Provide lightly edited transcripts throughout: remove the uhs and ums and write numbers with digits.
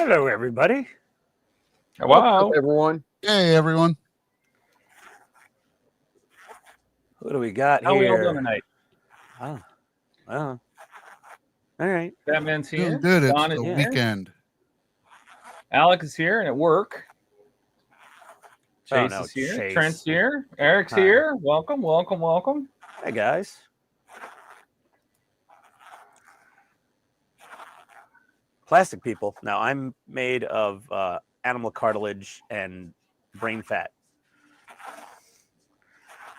Hello, everybody. Wow. What's up, everyone? Hey, everyone. Who do we got How here? we all doing tonight? Oh, well, all right. Batman's here. Doing good. It's Don is the here. weekend. Alex is here and at work. Chase is here. Chase. Trent's here. Eric's Hi. here. Welcome, welcome, welcome. Hey, guys. Plastic people. Now, I'm made of animal cartilage and brain fat.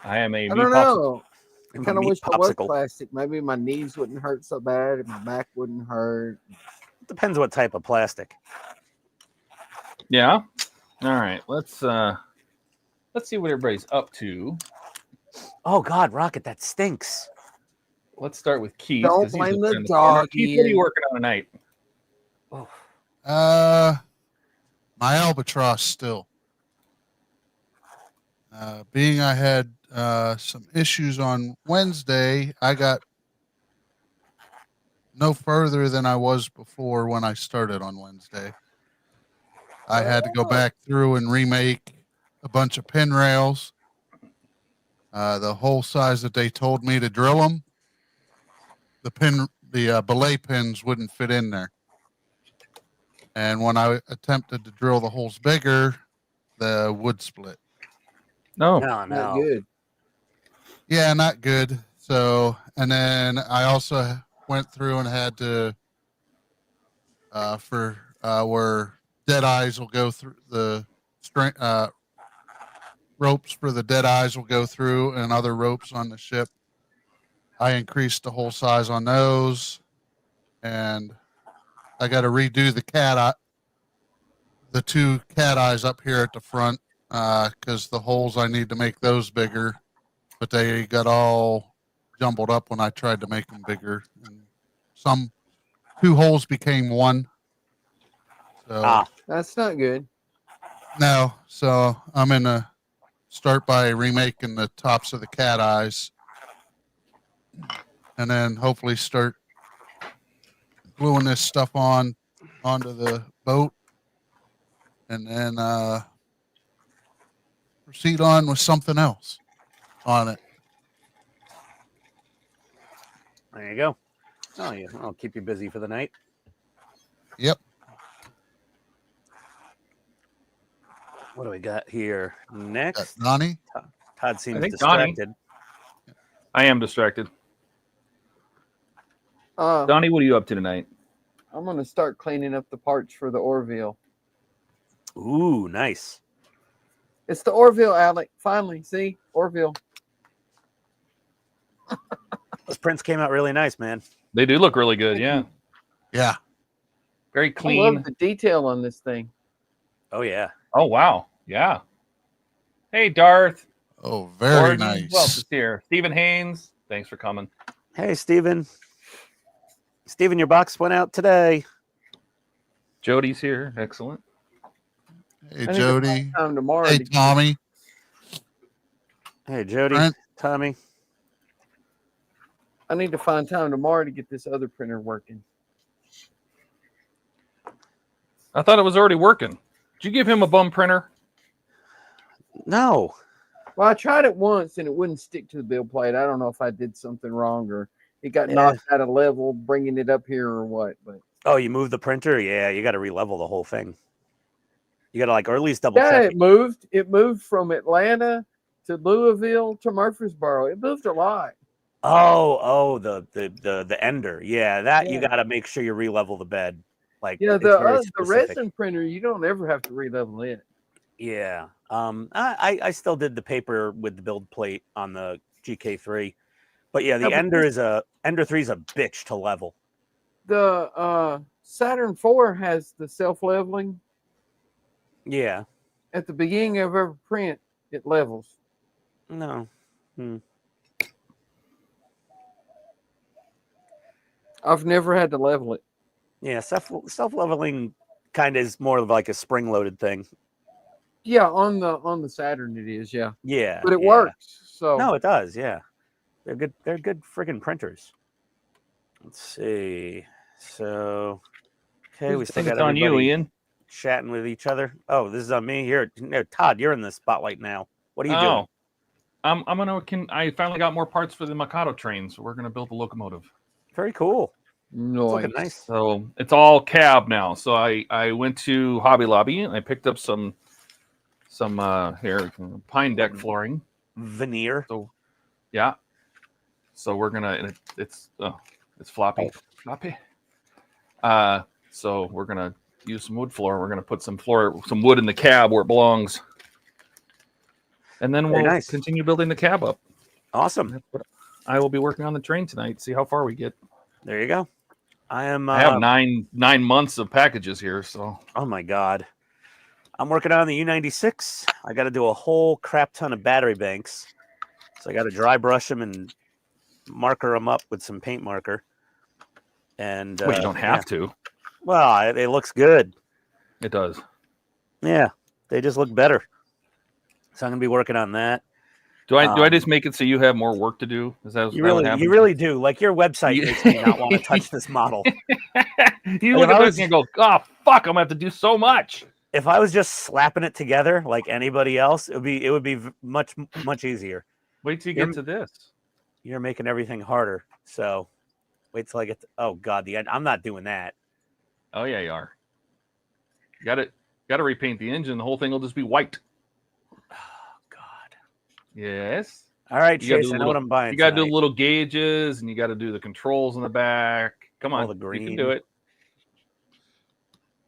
I am a I meat don't popsicle. know. I I'm a kind of meat wish I was popsicle. plastic. Maybe my knees wouldn't hurt so bad, and my back wouldn't hurt. Depends what type of plastic. Yeah. All right. Let's see what everybody's up to. Oh, God, Rocket, that stinks. Let's start with Keith. Don't 'cause he's blame looking the in corner. dog. Keith, what are you working on tonight? Oh, My albatross still. Being I had some issues on Wednesday, I got no further than I was before when I started on Wednesday. I had to go back through and remake a bunch of pin rails. The hole size that they told me to drill them, the belay pins wouldn't fit in there. And when I attempted to drill the holes bigger, the wood split. No. no, Not no. good. Yeah, not good. So, and then I also went through and had to, where dead eyes will go through the ropes for the dead eyes will go through and other ropes on the ship. I increased the hole size on those, and I got to redo the two cat eyes up here at the front, because the holes I need to make those bigger, but they got all jumbled up when I tried to make them bigger. And two holes became one. So That's not good. no, so I'm gonna start by remaking the tops of the cat eyes, and then hopefully start gluing this stuff onto the boat, and then proceed on with something else on it. There you go. Oh, yeah. I'll keep you busy for the night. Yep. What do we got here next? Donnie? Todd seems think Donnie. distracted. I am distracted. I'm Donnie, what are you up to tonight? going to start cleaning up the parts for the Orville. Ooh, nice. It's the Orville, Alec. Finally, see? Orville. Those prints came out really nice, man. They do look really good. Thank Yeah. you. Yeah. Very I clean. love the detail on this thing. Oh, yeah. Oh, wow. Yeah. Hey, Darth. Oh, very Gordon, nice. Who else is here? Stephen Haynes. Thanks for coming. Hey, Steven. Steven, your box went out today. Jody's here. Excellent. Hey, I need to Jody. find time tomorrow. Hey, to- Tommy. Hey, Jody, Brent. Tommy. I need to find time tomorrow to get this other printer working. I thought it was already working. Did you give him a bum printer? No. Well, I tried it once and it wouldn't stick to the build plate. I don't know if I did something wrong or it got Yeah. knocked out of level bringing it up here or what. But Oh, you moved the printer? Yeah, you got to re-level the whole thing. You got to or at least double yeah, check it moved. It moved from Atlanta to Louisville to Murfreesboro. It moved a lot. Oh, the ender. Yeah, that you Yeah. got to make sure you re-level the bed. Like Yeah, it's very the specific. resin printer, you don't ever have to re-level it. Yeah. I still did the paper with the build plate on the GK3, but yeah, the Yeah, but Ender 3 is a bitch to level. The Saturn 4 has the self-leveling. Yeah. At the beginning of every print, it levels. No. I've never had to level it. Yeah, self-leveling kind of is more of like a spring-loaded thing. Yeah, on the Saturn it is, yeah. Yeah. But it yeah. works. So No, it does. Yeah, they're good. They're good friggin' printers. Let's see. So, Okay, we I still think got it's on you, everybody Ian. chatting with each other. Oh, this is on me here. No, Todd, you're in the spotlight now. What are you doing? I finally got more parts for the Mikado train, so we're gonna build the locomotive. Very cool. It's looking Nice. nice. So it's all cab now. So I went to Hobby Lobby and I picked up some pine deck flooring. Veneer. So yeah. So we're gonna and it's floppy. So we're gonna use some wood floor. We're gonna put some wood in the cab where it belongs. And then Very we'll nice. continue building the cab up. Awesome. That's what I will be working on the train tonight. See how far we get. There you go. I am. I have 9 months of packages here, so. Oh my god. I'm working on the U96. I got to do a whole crap ton of battery banks. So I got to dry brush them and marker them up with some paint marker. And Well, you don't have to. Well, it looks good. It does. Yeah, they just look better. So I'm gonna be working on that. Do I just make it so you have more work to do? Is that You what happens? really do. Like your website makes me not want to touch this model. You look at this and go, "Oh fuck, I'm gonna have to do so much." If I was just slapping it together like anybody else, it would be much easier. Wait till you get to this. You're making everything harder. So wait till I get to, oh god, the end. I'm not doing that. Oh yeah, you are. Got to repaint the engine. The whole thing will just be white. Oh god. Yes. All right, You gotta Chase, do I know what I'm buying. You got to do tonight. little gauges, and you got to do the controls in the back. Come on, All the green. you can do it.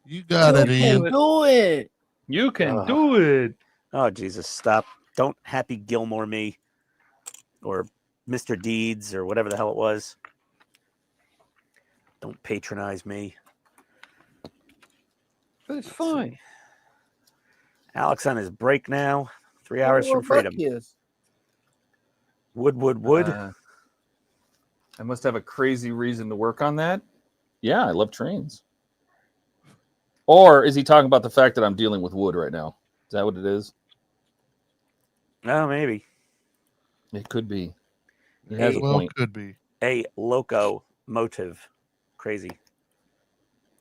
You got it, Ian. Do it. You can Ugh. do it. Oh Jesus, stop. Don't Happy Gilmore me. Or Mr. Deeds or whatever the hell it was. Don't patronize me. But it's fine. Alex on his break now. 3 hours from freedom. Wood. I must have a crazy reason to work on that. Yeah, I love trains. Or is he talking about the fact that I'm dealing with wood right now? Is that what it is? Oh, maybe. It could be. He has a Well, point. could be. A loco motive. Crazy.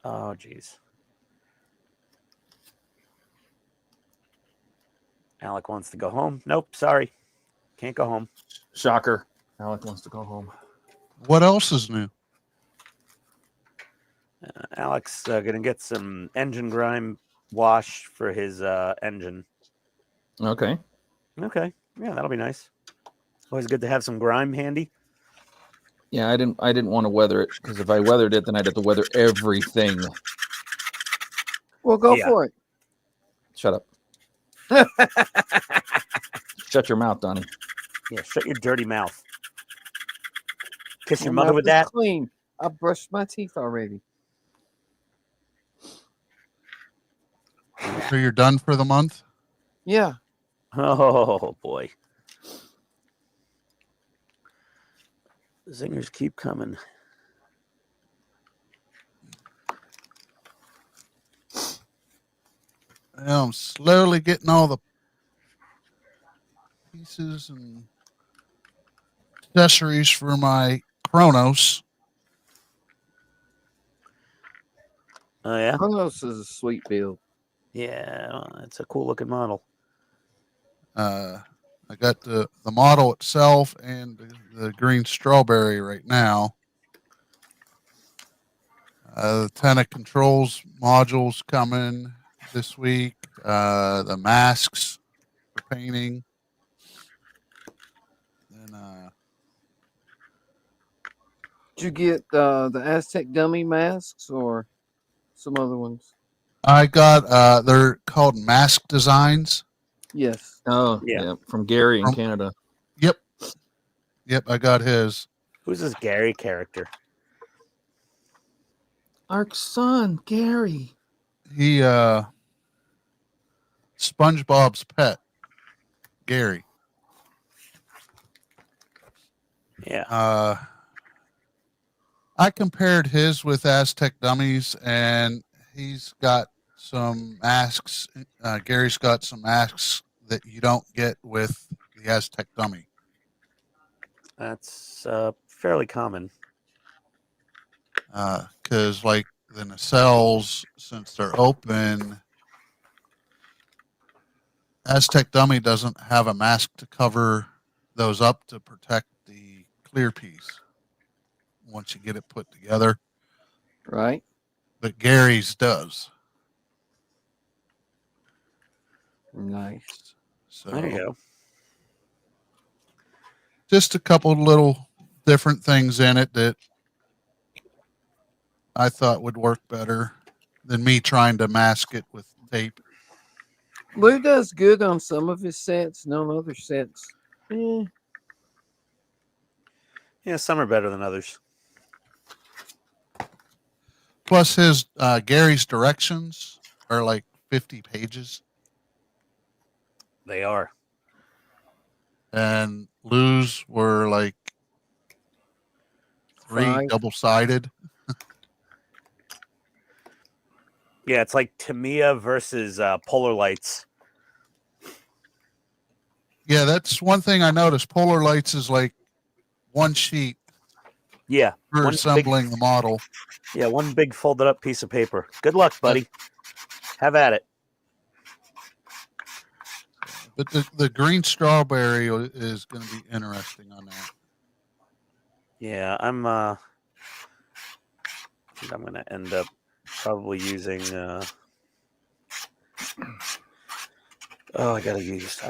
Oh, jeez. Alec wants to go home. Nope, sorry. Can't go home. Shocker. Alec wants to go home. What else is new? Alex going to get some engine grime wash for his engine. Okay. Okay. Yeah, that'll be nice. Always good to have some grime handy. Yeah, I didn't want to weather it because if I weathered it, then I'd have to weather everything. Well, go Yeah. for it. Shut up. Shut your mouth, Donnie. Yeah, shut your dirty mouth. Kiss your My mother mouth with is that. Clean. I brushed my teeth already. So you're done for the month? Yeah. Oh, boy. Zingers keep coming. Well, I'm slowly getting all the pieces and accessories for my Kronos. Oh, yeah? Kronos is a sweet build. Yeah, well, it's a cool looking model. I got the model itself and the green strawberry right now. The Tenna controls modules coming this week. The masks for painting. Then Did you get the Aztec dummy masks or some other ones? I got they're called mask designs. Yes. Oh, Yeah. yeah. From Gary in Canada. Yep, I got his. Who's this Gary character? Our son, Gary. He SpongeBob's pet, Gary. Yeah. I compared his with Aztec Dummies, and he's got some masks. Gary's got some masks that you don't get with the Aztec Dummy. That's fairly common. Because like the nacelles, since they're open, Aztec Dummy doesn't have a mask to cover those up to protect the clear piece once you get it put together. Right. But Gary's does. Nice. So There you go. just a couple little different things in it that I thought would work better than me trying to mask it with tape. Lou does good on some of his sets, no other sets. Yeah, some are better than others. Plus his Gary's directions are like 50 pages. They are. And Lou's were like 3 5. double-sided. Yeah, it's like Tamiya versus Polar Lights. Yeah, that's one thing I noticed. Polar Lights is like one sheet Yeah. for One assembling the model. Yeah, one big folded up piece of paper. Good luck, buddy. Have at it. But the green strawberry is going to be interesting on that. Yeah, I think I'm going to end up probably using I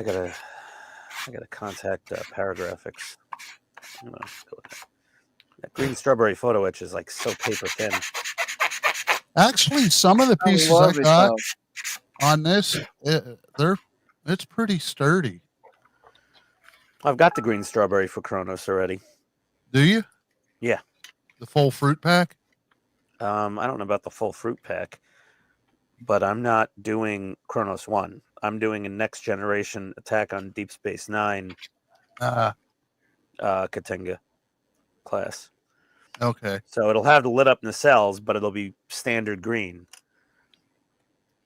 gotta contact Paragraphics. I'm gonna go with that. That green strawberry photo etch is like so paper thin. Actually, some of the pieces I love it, got though. on this, it's pretty sturdy. I've got the green strawberry for Kronos already. Do you? Yeah. The full fruit pack? I don't know about the full fruit pack, but I'm not doing Kronos 1. I'm doing a next generation attack on Deep Space Nine Katenga class. Okay. So it'll have the lit up nacelles, but it'll be standard green.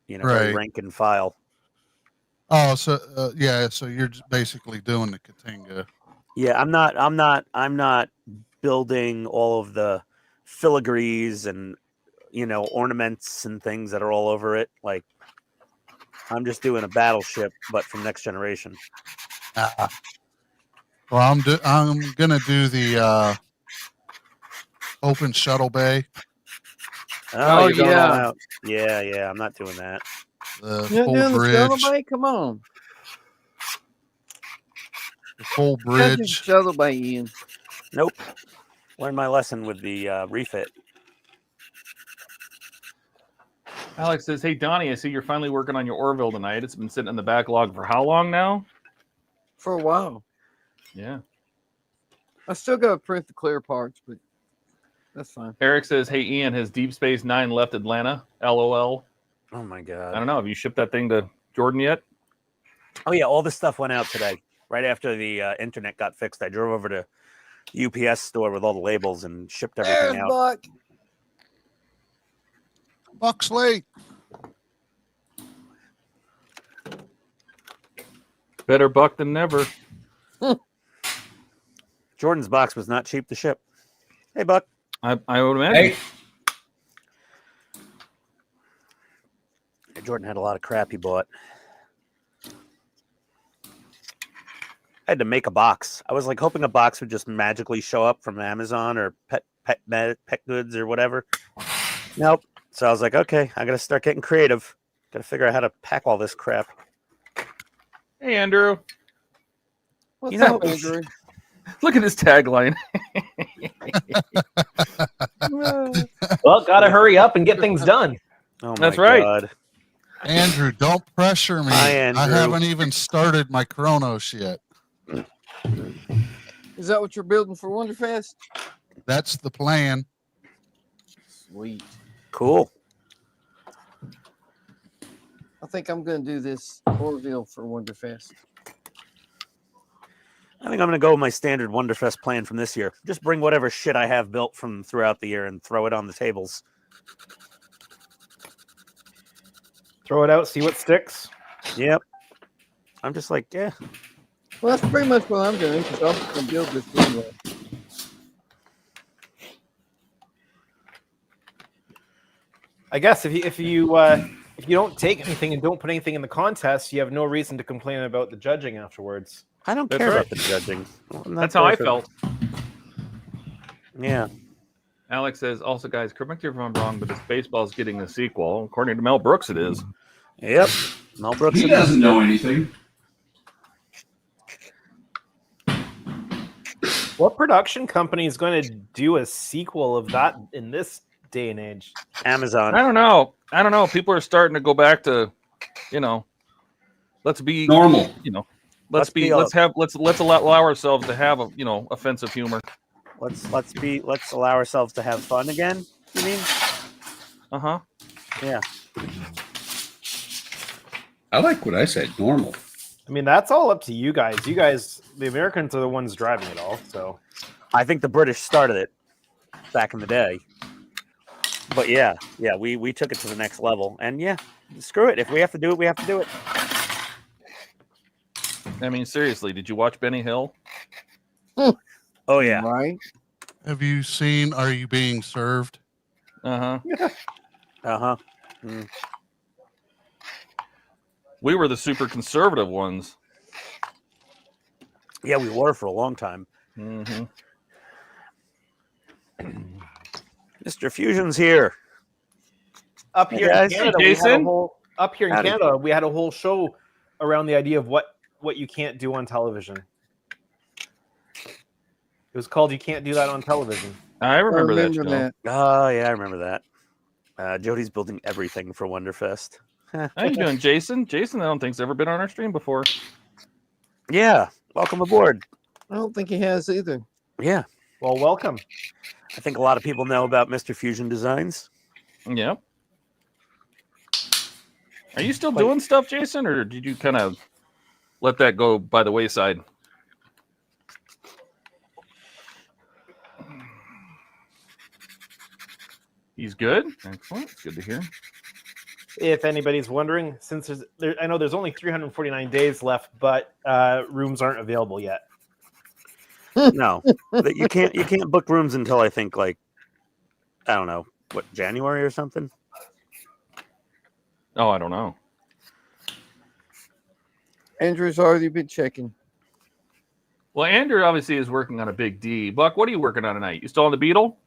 You know, very Right. rank and file. Oh, so yeah, so you're just basically doing the Katinga. Yeah, I'm not building all of the filigrees and ornaments and things that are all over it. Like, I'm just doing a battleship, but from Next Generation. Well, I'm gonna do the open shuttle bay. Oh, you're going all yeah. out. Yeah, I'm not doing that. The You're full doing the bridge. shuttle bay? Come on. The full You gotta do the bridge. shuttle bay, Ian. Nope. Learned my lesson with the refit. Alex says, "Hey Donnie, I see you're finally working on your Orville tonight. It's been sitting in the backlog for how long now?" For a while. Yeah. I still gotta print the clear parts, but that's fine. Eric says, "Hey Ian, has Deep Space Nine left Atlanta? LOL." Oh my I god. don't know. Have you shipped that thing to Jordan yet? Oh yeah, all this stuff went out today. Right after the internet got fixed, I drove over to the UPS store with all the labels and shipped everything out. Buck. Buck's late. Better buck than never. Jordan's box was not cheap to ship. Hey, Buck. I would imagine. Hey, Jordan had a lot of crap he bought. I had to make a box. I was like hoping a box would just magically show up from Amazon or Pet Goods or whatever. Nope. So I was like, okay, I got to start getting creative. Got to figure out how to pack all this crap. Hey Andrew, What's You know- up, Andrew? look at his tagline. well, gotta hurry up and get things done. Oh my That's right. God. Andrew, don't pressure me. Hi, Andrew. I haven't even started my Kronos yet. Is that what you're building for Wonderfest? That's the plan. Sweet. Cool. I think I'm going to do this Orville for Wonderfest. I think I'm going to go with my standard Wonderfest plan from this year. Just bring whatever shit I have built from throughout the year and throw it on the tables. Throw it out, see what sticks. Yep. I'm just like, yeah. Well, that's pretty much what I'm doing because I'm just going to build this anyway. I guess if you don't take anything and don't put anything in the contest, you have no reason to complain about the judging afterwards. I don't That's care right. about the judging. I'm not That's how there I for- felt. Yeah. Alex says, also, guys, correct me if I'm wrong, but this baseball's getting a sequel. According to Mel Brooks, it is. Yep. Mel Brooks. He doesn't know anything. What production company is going to do a sequel of that in this day and age? Amazon. I don't know. People are starting to go back to, let's be Normal. let's allow ourselves to have offensive humor. Let's allow ourselves to have fun again. You mean? Uh-huh. Yeah. I like what I said. Normal. I mean, that's all up to you guys. You guys, the Americans are the ones driving it all. So I think the British started it back in the day. But yeah, we took it to the next level. And yeah, screw it. If we have to do it, we have to do it. I mean, seriously, did you watch Benny Hill? Oh yeah. Right? Have you seen Are You Being Served? Uh-huh. Uh-huh. We were the super conservative ones. Yeah, we were for a long time. Mm-hmm. Mr. Fusion's here. up Hey, here guys. in Canada, Hey, Jason. Howdy. we had a whole show around the idea of what you can't do on television. It was called "You Can't Do That on Television." I remember that show. Oh yeah, I remember that. Jody's building everything for Wonderfest. How you doing, Jason? Jason, I don't think's ever been on our stream before. Yeah, welcome aboard. I don't think he has either. Yeah, Well, welcome. I think a lot of people know about Mr. Fusion Designs. Yep. Are you still doing stuff, Jason, or did you kind of let that go by the wayside? He's good. Excellent. It's good to hear. If anybody's wondering, since I know there's only 349 days left, but rooms aren't available yet. No, that you can't book rooms until I think I don't know what, January or something. Oh, I don't know. Andrew's already been checking. Well, Andrew obviously is working on a big D. Buck, what are you working on tonight? You still on the Beetle?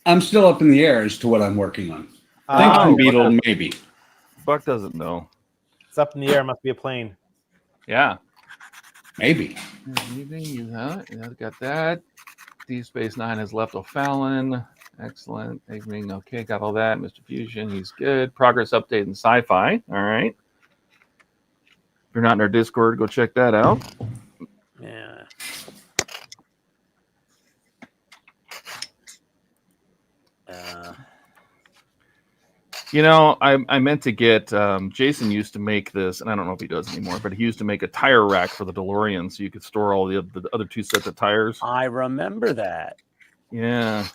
I'm still up in the air as to what I'm working on. Oh, Thinking Beetle, maybe. Buck doesn't know. It's up in the air. Must be a plane. Yeah. Maybe. Evening, you got that. Deep Space Nine has left O'Fallon. Excellent. Evening. Okay, got all that. Mr. Fusion, he's good. Progress update in sci-fi. All right. If you're not in our Discord, go check that out. Yeah. I meant to get Jason used to make this, and I don't know if he does anymore, but he used to make a tire rack for the DeLorean so you could store all the other two sets of tires. I remember that. Yeah.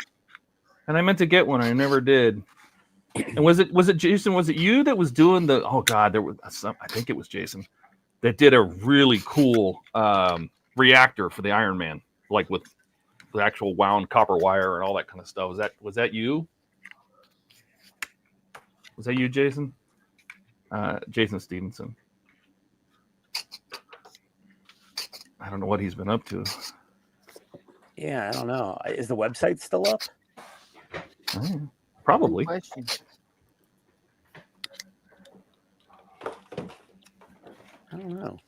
And I meant to get one. I never did. And was it Jason? Was it you that was doing the? Oh God, there was some. I think it was Jason that did a really cool reactor for the Iron Man, like with the actual wound copper wire and all that kind of stuff. Was that you? Was that you, Jason? Jason Stevenson. I don't know what he's been up to. Yeah, I don't know. Is the website still up? Oh, probably. Good question. I don't know.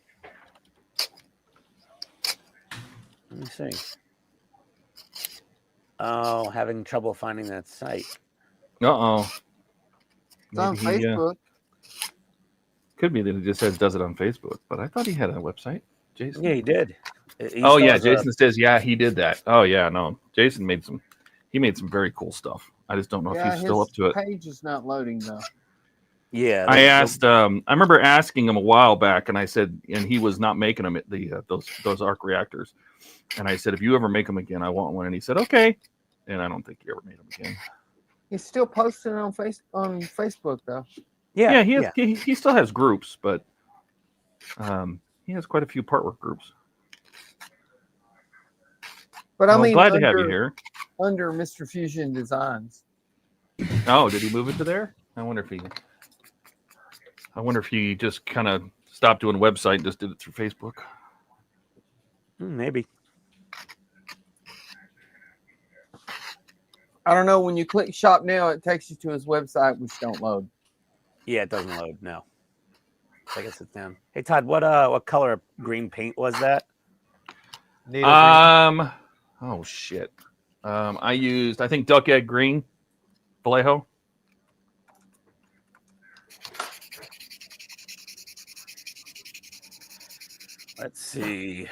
Let me see. Oh, having trouble finding that site. Uh-oh. It's on Facebook. Could be that he just does it on Facebook, but I thought he had a website. Jason. Yeah, he did. He Oh still yeah, has Jason says he did that. Oh yeah, no. Jason made some very cool stuff. I just don't know if he's still up to it. Page is not loading though. Yeah. I asked I remember asking him a while back and I said, and he was not making them those arc reactors. And I said, if you ever make them again, I want one. And he said, okay. And I don't think he ever made them again. He's still posting on Facebook though. Yeah, he still has groups, but he has quite a few part work groups. But I Well, mean, glad to have you here. Under Mr. Fusion Designs. Oh, did he move it to there? I wonder if he just kind of stopped doing a website and just did it through Facebook. Maybe. I don't know. When you click shop now, it takes you to his website, which don't load. Yeah, it doesn't load. No. I guess it's down. Hey Todd, what color of green paint was that? Native green. Oh shit. I used, I think, duck egg green, Vallejo. Let's see.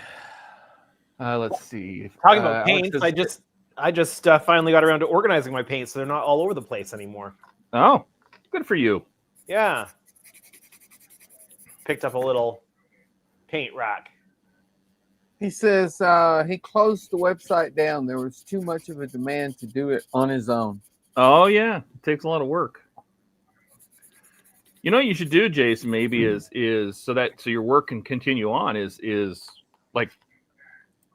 Let's see. Talking about Alex paints, says- I just finally got around to organizing my paints, so they're not all over the place anymore. Oh, good for you. Yeah. Picked up a little paint rack. He says he closed the website down. There was too much of a demand to do it on his own. Oh yeah, it takes a lot of work. You know what you should do, Jason, maybe is so your work can continue on is like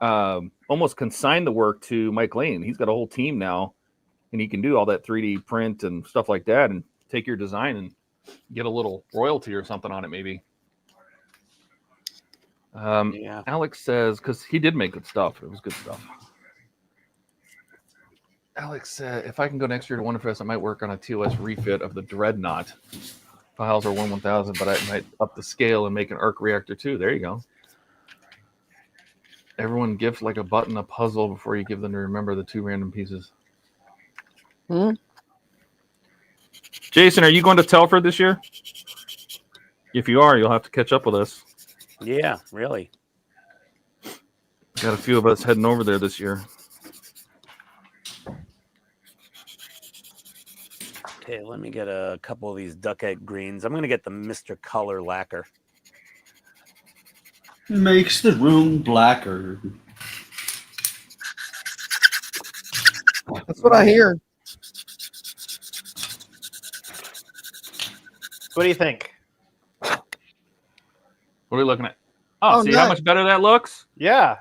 almost consign the work to Mike Lane. He's got a whole team now, and he can do all that 3D print and stuff like that, and take your design and get a little royalty or something on it, maybe. Yeah. Alex says, because he did make good stuff. It was good stuff. Alex said, if I can go next year to Wonderfest, I might work on a TOS refit of the Dreadnought. Files are 1/1000, but I might up the scale and make an arc reactor too. There you go. Everyone gives like a button a puzzle before you give them to remember the 2 random pieces. Jason, are you going to Telford this year? If you are, you'll have to catch up with us. Yeah, really. Got a few of us heading over there this year. Okay, let me get a couple of these duck egg greens. I'm going to get the Mr. Color lacquer. Makes the room blacker. That's what I hear. What do you think? What are we looking at? Oh, Oh, see how nice. much better that looks? Yeah.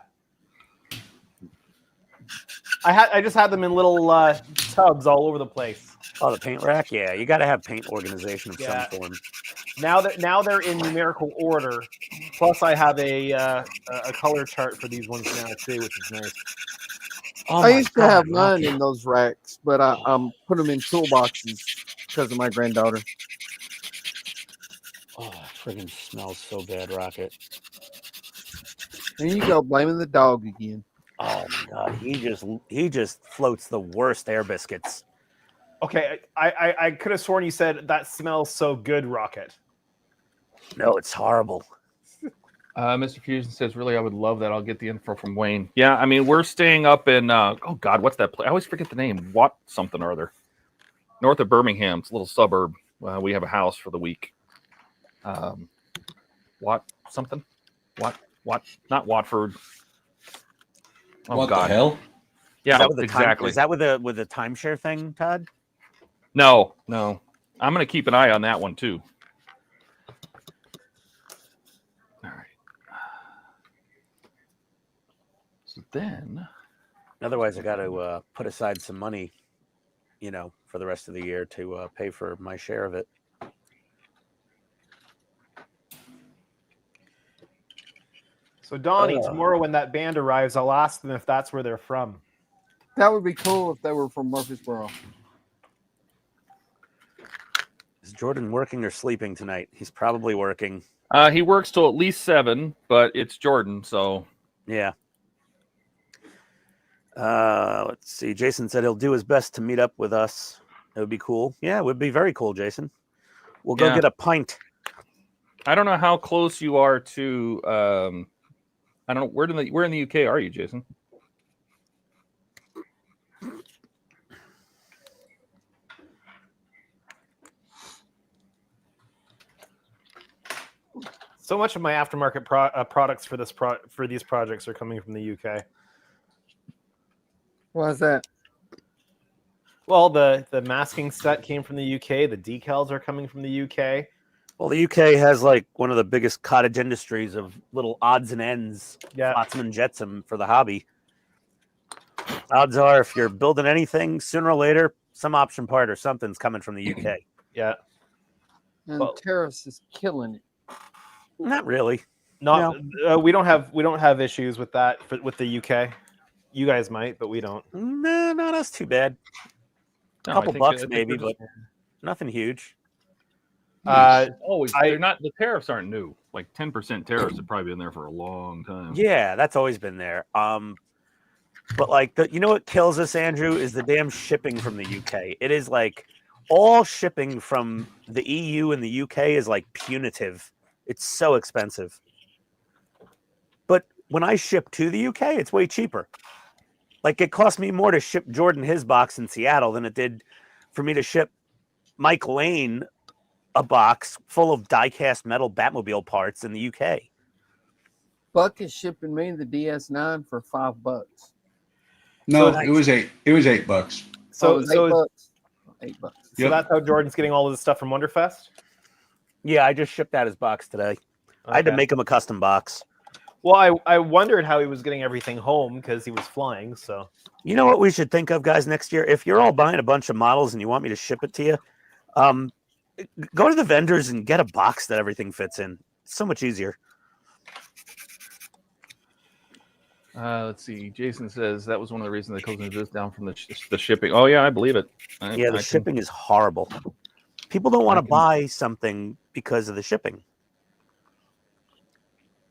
I just had them in little tubs all over the place. Oh, the paint rack? Yeah, you got to have paint organization of Yeah. some form. Now they're in numerical order. Plus, I have a color chart for these ones now too, which is nice. Oh I my used to have God, mine Rocky. in those racks, but I put them in toolboxes because of my granddaughter. Oh, it friggin' smells so bad, Rocket. There you go, blaming the dog again. Oh my God, he just floats the worst air biscuits. Okay, I could have sworn you said that smells so good, Rocket. No, it's horrible. Mr. Fusion says, really, I would love that. I'll get the info from Wayne. Yeah, I mean, we're staying up in, oh God, what's that place? I always forget the name. Watt something or other. North of Birmingham. It's a little suburb. We have a house for the week. Watt something? Watt, not Watford. Oh, What God. the hell? Yeah, Is that with the exactly. Is that with the timeshare thing, Todd? No. I'm going to keep an eye on that one, too. All right. So then... Otherwise, I got to put aside some money, for the rest of the year to pay for my share of it. So Donnie, tomorrow when that band arrives, I'll ask them if that's where they're from. That would be cool if they were from Murfreesboro. Is Jordan working or sleeping tonight? He's probably working. He works till at least 7, but it's Jordan, so... Yeah. Let's see. Jason said he'll do his best to meet up with us. It would be cool. Yeah, it would be very cool, Jason. We'll go get a pint. I don't know how close you are to... I don't know. Where in the UK are you, Jason? So much of my aftermarket products for these projects are coming from the UK. Why is that? Well, the masking set came from the UK. The decals are coming from the UK. Well, the UK has like one of the biggest cottage industries of little odds and ends, flotsam and jetsam for the hobby. Odds are, if you're building anything, sooner or later, some option part or something's coming from the UK. Yeah. And Well- tariffs is killing it. Not really. Not we don't have issues with that with the UK. You guys might, but we don't. No, not us too bad. No, I Couple think- bucks I think maybe, they're but nothing huge. always I- they're not the tariffs aren't new. Like 10% tariffs have probably been there for a long time. Yeah, that's always been there. But like you know what kills us, Andrew, is the damn shipping from the UK. It is like all shipping from the EU and the UK is like punitive. It's so expensive. But when I ship to the UK, it's way cheaper. Like it cost me more to ship Jordan his box in Seattle than it did for me to ship Mike Lane a box full of die-cast metal Batmobile parts in the UK. Buck is shipping me the DS9 for $5. No, So it was $8. It was $8. So $8. $8. So Yep. that's how Jordan's getting all of this stuff from Wonderfest? Yeah, I just shipped out his box today. I had to Okay. make him a custom box. Well, I wondered how he was getting everything home because he was flying. So You know what we should think of, guys, next year? If you're all buying a bunch of models and you want me to ship it to you, go to the vendors and get a box that everything fits in. It's so much easier. Let's see. Jason says that was one of the reasons they closed this down from the shipping. Oh yeah, I believe it. Yeah, the shipping is horrible. People don't want to buy something because of the shipping.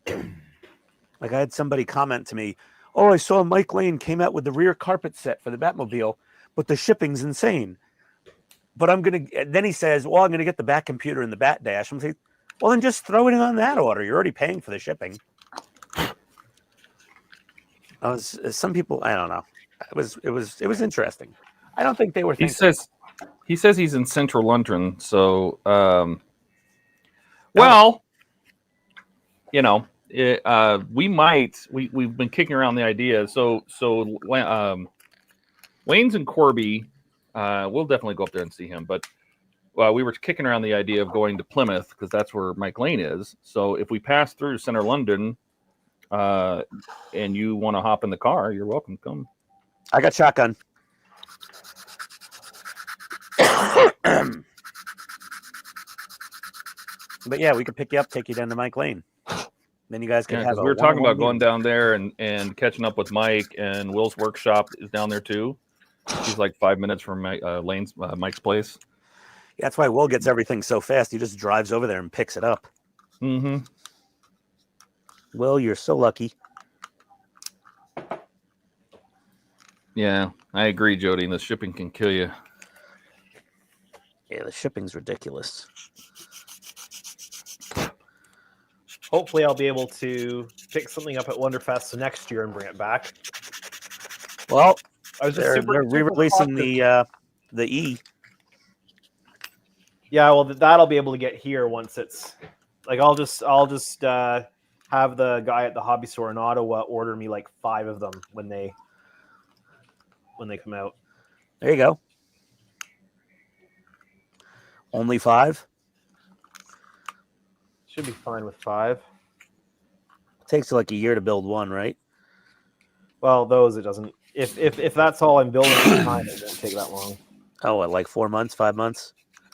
Like I had somebody comment to me, "Oh, I saw Mike Lane came out with the rear carpet set for the Batmobile, but the shipping's insane." But then he says, "Well, I'm gonna get the back computer and the Bat Dash." I'm saying, "Well, then just throw it in on that order. You're already paying for the shipping." Some people, I don't know. It was interesting. I don't think they were He thinking. he says he's in Central London, so well, you know, we've been kicking around the idea. So Wayne's and Corby, we'll definitely go up there and see him. But we were kicking around the idea of going to Plymouth because that's where Mike Lane is. So if we pass through Center London, and you want to hop in the car, you're welcome to come. I got shotgun. But yeah, we could pick you up, take you down to Mike Lane. Then you guys can Yeah, have. because we were talking about going down there and catching up with Mike, and Will's workshop is down there too. He's like 5 minutes from Mike's place. Yeah, that's why Will gets everything so fast. He just drives over there and picks it up. Mm-hmm. Will, you're so lucky. Yeah, I agree, Jody. The shipping can kill you. Yeah, the shipping's ridiculous. hopefully I'll be able to pick something up at Wonderfest next year and bring it back. Well, I was just they're super re-releasing cautious. the E. Yeah, well, that'll be able to get here once it's like I'll just have the guy at the hobby store in Ottawa order me like 5 of them when they come out. There you go. Only 5? Should be fine with 5. Takes like a year to build one, right? Well, those it doesn't. If that's all I'm building at the time, it won't take that long. Oh, what, like 4 months, 5 months?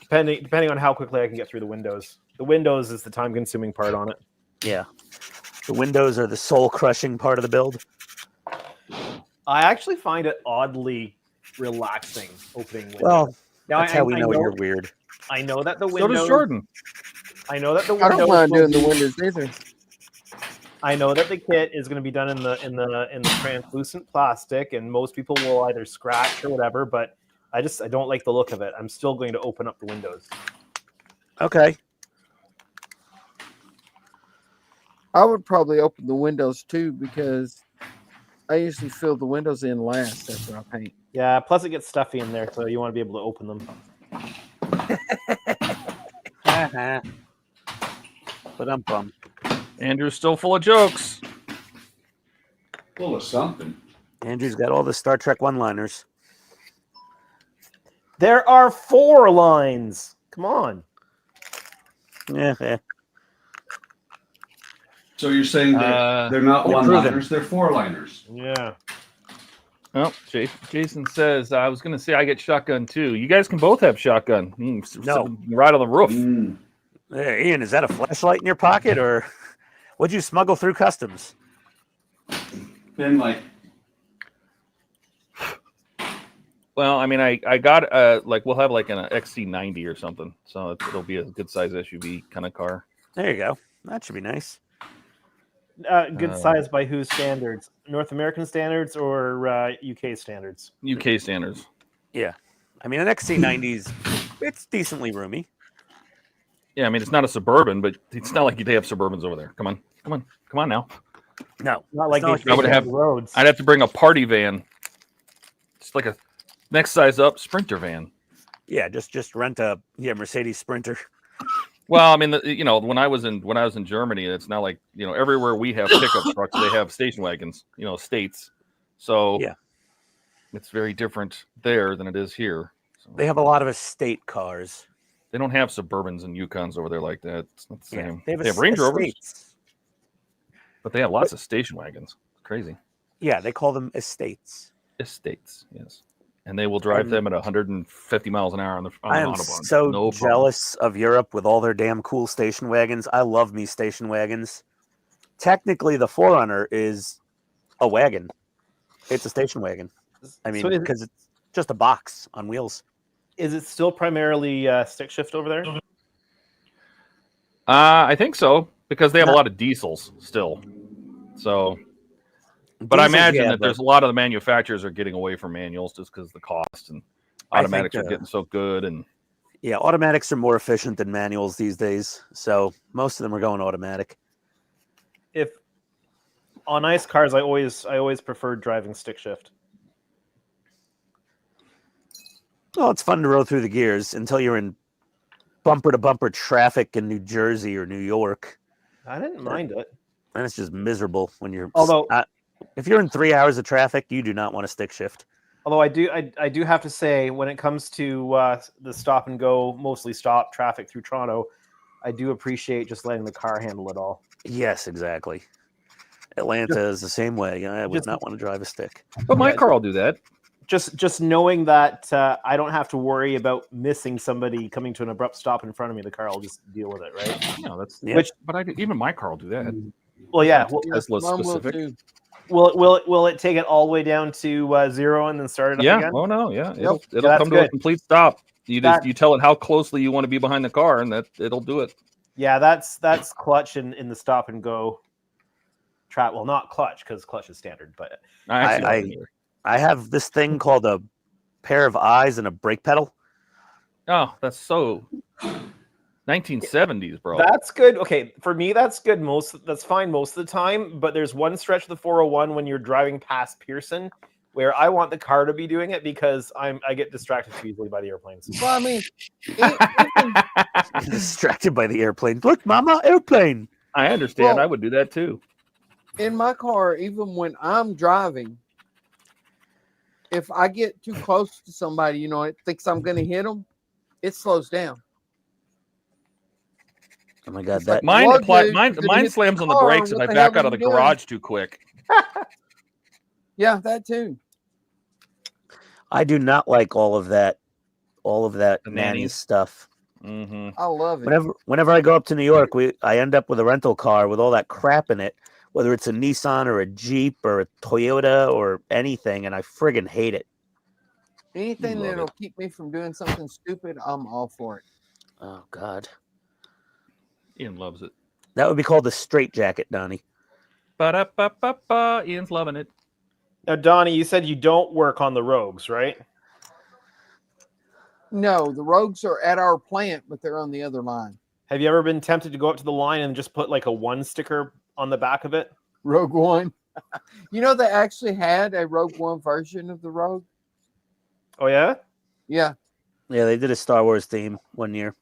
Depending on how quickly I can get through the windows. The windows is the time-consuming part on it. Yeah. The windows are the soul-crushing part of the build. I actually find it oddly relaxing opening windows. Well, now, that's how we know you're weird. I know that the So windows. does Jordan. I know that the I windows. don't mind will doing the be- windows either. I know that the kit is going to be done in the translucent plastic, and most people will either scratch or whatever. But I don't like the look of it. I'm still going to open up the windows. Okay. I would probably open the windows too because I usually fill the windows in last after I paint. Yeah. Plus, it gets stuffy in there, so you want to be able to open them. But I'm bummed. Andrew's still full of jokes. Full of something. Andrew's got all the Star Trek one-liners. There are 4 lines. Come on. Yeah. So you're saying they're not they're one-liners, they're 4-liners. Yeah. Oh, Jason says, I was going to say I get shotgun too. You guys can both have shotgun. No. Right on the roof. Hey, Ian, is that a flashlight in your pocket, or what'd you smuggle through customs? Been like, Well, I mean, I got like we'll have like an XC90 or something, so it'll be a good size SUV kind of car. There you go. That should be nice. Good size by whose standards? North American standards or UK standards? UK standards. Yeah. I mean, an XC90's, it's decently roomy. Yeah, I mean, it's not a Suburban, but it's not like they have Suburbans over there. Come on now. No. Not like It's they not I would have. roads. I'd have to bring a party van. It's like a next size up Sprinter van. Yeah, just rent a Mercedes Sprinter. Well, I mean, when I was in Germany, it's not like everywhere we have pickup trucks, they have station wagons, states. So Yeah. it's very different there than it is here. So They have a lot of estate cars. they don't have Suburbans and Yukons over there like that. It's not the Yeah. same. They have Range Rovers, estates. but they have lots of station wagons. Crazy. Yeah, they call them estates. Estates, yes. And they will drive them at 150 miles an hour on the I am Autobahn. so No problem. jealous of Europe with all their damn cool station wagons. I love me station wagons. Technically, the Forerunner is a wagon. It's a station wagon. I mean, So because it's just a box on wheels. is it still primarily stick shift over there? I think so, because they have a lot of diesels still. So, but I Diesels, imagine yeah, that there's a lot of the manufacturers are getting away from manuals just because of the cost, and I think, automatics are getting so good. And Yeah, automatics are more efficient than manuals these days. So most of them are going automatic. If on ice cars, I always preferred driving stick shift. Well, it's fun to roll through the gears until you're in bumper to bumper traffic in New Jersey or New York. I didn't mind it. And it's just miserable when you're. Although- if you're in 3 hours of traffic, you do not want to stick shift. Although I do have to say, when it comes to the stop and go, mostly stop traffic through Toronto, I do appreciate just letting the car handle it all. Yes, exactly. Atlanta is the same way. I would just- not want to drive a stick. but my car will do that. Just knowing that I don't have to worry about missing somebody coming to an abrupt stop in front of me, the car will just deal with it, right? No, that's Yeah. But even my car will do that. Well, yeah. Tesla Mine will specific. too. Will it take it all the way down to 0 and then start it up Yeah. again? Oh no. Yeah. It'll that's come to a good. complete stop. You That- you tell it how closely you want to be behind the car, and it'll do it. Yeah, that's clutch in the stop and go trap. Well, not clutch because clutch is standard, but I actually don't either. I have this thing called a pair of eyes and a brake pedal. Oh, that's so 1970s, bro. that's good. Okay, for me that's good. That's fine most of the time. But there's one stretch of the 401 when you're driving past Pearson where I want the car to be doing it because I get distracted too easily by the airplanes. Well, I mean, even, Distracted by the airplane. Look, mama, airplane. I understand. Well- I would do that too. in my car, even when I'm driving, if I get too close to somebody, it thinks I'm going to hit them, it slows down. Oh my god, It's like, that Mine Well, dude, you're mine gonna hit slams the on the car, brakes if what I the hell back out are of the you doing? garage too quick. Yeah, that too. I do not like all of that The nanny nannies. stuff. Mm-hmm. I love it. Whenever I go up to New York, I end up with a rental car with all that crap in it, whether it's a Nissan or a Jeep or a Toyota or anything, and I friggin' hate it. Anything Love that'll keep me from doing something stupid, I'm all for it. Oh god. Ian loves it. That would be called the straight jacket, Donnie. Ba-da-ba-ba-ba. Ian's loving it. Now, Donnie, you said you don't work on the Rogues, right? No, the Rogues are at our plant, but they're on the other line. Have you ever been tempted to go up to the line and just put like a 1 sticker on the back of it? Rogue One. They actually had a Rogue One version of the Rogue. Oh yeah. Yeah, Yeah, they did a Star Wars theme one year.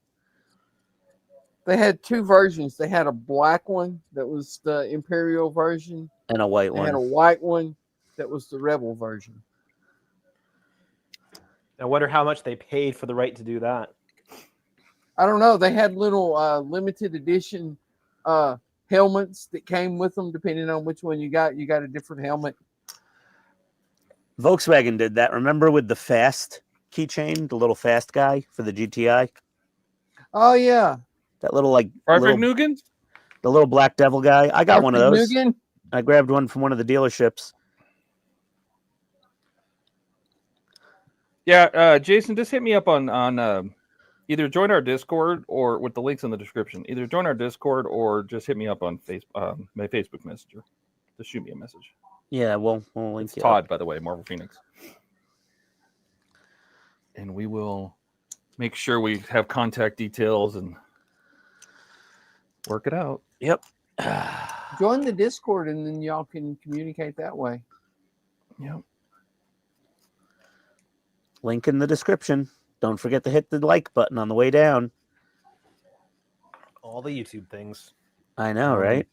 they had two versions. They had a black one that was the Imperial version. And a white They had a one. white one that was the Rebel version. I wonder how much they paid for the right to do that. I don't know. They had little limited edition helmets that came with them, depending on which one you got. You got a different helmet. Volkswagen did that. Remember with the fast keychain, the little fast guy for the GTI? Oh yeah, That little like Frederick little, Nugan? the little black devil guy. I got one of those. Nugan? I grabbed one from one of the dealerships. Yeah, Jason, just hit me up on either join our Discord or with the links in the description. Either join our Discord or just hit me up on my Facebook Messenger. Just shoot me a message. Yeah, we'll link It's it. Todd, by the way, MARVELPHX. And we will make sure we have contact details and work it out. Yep. Join the Discord and then y'all can communicate that way. Yep. Link in the description. Don't forget to hit the like button on the way down. All the YouTube things. I know, right?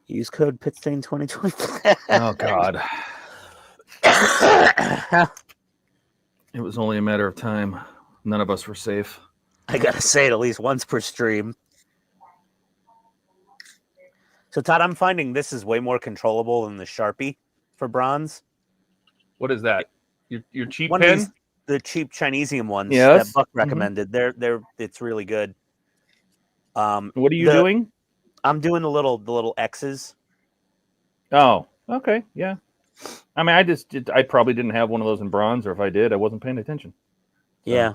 Use code PITSTAIN 2020. Oh God. It was only a matter of time. None of us were safe. I gotta say it at least once per stream. So Todd, I'm finding this is way more controllable than the Sharpie for bronze. What is that? Your cheap One of pen? these, the cheap Chinesium ones Yes. that Buck recommended. It's really good. What are you doing? I'm doing the little X's. Oh, okay, yeah. I mean, I probably didn't have one of those in bronze, or if I did, I wasn't paying attention. So. Yeah,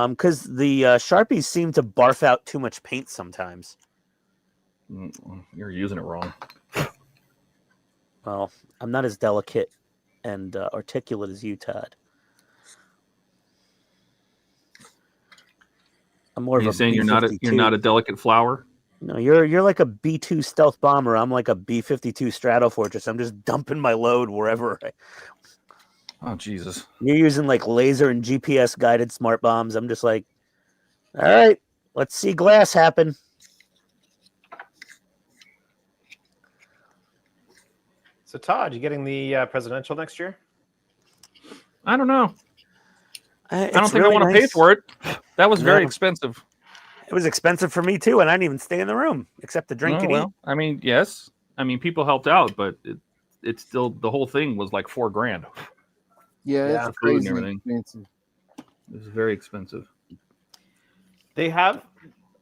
because the Sharpies seem to barf out too much paint sometimes. You're using it wrong. Well, I'm not as delicate and articulate as you, Todd. I'm more of a saying B-52. you're not a delicate flower? No, you're like a B-2 stealth bomber. I'm like a B-52 Stratofortress. I'm just dumping my load wherever. Oh Jesus! You're using like laser and GPS guided smart bombs. I'm just like, all right, let's see glass happen. So Todd, you getting the presidential next year? I don't know. I don't think really I want to pay for it. That was very No. expensive. It was expensive for me too, and I didn't even stay in the room except to drink Oh, and eat. well, I mean, yes. I mean, people helped out, but it's still, the whole thing was like $4,000. Yeah, Yeah, it's food and crazy everything. expensive. It was very expensive. They have.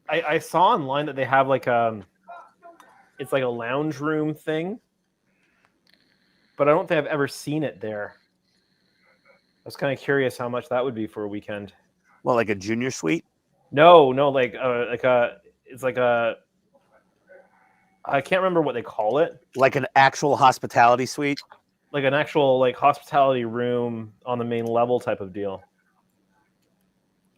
I saw online that they have like it's like a lounge room thing, but I don't think I've ever seen it there. I was kind of curious how much that would be for a weekend. Well, like a junior suite. No, like it's like a. I can't remember what they call it. Like an actual hospitality suite. Like an actual like hospitality room on the main level type of deal.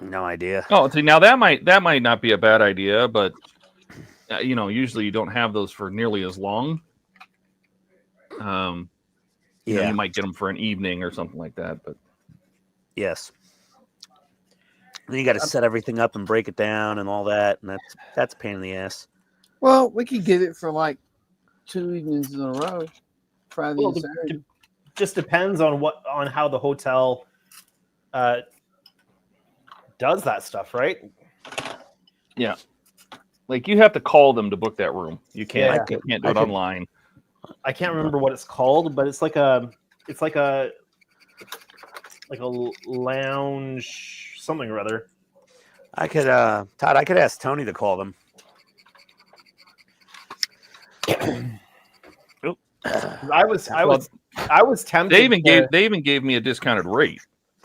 No idea. Oh, see, now that might not be a bad idea, but usually you don't have those for nearly as long. You might get them for an evening or something like that, but yes. Then you got to set everything up and break it down and all that, and that's a pain in the ass. Well, we could get it for like 2 evenings in a row, Friday Well, and Saturday. Just depends on how the hotel does that stuff, right? yeah, like you have to call them to book that room. You can't Yeah. you can't do it online. I can't remember what it's called, but it's like a lounge something or other. I could, Todd. I could ask Tony to call them. I was tempted. They even gave me a discounted rate.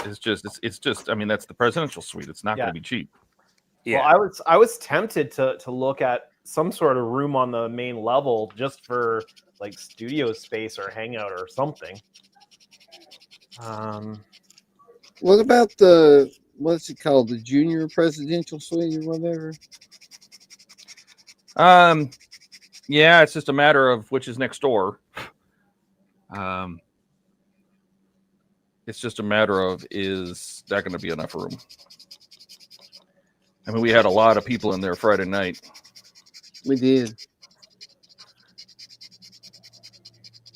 It's just. I mean, that's the presidential suite. It's not going to be cheap. Yeah. Well, I was tempted to look at some sort of room on the main level just for like studio space or hangout or something. What about what's it called? The junior presidential suite or whatever? Yeah, it's just a matter of which is next door. It's just a matter of, is that going to be enough room? I mean, we had a lot of people in there Friday night. We did.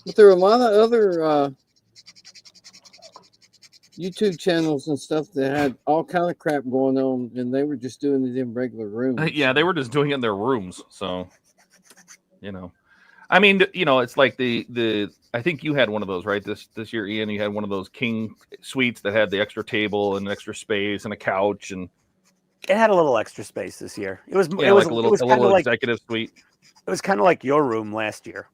But there were a lot of other YouTube channels and stuff that had all kind of crap going on, and they were just doing it in regular rooms. Yeah, they were just doing it in their rooms. So, I mean, it's like the I think you had one of those, right? This year, Ian, you had one of those king suites that had the extra table and extra space and a couch, and It had a little extra space this year. It was yeah, it was like a it was kind little of like executive suite. it was kind of like your room last year.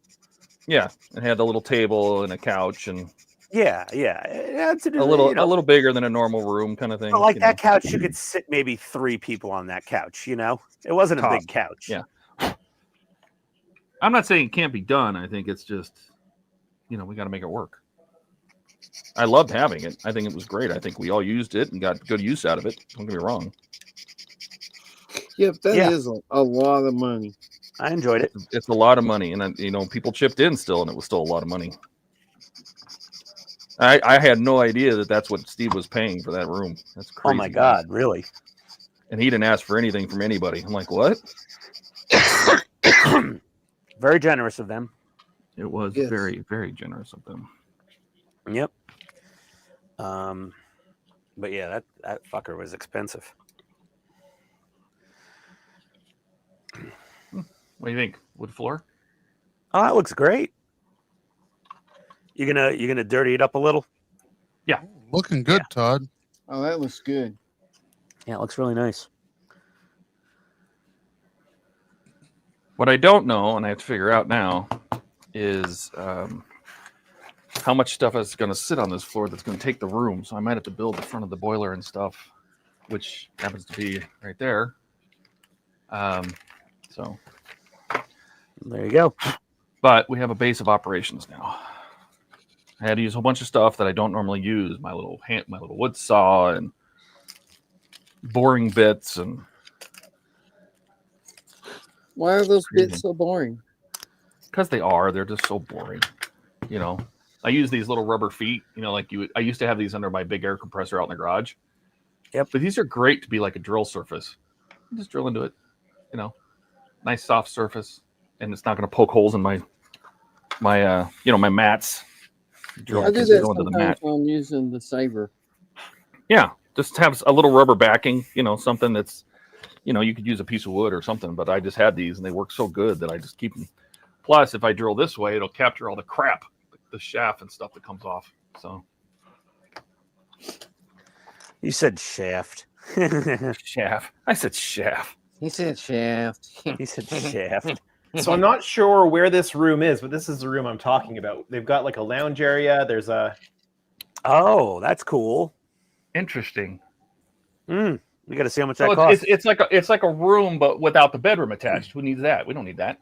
Yeah, it had a little table and a couch and Yeah. It's a little bigger than a normal room kind of thing. But like you that know. couch, you could sit maybe 3 people on that couch. It wasn't a Top. big couch. Yeah. I'm not saying it can't be done. I think it's just, we got to make it work. I loved having it. I think it was great. I think we all used it and got good use out of it. Don't get me wrong. Yeah, that Yeah. is a lot of money. I enjoyed it. It's a lot of money, and people chipped in still, and it was still a lot of money. I had no idea that that's what Steve was paying for that room. That's crazy. Oh my God, really? And he didn't ask for anything from anybody. I'm like, what? Very generous of them. It was Yes. very, very generous of them. Yep. But yeah, that fucker was expensive. What do you think? Wood floor? Oh, that looks great. You gonna dirty it up a little? Looking good, Todd. Oh, that looks good. Yeah, it looks really nice. What I don't know, and I have to figure out now, is how much stuff is going to sit on this floor that's going to take the room. So I might have to build the front of the boiler and stuff, which happens to be right there. So, There you go. but we have a base of operations now. I had to use a whole bunch of stuff that I don't normally use. My little wood saw and boring bits and. Why are those Crazy. bits so boring? Because they are. They're just so boring. I use these little rubber feet. I used to have these under my big air compressor out in the garage. Yep. But these are great to be like a drill surface. You just drill into it. Nice soft surface, and it's not going to poke holes in my mats. Drill, I do just that go into the sometimes mat. when I'm using the saver. Yeah, just have a little rubber backing. Something that's, you could use a piece of wood or something. But I just had these, and they work so good that I just keep them. Plus, if I drill this way, it'll capture all the crap, the shaft and stuff that comes off. So You said shaft. shaft. I said shaft. He said shaft. He said shaft. So I'm not sure where this room is, but this is the room I'm talking about. They've got like a lounge area. There's a Oh, that's cool. Interesting. We got to see how much So that costs. it's like a room, but without the bedroom attached. Who needs that? We don't need that.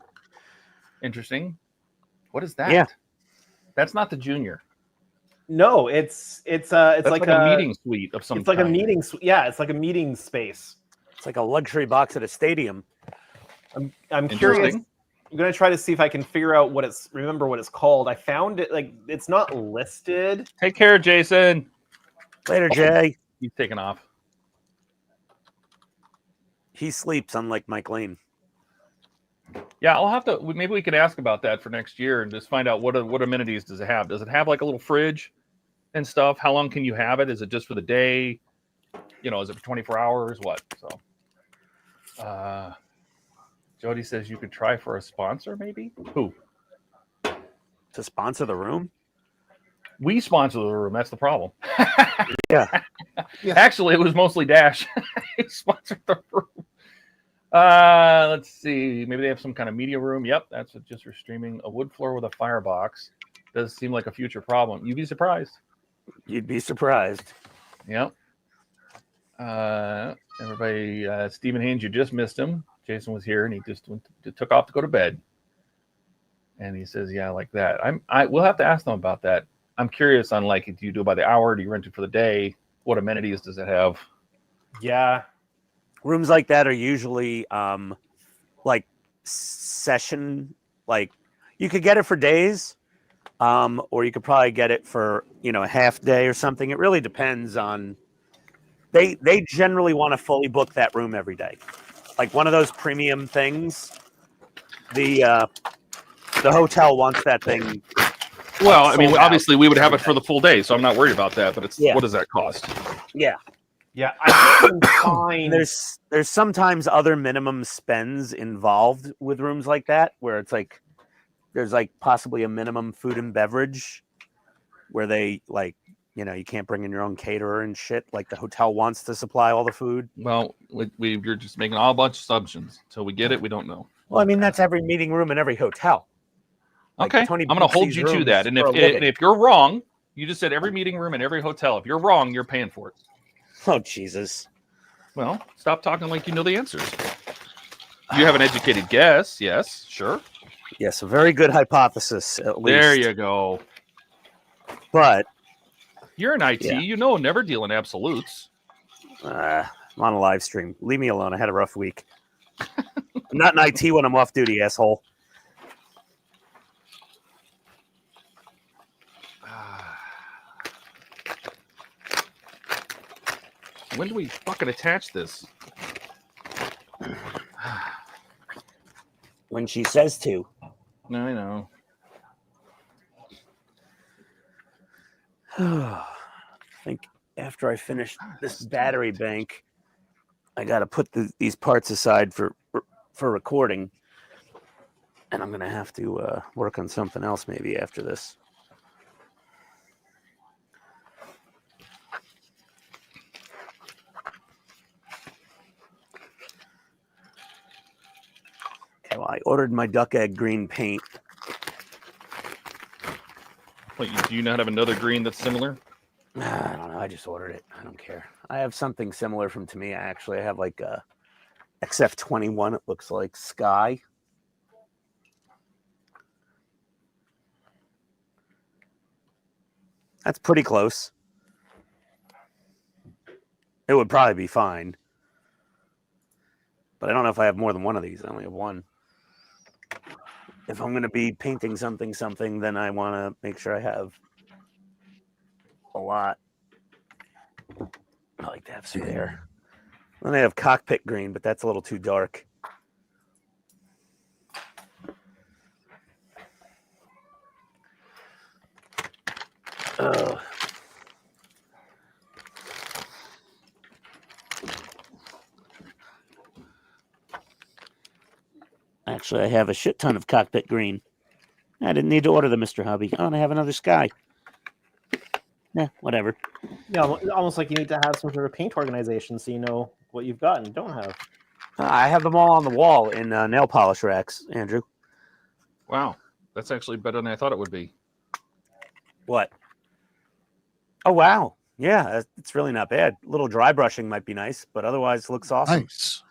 Interesting. What is that? Yeah. That's not the junior. no. It's That's like a meeting suite of some It's like a kind. meeting. Yeah, it's like a meeting space. It's like a luxury box at a stadium. I'm curious. Interesting. I'm gonna try to see if I can figure out remember what it's called. I found it it's not listed. Take care, Jason. Later, Jay. He's taking off. He sleeps, unlike Mike Lane. Yeah, I'll have to. Maybe we could ask about that for next year and just find out what amenities does it have. Does it have like a little fridge and stuff? How long can you have it? Is it just for the day? Is it for 24 hours? What? So, Jody says you could try for a sponsor, maybe. Who? To sponsor the room? We sponsor the room. That's the problem. Yeah. Actually, it was mostly Dash. He sponsored the room. Let's see. Maybe they have some kind of media room. Yep, that's just for streaming. A wood floor with a firebox does seem like a future problem. You'd be surprised. You'd be surprised. Yep. Everybody, Stephen Haynes, you just missed him. Jason was here, and he just took off to go to bed. And he says, "Yeah, like that." We'll have to ask them about that. I'm curious on do you do it by the hour? Do you rent it for the day? What amenities does it have? Yeah. Rooms like that are usually like session. Like you could get it for days, or you could probably get it for a half day or something. It really depends on. They generally want to fully book that room every day. Like one of those premium things, the hotel wants that thing. Well, I mean, sold out. obviously we would have it for the full day, so I'm not worried about that. But Yeah. what does that cost? Yeah, Yeah. I can find. there's sometimes other minimum spends involved with rooms like that, where it's like there's like possibly a minimum food and beverage where they like, you can't bring in your own caterer and shit. Like the hotel wants to supply all the food. Well, you're just making all a bunch of assumptions. Until we get it, we don't know. Well, I mean, that's every meeting room in every hotel. Like, Okay, Tony I'm going to books hold these you to rooms that. And for a living. if you're wrong, you just said every meeting room in every hotel. If you're wrong, you're paying for it. Oh, Jesus. Well, stop talking like you know the answers. You have an educated guess. Yes, sure. Yes, a very good hypothesis, at least. There you go. But You're in IT. Yeah. You know, never deal in absolutes. I'm on a live stream. Leave me alone. I had a rough week. I'm not in IT when I'm off duty, asshole. When do we fucking attach this? When she says to. I know. I think after I finish this battery bank, I got to put these parts aside for recording. And I'm going to have to work on something else maybe after this. Okay, well, I ordered my duck egg green paint. Wait, do you not have another green that's similar? I don't know. I just ordered it. I don't care. I have something similar from Tamiya, actually. I have like a XF21. It looks like sky. That's pretty close. It would probably be fine. But I don't know if I have more than one of these. I only have one. If I'm going to be painting something, then I want to make sure I have a lot. I like to have some there. Then I have cockpit green, but that's a little too dark. Ugh. Actually, I have a shit ton of cockpit green. I didn't need to order the Mr. Hobby. Oh, and I have another sky. Yeah, whatever. Yeah, almost like you need to have some sort of paint organization so you know what you've got and don't have. I have them all on the wall in nail polish racks, Andrew. Wow, that's actually better than I thought it would be. What? Oh, wow. Yeah, it's really not bad. A little dry brushing might be nice, but otherwise it looks awesome. Nice.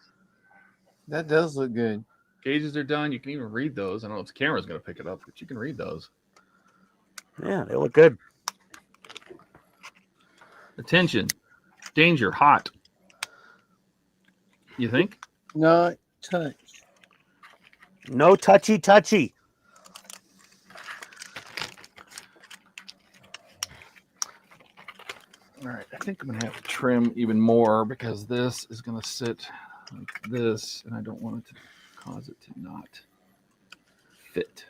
That does look good. Gauges are done. You can even read those. I don't know if the camera's going to pick it up, but you can read those. Yeah, they look good. Attention. Danger. Hot. You think? Not touch. No touchy. All right. I think I'm going to have to trim even more because this is going to sit like this, and I don't want it to cause it to not fit.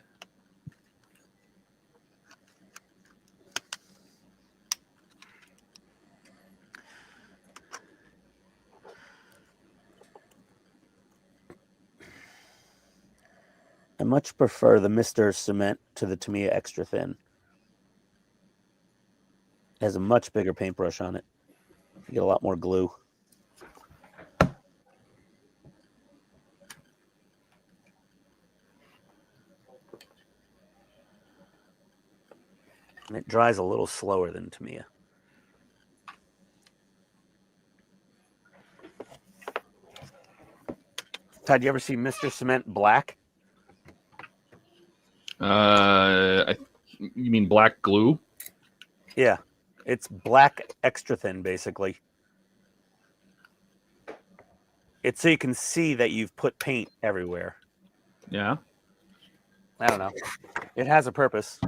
I much prefer the Mr. Cement to the Tamiya Extra Thin. It has a much bigger paintbrush on it. You get a lot more glue. And it dries a little slower than Tamiya. Todd, you ever see Mr. Cement black? You mean black glue? Yeah, it's black extra thin, basically. It's so you can see that you've put paint everywhere. Yeah. I don't know. It has a purpose.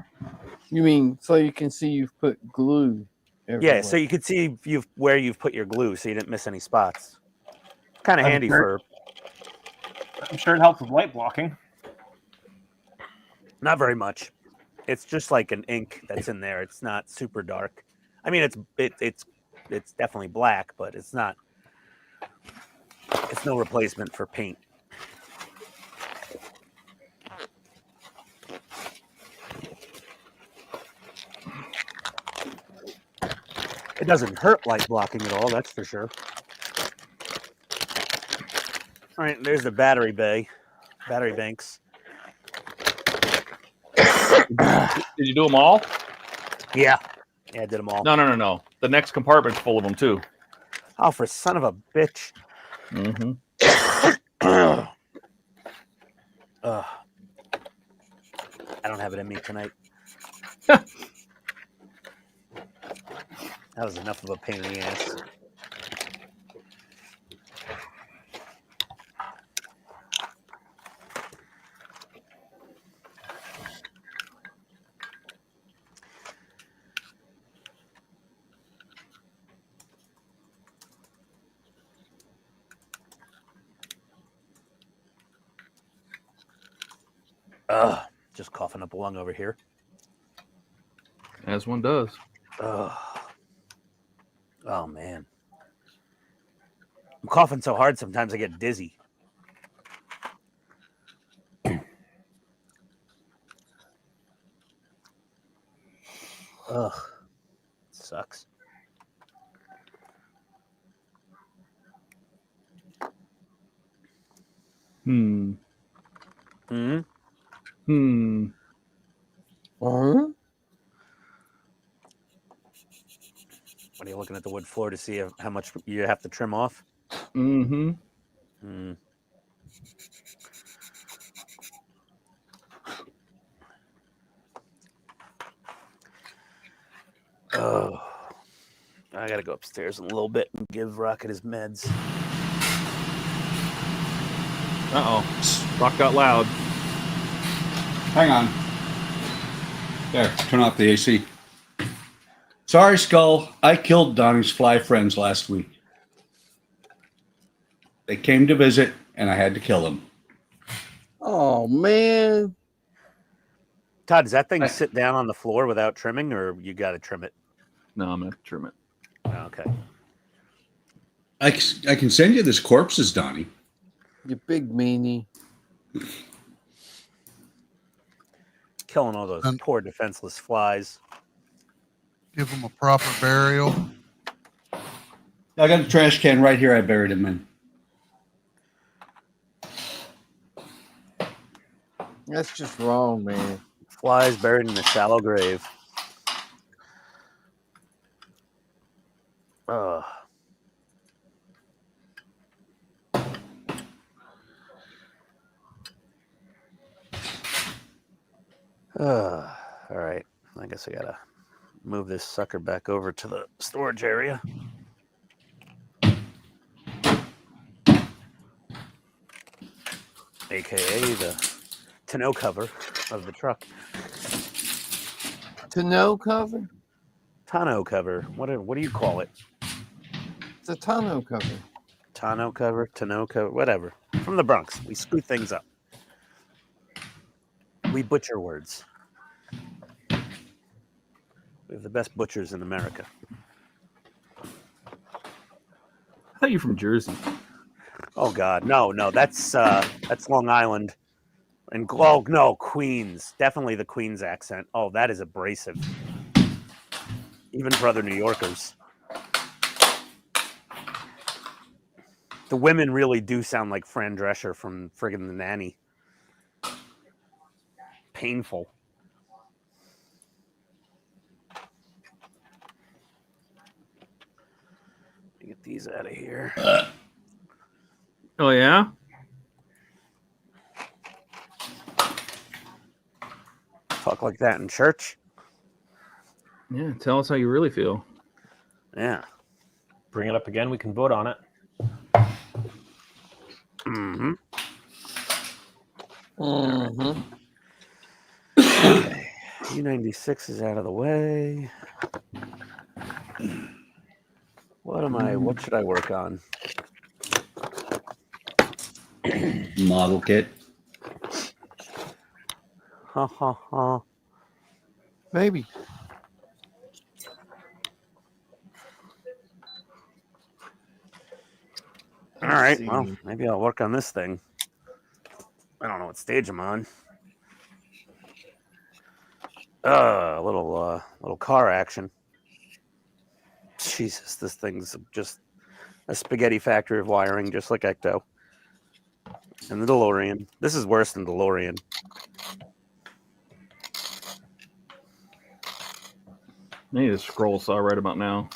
You mean so you can see you've put glue everywhere? Yeah, so you could see where you've put your glue, so you didn't miss any spots. Kind of handy for. I'm sure it helps with light blocking. Not very much. It's just like an ink that's in there. It's not super dark. I mean, it's definitely black, but it's not. It's no replacement for paint. It doesn't hurt light blocking at all, that's for sure. All right, there's the battery banks. Did you do them all? Yeah, I did them all. No. The next compartment's full of them too. Oh, for son of a bitch. Mm-hmm. I don't have it in me tonight. That was enough of a pain in the ass. Just coughing up a lung over here. As one does. Oh man. I'm coughing so hard sometimes I get dizzy. Ugh. Sucks. Hmm. Hmm? Hmm. Uh-huh. What are you looking at the wood floor to see how much you have to trim off? Mm-hmm. Hmm. Oh, I gotta go upstairs in a little bit and give Rocket his meds. Uh-oh. Rock got loud. Hang on. There, turn off the AC. Sorry, Skull. I killed Donnie's fly friends last week. They came to visit, and I had to kill them. Oh man. Todd, does that thing sit down on the floor without trimming, or you got to trim it? No, I'm going to trim it. Okay. I can send you this corpses, Donnie. You big meanie. Killing all those poor defenseless flies. Give them a proper burial. I got a trash can right here. I buried him in. That's just wrong, man. Flies buried in a shallow grave. Ugh. All right. I guess I gotta move this sucker back over to the storage area. AKA the tonneau cover of the truck. Tonneau cover? Tonneau cover. What do you call it? It's a tonneau cover. Tonneau cover, tonneau cover, whatever. From the Bronx. We screw things up. We butcher words. We have the best butchers in America. I thought you were from Jersey. Oh God, no, that's Long Island, and no, Queens, definitely the Queens accent. Oh, that is abrasive, even for other New Yorkers. The women really do sound like Fran Drescher from friggin' The Nanny. Painful. Get these out of here. Oh, yeah? Talk like that in church? Yeah, tell us how you really feel. Yeah. Bring it up again. We can vote on it. Mm-hmm. Mm-hmm. Okay. U96 is out of the way. What should I work on? Model kit. Ha ha ha. Maybe. All right, well, maybe I'll work on this thing. I don't know what stage I'm on. A little car action. Jesus, this thing's just a spaghetti factory of wiring, just like Ecto. And the DeLorean. This is worse than DeLorean. I need a scroll saw right about now.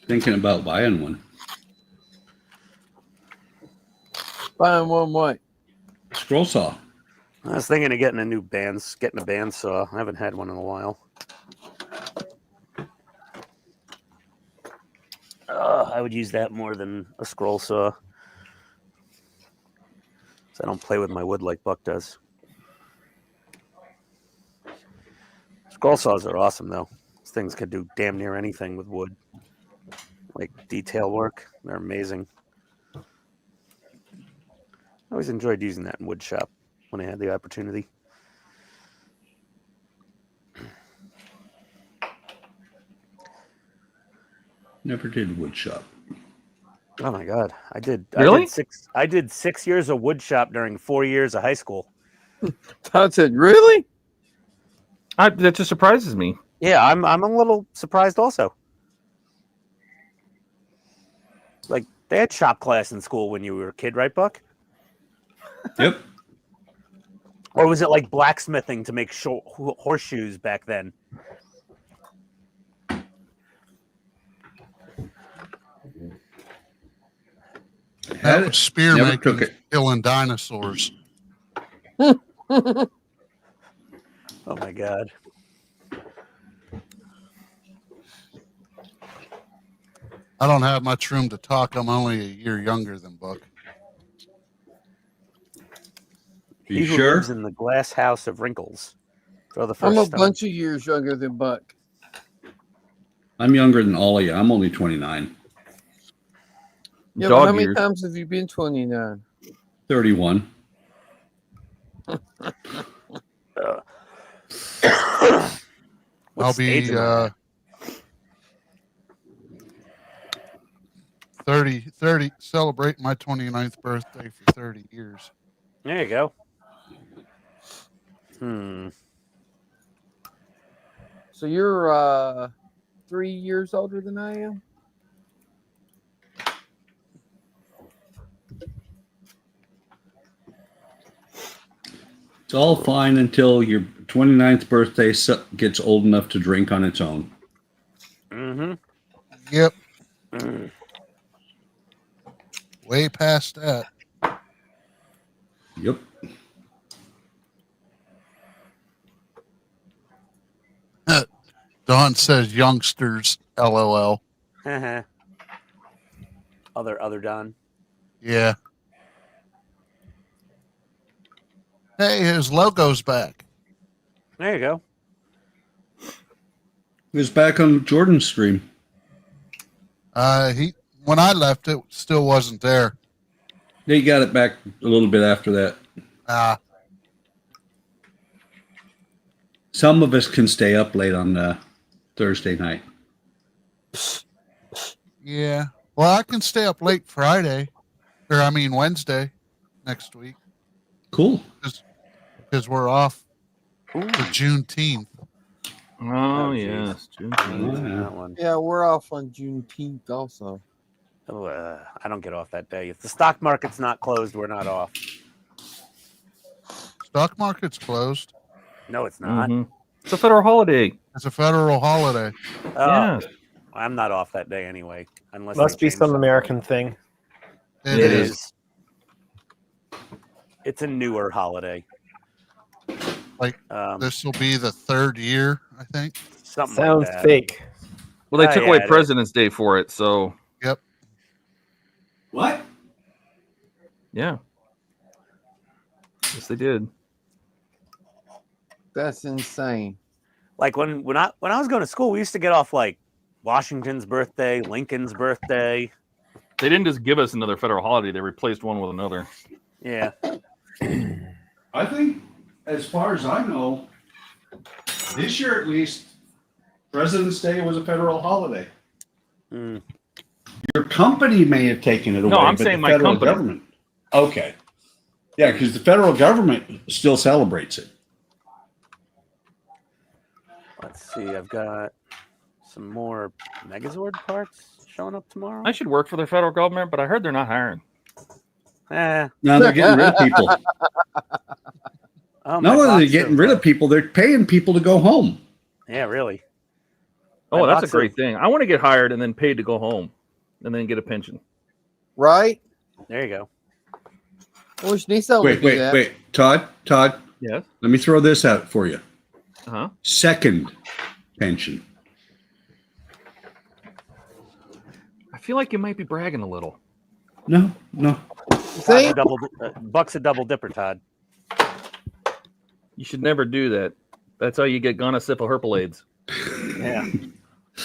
Thinking about buying one. Buying one what? Scroll saw. I was thinking of getting a bandsaw. I haven't had one in a while. I would use that more than a scroll saw. So I don't play with my wood like Buck does. Scroll saws are awesome, though. These things could do damn near anything with wood. Like detail work. They're amazing. I always enjoyed using that in wood shop when I had the opportunity. Never did wood shop. Oh my god, I did. Really? I did 6 years of wood shop during 4 years of high school. Todd said, "Really?" That just surprises me. Yeah, I'm a little surprised also. Like they had shop class in school when you were a kid, right, Buck? Yep. Or was it like blacksmithing to make horseshoes back then? That was spear Never making, took it. killing dinosaurs. Oh my god. I don't have much room to talk. I'm only a year younger than Buck. He You who sure? lives in the glass house of wrinkles. Throw the first I'm a stone. bunch of years younger than Buck. I'm younger than all of you. I'm only 29. Yeah, but Dog how many years. times have you been 29? 31. What I'll stage be am I at? 30, celebrating my 29th birthday for 30 years. There you go. So you're 3 years older than I am? It's all fine until your 29th birthday gets old enough to drink on its own. Mm-hmm. Yep, way past that. Yep. Don says youngsters, LOL. other Don. Yeah. Hey, his logo's back. There you go. It was back on Jordan's stream. When I left, it still wasn't there. They got it back a little bit after that. Some of us can stay up late on Thursday night. Yeah. Well, I can stay up late Friday, Wednesday next week. Cool. Because we're off for Juneteenth. Oh, geez. yes. Juneteenth. That one. Yeah, we're off on Juneteenth also. Oh, I don't get off that day. If the stock market's not closed, we're not off. Stock market's closed. No, it's not. Mhm. It's a federal holiday. It's a federal holiday. Oh, Yeah. I'm not off that day anyway. Unless Must they be change some it. American thing. It It is. is. It's a newer holiday. Like, this will be the third year, I think. Something Sounds like that. fake. Well, they Oh, took yeah, away it is. President's Day for it, so Yep. What? yeah. Yes, they did. That's insane. Like when I was going to school, we used to get off like Washington's birthday, Lincoln's birthday. They didn't just give us another federal holiday; they replaced one with another. Yeah. I think, as far as I know, this year at least, President's Day was a federal holiday. Mm. Your company may have taken it away. I'm but saying the my federal company. government. Okay. Yeah, because the federal government still celebrates it. Let's see. I've got some more Megazord parts showing up tomorrow. I should work for the federal government, but I heard they're not hiring. Now they're getting rid of people. Oh, Not only are they box getting of, rid of people, they're paying people to go home. Yeah, really. Oh, My that's a box great of- thing. I want to get hired and then paid to go home and then get a pension. Right? There you go. I wish Nissan would do that. Wait. Todd, Yes. let me throw this out for you. Uh-huh. Second pension. I feel like you might be bragging a little. No. See? Buck's a double dipper, Todd. You should never do that. That's how you get gonosyphilis. Yeah.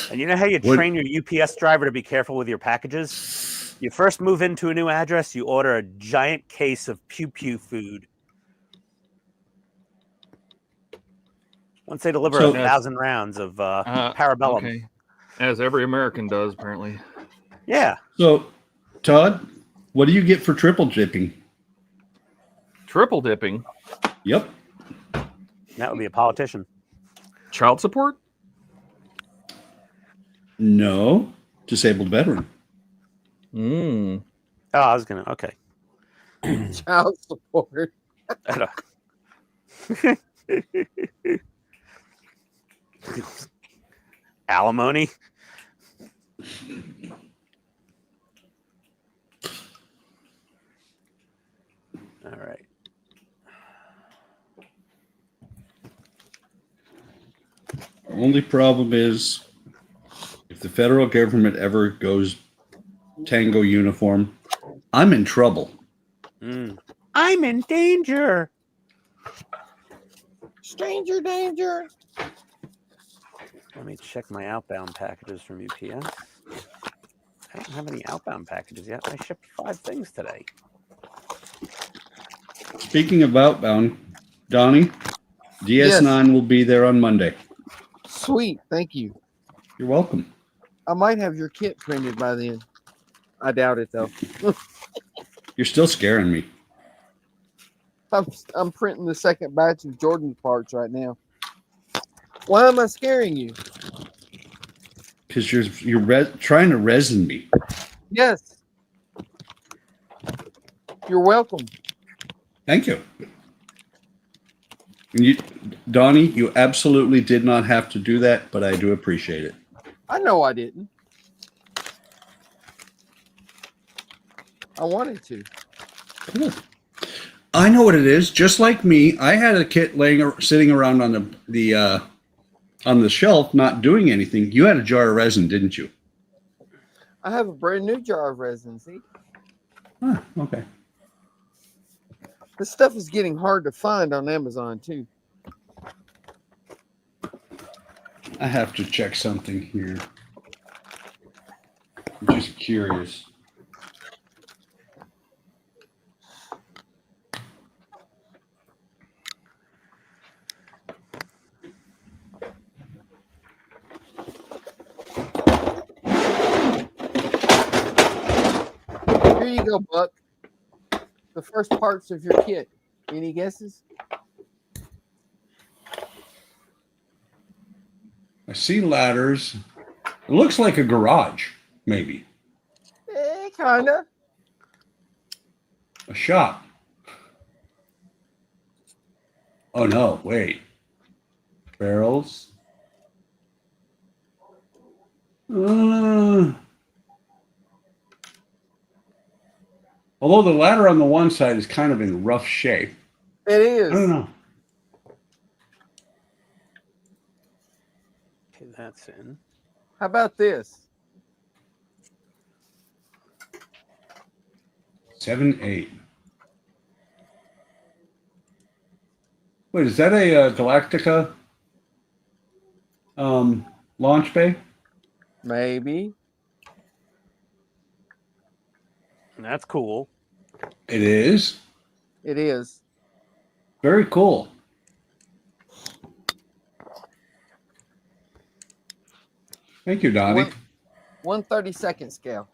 And you know how you train your UPS driver to be careful with your packages? You first move into a new address, you order a giant case of pew pew food. Once they deliver So- 1,000 rounds of Parabellum. Okay. As every American does, apparently. Yeah. So, Todd, what do you get for triple dipping? Triple dipping. Yep. That would be a politician. Child support? No. Disabled veteran. Mm. Oh, I was going to. Okay. Child support. Alimony. All right. Only problem is if the federal government ever goes tango uniform, I'm in trouble. I'm in danger. Stranger danger. Let me check my outbound packages from UPS. I don't have any outbound packages yet. I shipped 5 things today. Speaking of outbound, Donnie, DS9 will be there on Monday. Sweet. Thank you. You're welcome. I might have your kit printed by then. I doubt it, though. You're still scaring me. I'm printing the second batch of Jordan's parts right now. Why am I scaring you? Because you're trying to resin me. Yes. You're welcome. Thank you. And Donnie, you absolutely did not have to do that, but I do appreciate it. I know I didn't. I wanted to. Cool. I know what it is. Just like me, I had a kit sitting around on the shelf, not doing anything. You had a jar of resin, didn't you? I have a brand new jar of resin. See, Okay. this stuff is getting hard to find on Amazon too. I have to check something here. I'm just curious. Here you go, Buck. The first parts of your kit. Any guesses? I see ladders. It looks like a garage, maybe. Kinda. A shop. Oh no, wait. Barrels. Although the ladder on the one side is kind of in rough shape. It is. I don't know. Okay, that's in. How about this? 7, 8. Wait, is that a Galactica launch bay? Maybe. That's cool. It is. It is. Very cool. Thank you, Donnie. 1/32 scale.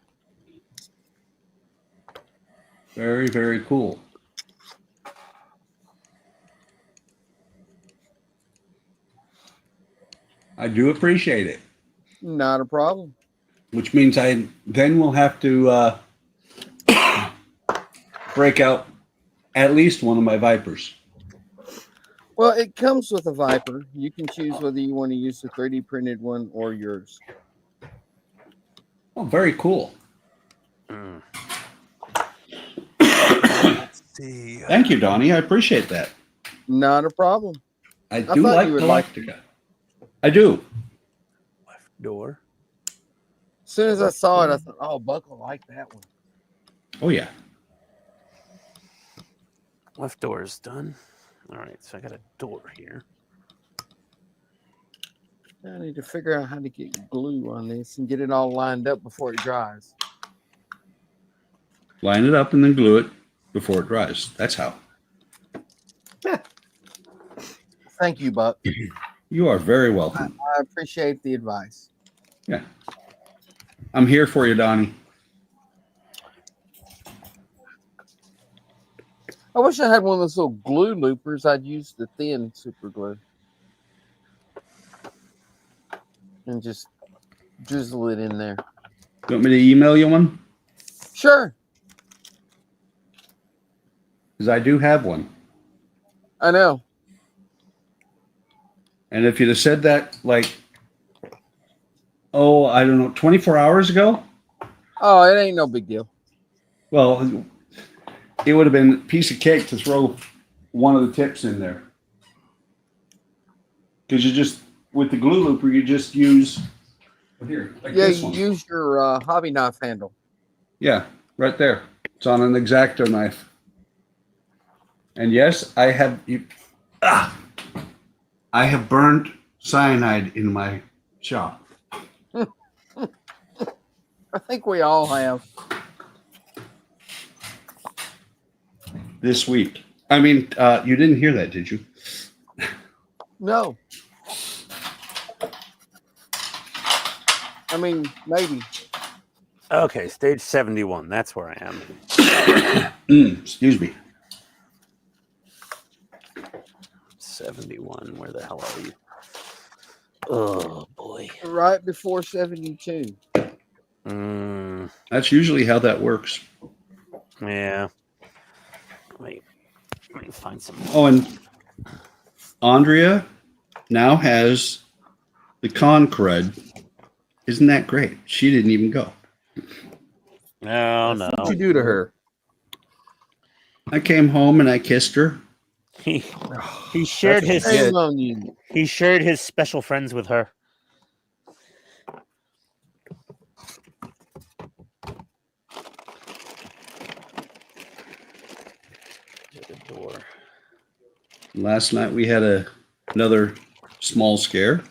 Very, very cool. I do appreciate it. Not a problem. which means I then will have to break out at least one of my Vipers. Well, it comes with a Viper. You can choose whether you want to use the 3D printed one or yours. Oh, very cool. Mm. Let's see. Thank you, Donnie. I appreciate that. Not a problem. I thought do like you would Galactica. I do. Left door. As soon as I saw it, I thought, oh, Buck will like that one. Oh, yeah. Left door is done. All right, so I got a door here. I need to figure out how to get glue on this and get it all lined up before it dries. Line it up and then glue it before it dries. That's how. Thank you, Buck. You are very welcome. I appreciate the advice. Yeah. I'm here for you, Donnie. I wish I had one of those little glue loopers. I'd use the thin super glue and just drizzle it in there. You want me to email you one? Sure. Because I do have one. I know. And if you'd have said that, like, oh, I don't know, 24 hours ago, Oh, it ain't no big deal. well, it would have been a piece of cake to throw one of the tips in there. Because you just, with the glue looper, you just use, here, like Yeah, this you one. use your hobby knife handle. Yeah, right there. It's on an X-Acto knife. And yes, I have burned cyanide in my shop. I think we all have. This week. I mean, you didn't hear that, did you? No. I mean, maybe. Okay, stage 71. That's where I am. Excuse me. 71. Where the hell are you? Oh, boy. Right before 72. That's usually how that works. Yeah. Wait. Let me find some. Oh, and Andrea now has the con crud. Isn't that great? She didn't even go. No, no. What'd you do to her? I came home and I kissed her. He shared his Shame on you. he shared his special friends with her. The door. Last night we had another small scare.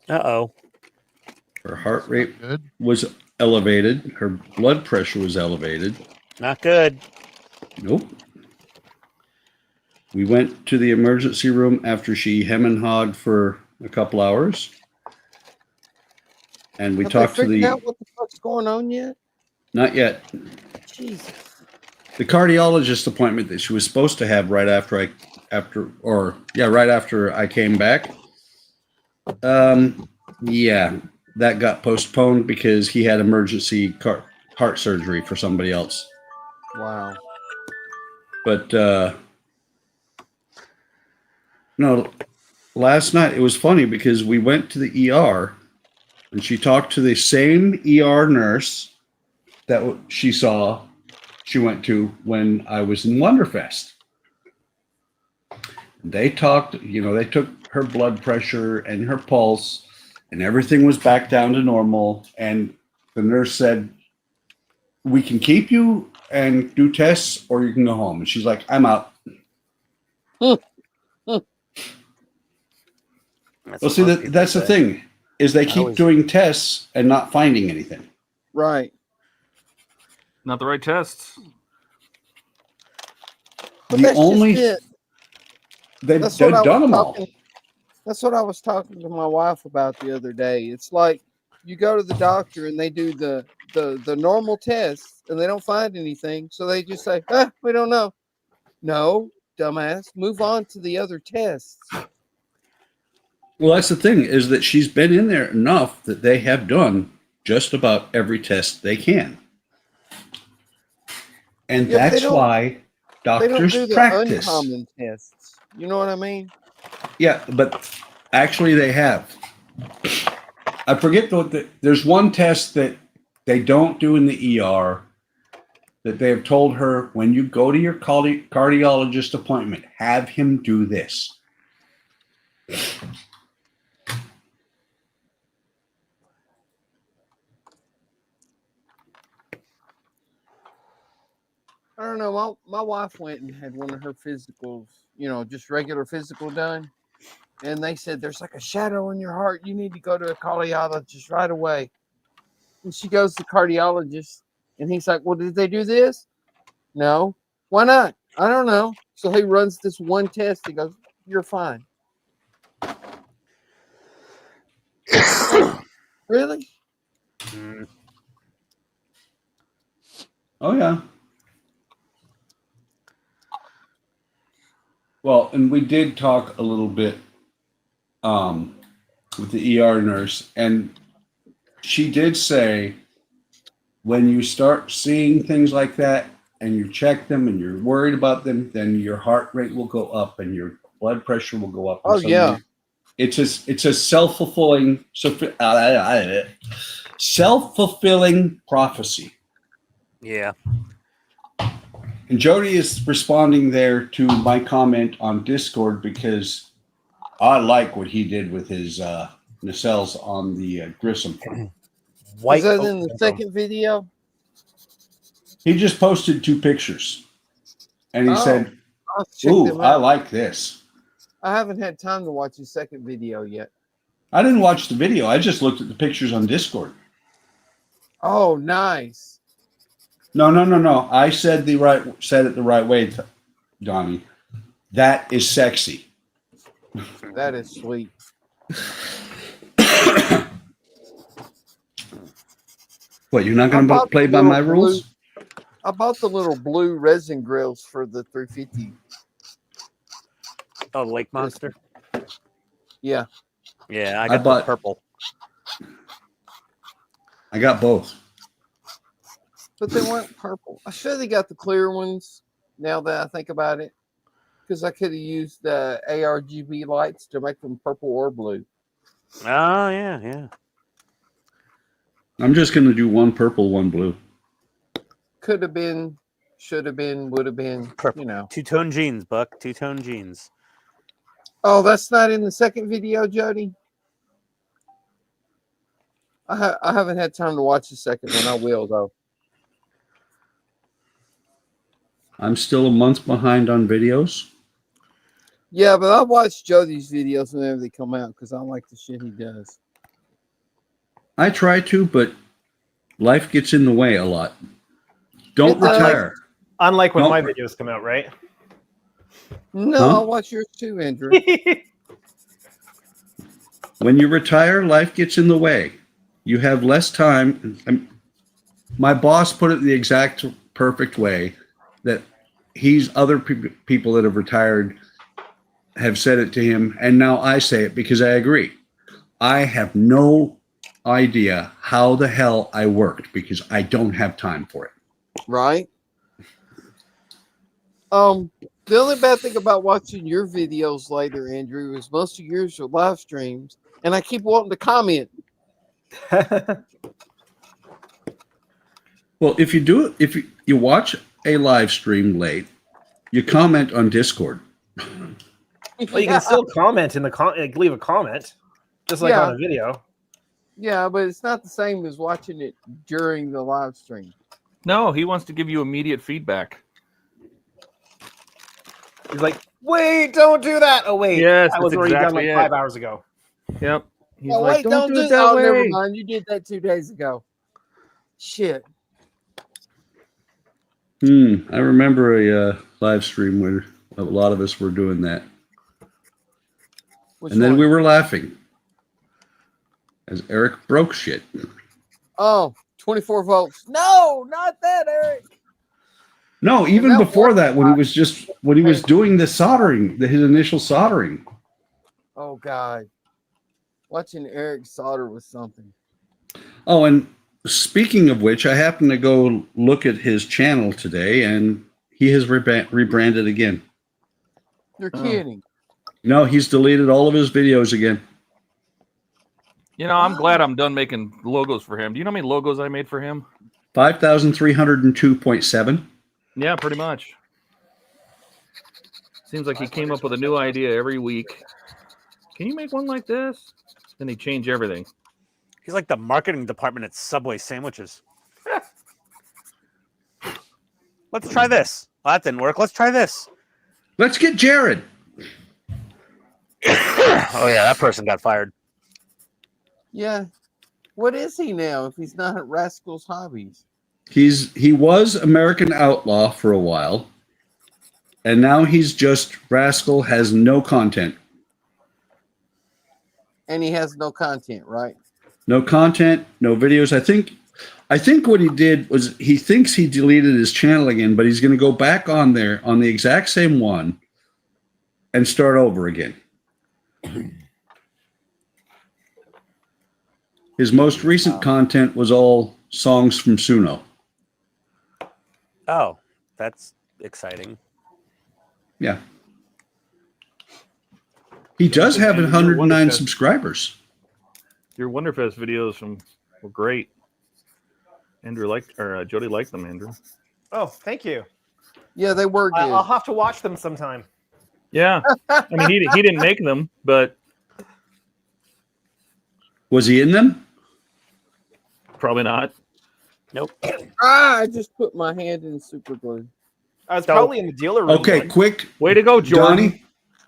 Uh-oh. Her heart rate Good. was elevated. Her blood pressure was elevated. Not good. Nope. We went to the emergency room after she hem and hawed for a couple hours. And we Have talked they to figured the... out what the fuck's going on yet? Not yet. Jesus. The cardiologist appointment that she was supposed to have right after I came back. Yeah, that got postponed because he had emergency heart surgery for somebody else. Wow. But no, last night it was funny because we went to the ER and she talked to the same ER nurse that she went to when I was in Wonderfest. They talked, they took her blood pressure and her pulse and everything was back down to normal. And the nurse said, we can keep you and do tests or you can go home. And she's like, I'm out. Well, see, that's the thing is they keep doing tests and not finding anything. Right. Not the right tests. But that's just it. They've That's what done them all. That's what I was talking to my wife about the other day. It's like you go to the doctor and they do the normal tests and they don't find anything. So they just say, we don't know. No, dumbass. Move on to the other tests. Well, that's the thing, is that she's been in there enough that they have done just about every test they can. And Yeah, that's why they don't doctors do the practice. uncommon tests. You know what I mean? Yeah, but actually they have. I forget there's one test that they don't do in the ER that they have told her, when you go to your cardiologist appointment, have him do this. I don't know. My wife went and had one of her physicals, you know, just regular physical done. And they said, there's like a shadow in your heart. You need to go to a cardiologist right away. And she goes to the cardiologist. And he's like, well, did they do this? No. Why not? I don't know. So he runs this one test. He goes, you're fine. Really? Oh, yeah. Well, and we did talk a little bit with the ER nurse, and she did say, when you start seeing things like that and you check them and you're worried about them, then your heart rate will go up and your blood pressure will go up. Oh, yeah. It's a self-fulfilling prophecy. Yeah. And Jody is responding there to my comment on Discord because I like what he did with his nacelles on the Grissom. Was that in the second video? He just posted 2 pictures. And he said, I'll check ooh, them I out. like this. I haven't had time to watch the second video yet. I didn't watch the video. I just looked at the pictures on Discord. Oh, nice. No. I said it the right way, Donnie. That is sexy. That is sweet. What, you're not going to play by my rules? I bought the little blue resin grills for the 350. Oh, Lake Monster? Yeah. Yeah, I I got the bought- purple. I got both. But they weren't purple. I should have got the clear ones now that I think about it. Because I could have used the ARGB lights to make them purple or blue. Oh, yeah. I'm just going to do one purple, one blue. Could have been, should have been, would have been, you know. Two-tone jeans, Buck. Two-tone jeans. Oh, that's not in the second video, Jody? I haven't had time to watch the second one. I will, though. I'm still a month behind on videos. Yeah, but I watch Jody's videos whenever they come out because I like the shit he does. I try to, but life gets in the way a lot. Don't It does. retire. Unlike when Nope. my videos come out, right? No, Huh? I'll watch yours too, Andrew. When you retire, life gets in the way. You have less time. My boss put it the exact perfect way that other people that have retired have said it to him, and now I say it because I agree. I have no idea how the hell I worked because I don't have time for it. Right? The only bad thing about watching your videos later, Andrew, is most of yours are live streams, and I keep wanting to comment. Well, if you do it, if you watch a live stream late, you comment on Discord. Well, you can still comment in the leave a comment, just like Yeah. on a video. Yeah, but it's not the same as watching it during the live stream. No, he wants to give you immediate feedback. He's like, "Wait, don't do that." Oh wait, Yes, that was that's already exactly done like it. 5 hours ago. Yep. He's Oh, like, wait, don't do it that. that Oh, never way. mind. You did that 2 days ago. Shit. I remember a live stream where a lot of us were doing that. Which And then one? we were laughing as Eric broke shit. Oh, 24 volts. No, not that, Eric. No, even that before worked. that, when he was doing the soldering, his initial soldering. Oh, God. watching Eric solder with something. Oh, and speaking of which, I happened to go look at his channel today, and he has rebranded again. You're Oh. kidding. No, he's deleted all of his videos again. You know, I'm glad I'm done making logos for him. Do you know how many logos I made for him? 5,302.7. Yeah, pretty much. Seems like he came up with a new idea every week. Can you make one like this? Then he change everything. He's like the marketing department at Subway sandwiches. Let's try this. Well, that didn't work. Let's try this. Let's get Jared. Oh yeah, that person got fired. Yeah. What is he now if he's not at Rascal's Hobbies? He was American Outlaw for a while, and now he's just Rascal, has no content. And he has no content, right? No content, no videos. I think what he did was he thinks he deleted his channel again, but he's going to go back on there on the exact same one and start over again. His most recent content was all songs from Suno. Oh, that's exciting. Yeah. He does have And 109 Wonderfest. subscribers. Your Wonderfest videos were great. Andrew Jody liked them, Andrew. Oh, thank you. Yeah, they were good. I'll have to watch them sometime. Yeah. I mean, he didn't make them, but Was he in them? probably not. Nope. I just put my hand in super glue. I was probably in the dealer room. Okay, one. quick. Way to go, Jordan.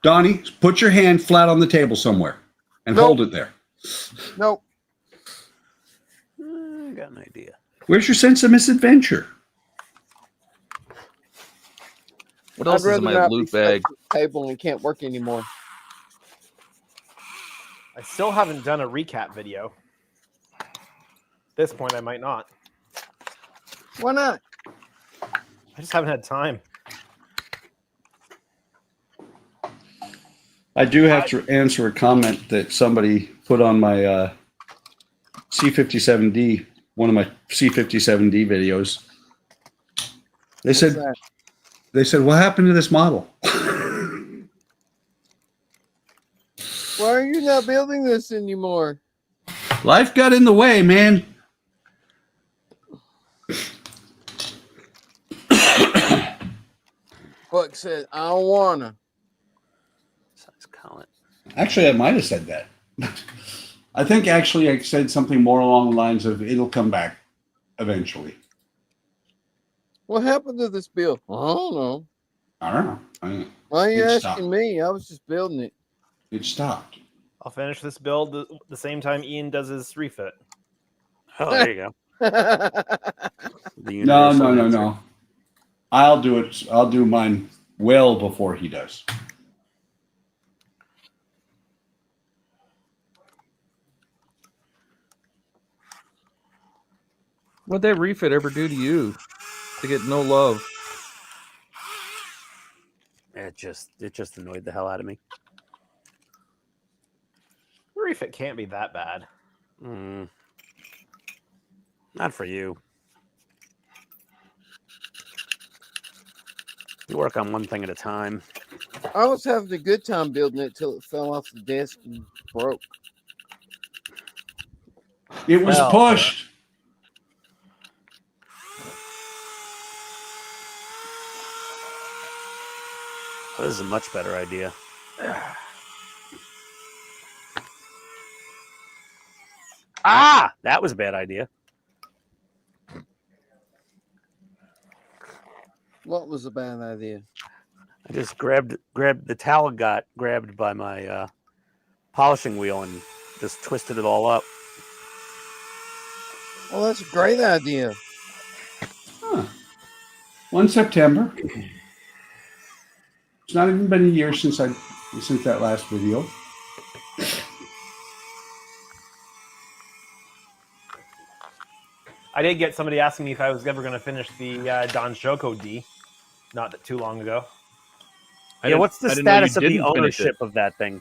Donnie, put your hand flat on the table somewhere and Nope. hold it there. Nope. I got an idea. Where's your sense of misadventure? What else is in my not loot be stuck bag? to the table and can't work anymore. I still haven't done a recap video. At this point, I might not. Why not? I just haven't had time. I do have to answer a comment that somebody put on my C57D, one of my C57D videos. They What's said, that? what happened to this model? Why are you not building this anymore? Life got in the way, man. Buck said, I don't wanna. Let's call it. Actually, I might have said that. I think actually I said something more along the lines of it'll come back eventually. What happened to this build? I don't know. I don't know. Why are you It asking stopped. me? I was just building it. It stopped. I'll finish this build the same time Ian does his refit. Oh, there you go. The No. universal answer. I'll do it. I'll do mine well before he does. What'd that refit ever do to you? To get no love. It just annoyed the hell out of me. Refit can't be that bad. Not for you. You work on one thing at a time. I was having a good time building it till it fell off the desk and broke. It was Well, pushed. This is a much better idea. Ah, that was a bad idea. What was a bad idea? I just grabbed the towel got grabbed by my polishing wheel and just twisted it all up. Well, that's a great idea. Huh. 1 September. It's not even been a year since that last video. I did get somebody asking me if I was ever going to finish the Don Shoko D, not that too long ago. Yeah, what's the I didn't know you status of the didn't finish ownership it. of that thing?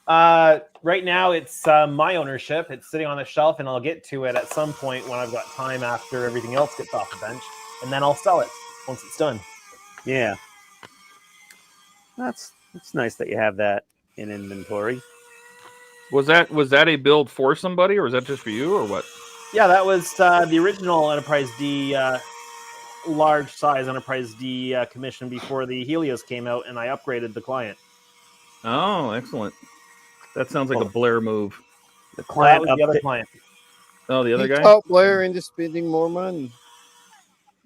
Right now, it's my ownership. It's sitting on the shelf, and I'll get to it at some point when I've got time after everything else gets off the bench, and then I'll sell it once it's done. Yeah. That's nice that you have that in inventory. Was that a build for somebody, or was that just for you, or what? Yeah, that was the original Enterprise D, large size Enterprise D commission before the Helios came out, and I upgraded the client. Oh, excellent. That sounds like a Oh. Blair move. The That client was the other update. client. Oh, the other He guy? talked Blair into spending more money.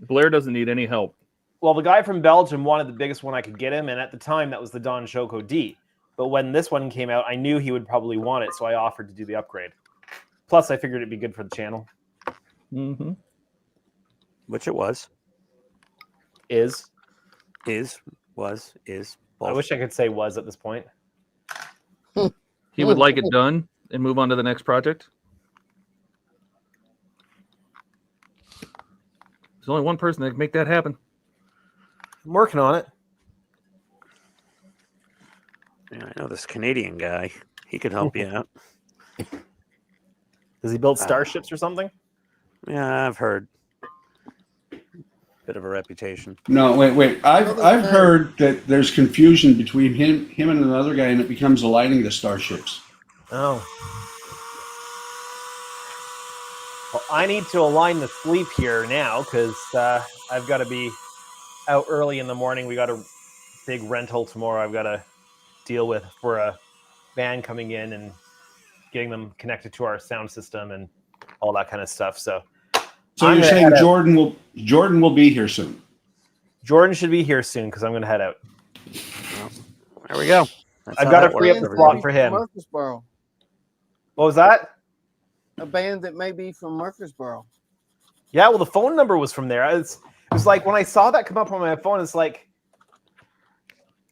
Blair doesn't need any help. Well, the guy from Belgium wanted the biggest one I could get him, and at the time that was the Don Shoko D. But when this one came out, I knew he would probably want it, so I offered to do the upgrade. Plus, I figured it'd be good for the channel. Mm-hmm. Which it was. Is. Was. I wish I could say was at this point. He would like it done and move on to the next project. There's only one person that can make that happen. I'm working on it. Yeah, I know this Canadian guy. He could help you out. Does he build starships or something? Yeah, I've heard. Bit of a reputation. No, wait. I've heard that there's confusion between him and another guy, and it becomes aligning the starships. Oh. Well, I need to align the sleep here now because I've got to be out early in the morning. We got a big rental tomorrow I've got to deal with for a band coming in and getting them connected to our sound system and all that kind of stuff. So You're saying Jordan will be here soon? Jordan should be here soon because I'm going to head out. Well, there we go. That's I've how got that to free up works, the slot everybody. for him. Murfreesboro. What was that? A band that may be from Murfreesboro. Yeah, well, the phone number was from there. It was like when I saw that come up on my phone, it's like,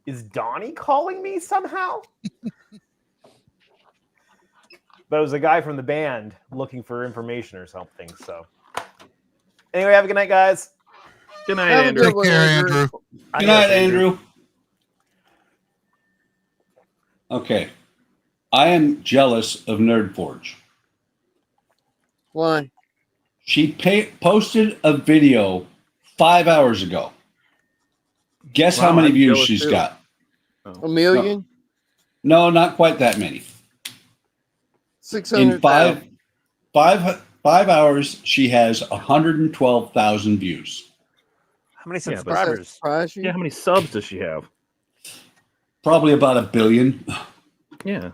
is Donnie calling me somehow? But it was a guy from the band looking for information or something. So anyway, have a good night, guys. Good night, Have a Andrew. good Take one, care, Andrew. Andrew. Good night, Andrew. Okay. I am jealous of NerdForge. Why? She posted a video 5 hours ago. Guess how Wow, many I'm views jealous she's too. got? A million? No, not quite that many. In 600,000. five hours, she has 112,000 views. How many Yeah, but- subscribers? Surprise you? Yeah, how many subs does she have? Probably about 1 billion. Yeah.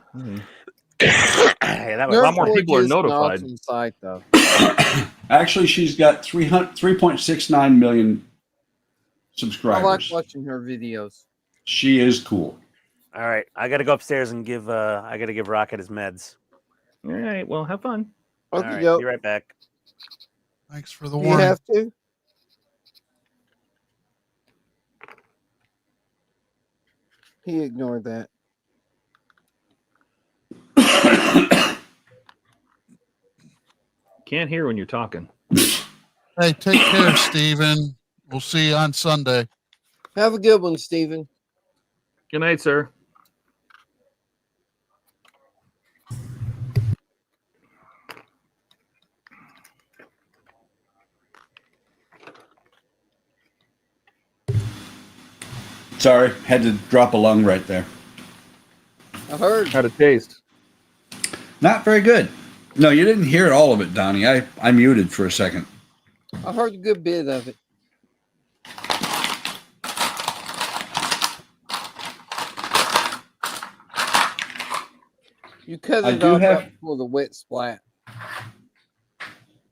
Hey, that was lot more Nerdforge people are is an notified. awesome site, though. Actually, she's got 3.69 million I subscribers. like watching her videos. She is cool. all right. I got to go upstairs and give. I got to give Rocket his meds. All right. Well, have fun. All Okay, right, yo. be right back. Thanks for the You warning. have to? He ignored that. Can't hear when you're talking. Hey, take care, Steven. We'll see you on Sunday. Have a good one, Steven. Good night, sir. Sorry, had to drop a lung right there. I heard. How'd it taste? Not very good. No, you didn't hear all of it, Donnie. I muted for a second. I heard a good bit of it. You cut I it do off have- right before the wet splat.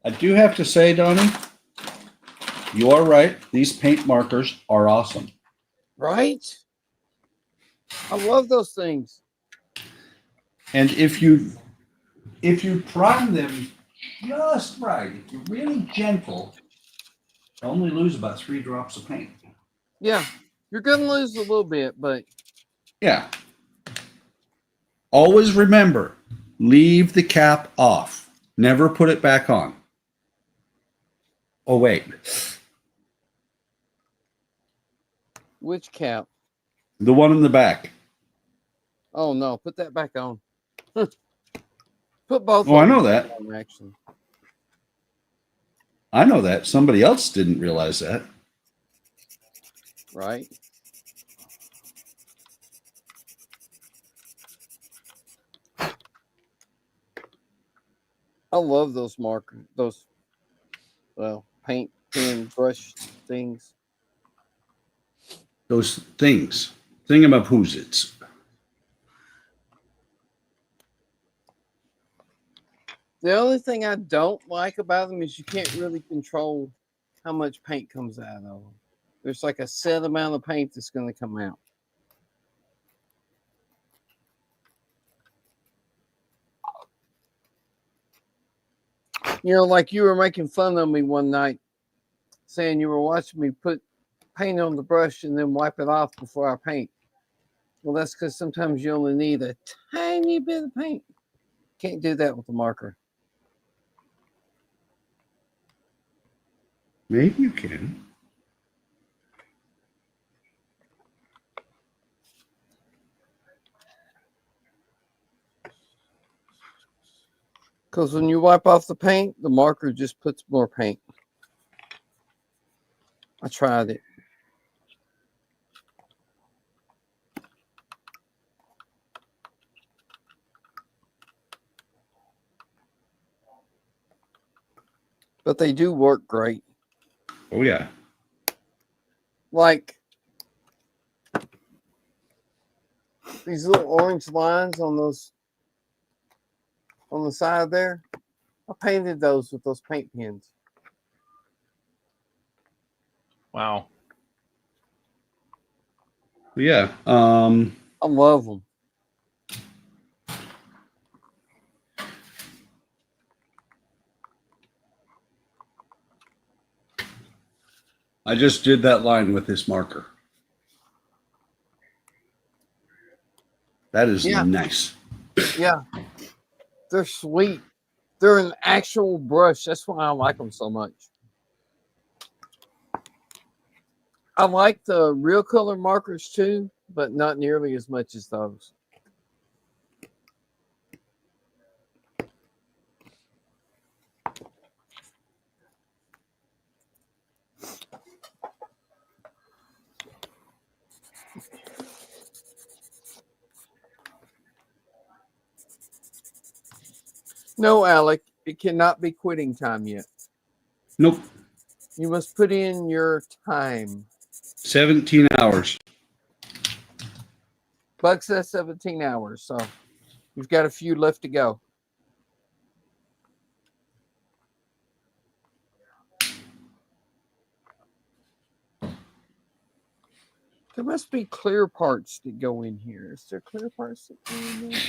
I do have to say, Donnie, you are right. These paint markers are awesome. Right? I love those things. And if you prime them just right, if you're really gentle, you only lose about 3 drops of paint. Yeah. You're going to lose a little bit, but Yeah. Always remember, leave the cap off. Never put it back on. Oh, wait. which cap? The one in the back. Oh no, put that back on. Put both. Oh, I of them know that. on, actually. I know that. Somebody else didn't realize that. Right. I love those markers. Those, well, paint pen brush things. Those things. Thingamaboozies. The only thing I don't like about them is you can't really control how much paint comes out of them. There's like a set amount of paint that's going to come out. You know, like you were making fun of me one night, saying you were watching me put paint on the brush and then wipe it off before I paint. Well, that's because sometimes you only need a tiny bit of paint. Can't do that with a marker. Maybe you can. Because when you wipe off the paint, the marker just puts more paint. I tried it. But they do work great. Oh, yeah. Like these little orange lines on those on the side there. I painted those with those paint pens. Wow. Yeah. I love them. I just did that line with this marker. That is nice. Yeah. They're sweet. They're an actual brush. That's why I like them so much. I like the real color markers too, but not nearly as much as those. No, Alec, it cannot be quitting time yet. Nope. You must put in your time. 17 hours. Buck says 17 hours, so you've got a few left to go. There must be clear parts that go in here. Is there clear parts that go in there?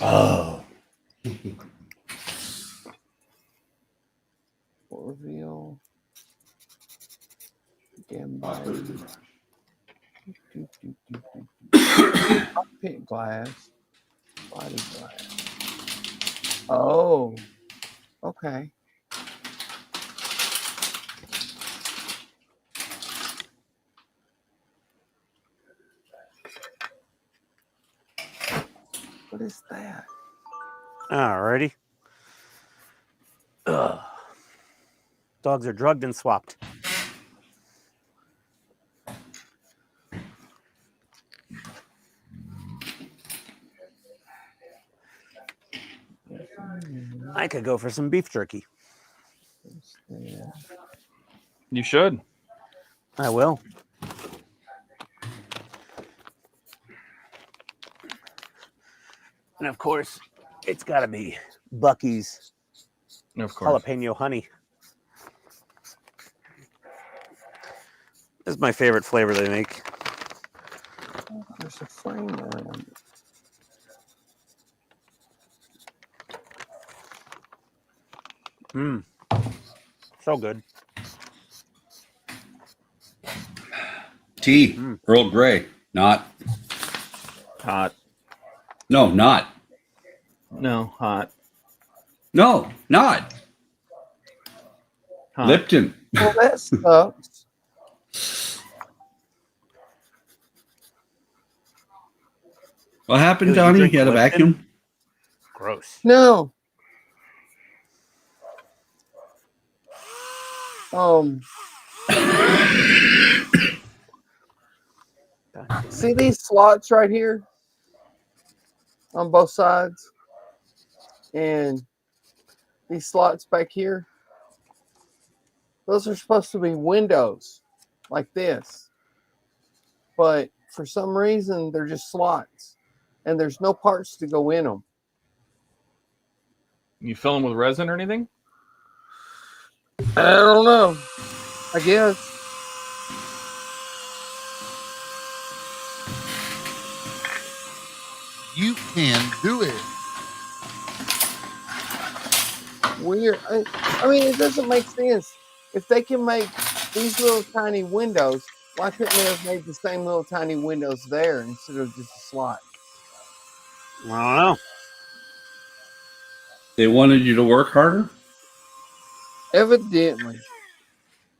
Oh. Reveal. Gambite. Cockpit glass. Body glass. Oh. Okay. What is that? Alrighty. Ugh. Dogs are drugged and swapped. I could go for some beef jerky. You should. I will. And of course, it's got to be Bucky's Of course. jalapeno honey. This is my favorite flavor they make. There's a frame around it. Mmm. So good. Tea. Earl Grey. Not. Hot. No, not. No, hot. No, not. Hot. Lipton. Well, that sucks. What happened, Dude, you Donnie? drink You had a Lipton? vacuum? Gross. No. See these slots right here on both sides, and these slots back here. Those are supposed to be windows, like this, but for some reason they're just slots, and there's no parts to go in them. You fill them with resin or anything? I don't know. I guess. You can do it. Weird. I mean, it doesn't make sense. If they can make these little tiny windows, why couldn't they have made the same little tiny windows there instead of just a slot? I don't know. They wanted you to work harder? Evidently.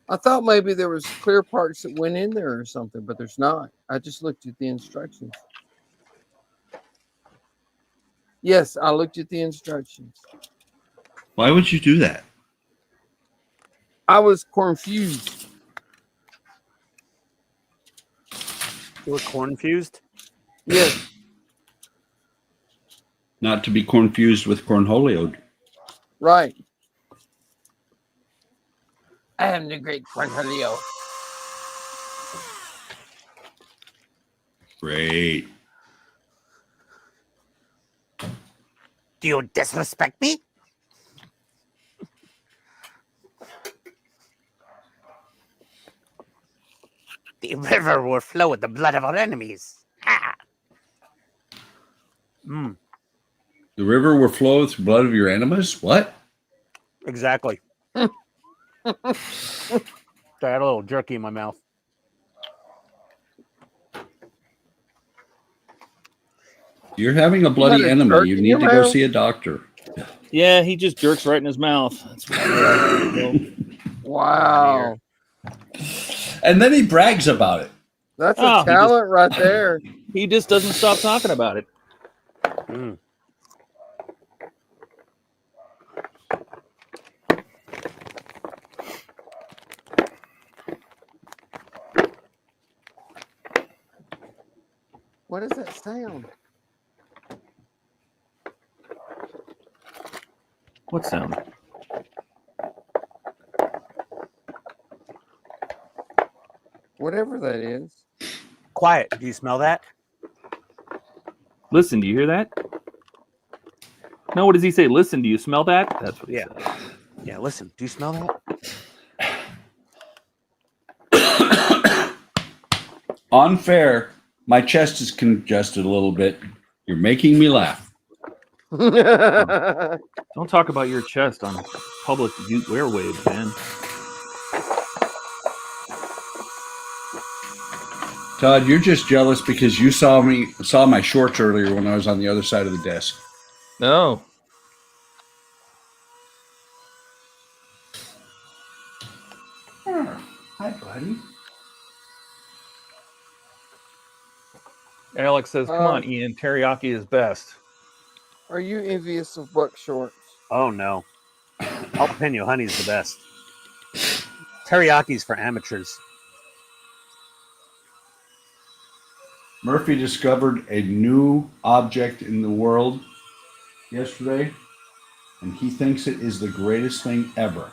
I thought maybe there was clear parts that went in there or something, but there's not. I just looked at the instructions. Yes, I looked at the instructions. Why would you do that? I was confused. You were corn-fused? Yes. Not to be confused with cornholioed. Right. I am the great Cornholio. Great. Do you disrespect me? The river will flow with the blood of our enemies. Ah. Mm, The river will flow with the blood of your enemies? What? exactly. I had a little jerky in my mouth. You're having a bloody got a enemy. jerk You in need your to go mouth? see a doctor. Yeah, he just jerks right in his mouth. That's Wow. And then he brags about it. That's Oh, a he just- talent right there. he just doesn't stop talking about it. Mm. What is that sound? What sound? Whatever that is. Quiet. Do you smell that? Listen, do you hear that? No, what does he say? Listen, do you smell that? That's what he Yeah. said. Yeah, listen. Do you smell that? Unfair. My chest is congested a little bit. You're making me laugh. Don't talk about your chest on public airwaves, man. Todd, you're just jealous because you saw my shorts earlier when I was on the other side of the desk. No. Hi, buddy. Alex says, come on, Ian. Teriyaki is best. Are you envious of Buck shorts? Oh, no. Jalapeno honey's the best. Teriyaki's for amateurs. Murphy discovered a new object in the world yesterday, and he thinks it is the greatest thing ever.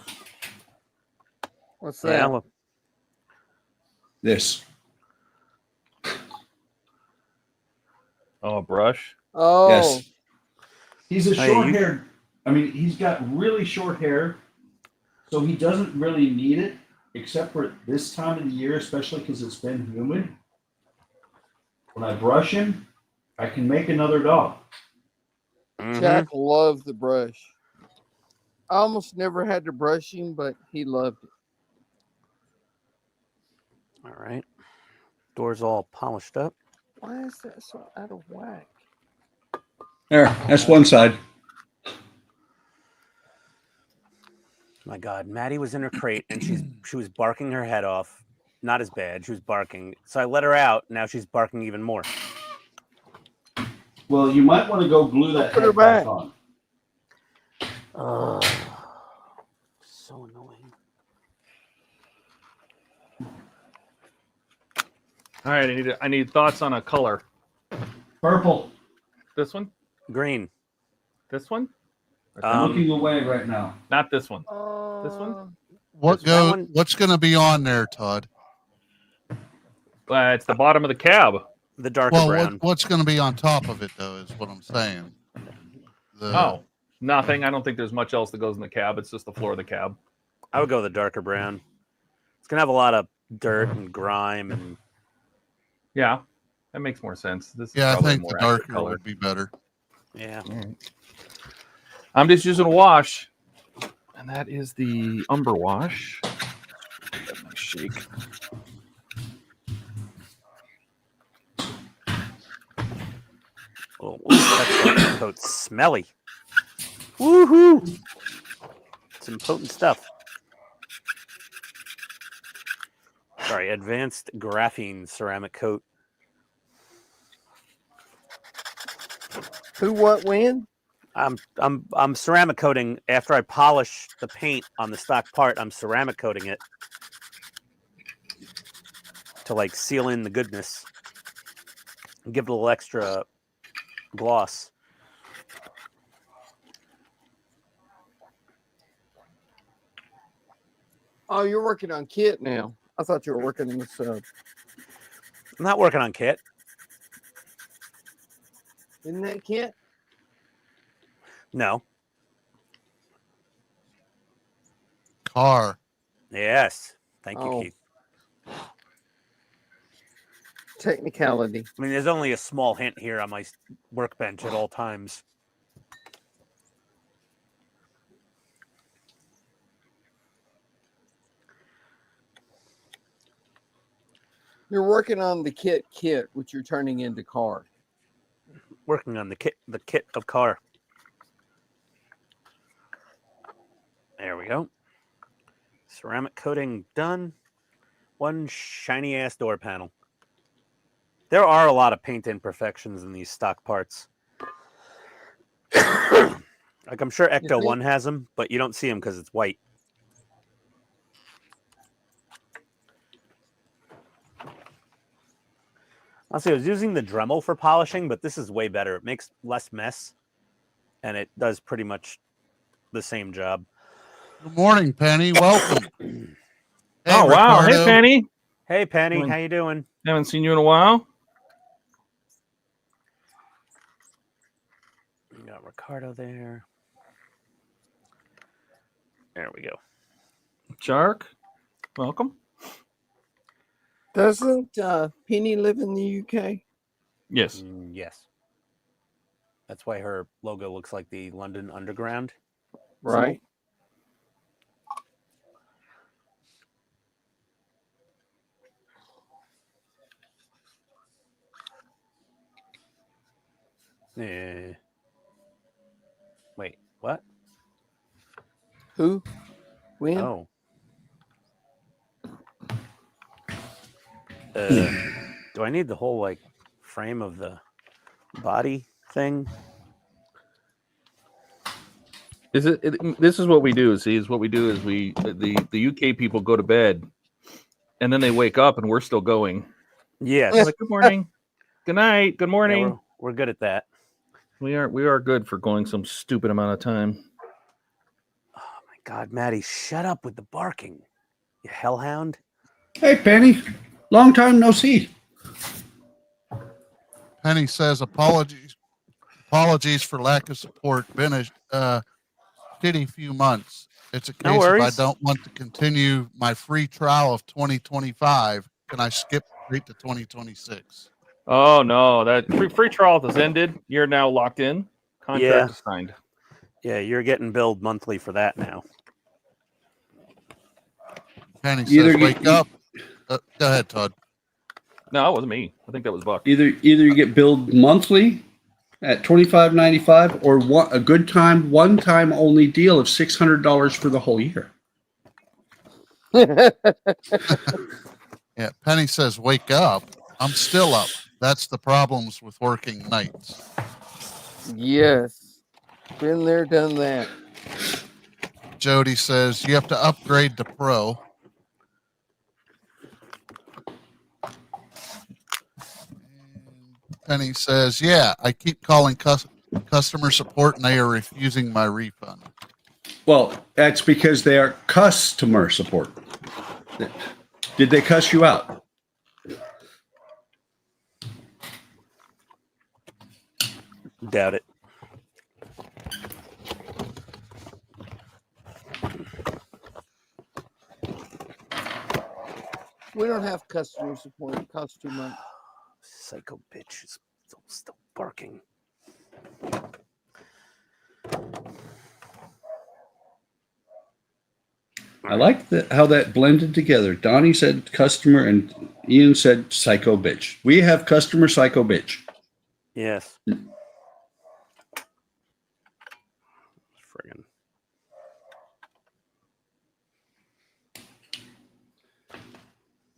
What's that? Yeah, This. Oh, a brush? Oh, Yes. He's a Hey, short-haired. I mean, he's got really short hair, so he doesn't really need it, except for this time of the year, especially because it's been humid. When I brush him, I can make another dog. mhm. Jack loved the brush. I almost never had to brush him, but he loved it. All right. Door's all polished up. Why is that so out of whack? There, that's one side. My God, Maddie was in her crate and she was barking her head off. Not as bad. She was barking. So I let her out. Now she's barking even more. Well, you might want to go glue that Put her head back back. on. So annoying. All right, I need thoughts on a color. Purple. This one? Green. This one? Um, Looking away right now. Not this one. Uh, This one? That one? What's going to be on there, Todd? It's the bottom of the cab. The darker Well, brown. what's going to be on top of it, though, is what I'm saying. Oh, nothing. I don't think there's much else that goes in the cab. It's just the floor of the cab. I would go the darker brown. It's gonna have a lot of dirt and grime and Yeah, that makes more sense. This is Yeah, I probably a think more the accurate darker color. would be better. yeah. I'm just using a wash, and that is the Umber wash. Let me shake. Oh, ooh, that coat's smelly. Woohoo! Some potent stuff. Sorry, advanced graphene ceramic coat. who, what, when? I'm ceramic coating after I polish the paint on the stock part. I'm ceramic coating it to like seal in the goodness and give it a little extra gloss. Oh, you're working on kit now. I thought you were working on the sub. I'm not working on kit. Isn't that kit? No. Car. Yes. Thank you, Oh. Keith. Technicality. I mean, there's only a small hint here on my workbench at all times. You're working on the kit, which you're turning into car. Working on the kit of car. There we go. Ceramic coating done. One shiny ass door panel. There are a lot of paint imperfections in these stock parts. Like I'm sure Ecto 1 has them, but you don't see them because it's white. Honestly, I was using the Dremel for polishing, but this is way better. It makes less mess, and it does pretty much the same job. Good morning, Penny. Welcome. Hey, Oh, wow. Hey, Ricardo. Penny. Hey, Penny, Morning. how you doing? Haven't seen you in a while. We got Ricardo there. There we go. Shark, welcome. Doesn't Penny live in the UK? Yes. Yes. That's why her logo looks like the London Underground. Right. Wait, what? Who? When? Oh. Do I need the whole like frame of the body thing? This is what we do. See, is what we do is the UK people go to bed, and then they wake up and we're still going. Yes. Like, good morning, good night, good Yeah, morning. we're good at that. We are good for going some stupid amount of time. Oh my God, Maddie, shut up with the barking, you hellhound. Hey, Penny. Long time no see. Penny says apologies for lack of support. Been a shitty few months. It's a No case of I worries. don't want to continue my free trial of 2025. Can I skip straight to 2026? Oh no, that free trial has ended. You're now locked in. Contract is signed. Yeah, you're getting billed monthly for that now. Penny Either says, get- wake up. Go ahead, Todd. No, it wasn't me. I think that was Buck. Either you get billed monthly at $25.95 or a good time, one time only deal of $600 for the whole year. Yeah, Penny says, wake up. I'm still up. That's the problems with working nights. Yes. Been there, done that. Jody says you have to upgrade to pro. And Penny says, yeah, I keep calling customer support and they are refusing my refund. Well, that's because they are customer support. Did they cuss you out? Doubt it. We don't have customer support. It costs too much. Psycho bitch is still barking. I like how that blended together. Donnie said customer and Ian said psycho bitch. We have customer psycho bitch. Yes. Friggin'.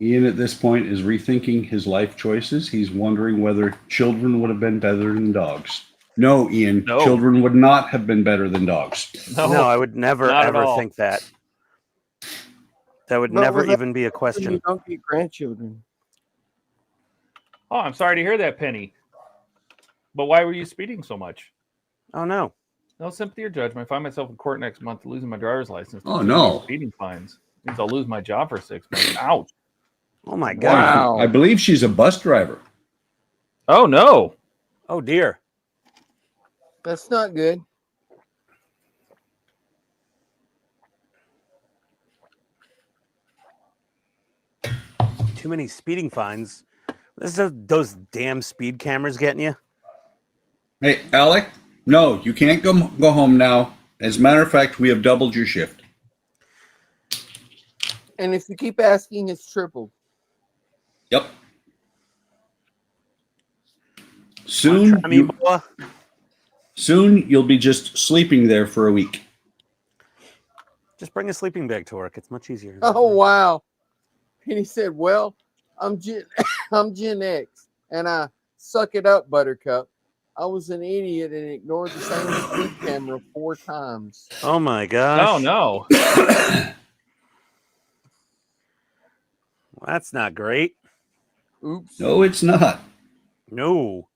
Ian at this point is rethinking his life choices. He's wondering whether children would have been better than dogs. No, Ian, No. children would not have been better than dogs. No, I would never not at ever all. think that. That would But never with that, even be a You question. don't get grandchildren. Oh, I'm sorry to hear that, Penny. But why were you speeding so much? Oh no. No sympathy or judgment. I find myself in court next month losing my driver's license. Oh, for no. Speeding fines. Means I'll lose my job for 6 months. Ouch. Oh my god. Wow. I believe she's a bus driver. Oh no. Oh dear. That's not good. Too many speeding fines. This is those damn speed cameras getting you. Hey, Alec, no, you can't go home now. As a matter of fact, we have doubled your shift. And if you keep asking, it's tripled. Yep. Try me, boy. Soon you'll be just sleeping there for a week. Just bring a sleeping bag to work. It's much easier. Oh wow. And he said, well, I'm Gen X and I suck it up, Buttercup. I was an idiot and ignored the same speed camera 4 times. Oh my gosh. Oh no. Well, that's not great. Oops. No, it's not. No.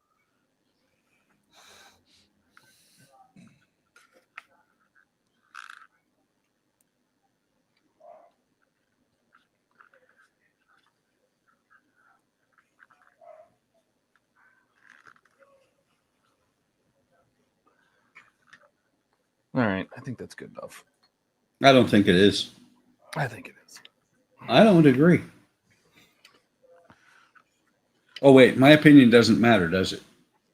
All right. I think that's good enough. I don't think it is. I think it is. I don't agree. Oh, wait, my opinion doesn't matter, does it?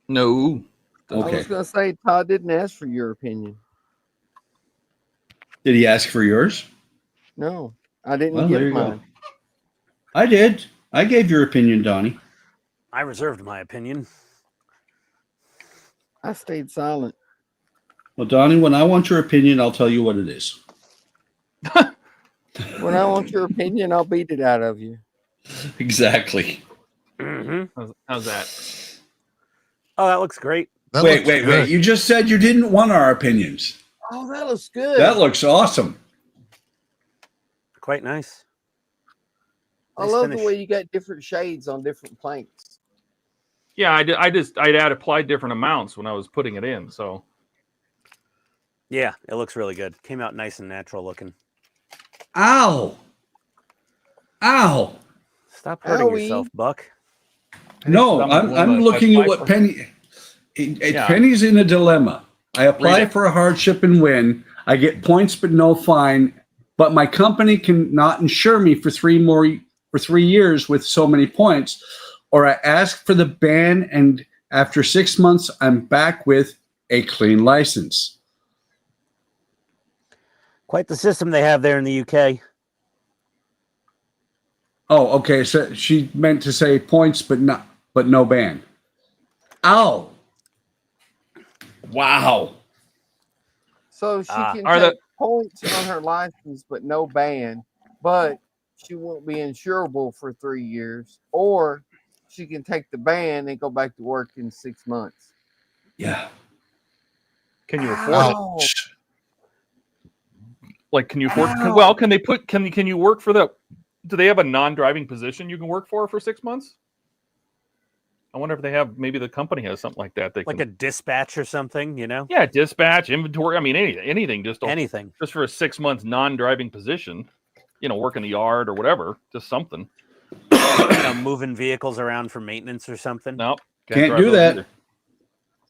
No. I Okay. was going to say, Todd didn't ask for your opinion. Did he ask for yours? No, I didn't Well, there give you go. mine. I did. I gave your opinion, Donnie. I reserved my opinion. I stayed silent. Well, Donnie, when I want your opinion, I'll tell you what it is. When I want your opinion, I'll beat it out of you. Exactly. Mm-hmm. How's that? Oh, that looks great. That Wait. looks good. You just said you didn't want our opinions. Oh, that looks good. That looks awesome. Quite nice. I Nice love finish. the way you got different shades on different planks. Yeah, I'd add applied different amounts when I was putting it in. So Yeah, it looks really good. Came out nice and natural looking. Ow. Ow. Stop hurting Owie. yourself, Buck. No, I'm looking at what Penny. Yeah. Penny's in a dilemma. I apply Read it. for a hardship and win. I get points but no fine. But my company cannot insure me for 3 years with so many points. Or I ask for the ban, and after 6 months, I'm back with a clean license. Quite the system they have there in the UK. Oh, okay. So she meant to say points, but no ban. Ow! Wow. So she can Are take the- points on her license, but no ban. But she won't be insurable for 3 years. Or she can take the ban and go back to work in 6 months. Yeah. Can you afford it? Ouch. Like, can you afford? Ow. Well, can they put? Can you work for the? Do they have a non-driving position you can work for 6 months? I wonder if they have. Maybe the company has something like that. They Like can, a dispatch or something, you know? yeah, dispatch, inventory. I mean, anything. Anything. Just for a 6 month non-driving position. You know, work in the yard or whatever. Just something. You know, moving vehicles around for maintenance or something. No, Can't drive do those that. either.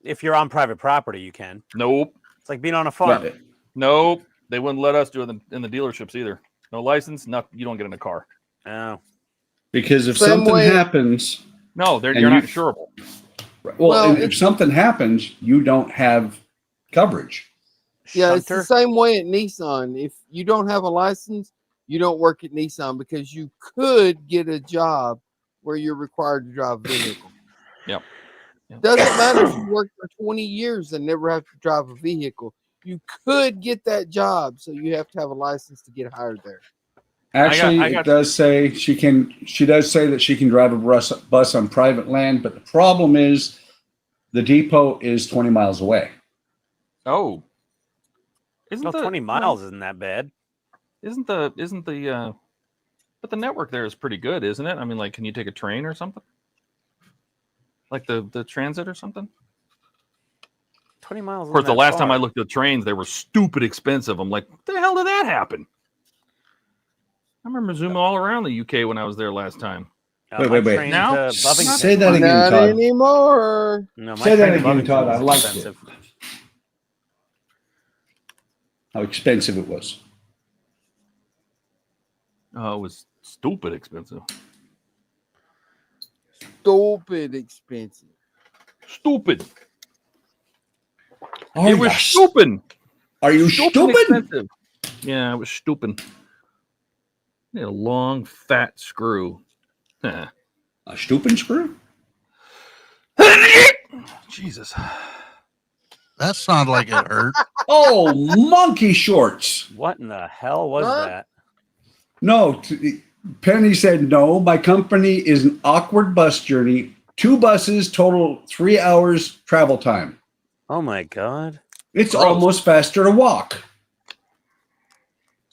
If you're on private property, you can. Nope. It's like being on a farm. But Nope. They wouldn't let us do it in the dealerships either. No license. You don't get in a car. Oh. because if Same something way- happens, No, And you're not you- insurable. Well, if something happens, you don't have coverage. Yeah, it's the Shunter? same way at Nissan. If you don't have a license, you don't work at Nissan because you could get a job where you're required to drive a vehicle. Yep. Doesn't matter if you work for 20 years and never have to drive a vehicle. You could get that job, so you have to have a license to get hired there. Actually, I it got- does say she can. She does say that she can drive a bus on private land, but the problem is the depot is 20 miles away. Oh. Isn't No, the 20 miles isn't that bad. Isn't the but the network there is pretty good, isn't it? I mean, like, can you take a train or something? Like the transit or something? 20 miles. Of course, the last time I looked at trains, they were stupid expensive. I'm like, what the hell did that happen? I remember zooming all around the UK when I was there last time. Wait. Now? Say that again, Not Todd. anymore. No, my Say that train to again, Bovington Todd. was I liked it. expensive. How expensive it was. Oh, it was stupid expensive. Stupid expensive. Stupid. Are It was ya stupid. Are you stupid? Expensive. Yeah, it was stupid. Need a long, fat screw. Huh. A stupid screw? Jesus. That sounded like it hurt. Oh, monkey shorts. What in the hell was Huh? that? No, Penny said no. My company is an awkward bus journey. 2 buses, total 3 hours travel time. Oh my god. It's Gross. almost faster to walk.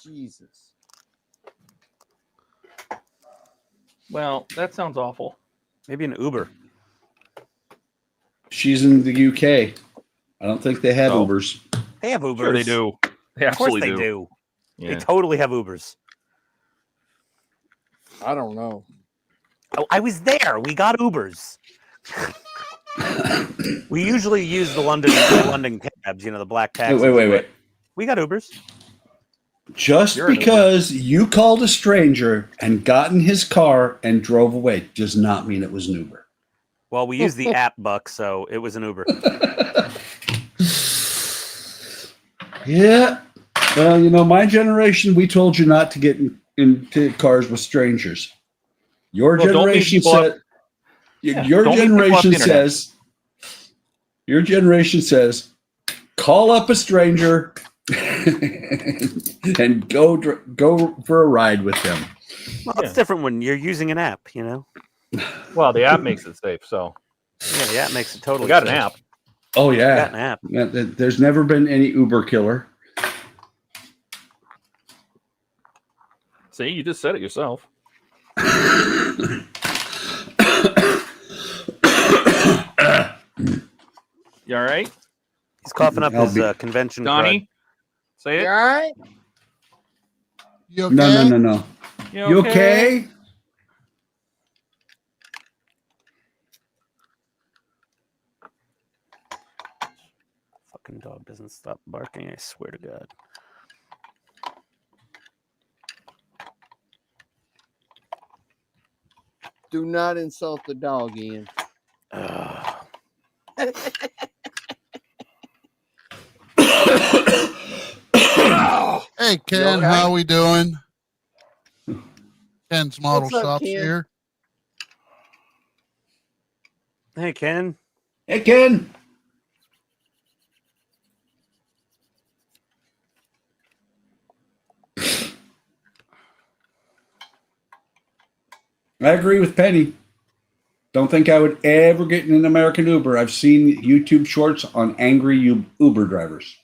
Jesus. Well, that sounds awful. Maybe an Uber. She's in the UK. I don't think they have Oh. Ubers. They have Ubers. Sure, they do. They Of course absolutely they do. Yeah. They totally have Ubers. I don't know. Oh, I was there. We got Ubers. We usually use the London cabs, you know, the black taxis. Wait. We got Ubers. Just You're an because you called a stranger and got in his car and drove away does not mean it was an Uber. Well, we use the app, Buck, so it was an Uber. Yeah. Well, you know, my generation, we told you not to get into cars with strangers. Your Well, don't meet generation people up- said. Your don't meet people off generation the internet. says. Your generation says, call up a stranger and go for a ride with them. Well, Yeah. it's different when you're using an app, you know? Well, the app makes it safe, so Yeah, the app makes it totally we got an safe. app. Oh We yeah. got an app. Yeah, there's never been any Uber killer. See, you just said it yourself. You all right, He's coughing up I'll his be- convention Donnie? Say You it. all right? You okay? No. You okay? Fucking dog doesn't stop barking, I swear to God. Do not insult the dog, Ian. Ugh. Hey, Ken, okay? how we doing? Ken's Model What's up, Shops Ken? here. Hey, Ken. Hey, Ken. I agree with Penny. Don't think I would ever get in an American Uber. I've seen YouTube shorts on angry Uber drivers.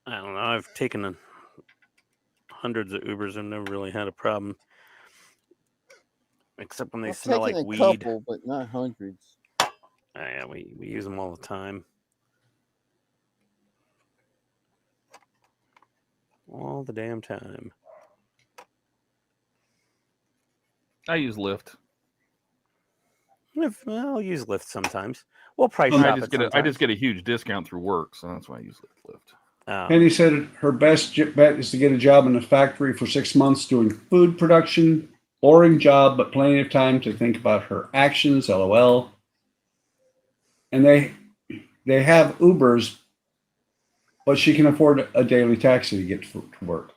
I don't know. I've taken hundreds of Ubers and never really had a problem, except when they I've smell taken like a weed. couple, but not hundreds. Yeah, we use them all the time. All the damn time. I use Lyft. I'll use Lyft sometimes. We'll price I shop just it get I just sometimes. get a huge discount through work, so that's why I use Lyft. Penny said her best bet is to get a job in a factory for 6 months doing food production. Boring job, but plenty of time to think about her actions. LOL. And they have Ubers, but she can afford a daily taxi to get to work.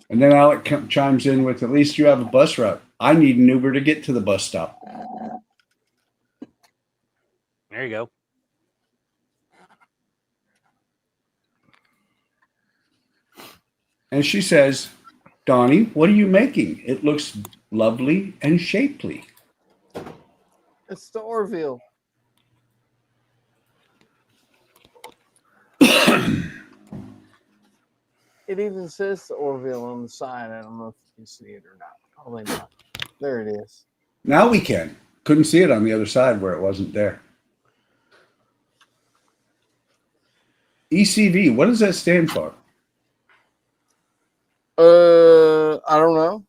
And then Alec chimes in with, at least you have a bus route. I need an Uber to get to the bus stop. There you go. And she says, Donnie, what are you making? It looks lovely and shapely. It's the Orville. It even says the Orville on the side. I don't know if you can see it or not. Probably not. There it is. Now we can. Couldn't see it on the other side where it wasn't there. ECV, what does that stand for? I don't know.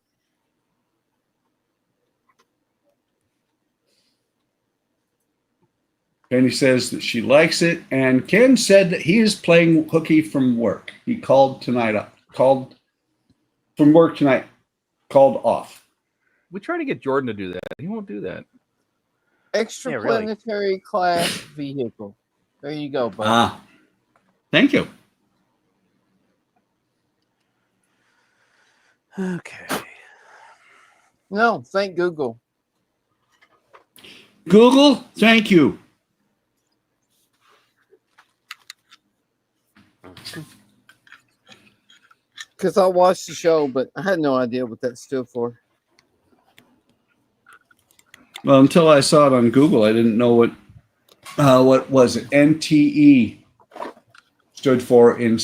Penny says that she likes it, and Ken said that he is playing hooky from work. He called from work tonight, called off. We try to get Jordan to do that. He won't do that. Extraplanetary class vehicle. There you go, bud. Ah, thank you. Okay. No, thank Google. Google, thank you. Because I watched the show, but I had no idea what that stood for. Well, until I saw it on Google, I didn't know what was it? NTE stood for in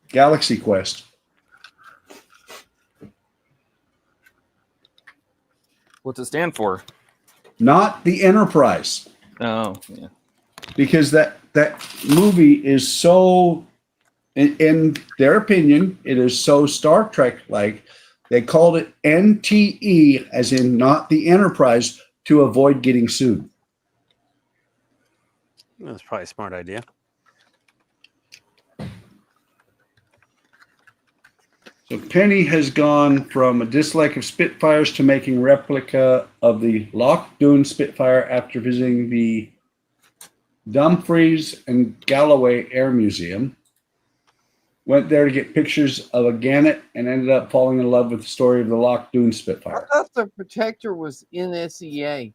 Galaxy Quest. What's it stand for? Not the Enterprise. Oh, yeah. Because that movie is so, in their opinion, it is so Star Trek-like. They called it NTE, as in not the Enterprise, to avoid getting sued. That's probably a smart idea. So Penny has gone from a dislike of Spitfires to making replica of the Loch Dune Spitfire after visiting the Dumfries and Galloway Air Museum. Went there to get pictures of a Gannet and ended up falling in love with the story of the Loch Dune I Spitfire. thought the Protector was NSEA.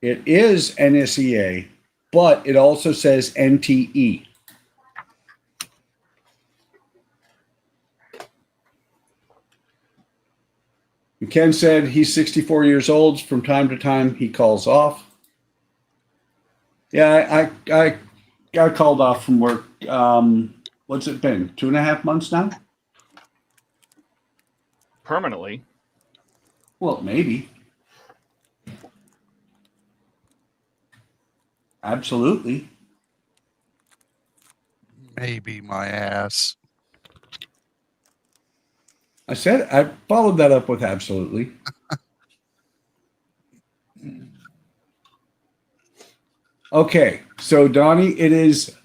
It is NSEA, but it also says NTE. Ken said he's 64 years old. From time to time, he calls off. Yeah, I called off from work. What's it been? 2.5 months now? Permanently. Well, maybe. Absolutely. Maybe my ass. I said I followed that up with absolutely. Okay, so Donnie, it is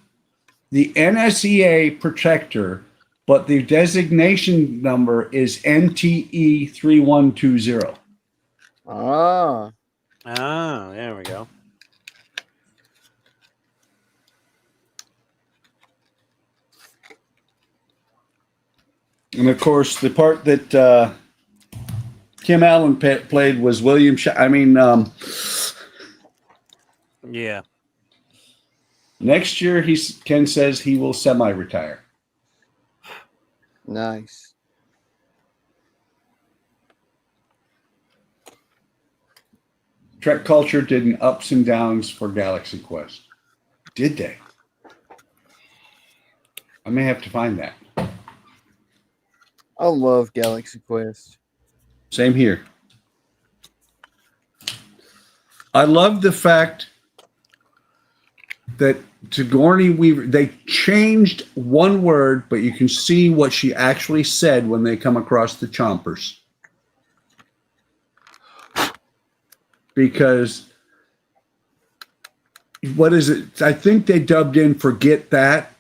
the NSEA Protector, but the designation number is NTE 3120. Ah. Oh, there we go. And of course, the part that Kim Allen played was William. Yeah. Next year, Ken says he will semi-retire. Nice. Trek Culture did an ups and downs for Galaxy Quest. Did they? I may have to find that. I love Galaxy Quest. Same here. I love the fact that Sigourney Weaver, they changed one word, but you can see what she actually said when they come across the chompers. Because, what is it? I think they dubbed in "forget that"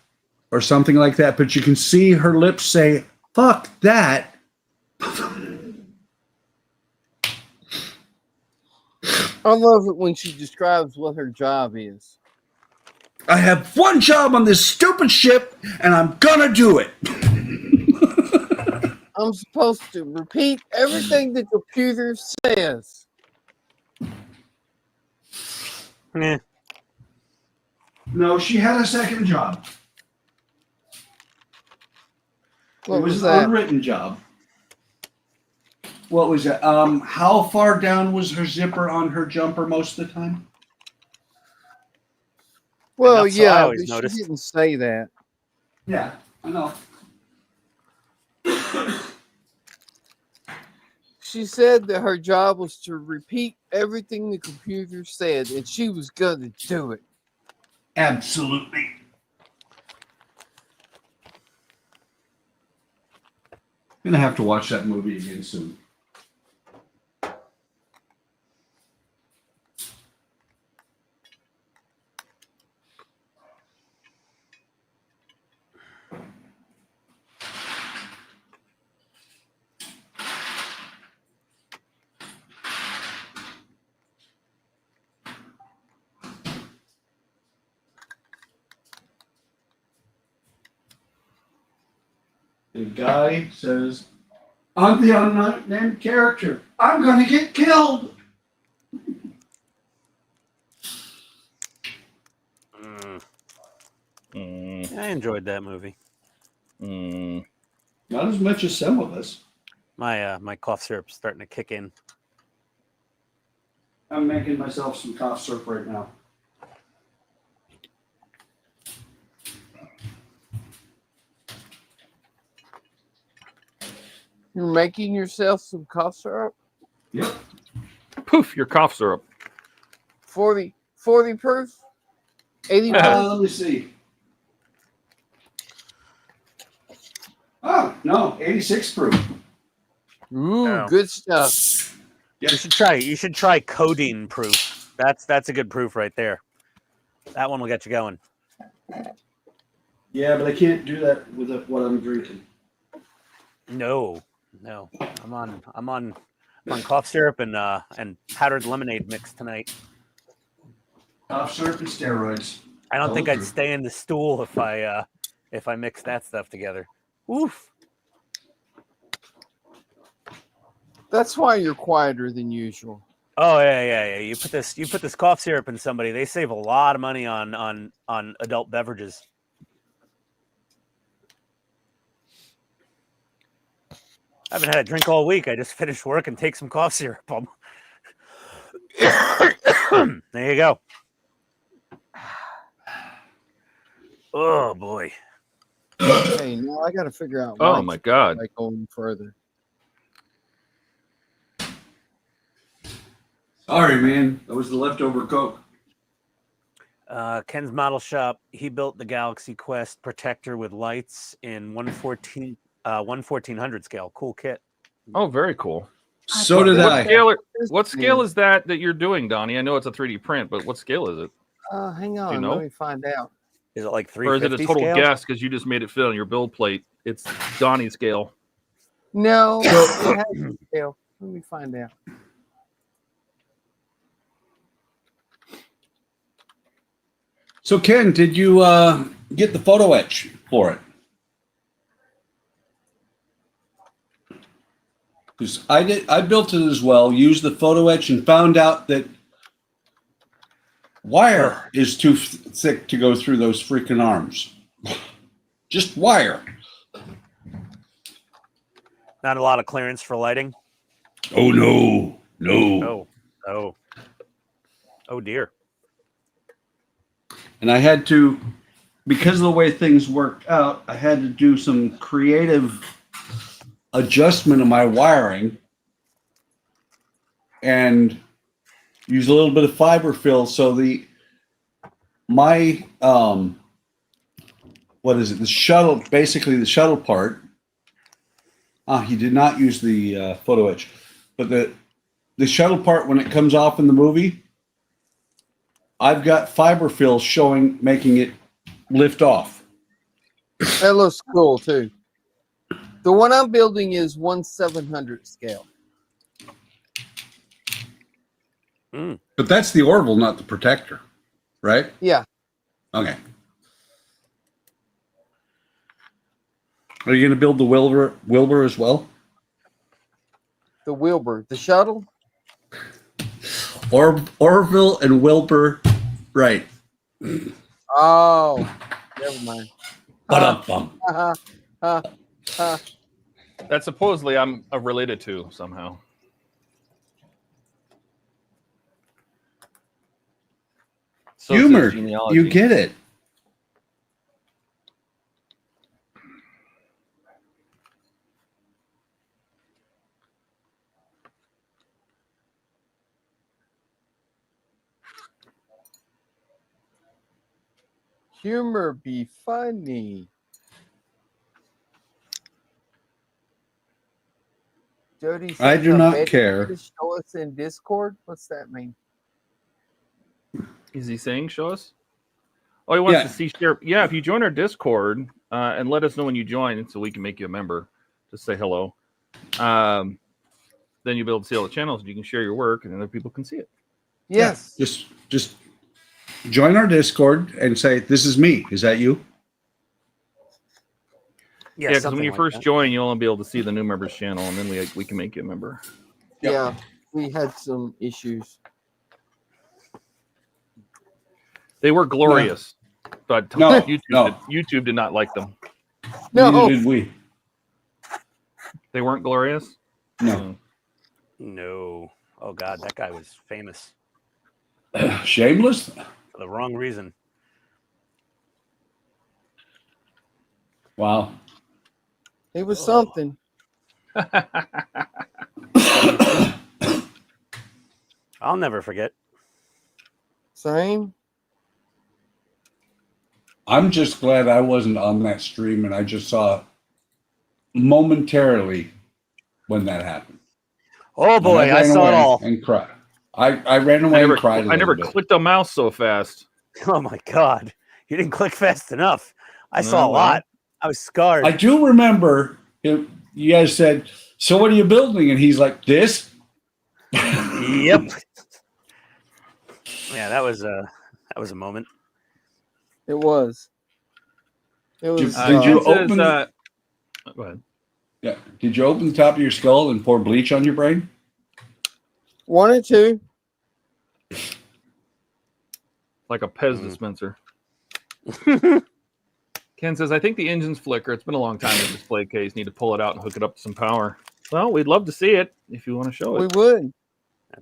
or something like that, but you can see her lips say, "Fuck that." I love it when she describes what her job is. I have one job on this stupid ship, and I'm gonna do it. I'm supposed to repeat everything the computer says. Eh. No, she had a second job. What It was was an that? unwritten job. What was it? How far down was her zipper on her jumper most of the time? Well, That's what I yeah, always but noticed. she didn't say that. Yeah, I know. She said that her job was to repeat everything the computer said, and she was going to do it. Absolutely. I'm gonna have to watch that movie again soon. The guy says, "I'm the unnamed character. I'm gonna get killed." I enjoyed that movie. Not as much as some of us. My cough syrup's starting to kick in. I'm making myself some cough syrup right now. You're making yourself some cough syrup? Yep. Poof, your cough syrup. 40 proof? 80 proof? Let me see. Oh, no, 86 proof. Ooh, No. good stuff. Yep. You should try codeine proof. That's a good proof right there. That one will get you going. Yeah, but I can't do that with what I'm drinking. No. I'm on cough syrup and powdered lemonade mix tonight. Cough syrup and steroids. I don't Tell think the I'd truth. stay in the stool if I mix that stuff together. Oof. That's why you're quieter than usual. Oh yeah. You put this cough syrup in somebody, they save a lot of money on adult beverages. I haven't had a drink all week. I just finished work and take some cough syrup. There you go. Oh boy. Hey, now I got to figure out Oh why my God. like going further. Sorry, man. That was the leftover Coke. Ken's Model Shop, he built the Galaxy Quest protector with lights in 1/1400 scale. Cool kit. Oh, very cool. So did What I. scale is that you're doing, Donnie? I know it's a 3D print, but what scale is it? Hang on, you know? let me find out. Is it like 350 Or is it a total scale? guess because you just made it fit on your build plate? It's Donnie scale. No, it has a scale. Let me find out. So, Ken, did you get the photo etch for it? Because I did. I built it as well. Used the photo etch and found out that wire is too thick to go through those freaking arms. Just wire. Not a lot of clearance for lighting. Oh no, no. Oh. Oh dear. And I had to, because of the way things worked out, I had to do some creative adjustment of my wiring and use a little bit of fiber fill. So my what is it? The shuttle, basically the shuttle part. He did not use the photo etch, but the shuttle part, when it comes off in the movie, I've got fiber fill showing, making it lift off. That looks cool too. The one I'm building is 1/700 scale. But that's the Orville, not the protector, right? Yeah. Okay. Are you going to build the Wilbur as well? The Wilbur, the shuttle. Orville and Wilbur, right? Oh, never mind. That supposedly I'm related to somehow. So it says Humor, genealogy. you get it. Humor be funny. Jody I says, do "I not bet care." you just show us in Discord. What's that mean? Is he saying show us? Oh, he wants Yeah. to see share. Yeah, if you join our Discord and let us know when you join, so we can make you a member. Just say hello. Then you'll be able to see all the channels, and you can share your work, and other people can see it. Yes. Just join our Discord and say, "This is me." Is that you? Yeah, because when something you like first that. join, you'll only be able to see the new members channel, and then we can make you a member. Yep. Yeah, we had some issues. They were glorious, but No, YouTube, no. YouTube did not like them. No, Neither did we. They weren't glorious. No. No. Oh God, that guy was famous Shameless? for the wrong reason. Wow. it was something. I'll never forget. Same. I'm just glad I wasn't on that stream and I just saw momentarily when that happened. Oh boy, And I ran saw it away all. And cried. I ran away and cried a I never little bit. clicked a mouse so fast. Oh my God, you didn't click fast enough. I saw a well. lot. I was scarred. I do remember you guys said, "So what are you building?" And he's like, "This." Yep. Yeah, that was a moment. It was. It was. Did you Ken open says, go ahead. Yeah. Did you open the top of your skull and pour bleach on your brain? One or two. Like a Pez dispenser. Ken says, I think the engine's flicker. It's been a long time in the display case. Need to pull it out and hook it up to some power. Well, we'd love to see it if you want to show We it. would.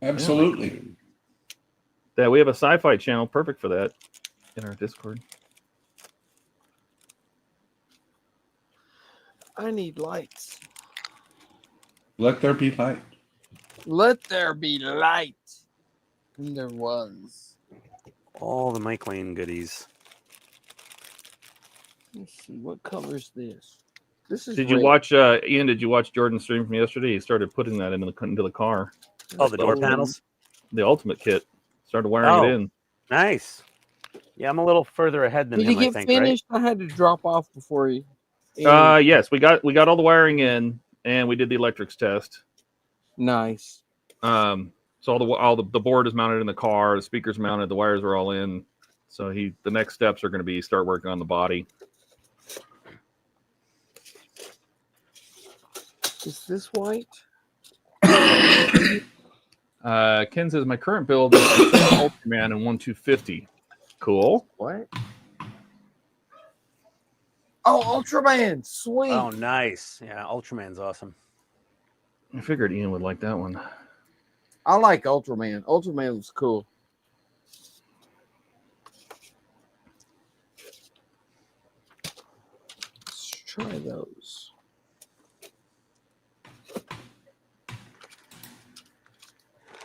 Absolutely. Yeah, we have a sci-fi channel perfect for that in our Discord. I need lights. Let there be light. Let there be light. And there was. All the Mike Lane goodies. Let's see. What color is this? This is. Did you red. watch, Ian, did you watch Jordan's stream from yesterday? He started putting that into the car. Oh, the door panels. The ultimate kit. Started wiring it in. Nice. Yeah, I'm a little further ahead than Did him, he I get think, finished? I had to drop off before he. Yes, we got all the wiring in, and we did the electrics test. Nice. So all the board is mounted in the car, the speakers mounted, the wires are all in. So the next steps are going to be start working on the body. Is this white? Ken says my current build is Ultraman and 1250. Cool. What? Oh, Ultraman! Sweet. Oh, nice. Yeah, Ultraman's awesome. I figured Ian would like that one. I like Ultraman. Ultraman was cool. try those.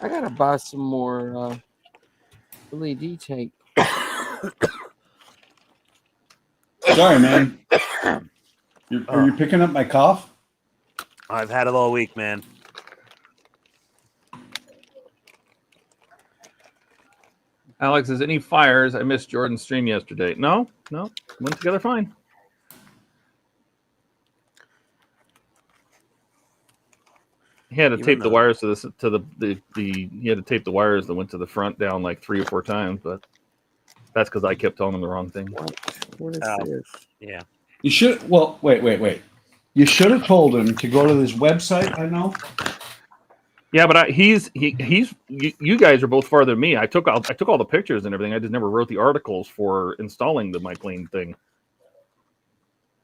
I gotta buy some more LED tape. Sorry, man. Are you picking up my cough? I've had it all week, man. Alex, is any fires? I missed Jordan's stream yesterday. No, went together fine. He had to Even tape the though- wires to the he had to tape the wires that went to the front down like 3 or 4 times, but that's because I kept telling him the wrong thing. What is Oh. this? Yeah. You should. Well, wait. You should have told him to go to this website. I know. Yeah, but you guys are both farther than me. I took all the pictures and everything. I just never wrote the articles for installing the MyPlane thing.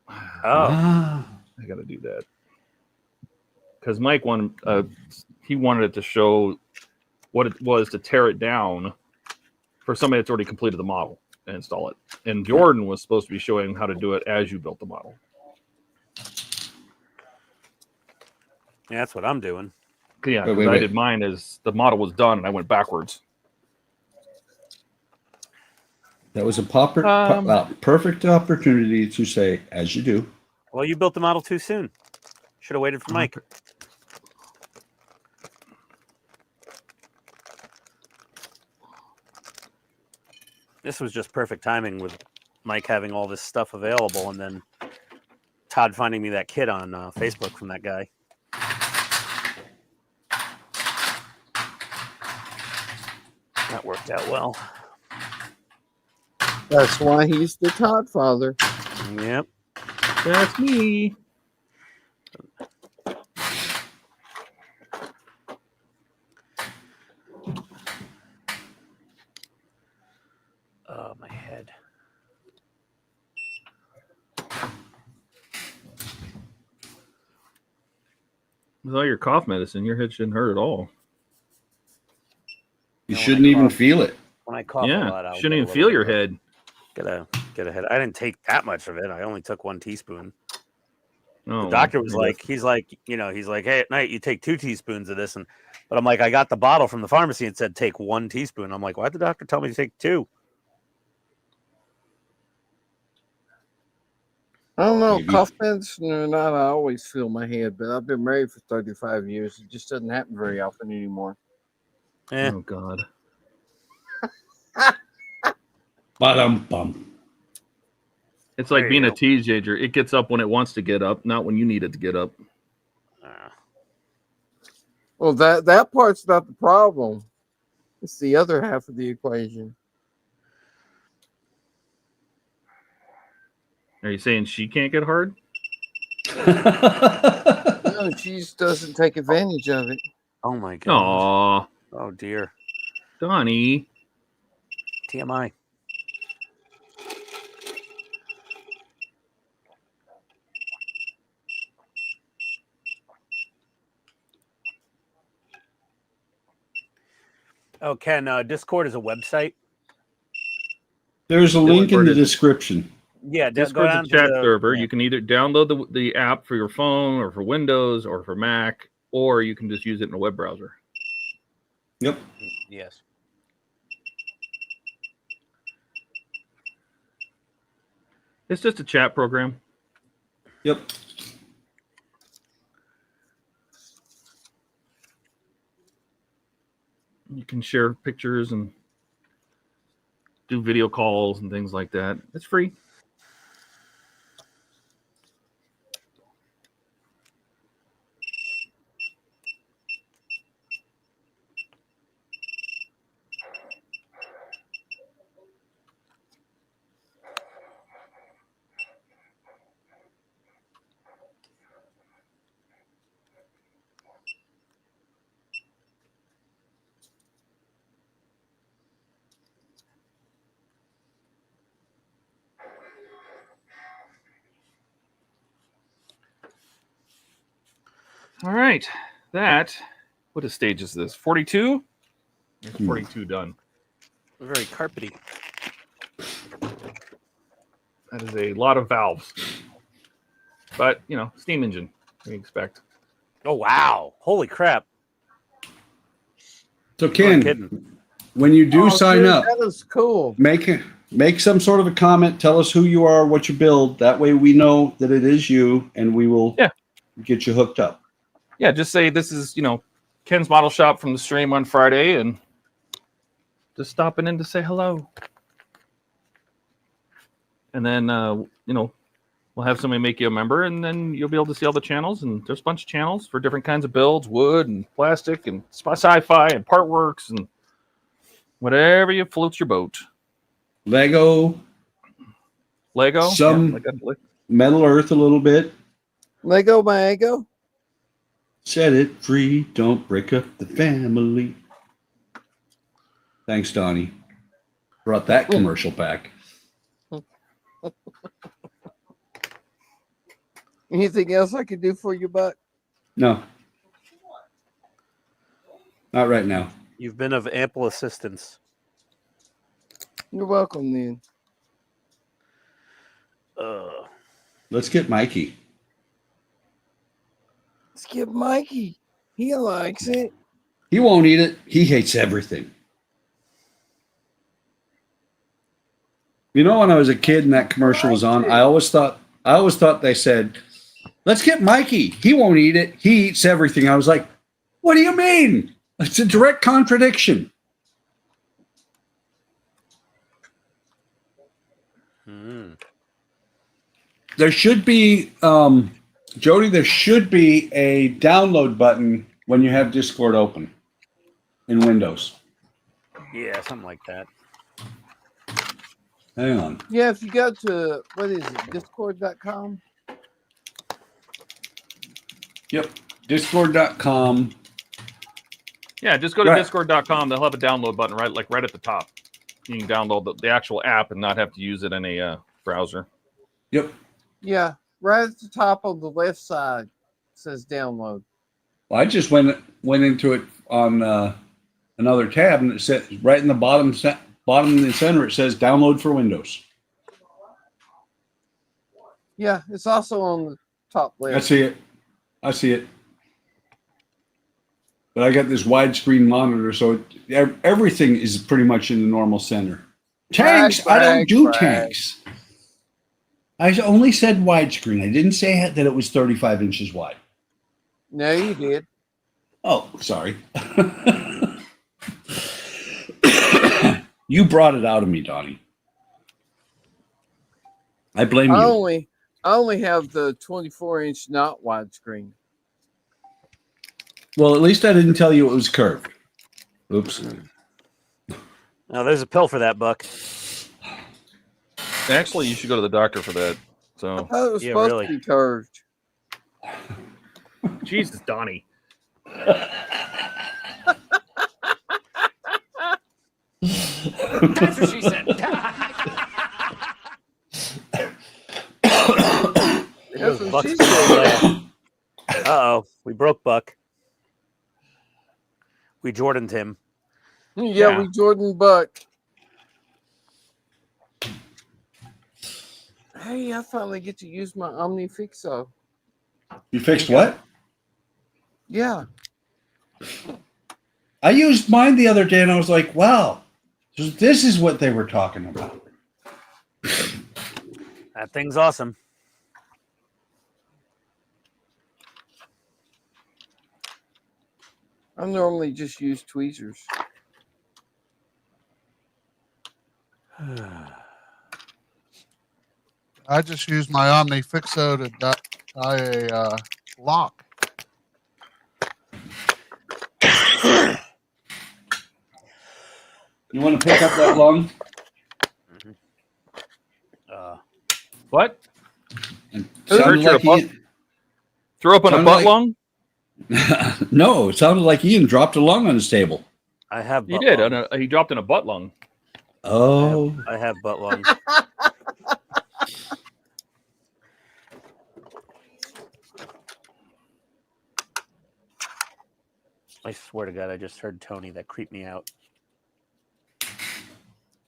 Oh. I got to do that because Mike wanted it to show what it was to tear it down for somebody that's already completed the model and install it. And Jordan was supposed to be showing how to do it as you built the model. Yeah, that's what I'm doing. Yeah, Wait, 'cause I wait. did mine as the model was done and I went backwards. That was a perfect opportunity to say, as you do. Well, you built the model too soon. Should have waited for Mike. This was just perfect timing with Mike having all this stuff available, and then Todd finding me that kit on Facebook from that guy. That worked out well. That's why he's the Todd father. Yep. That's me. Oh, my head. With all your cough medicine, your head shouldn't hurt at all. You No, shouldn't when I even cough- feel it. When I cough a lot, Yeah, I'll shouldn't get a even little feel bit your of a- head. Get a head. I didn't take that much of it. I only took 1 teaspoon. Oh, The doctor was I guess. he's like, hey, at night you take 2 teaspoons of this, but I'm like, I got the bottle from the pharmacy and said take 1 teaspoon. I'm like, why'd the doctor tell me to take 2? I don't know, Maybe. cough medicine or not, I always feel my head, but I've been married for 35 years. It just doesn't happen very often anymore. Eh. Oh God. Ba-dum-bum. It's like There being you a go. teenager. It gets up when it wants to get up, not when you need it to get up. Well, that part's not the problem. It's the other half of the equation. Are you saying she can't get hard? No, she just doesn't take advantage of it. Oh my god. Aw, Oh dear. Donnie. TMI. Oh, Ken, Discord is a website. There's a link in Discord the is- description. Yeah, go Discord's down a to chat the- server. yeah. You can either download the app for your phone or for Windows or for Mac, or you can just use it in a web browser. Yep. Yes. It's just a chat program. Yep. You can share pictures and do video calls and things like that. It's free. All right. What a stage is this? 42? 42 done. Very carpety. That is a lot of valves. but you know, steam engine. We expect. Oh wow! Holy crap! So I'm Ken, kidding. when you do sign dude, up, that was cool. make some sort of a comment. Tell us who you are, what you build. That way we know that it is you, and we will get you hooked up. Yeah, just say this is, you know, Ken's model shop from the stream on Friday, and just stopping in to say hello. And then, you know, we'll have somebody make you a member, and then you'll be able to see all the channels. And there's a bunch of channels for different kinds of builds, wood and plastic and sci-fi and part works and whatever you floats your boat. Lego, some Metal Earth a little bit. Lego my ego. Set it free. Don't break up the family. Thanks, Donnie. Brought that commercial back. Anything else I could do for you, Buck? No. Not right now. You've been of ample assistance. You're welcome, then. Let's get Mikey. Let's get Mikey. He likes it. He won't eat it. He hates everything. You know, when I was a kid and that commercial was on, I always thought they said, "Let's get Mikey. He won't eat it. He eats everything." I was like, "What do you mean?" It's a direct contradiction. There should be, Jody, there should be a download button when you have Discord open in Windows. Yeah, something like that. Hang on. Yeah, if you go to, what is it, discord.com? Yep, discord.com. Yeah, just go to discord.com. They'll have a download button right at the top. You can download the actual app and not have to use it in a browser. Yep. Yeah, right at the top of the left side it says download. Well, I just went into it on another tab, and it said right in the bottom in the center it says download for Windows. Yeah, it's also on the top left. I see it. But I got this widescreen monitor, so everything is pretty much in the normal center. Tanks, I don't do tanks. I only said widescreen. I didn't say that it was 35 inches wide. No, you did. Oh, sorry. You brought it out of me, Donnie. I blame you. I only have the 24-inch not widescreen. Well, at least I didn't tell you it was curved. Oops. Now there's a pill for that, Buck. Actually, you should go to the doctor for that. I So, thought it was supposed to be curved. Jesus, Donnie. That's what she said. That's what Buck's she said. Uh-oh, we broke Buck. We Jordaned him. Yeah, we Jordan Buck. Hey, I finally get to use my OmniFixo. You fixed what? Yeah. I used mine the other day, and I was like, wow, this is what they were talking about. That thing's awesome. I normally just use tweezers. I just use my OmniFixo to tie a lock. You want to pick up that lung? What? Sounded like Throw up on a butt lung? No, it sounded like Ian dropped a lung on his table. I have. He did. He dropped in a butt lung. Oh. I have butt lung. I swear to God, I just heard Tony. That creeped me out.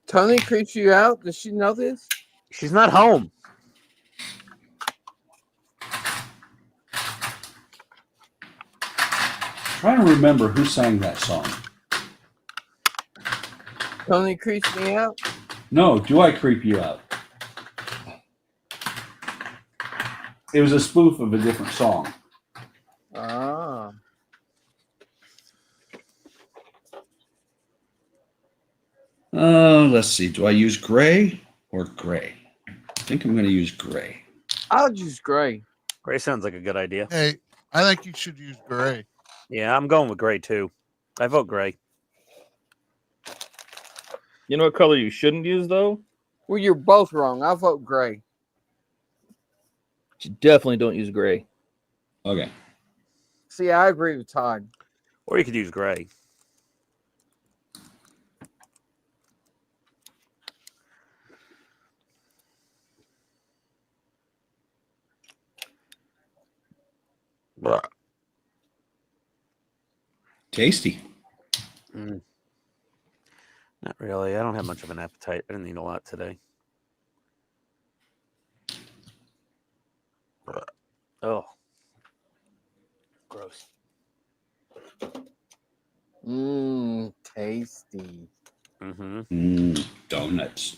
Tony creeps you out? Does she know this? She's not home. trying to remember who sang that song. Tony creeps me out. No, Do I Creep You Out? It was a spoof of a different song. Ah. Let's see. Do I use gray or gray? I think I'm going to use gray. I'll use gray. Gray sounds like a good idea. Hey, I think you should use gray. Yeah, I'm going with gray too. I vote gray. You know what color you shouldn't use though? Well, you're both wrong. I vote gray. You definitely don't use gray. Okay. See, I agree with Todd. Or you could use gray. Blah. Tasty. Mm. Not really. I don't have much of an appetite. I didn't eat a lot today. Oh. Gross. Mmm, tasty. Mm-hmm. Donuts.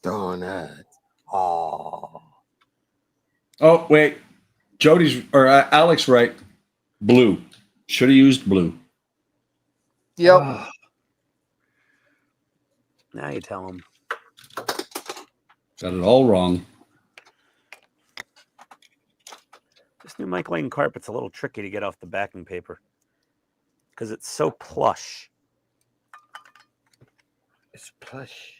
Donuts. Oh. Oh, wait. Jody's or Alex right. Blue. Should have used blue. Yep. Now you tell them. Got it all wrong. This new Mike Lane carpet's a little tricky to get off the backing paper because it's so plush. It's plush.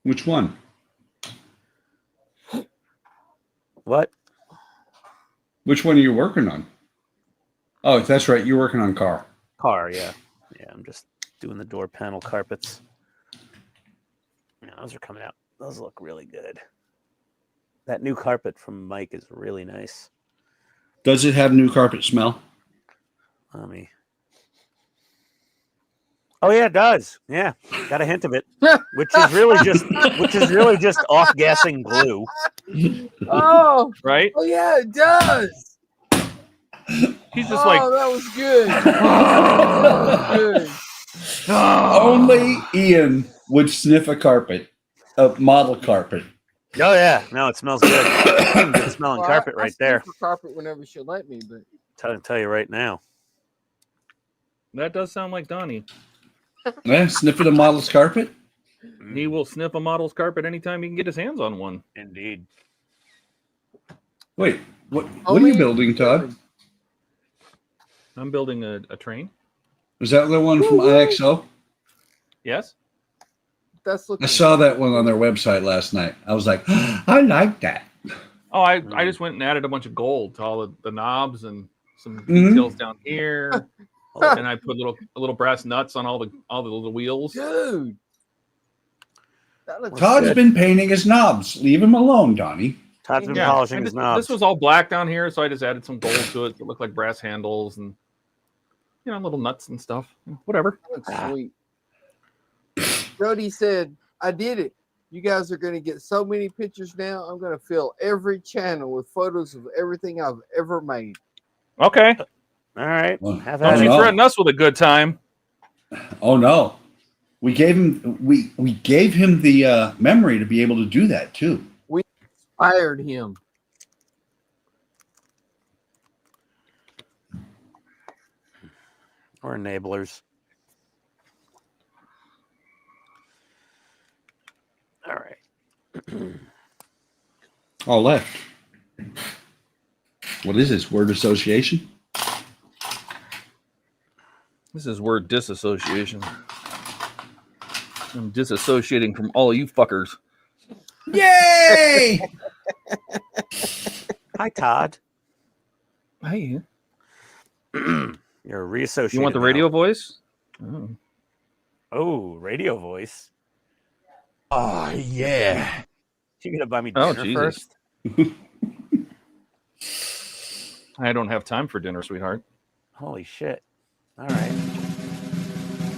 Which one? What? Which one are you working on? Oh, that's right. You're working on car. Car, yeah. Yeah, I'm just doing the door panel carpets. Yeah, those are coming out. Those look really good. That new carpet from Mike is really nice. Does it have new carpet smell? Let me. Oh yeah, it does. Yeah, got a hint of it, which is really just off-gassing glue. Oh, Right? oh yeah, it does. He's just like, that was good. That was good. Only Ian would sniff a carpet, a model carpet. Oh yeah, no, it smells good. Good smelling Well, carpet I right sniff there. her carpet whenever she'll let me, but Tell you right now. that does sound like Donnie. Yeah, sniffing a model's carpet? He will sniff a model's carpet anytime he can get his hands on one. Indeed. Wait, what are Only you building, Todd? I'm building a train. Was that the one from IXO? Yes. that's looking. I saw that one on their website last night. I was like, I like that. Oh, I just went and added a bunch of gold to all the knobs and some Mhm. details down here. And I put little brass nuts on all the little wheels. Dude. That looks Todd's good. been painting his knobs. Leave him alone, Donnie. Todd's been Yeah, polishing and his this knobs. was all black down here, so I just added some gold to it. It looked like brass handles and little nuts and stuff. Whatever. That looks sweet. Jody said, I did it. You guys are going to get so many pictures now. I'm going to fill every channel with photos of everything I've ever made. Okay. All right. Well, Have Don't at you it. no. threaten us with a good time. Oh no. We gave him we gave him the memory to be able to do that too. Fired him. Or enablers. All right. All left. What is this? Word association? This is word disassociation. I'm disassociating from all you fuckers. Yay! Hi, Todd. Hey, You're reassociated. you want the now. radio voice? Oh. Oh, radio voice. Oh, yeah. You gonna buy me Oh, dinner Jesus. first? I don't have time for dinner, sweetheart. Holy shit! All right.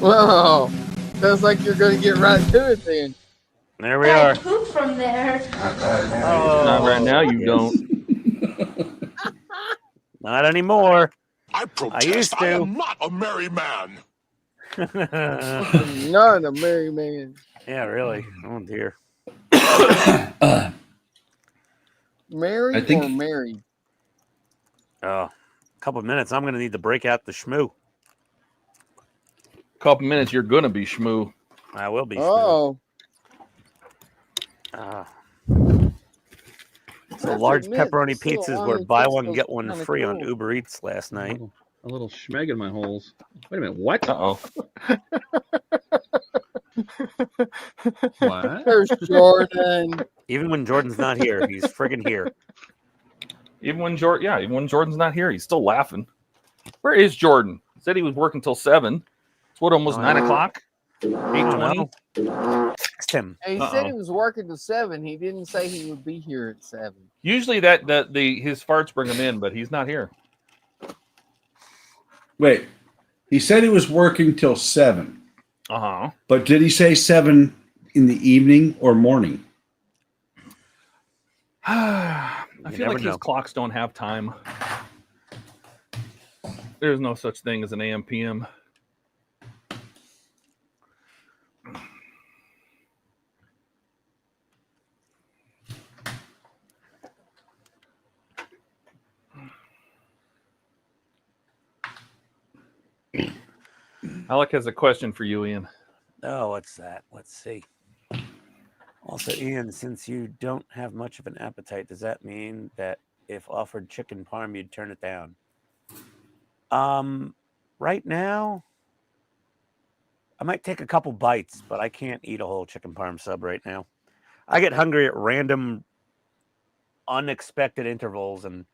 Whoa. Sounds like you're going to get right to it then. There we are. Poop from there. Oh, Not right now, you yes. don't. Not anymore. I protest. used to. I am not a merry man. Not a merry man. Yeah, really. Oh dear. Mary I think- or married? Oh, a couple of minutes. I'm going to need to break out the schmoo. Couple minutes, you're gonna be schmoo. I will be schmoo. Oh, So large pepperoni pizzas were buy one get one free on cool. Uber Eats last night. A little schmeg in my holes. Wait a minute, what? Uh-oh. What? There's Jordan. Even when Jordan's not here, he's friggin' here. Even when Jordan's not here, he's still laughing. Where is Jordan? He said he was working till 7. It's what, almost 9 o'clock? 8:20? Text him. And he said he was working till 7. He didn't say he would be here at 7. Usually his farts bring him in, but he's not here. Wait, he said he was working till 7. Uh-huh. But did he say 7 in the evening or morning? I feel never like know. his clocks don't have time. There's no such thing as an AM PM. Alec has a question for you, Ian. Oh, what's that? Let's see. Also, Ian, since you don't have much of an appetite, does that mean that if offered chicken parm, you'd turn it down? Right now, I might take a couple bites, but I can't eat a whole chicken parm sub right now. I get hungry at random, unexpected intervals, and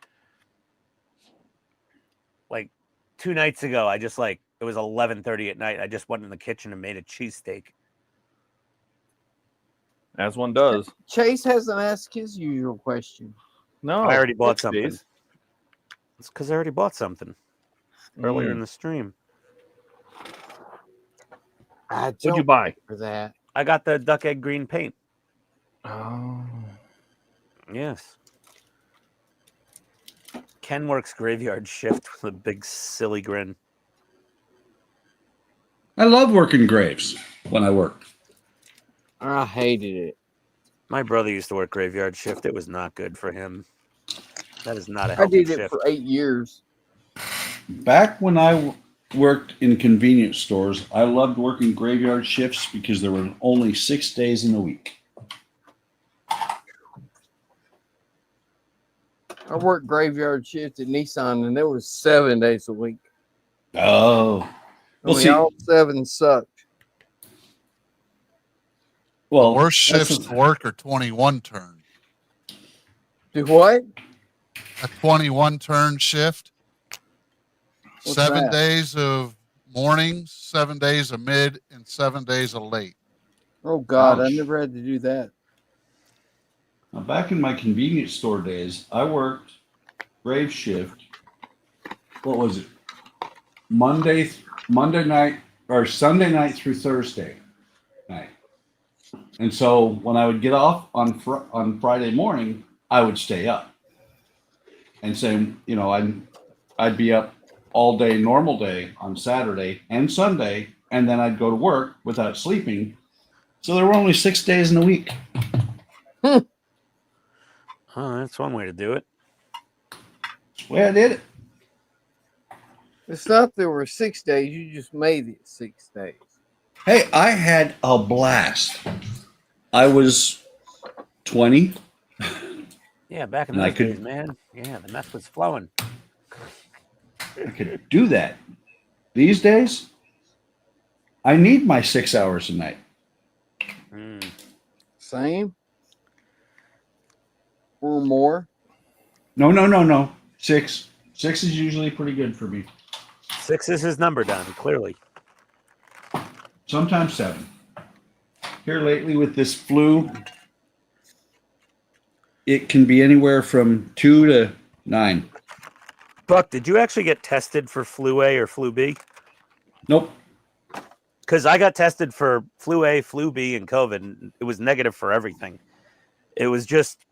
like 2 nights ago, I just it was 11:30 at night. I just went in the kitchen and made a cheesesteak. As one does. Chase hasn't asked his usual question. No. I already bought that's something. days. It's because I already bought something earlier in the stream. I What'd you don't buy? for that. I got the duck egg green paint. Oh. Yes. Ken works graveyard shift with a big silly grin. I love working graves when I work. I hated it. My brother used to work graveyard shift. It was not good for him. That is not a I healthy did it shift. for 8 years. Back when I worked in convenience stores, I loved working graveyard shifts because there were only 6 days in a week. I worked graveyard shift at Nissan, and there was 7 days a week. Oh. Well, Only see, all 7 sucked. well, Worst shifts that's- to work are 21 turn. Do what? A 21 turn shift. What's 7 that? days of mornings, 7 days of mid, and 7 days of late. Oh, God, I Ouch. never had to do that. Now, back in my convenience store days, I worked grave shift. What was it? Monday night or Sunday night through Thursday night. And so when I would get off on Friday morning, I would stay up. And so, I'd be up all day, normal day on Saturday and Sunday, and then I'd go to work without sleeping. So there were only 6 days in a week. Oh, that's one way to do it. That's the way I did it. It's not there were 6 days. You just made it 6 days. Hey, I had a blast. I was 20. Yeah, back in And I those could- days, man. Yeah, the meth was flowing. I could do that. These days, I need my 6 hours a night. Mm. Same or more. No. 6. 6 is usually pretty good for me. 6 is his number, Don, clearly. Sometimes 7. Here lately with this flu, it can be anywhere from 2 to 9. Buck, did you actually get tested for flu A or flu B? Nope. Because I got tested for flu A, flu B, and COVID. And it was negative for everything. It was just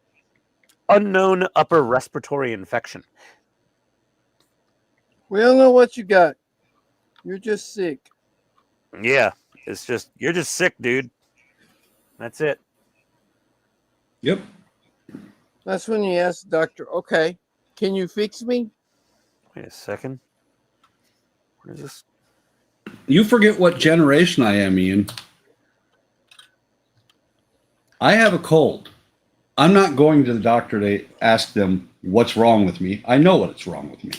unknown upper respiratory infection. We don't know what you got. You're just sick. Yeah, it's just you're just sick, dude. That's it. Yep. That's when you ask the doctor, okay, can you fix me? Wait a second. What is this? You forget what generation I am, Ian. I have a cold. I'm not going to the doctor to ask them what's wrong with me. I know what's wrong with me.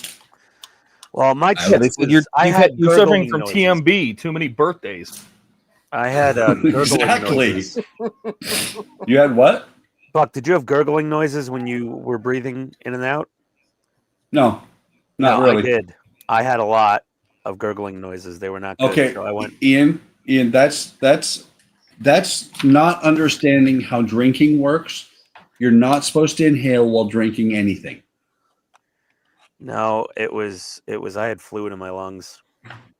Well, my Yeah, they said you're suffering gurgling from noises. TMB, too many birthdays. I had gurgling Exactly. noises. You had what? Buck, did you have gurgling noises when you were breathing in and out? No, not really. I did. I had a lot of gurgling noises. They were not good. Okay, So I went. Ian, that's not understanding how drinking works. You're not supposed to inhale while drinking anything. No, it was. I had fluid in my lungs.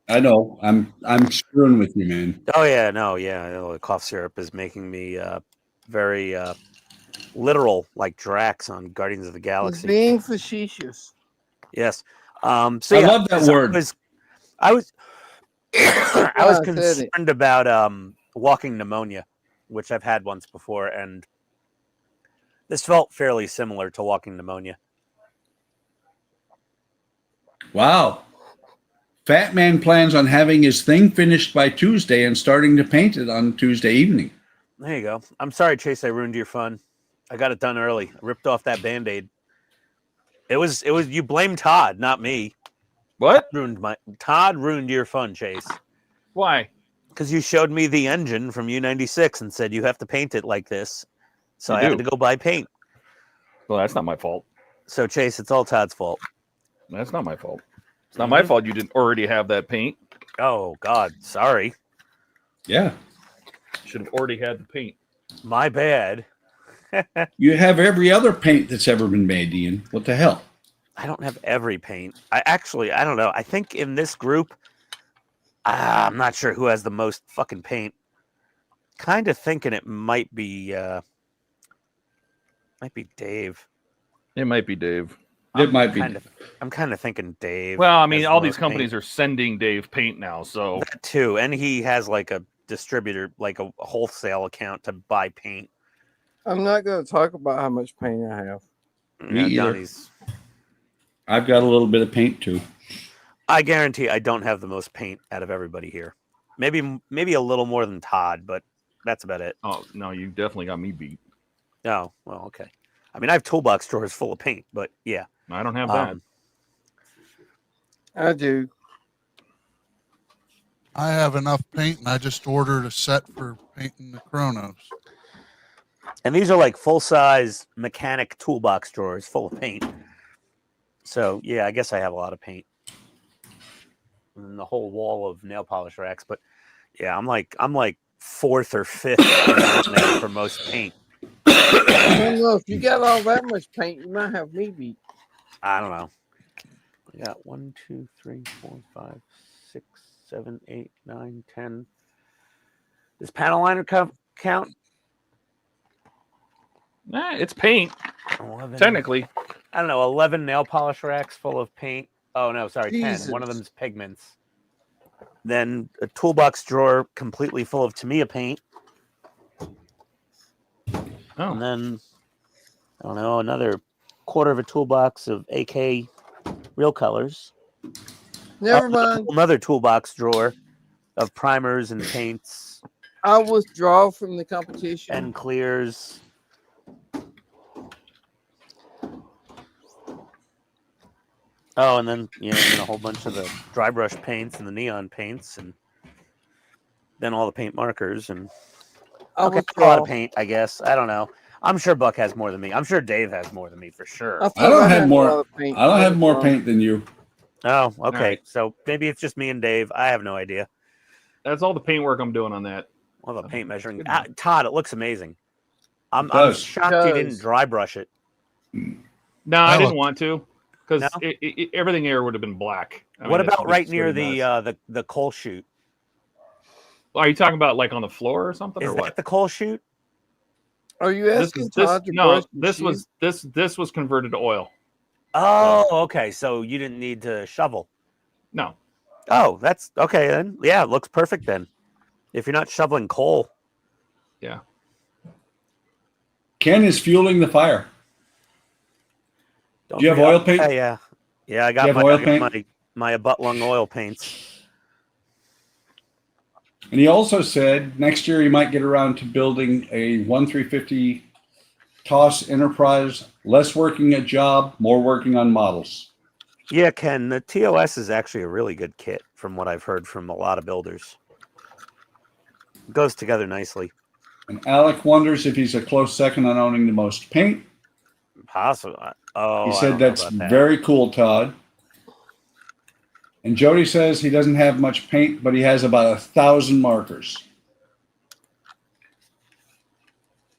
I know. I'm screwing with you, man. Oh yeah, no, yeah. The cough syrup is making me very literal, like Drax on Guardians of the He's Galaxy. being facetious. Yes. So I yeah, love that word. I was I was I said it. concerned about walking pneumonia, which I've had once before, and this felt fairly similar to walking pneumonia. Wow. Fat Man plans on having his thing finished by Tuesday and starting to paint it on Tuesday evening. There you go. I'm sorry, Chase, I ruined your fun. I got it done early. I ripped off that Band-Aid. It was you blame Todd, not me. What? Todd ruined your fun, Chase. Why? Because you showed me the engine from U96 and said you have to paint it like this. So You I do. had to go buy paint. Well, that's not my fault. So Chase, it's all Todd's fault. That's not my fault. It's not my fault you didn't already have that paint. Oh God, sorry. Yeah. Should have already had the paint. My bad. You have every other paint that's ever been made, Ian. What the hell? I don't have every paint. I don't know. I think in this group, I'm not sure who has the most fucking paint. Kind of thinking it might be Dave. It might be Dave. It might be. I'm kind of thinking Dave. Well, I mean, has all the these most companies paint. are sending Dave paint now, so That too, and he has like a distributor, like a wholesale account to buy paint. I'm not going to talk about how much pain I have. Me either. Donnie's. I've got a little bit of paint too. I guarantee I don't have the most paint out of everybody here. Maybe a little more than Todd, but that's about it. oh no, you definitely got me beat. Oh, well, okay. I mean, I have toolbox drawers full of paint, but yeah. I don't have that. I do. I have enough paint, and I just ordered a set for painting the Chronos. And these are like full-size mechanic toolbox drawers full of paint. So, yeah, I guess I have a lot of paint. And the whole wall of nail polish racks. But, yeah, I'm like fourth or fifth now for most paint. I don't know. If you got all that much paint, you might have me beat. I don't know. I got 1, 2, 3, 4, 5, 6, 7, 8, 9, 10. Does panel liner count? It's paint, 11. technically. I don't know. 11 nail polish racks full of paint. Oh no, sorry, 10. One of Jesus. them's pigments. Then a toolbox drawer completely full of Tamiya paint. Oh, And then I don't know, another quarter of a toolbox of AK real colors. Never mind. Another toolbox drawer of primers and paints I'll withdraw from the competition. and clears. Oh, and then and then a whole bunch of the dry brush paints and the neon paints, and then all the paint markers and I'll okay, a withdraw. lot of paint, I guess. I don't know. I'm sure Buck has more than me. I'm sure Dave has more than me for sure. thought I don't had have a more. lot of paint. I don't have more withdraw. paint than you. Oh, okay. right. So maybe it's just me and Dave. I have no idea. that's all the paint work I'm doing on that. Well, the paint measuring. Good. Todd, it looks amazing. I'm does. shocked It you does. didn't dry brush it. No, I didn't look- want to because No? everything here would have been black. I What mean, it's about right near pretty the coal chute? Are you talking about like on the floor or something, Is or that what? the coal chute? Are you This asking is this. Todd to No, brush your this shoe? was converted to oil. Oh, okay. So you didn't need to shovel. No. Oh, that's okay then. Yeah, it looks perfect then. If you're not shoveling coal. Yeah. Ken is fueling the fire. Don't Do you have forget- oil paint? Yeah. Yeah, I Do you got have oil my paint? my butt lung oil paints. And he also said next year he might get around to building a 1-350 TOS Enterprise, less working a job, more working on models. Yeah, Ken, the TOS is actually a really good kit from what I've heard from a lot of builders. It goes together nicely. And Alec wonders if he's a close second on owning the most paint. Possible. Oh, He I said don't know that's about that. very cool, Todd. And Jody says he doesn't have much paint, but he has about 1,000 markers.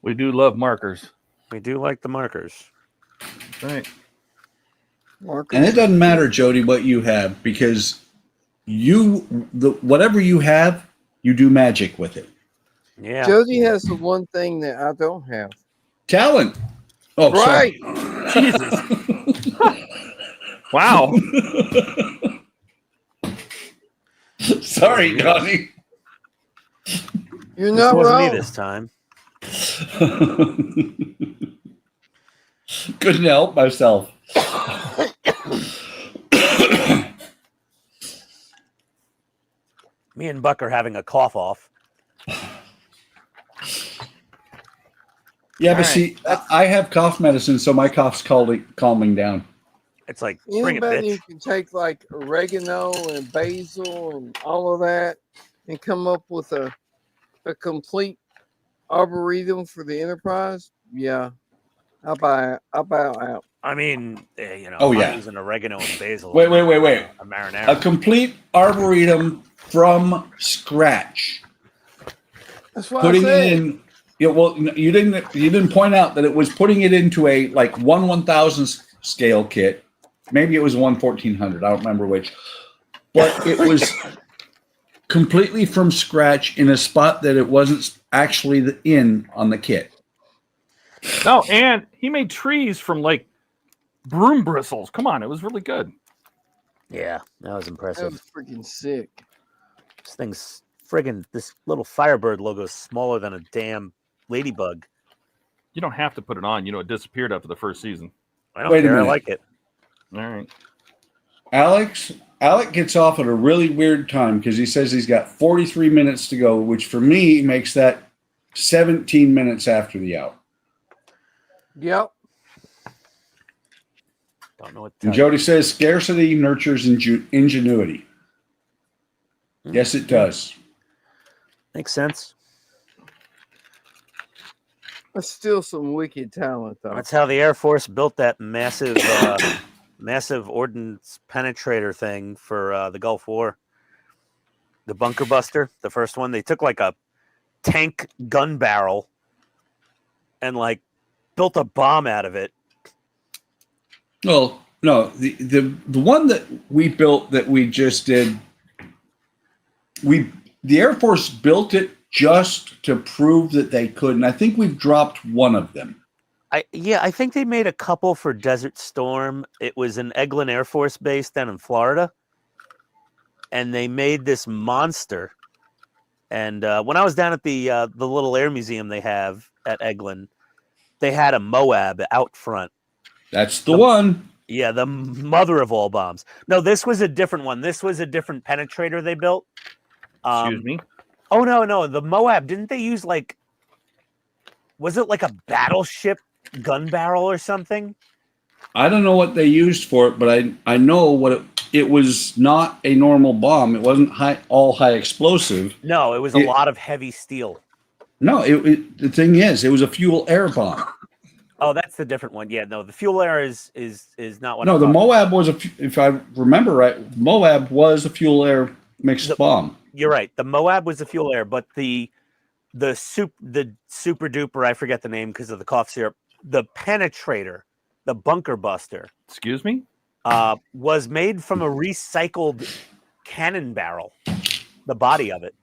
We do love markers. We do like the markers. That's right. And it doesn't matter, Jody, what you have, because whatever you have, you do magic with it. Yeah. Jody has the one thing that I don't have. Talent. Oh, Right. Jesus. Wow. Sorry, Donnie. You're This not wasn't wrong. me this time. Couldn't help myself. Me and Buck are having a cough off. Yeah, but All see, right, I have cough medicine, so my cough's calming down. It's like, bring it, Anybody who bitch. can take like oregano and basil and all of that and come up with a complete arboretum for the Enterprise, yeah, I'll bow out. I mean, Oh, I'm yeah. using oregano and basil. Wait. A marinara. A complete arboretum from scratch. That's what Putting I it said. in. Yeah, well, you didn't point out that it was putting it into a like 1/1000 scale kit. Maybe it was 1/1400. I don't remember which. But it was completely from scratch in a spot that it wasn't actually in on the kit. No, and he made trees from like broom bristles. Come on, it was really good. Yeah, that was That impressive. was freaking sick. This thing's friggin', this little Firebird logo is smaller than a damn ladybug. You don't have to put it on. You know, it disappeared after the first season. I don't Wait a care. I minute. like it. All right. Alec gets off at a really weird time because he says he's got 43 minutes to go, which for me makes that 17 minutes after the hour. Yep. Don't know what to And tell you. Jody says scarcity nurtures ingenuity. Yes, it does. Makes sense. That's still some wicked talent, though. That's how the Air Force built that massive, massive ordnance penetrator thing for the Gulf War. The bunker buster, the first one. They took like a tank gun barrel and like built a bomb out of it. Well, no, the one that we built that we just did, the Air Force built it just to prove that they could, and I think we've dropped one of them. I think they made a couple for Desert Storm. It was an Eglin Air Force Base down in Florida, and they made this monster. And when I was down at the little air museum they have at Eglin, they had a Moab out front. That's the one. Yeah, the mother of all bombs. No, this was a different one. This was a different penetrator they built. Excuse me. Oh no, the Moab, didn't they use like, was it like a battleship gun barrel or something? I don't know what they used for it, but I know what it was. Not a normal bomb. It wasn't all high explosive. No, it was a lot of heavy steel. No, the thing is, it was a fuel air bomb. Oh, that's the different one. Yeah, no, the fuel air is not what. No, I'm the talking Moab was if I remember right, Moab was a fuel air mixed bomb. You're right. The Moab was the fuel air, but the super duper, I forget the name because of the cough syrup. The penetrator, the bunker buster, Excuse me. was made from a recycled cannon barrel. The body of it.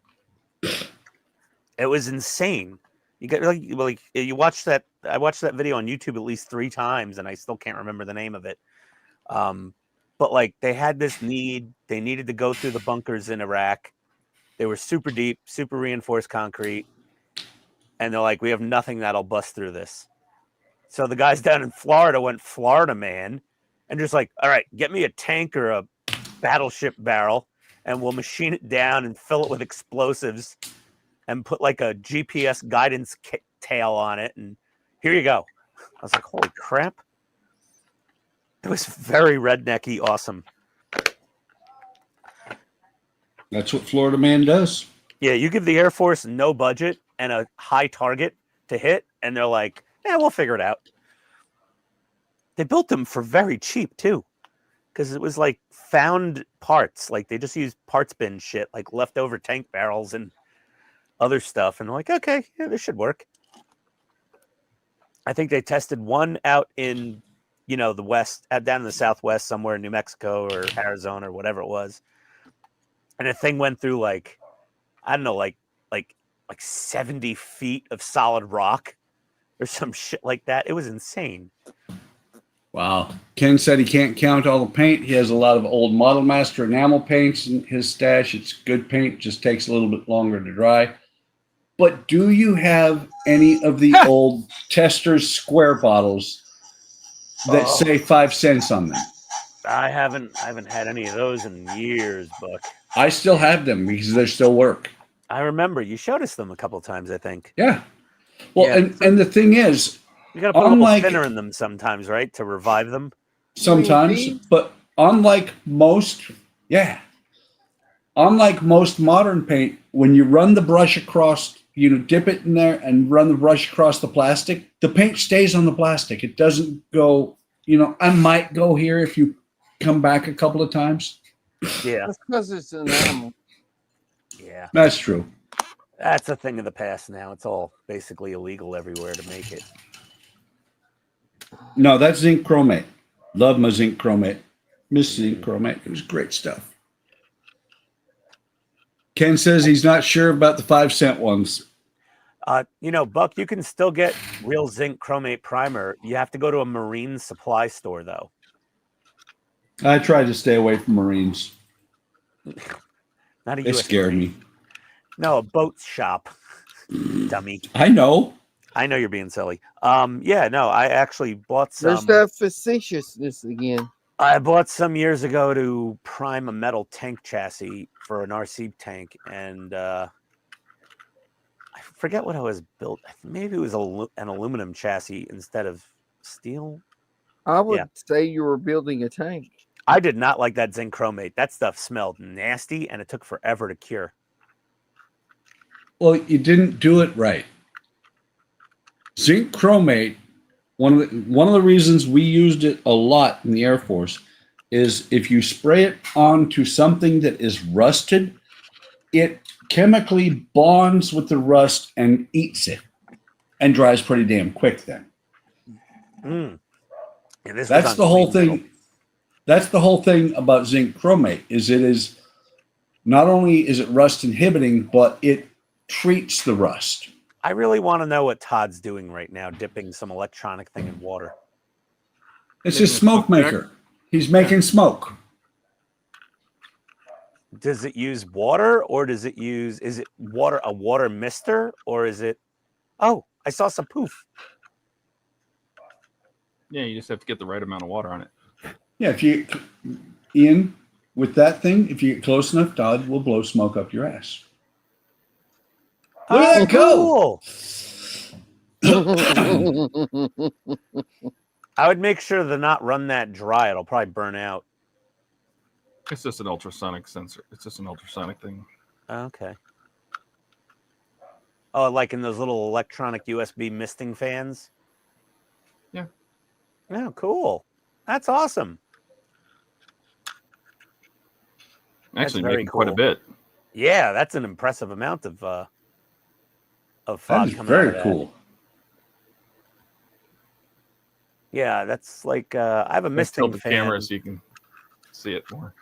It was insane. You get like you watch that. I watched that video on YouTube at least 3 times, and I still can't remember the name of it. but like they had this need. They needed to go through the bunkers in Iraq. They were super deep, super reinforced concrete. And they're like, we have nothing that'll bust through this. So the guys down in Florida went Florida man and just like, all right, get me a tank or a battleship barrel and we'll machine it down and fill it with explosives and put like a GPS guidance tail on it. And here you go. I was like, holy crap. It was very rednecky awesome. That's what Florida man does. Yeah, you give the Air Force no budget and a high target to hit, and they're like, yeah, we'll figure it out. They built them for very cheap, too, because it was like found parts. Like they just used parts bin shit, like leftover tank barrels and other stuff. And they're like, okay, yeah, this should work. I think they tested one out in, the West, down in the Southwest, somewhere in New Mexico or Arizona or whatever it was. And the thing went through like, I don't know, like 70 feet of solid rock or some shit like that. It was insane. Wow. Ken said he can't count all the paint. He has a lot of old Model Master enamel paints in his stash. It's good paint, just takes a little bit longer to dry. But do you have any of the old Testors square bottles that say 5 cents on them? I haven't had any of those in years, Buck. I still have them because they still work. I remember you showed us them a couple times, I think. Yeah. Well, Yeah. And the thing is, You got to put a little unlike- thinner in them sometimes, right, to revive them. sometimes, but unlike most modern paint, when you run the brush across, dip it in there and run the brush across the plastic, the paint stays on the plastic. It doesn't go, I might go here if you come back a couple of times. Yeah, That's because it's an animal. yeah. That's true. That's a thing of the past now. It's all basically illegal everywhere to make it. No, that's zinc chromate. Love my zinc chromate. Miss zinc chromate. It was great stuff. Ken says he's not sure about the 5 cent ones. Buck, you can still get real zinc chromate primer. You have to go to a marine supply store, though. I tried to stay away from Marines. Not a They US scared Marine. me. No, a boat shop. Dummy. I know. I know you're being silly. I actually bought some. There's that facetiousness again. I bought some years ago to prime a metal tank chassis for an RC tank, and I forget what I was built. Maybe it was an aluminum chassis instead of steel. I would say you were building a tank. I did not like that zinc chromate. That stuff smelled nasty, and it took forever to cure. Well, you didn't do it right. Zinc chromate, one of the reasons we used it a lot in the Air Force is if you spray it onto something that is rusted, it chemically bonds with the rust and eats it and dries pretty damn quick then. Yeah, That's the whole thing. That's the whole thing about zinc chromate is it is not only is it rust inhibiting, but it treats the rust. I really want to know what Todd's doing right now, dipping some electronic thing in water. It's his smoke maker. He's making smoke. Does it use water, or is it a water mister, or is it? Oh, I saw some poof. Yeah, you just have to get the right amount of water on it. Yeah, Ian, with that thing, if you get close enough, Todd will blow smoke up your ass. Look at that go! Cool. I would make sure to not run that dry. It'll probably burn out. It's just an ultrasonic sensor. It's just an ultrasonic thing. Okay. Oh, like in those little electronic USB misting fans? Yeah. Oh, cool. That's awesome. Actually, very making quite a cool. bit. Yeah, that's an impressive amount of fog That is coming out very of that. cool. Yeah, that's like I have a Tilt misting the fan. camera so you can see it more.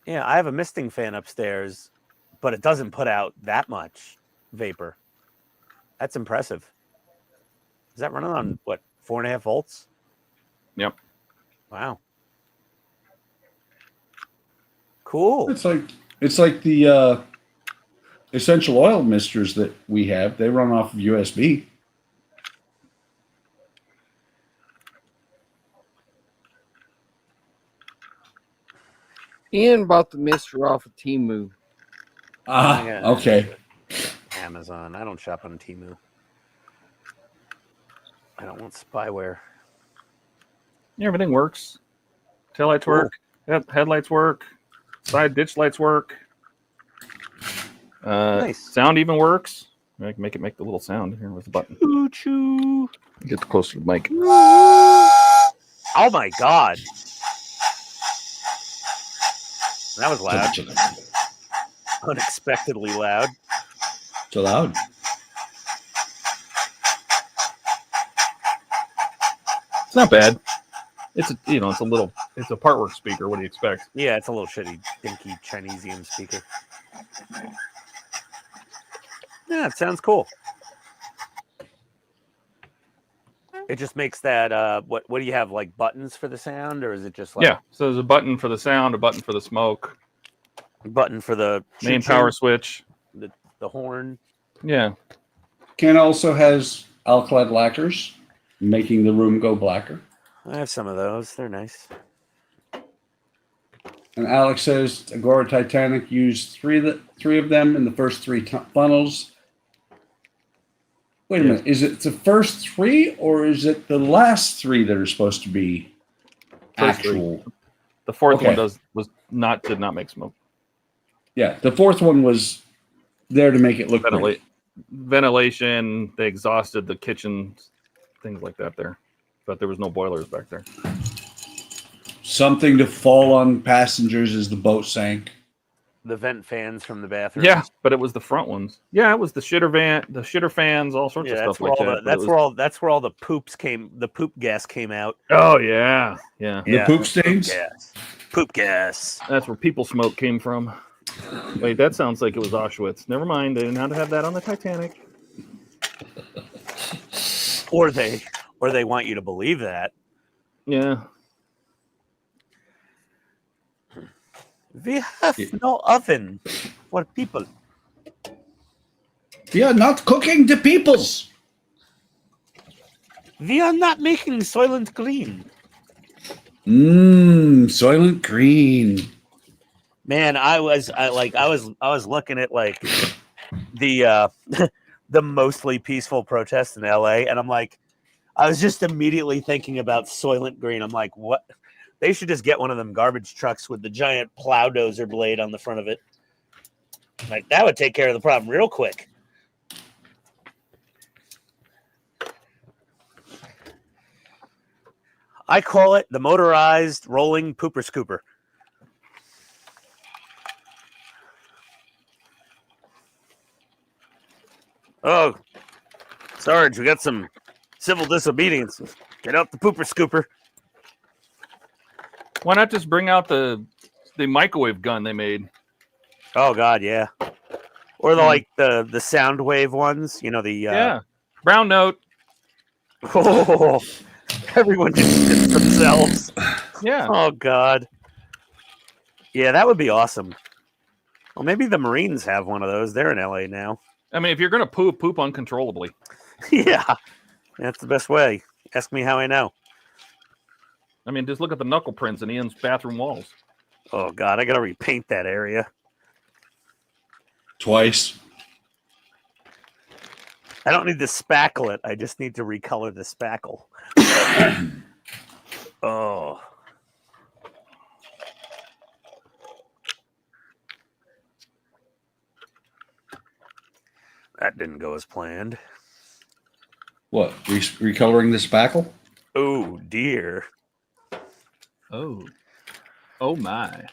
Yeah, I have a misting fan upstairs, but it doesn't put out that much vapor. That's impressive. Is that running on what, 4.5 volts? Yep. Wow. Cool. It's like the essential oil misters that we have. They run off of USB. Ian bought the mister off of Temu. Yeah. Okay. Amazon. I don't shop on Temu. I don't want spyware. Yeah, everything works. Taillights work. Headlights work. Side ditch lights work. Nice. Sound even works. I can make it make the little sound here with the button. Choo choo. Get closer to the mic. Oh my god. That was loud. Unexpectedly loud. So loud. It's not bad. It's a, you know, it's a part work speaker. What do you expect? Yeah, it's a little shitty, dinky Chinesian speaker. Yeah, it sounds cool. It just makes that what do you have, like buttons for the sound, or is it just like Yeah, so there's a button for the sound, a button for the smoke, a button for the main power switch, the horn? Yeah. Ken also has alkali lacquers, making the room go blacker. I have some of those. They're nice. And Alex says Agora Titanic used three of them in the first three funnels. Wait a minute. Is it the first three, or is it the last three that are supposed to be First actual? three. The fourth Okay. one did not make smoke. Yeah, the fourth one was there to make it look pretty. Ventilation. They exhausted the kitchen, things like that there, but there was no boilers back there. Something to fall on passengers as the boat sank. The vent fans from the bathroom. Yeah, but it was the front ones. Yeah, it was the shitter fans, all sorts of stuff like that. That's where all the poops came. The poop gas came out. Oh yeah. The poop stains. Poop gas. That's where people smoke came from. Wait, that sounds like it was Auschwitz. Never mind. They didn't have to have that on the Titanic. Or they want you to believe that. Yeah. We have no oven for people. We are not cooking the peoples. We are not making Soylent Green. Soylent Green. Man, I was looking at like the the mostly peaceful protest in LA, and I'm like, I was just immediately thinking about Soylent Green. I'm like, what? They should just get one of them garbage trucks with the giant plow dozer blade on the front of it. Like, that would take care of the problem real quick. I call it the motorized rolling pooper scooper. Oh, Sarge, we got some civil disobedience. Get out the pooper scooper. Why not just bring out the microwave gun they made? Oh God, yeah. Or the sound wave ones, you know, the brown note. Oh, everyone just hits themselves. Yeah. Oh God. Yeah, that would be awesome. Well, maybe the Marines have one of those. They're in LA now. I mean, if you're gonna poop uncontrollably. Yeah, that's the best way. Ask me how I know. I mean, just look at the knuckle prints in Ian's bathroom walls. Oh God, I gotta repaint that area. Twice. I don't need to spackle it. I just need to recolor the spackle. Oh. That didn't go as planned. What? Recoloring the spackle? Oh dear. Oh my.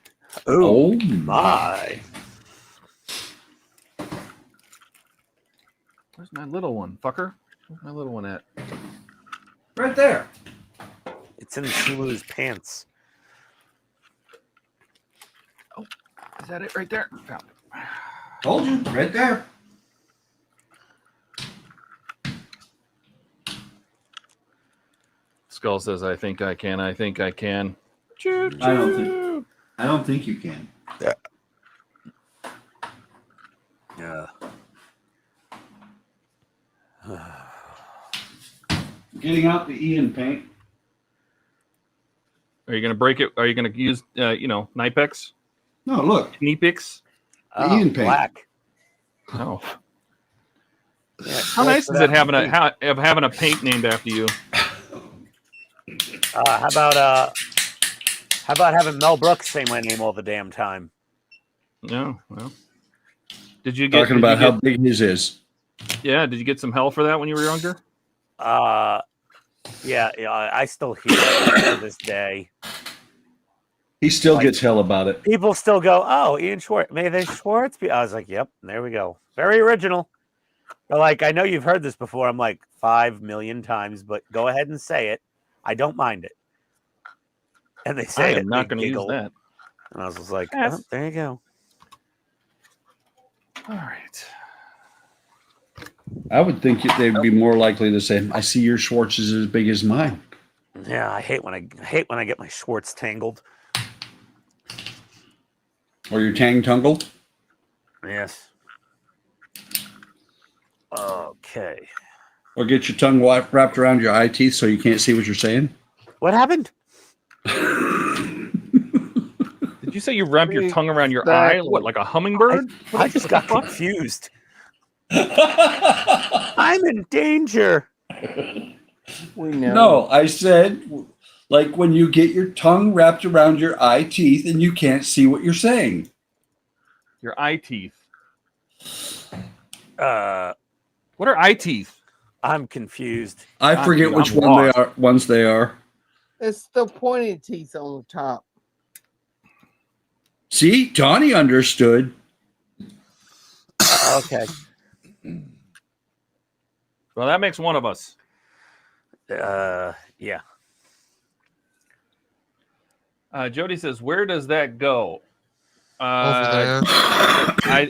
Oh my. Where's my little one, fucker? Where's my little one at? Right there. It's in Sulu's pants. Oh, is that it right there? Found it. Told you, right there. Skull says, I think I can. I think I can. I don't think you can. Yeah. Getting out the Ian paint. Are you going to break it? Are you going to use, Nipex? No, look. Knepix? The Ian paint. Black. Oh. Yeah, How nice is it having a paint named after you? How about having Mel Brooks say my name all the damn time? Yeah, well. Did you get Talking about how big his is. Yeah, did you get some hell for that when you were younger? Yeah, I still hear it to this day. He still gets hell about it. People still go, "Oh, Ian Schwartz, may they Schwartz be?" I was like, "Yep, there we go, very original." They're like, "I know you've heard this before." I'm like, 5 million times, but go ahead and say it. I don't mind it. And they say I am not going to use that. And I was just like, Yes. "Oh, there you go." All right. I would think they'd be more likely to say, "I see your Schwartz is as big as mine." Yeah, I hate when I get my Schwartz tangled. Or your Tang tungled. Yes. Okay. Or get your tongue wrapped around your eye teeth so you can't see what you're saying. What happened? Did you say you wrap your tongue around your eye? What, like a hummingbird? I just got confused. I'm in danger. We know. No, I said, like when you get your tongue wrapped around your eye teeth and you can't see what you're saying. Your eye teeth. What are eye teeth? I'm confused. I forget which ones they are. It's the pointed teeth on the top. See, Donnie understood. Okay. Well, that makes one of us. Yeah. Jody says, "Where does that go?" Over there.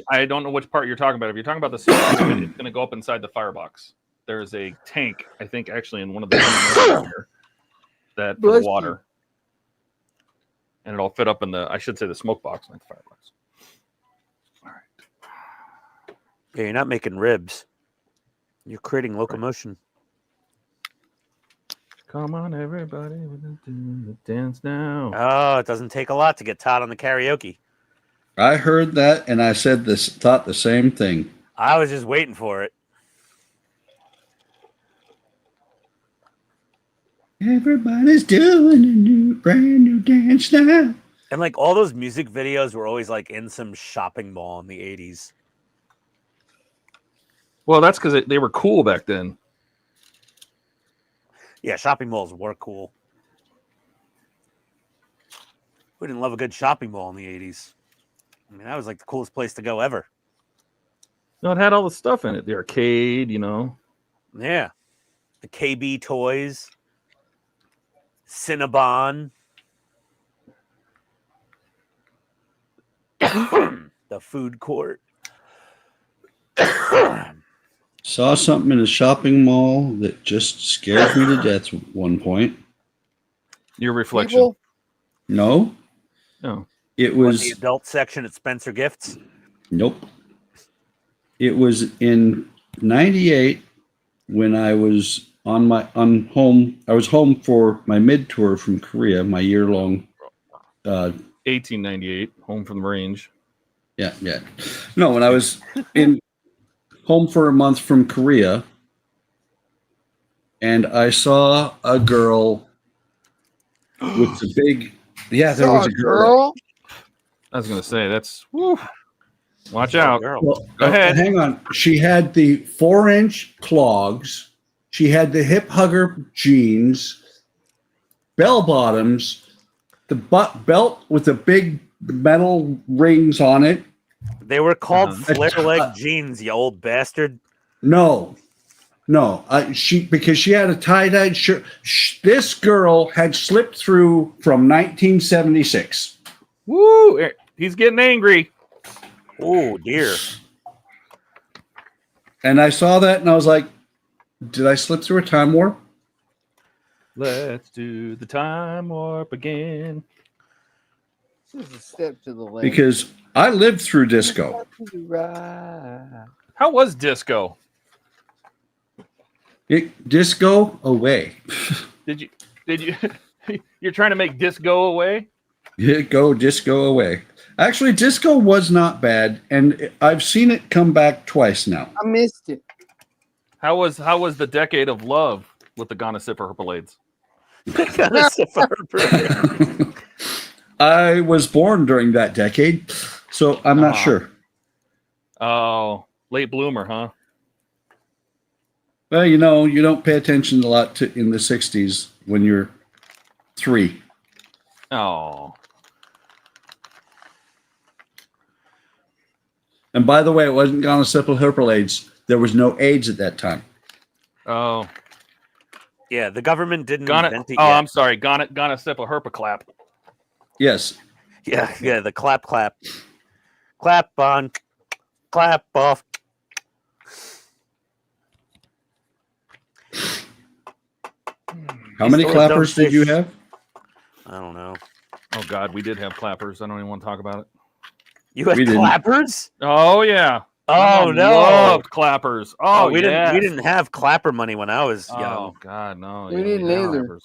I don't know which part you're talking about. If you're talking about the system, it's going to go up inside the firebox. There's a tank, I think, actually in one of the here, that for the water, and it'll fit up in the. I should say the smoke box, not the firebox. All right. Yeah, you're not making ribs. You're creating locomotion. Come on, everybody, we're gonna do the dance now. Oh, it doesn't take a lot to get Todd on the karaoke. I heard that and I thought the same thing. I was just waiting for it. Everybody's doing a brand new dance now. And like all those music videos were always like in some shopping mall in the 80s. Well, that's because they were cool back then. Yeah, shopping malls were cool. Who didn't love a good shopping mall in the 80s? I mean, that was like the coolest place to go ever. No, it had all the stuff in it. The arcade, Yeah. The KB toys. Cinnabon. The food court. Saw something in a shopping mall that just scared me to death at one point. Your reflection. People? No. No. It Was was the adult section at Spencer Gifts? Nope. It was in 98 when I was home. I was home for my mid tour from Korea, my year-long 1898, home from the range. Yeah. No, when I was in home for a month from Korea, and I saw a girl with the big. Yeah, there was a girl. I was going to say, that's... Whew. Watch out. Well, Go ahead. Hang on. She had the 4-inch clogs. She had the hip hugger jeans, bell bottoms, the belt with the big metal rings on it. They were called flare leg jeans, you old bastard. No. Because she had a tie-dyed shirt. This girl had slipped through from 1976. Woo! He's getting angry. Oh, dear. And I saw that and I was like, did I slip through a time warp? Let's do the time warp again. This is a step to the left. Because I lived through disco. To the right. How was disco? Disco away. Did you you're trying to make disco away? Disco away. Actually, disco was not bad, and I've seen it come back twice now. I missed it. How was the decade of love with the Ghana Sipper Herpalades? I was born during that decade, so I'm not sure. Oh, late bloomer, huh? Well, you know, you don't pay attention a lot to in the 60s when you're 3. Oh. And by the way, it wasn't Ghana Sipper Herpalades. There was no AIDS at that time. Oh. Yeah, the government didn't Ghana, invent it oh, yet. I'm sorry. Ghana Sipper Herpaclap. Yes. Yeah, the clap. Clap on, clap off. How many These clappers don't did you fish. have? I don't know. Oh God, we did have clappers. I don't even want to talk about it. You had We didn't. clappers? Oh yeah. My Oh mom no! loved clappers. Oh, we yes. didn't have clapper money when I was young. Oh God, no. We yeah, didn't had either. clappers.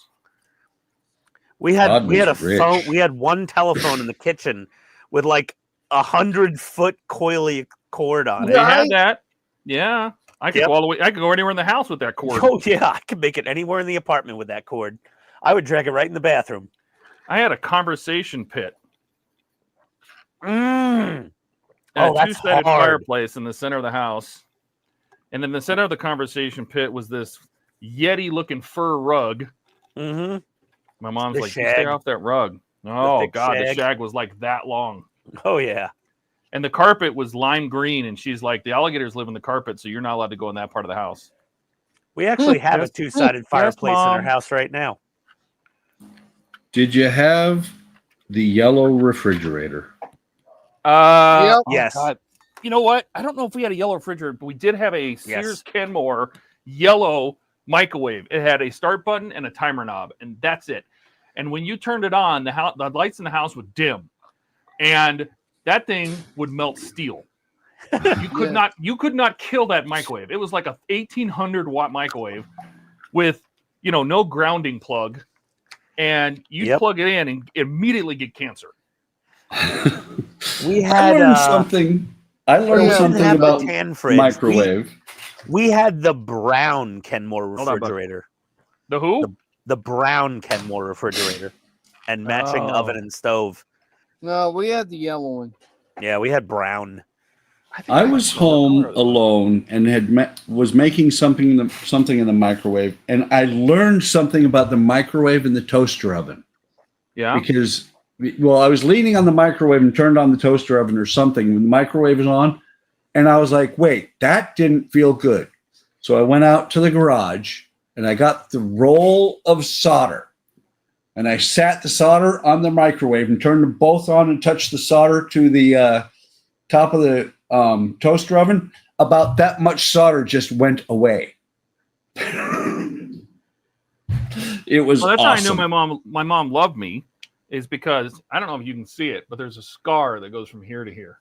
We God had a was rich. phone. We had one telephone in the kitchen with like 100-foot coily cord on They it. Right. had that. Yeah. I could Yep. go all the way. I could go anywhere in the house with that cord. Oh yeah, I could make it anywhere in the apartment with that cord. I would drag it right in the bathroom. I had a conversation pit. Mm. And Oh, a that's two-sided hard. fireplace in the center of the house. And in the center of the conversation pit was this Yeti-looking fur rug. Mm-hmm. My mom's The like, "You stay shag. off that rug." Oh thick God, the shag. shag was like that long. Oh yeah. And the carpet was lime green, and she's like, "The alligators live in the carpet, so you're not allowed to go in that part of the house." We actually have Yes. a two-sided Yes, fireplace in our Mom. house right now. Did you have the yellow refrigerator? Yep. Yes. God. You know what? I don't know if we had a yellow refrigerator, but we did have a Sears Kenmore yellow microwave. It had a start button and a timer knob, and that's it. And when you turned it on, the lights in the house would dim, and that thing would melt steel. You could not kill that microwave. It was like a 1800-watt microwave with, no grounding plug, and you'd plug it in and immediately get cancer. We I had learned something. I learned something about tan fridge. microwave. We had the brown Kenmore Hold on, bud. refrigerator. The who? The brown Kenmore refrigerator and matching Oh. oven and stove. No, we had the yellow one. Yeah, we had brown. I was home alone and was making something in the microwave, and I learned something about the microwave and the toaster oven. Yeah. Because, I was leaning on the microwave and turned on the toaster oven or something when the microwave was on, and I was like, "Wait, that didn't feel good." So I went out to the garage and I got the roll of solder, and I sat the solder on the microwave and turned them both on and touched the solder to the top of the toaster oven. About that much solder just went away. It was Well, that's awesome. how I knew my mom loved me, is because I don't know if you can see it, but there's a scar that goes from here to here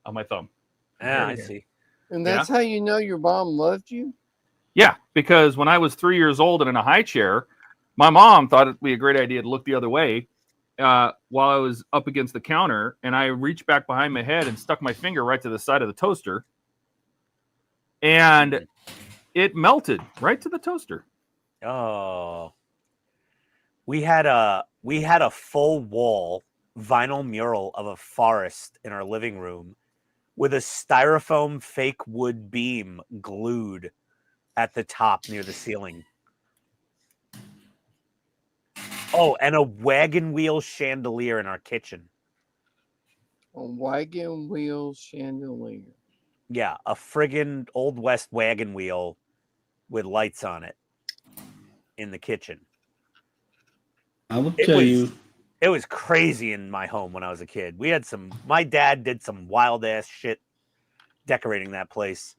on my thumb. Yeah, I see. And that's how you know your mom loved you? Yeah, because when I was 3 years old and in a high chair, my mom thought it'd be a great idea to look the other way while I was up against the counter, and I reached back behind my head and stuck my finger right to the side of the toaster, and it melted right to the toaster. Oh. We had a full wall vinyl mural of a forest in our living room with a styrofoam fake wood beam glued at the top near the ceiling. Oh, and a wagon wheel chandelier in our kitchen. A wagon wheel chandelier. Yeah, a friggin' Old West wagon wheel with lights on it in the kitchen. I will tell you. It was crazy in my home when I was a kid. My dad did some wild ass shit decorating that place.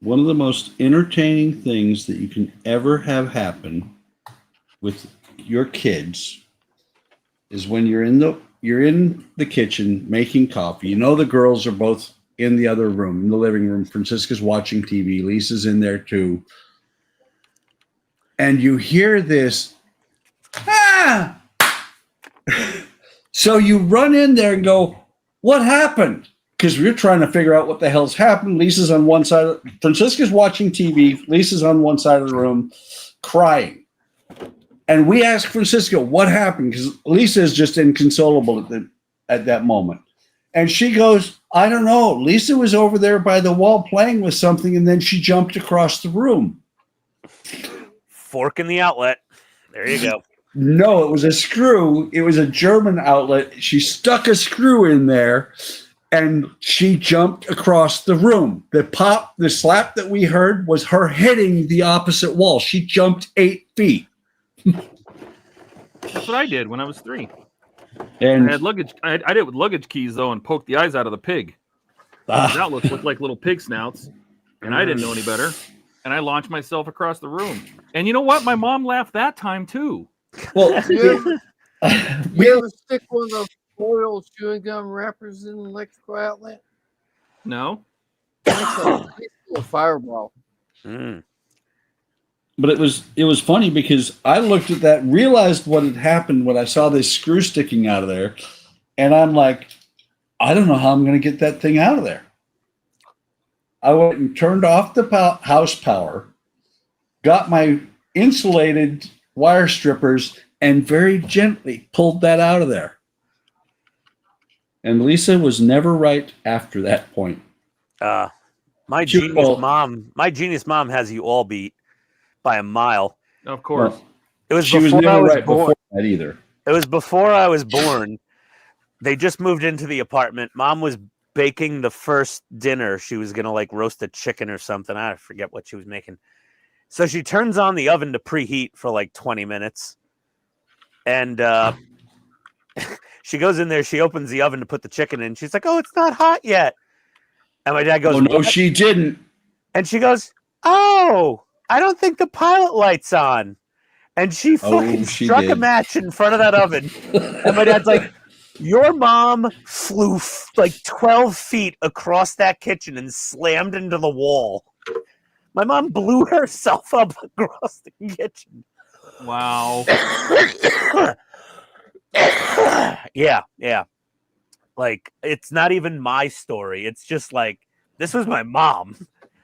One of the most entertaining things that you can ever have happen with your kids is when you're in the kitchen making coffee. You know the girls are both in the other room, in the living room. Francisca's watching TV. Lisa's in there too. And you hear this, ah! So you run in there and go, what happened? Because we're trying to figure out what the hell's happened. Lisa's on one side. Francisca's watching TV. Lisa's on one side of the room crying. And we ask Francisca what happened because Lisa is just inconsolable at that moment. And she goes, I don't know. Lisa was over there by the wall playing with something, and then she jumped across the room. Fork in the outlet. There you go. No, it was a screw. It was a German outlet. She stuck a screw in there, and she jumped across the room. The slap that we heard was her hitting the opposite wall. She jumped 8 feet. That's what I did when I was 3. And I had luggage. I did it with luggage keys though, and poked the eyes out of the pig. That looked like little pig snouts, and I didn't know any better. And I launched myself across the room. And you know what? My mom laughed that time too. well, You ever stick one of those foil chewing gum wrappers in an electrical outlet? No. It's a fireball. Mm. but it was funny because I looked at that, realized what had happened when I saw this screw sticking out of there, and I'm like, I don't know how I'm going to get that thing out of there. I went and turned off the house power, got my insulated wire strippers, and very gently pulled that out of there. And Lisa was never right after that point. My genius mom has you all beat by a mile. Of course. Well, It was she was before I never was right born. before that either. It was before I was born. They just moved into the apartment. Mom was baking the first dinner. She was gonna like roast a chicken or something. I forget what she was making. So she turns on the oven to preheat for like 20 minutes. And she goes in there, she opens the oven to put the chicken in. She's like, oh, it's not hot yet. And my dad goes, Oh, no, "What?" she didn't. And she goes, oh, I don't think the pilot light's on. And she fucking she struck a did. match in front of that oven. And my dad's like, your mom flew like 12 feet across that kitchen and slammed into the wall. My mom blew herself up across the kitchen. Wow. Yeah. Like, it's not even my story. It's just like, this was my mom.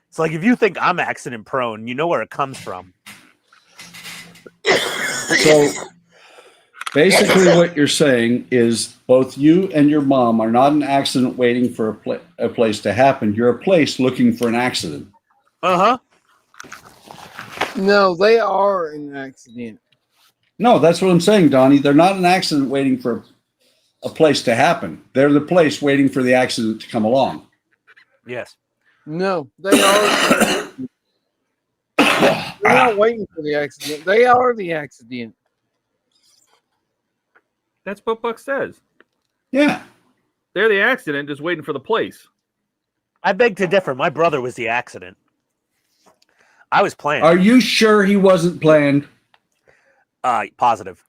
It's like, if you think I'm accident prone, you know where it comes from. So basically what you're saying is both you and your mom are not an accident waiting for a place to happen. You're a place looking for an accident. Uh-huh. No, they are an accident. No, that's what I'm saying, Donnie. They're not an accident waiting for a place to happen. They're the place waiting for the accident to come along. Yes. No, they are. They're not waiting for the accident. They are the accident. That's what Buck says. Yeah. They're the accident, just waiting for the place. I beg to differ. My brother was the accident. I was planned. Are you sure he wasn't planned? Positive.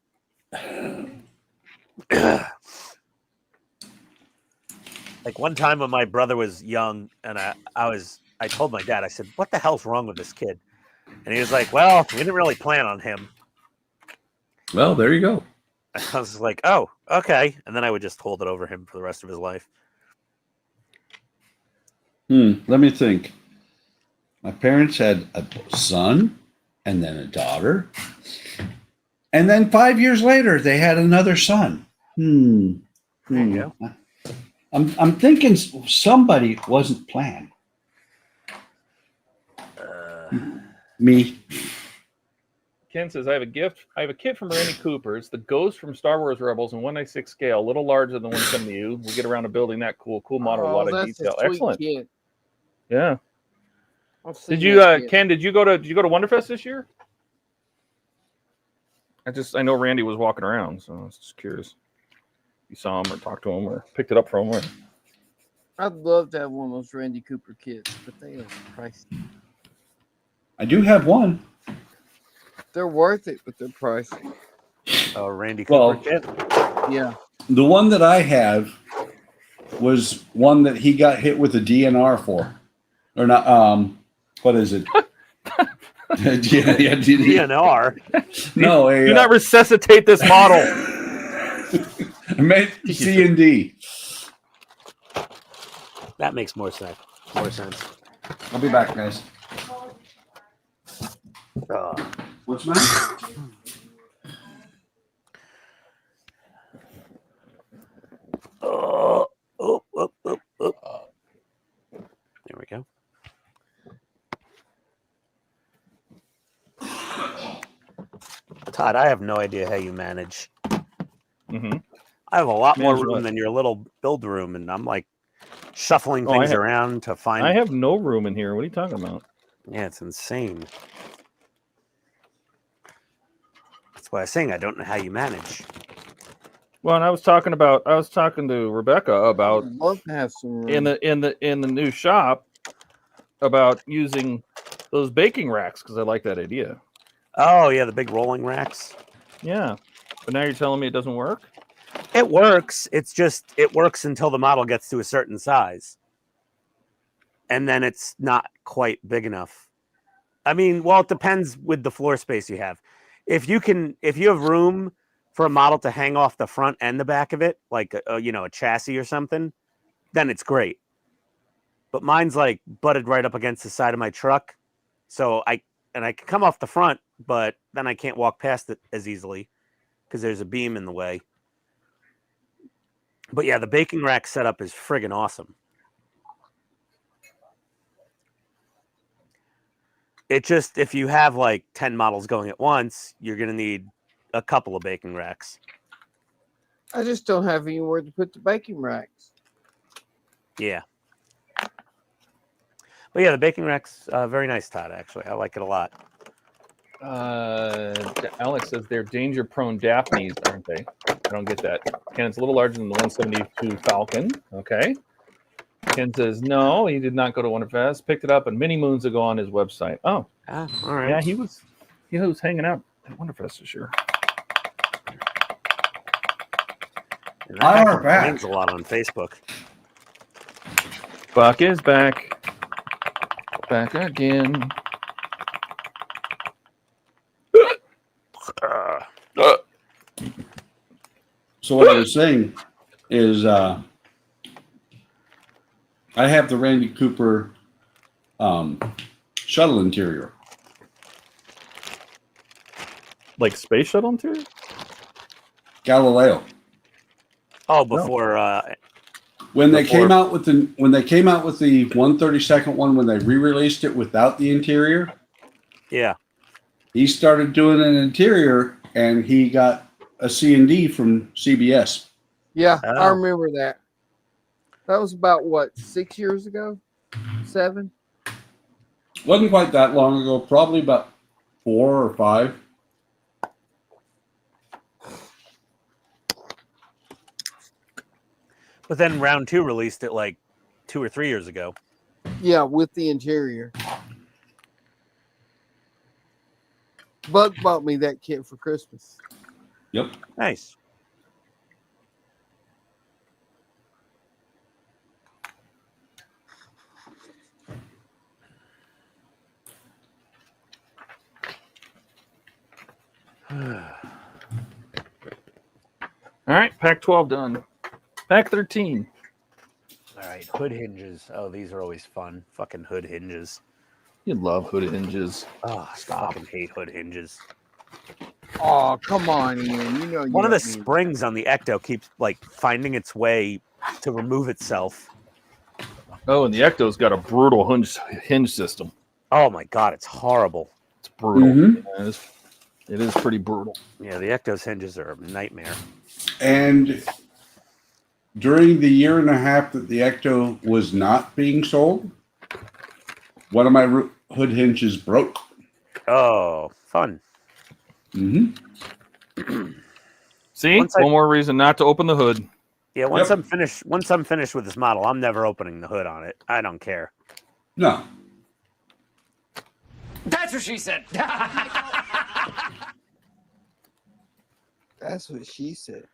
Like one time when my brother was young and I told my dad, I said, what the hell's wrong with this kid? And he was like, well, we didn't really plan on him. Well, there you go. I was like, oh, okay. And then I would just hold it over him for the rest of his life. Let me think. My parents had a son and then a daughter. And then 5 years later, they had another son. There you go. I'm thinking somebody wasn't planned. Me. Ken says, I have a gift. I have a kit from Randy Cooper. It's the Ghost from Star Wars Rebels in 1/6 scale, a little larger than the one coming to you. We'll get around to building that cool model, a lot of that's a detail. sweet Excellent. kid. Yeah. I've seen Did you, that kid. Ken? Did you go to Wonderfest this year? I know Randy was walking around, so I was just curious. You saw him or talked to him or picked it up from him. Or... I'd love to have one of those Randy Cooper kits, but they are pricey. I do have one. They're worth it, but they're pricey. Oh, Randy Well, Cooper kid. Yeah. The one that I have was one that he got hit with a DNR for, or not? What is it? DNR. No, Do not resuscitate this model. I meant C&D. That makes more sense. I'll be back, guys. What's the matter? Oh. There we go. Todd, I have no idea how you manage. Mm-hmm. I have a lot more Manage room what? than your little build room, and I'm like shuffling things around to find. I have no room in here. What are you talking about? Yeah, it's insane. That's why I'm saying I don't know how you manage. Well, and I was talking to Rebecca about I'd love to have some room. in the new shop about using those baking racks because I like that idea. Oh yeah, the big rolling racks. Yeah, but now you're telling me it doesn't work. It works. It's just it works until the model gets to a certain size, and then it's not quite big enough. I mean, well, it depends with the floor space you have. If you have room for a model to hang off the front and the back of it, like a chassis or something, then it's great. But mine's like butted right up against the side of my truck, so I can come off the front, but then I can't walk past it as easily because there's a beam in the way. But yeah, the baking rack setup is friggin' awesome. It just, if you have like 10 models going at once, you're going to need a couple of baking racks. I just don't have anywhere to put the baking racks. Yeah. But yeah, the baking rack's very nice, Todd, actually. I like it a lot. Alex says they're danger-prone Daphnes, aren't they? I don't get that. Ken's a little larger than the 172 Falcon. Okay. Ken says, no, he did not go to Wonderfest. Picked it up many moons ago on his website. Oh. Ah, all right. Yeah, he was hanging out at Wonderfest this year. And that guy complains a lot on Facebook. Buck is back. Back again. So what I was saying is I have the Randy Cooper shuttle interior. Like space shuttle interior? Galileo. Oh, before When they came out with the 132nd one, when they re-released it without the interior, yeah, he started doing an interior, and he got a C&D from CBS. Yeah, Oh. I remember that. That was about what, 6 years ago? 7? Wasn't quite that long ago. Probably about 4 or 5. but then Round 2 released it like 2 or 3 years ago. Yeah, with the interior. Buck bought me that kit for Christmas. Yep. Nice. All right, pack 12 done. Pack 13. All right, hood hinges. Oh, these are always fun. Fucking hood hinges. You love hood hinges. Oh, I fucking hate hood hinges. Oh, come on, Ian. You know One of the don't need- springs on the Ecto keeps like finding its way to remove itself. Oh, and the Ecto's got a brutal hinge system. Oh my god, it's horrible. It's brutal. Mhm. Yeah, it is pretty brutal. Yeah, the Ecto's hinges are a nightmare. And during the year and a half that the Ecto was not being sold, one of my hood hinges broke. Oh, fun. Mm-hmm. See, one more reason not to open the hood. Yeah, once I'm finished with this model, I'm never opening the hood on it. I don't care. No. That's what she said. That's what she said.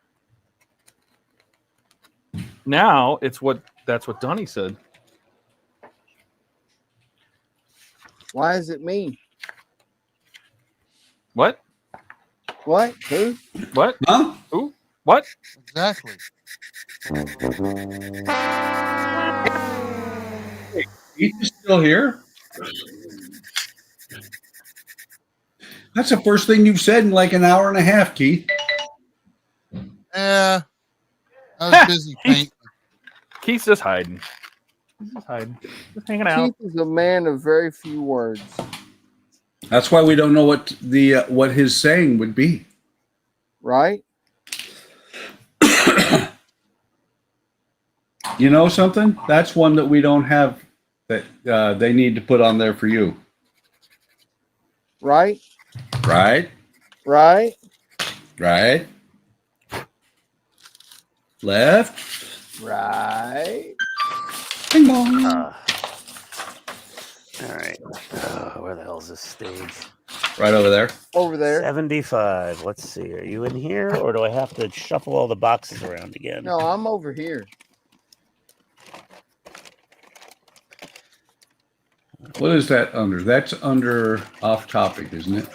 Now it's that's what Donnie said. Why is it me? What? What? Who? What? Huh? Who? What? Exactly. Keith is still here? That's the first thing you've said in like an hour and a half, Keith. Yeah. I was busy painting. Keith's just hiding. He's just hiding. Just hanging out. Keith is a man of very few words. That's why we don't know what what his saying would be. Right? You know something? That's one that we don't have that they need to put on there for you. Right? Right? Right? Right? Left? Right? Bing bong. All right. Where the hell is this stage? Right over there. Over there. 75. Let's see. Are you in here, or do I have to shuffle all the boxes around again? No, I'm over here. What is that under? That's under off topic, isn't it?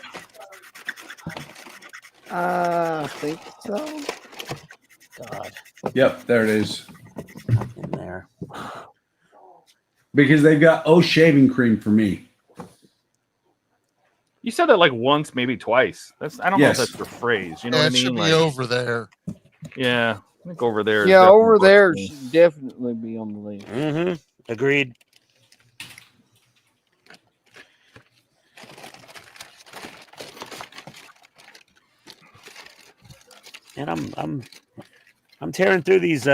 I think so. God, Yep, there it is. in there. Because they've got shaving cream for me. You said that like once, maybe twice. I don't know if Yes. that's the phrase. You know Yeah, what I it should mean? be over there. Yeah, I think over there. is Yeah, definitely over there working. should definitely be on the list. Mm-hmm. Agreed. And I'm tearing through these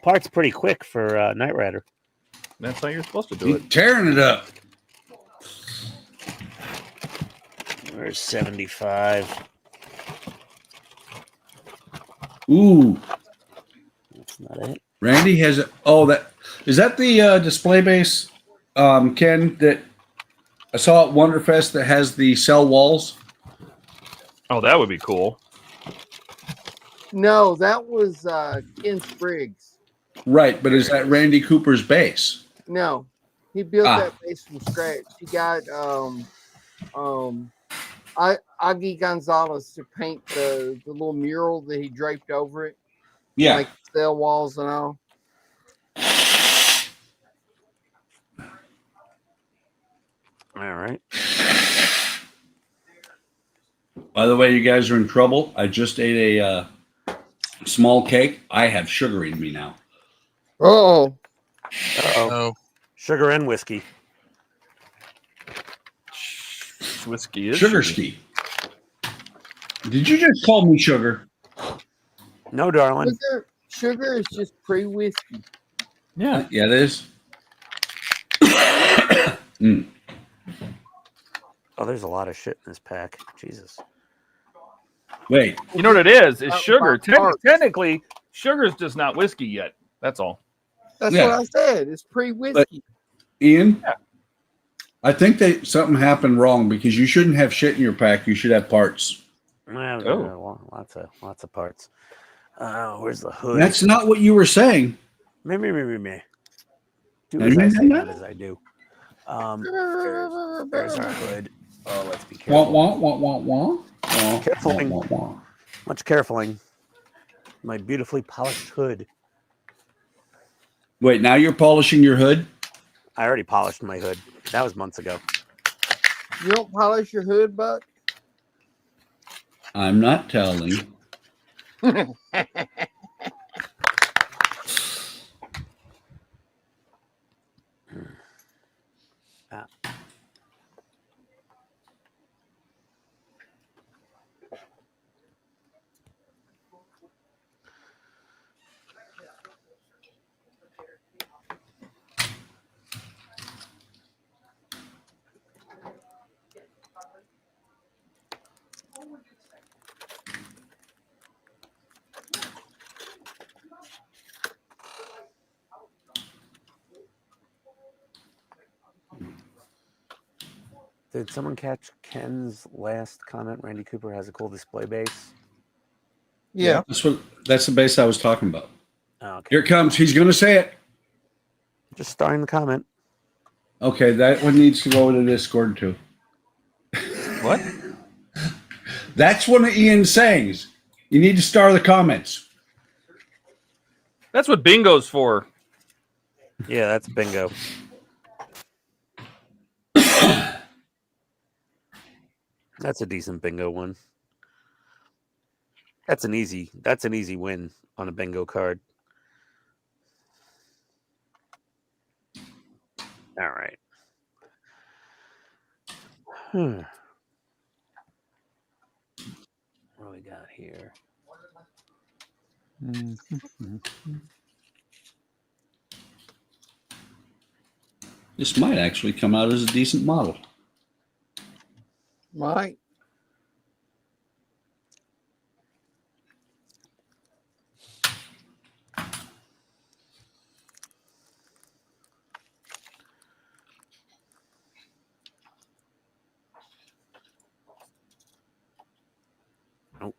parts pretty quick for Knight Rider. That's how you're supposed to do You're it. tearing it up. Where's 75? Ooh, That's not it. Randy has a. Oh, that is that the display base, Ken, that I saw at Wonderfest that has the cell walls. Oh, that would be cool. No, that was Ken Spriggs. Right, but is that Randy Cooper's base? No, he built Ah. that base from scratch. He got Aggie Gonzalez to paint the little mural that he draped over it, Yeah. like cell walls and all. All right. By the way, you guys are in trouble. I just ate a small cake. I have sugar in me now. Oh, Uh-oh. Oh, Sugar and whiskey. Whiskey is Sugar ski. Did you just call me sugar? No, darling. sugar is just pre-whiskey. Yeah. Yeah, it is. Mm. Oh, there's a lot of shit in this pack. Jesus. Wait, You know what it is? It's About sugar. 5 parts. Technically, sugar's just not whiskey yet. That's all. That's Yeah. what I said. It's pre-whiskey. Ian? Yeah. I think that something happened wrong because you shouldn't have shit in your pack. You should have parts. Well, Oh. lots of parts. Where's the hood? That's not what you were saying. Me. Do Me, as I me, say, me, not me. as I do. There's our hood. Oh, let's be Wah, careful. wah, wah, wah, wah. Wah, Carefuling. wah, wah, wah. Much carefuling. My beautifully polished hood. Wait, now you're polishing your hood? I already polished my hood. That was months ago. You don't polish your hood, Buck? I'm not telling. Did someone catch Ken's last comment? Randy Cooper has a cool display base. Yeah. That's the base I was talking about. Okay. Here it comes. He's going to say it. Just starting the comment. Okay, that one needs to go to Discord too. What? That's one of Ian's sayings. You need to star the comments. That's what bingo's for. Yeah, that's bingo. That's a decent bingo one. That's an easy win on a bingo card. All right. What do we got here? This might actually come out as a decent model. Mike. Nope.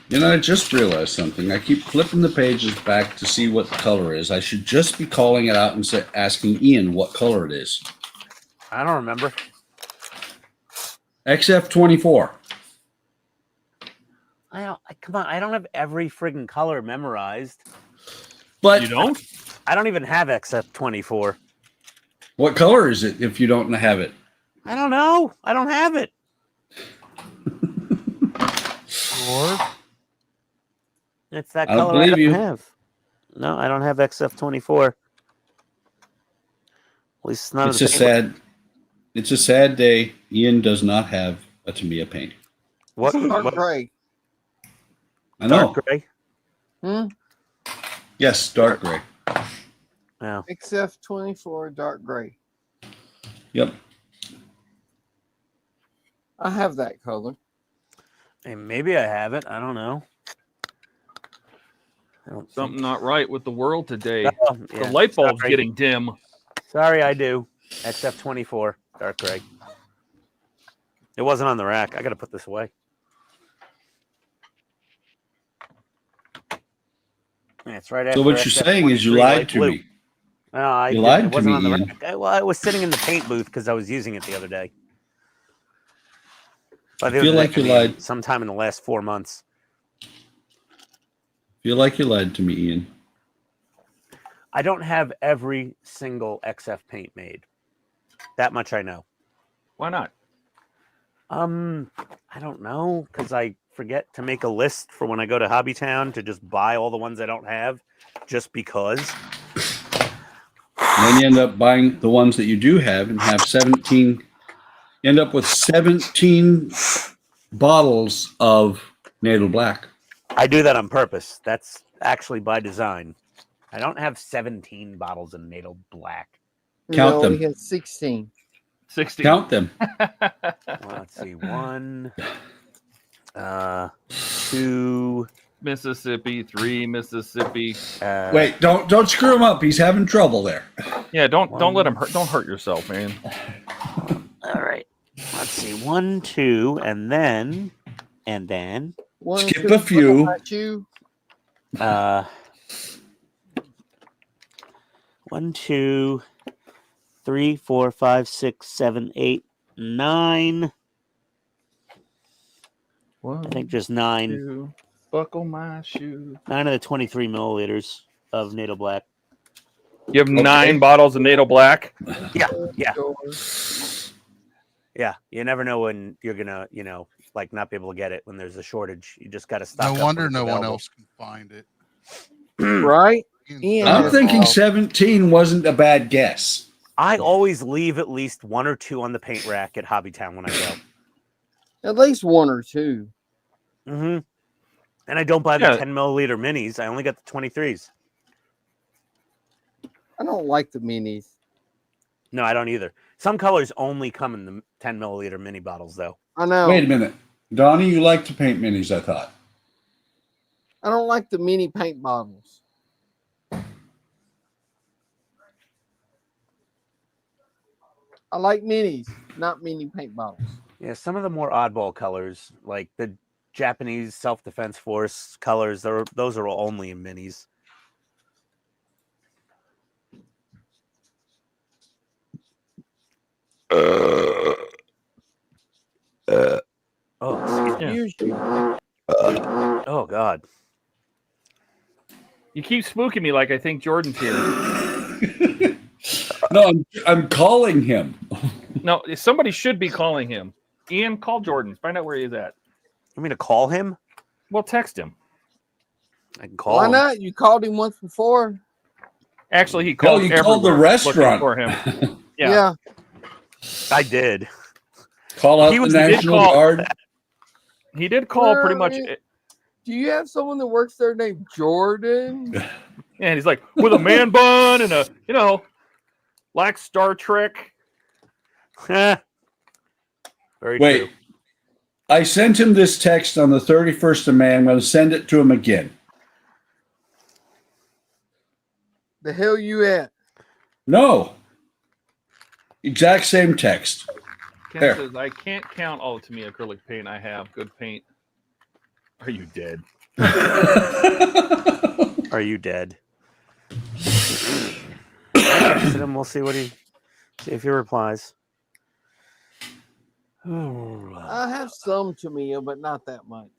You know, I just realized something. I keep flipping the pages back to see what the color is. I should just be calling it out and asking Ian what color it is. I don't remember. XF24. Come on. I don't have every friggin' color memorized. But You don't? I don't even have XF24. what color is it if you don't have it? I don't know. I don't have it. Or it's that I don't color I believe don't you. have. No, I don't have XF24. At least it's not. It's a sad. It's a sad day. Ian does not have a Tamiya paint. What? Dark What? gray. I know. Dark gray. Hmm? Yes, dark gray. Yeah. XF24 dark gray. Yep. I have that color. Hey, maybe I have it. I don't know. I don't Something think- not right with the world today. Oh, yeah. The light bulb's Sorry. getting dim. Sorry, I do. XF24 dark gray. It wasn't on the rack. I got to put this away. Yeah, it's right after. So what you're saying is you XF23 lied light to blue. me. No, I You didn't. lied It to wasn't me, on the Ian. rack. Well, I was sitting in the paint booth because I was using it the other day. By the I feel other like day, you I mean lied. sometime in the last 4 months. Feel like you lied to me, Ian. I don't have every single XF paint made. That much I know. Why not? I don't know because I forget to make a list for when I go to Hobby Town to just buy all the ones I don't have, just because. And then you end up buying the ones that you do have and have 17. You end up with 17 bottles of Natal Black. I do that on purpose. That's actually by design. I don't have 17 bottles of Natal Black. Count no, them. He has 16. 60. Count them. Well, let's see. 1, 2. Mississippi, 3 Mississippi. Wait, don't screw him up. He's having trouble there. Yeah, don't let him hurt. Don't hurt yourself, man. All right. Let's see. 1, 2, and then. One, Skip two, a few. what about you? 1, 2, 3, 4, 5, 6, 7, 8, 9. I think just 9. 2, buckle my shoe. 9 of the 23 milliliters of Natal Black. You have 9 bottles of Natal Black. Yeah. Yeah. You never know when you're gonna, like not be able to get it when there's a shortage. You just got to stock. No up wonder when it's no one available. else can find it. Right? Ian I'm has thinking all- 17 wasn't a bad guess. I always leave at least 1 or 2 on the paint rack at Hobby Town when I go. At least 1 or 2. Mm-hmm. And I don't buy the Yeah. 10 milliliter minis. I only got the 23s. I don't like the minis. No, I don't either. Some colors only come in the 10 milliliter mini bottles, though. I know. Wait a minute. Donnie, you like to paint minis, I thought. I don't like the mini paint bottles. I like minis, not mini paint bottles. Yeah, some of the more oddball colors, like the Japanese Self-Defense Force colors, those are only in minis. Oh, Excuse you. oh, God. You keep spooking me like I think Jordan's here. No, I'm calling him. No, somebody should be calling him. Ian, call Jordan. Find out where he's at. You mean to call him? Well, text him. I can call Why him. not? You called him once before. Actually, he called. you called the everywhere restaurant looking for him. Yeah. Yeah. I did. Call out He the was- he did National call- Guard. He did call pretty much. Well, Do you have someone that works there named Jordan? And he's like, with a man bun and a, like Star Trek. Very Wait. true. I sent him this text on the 31st of May. I'm going to send it to him again. The hell you at? No. Exact same text. Ken There. says, I can't count all to me acrylic paint I have. Good paint. Are you dead? Are you dead? We'll see if he replies. I have some Tamiya, but not that much.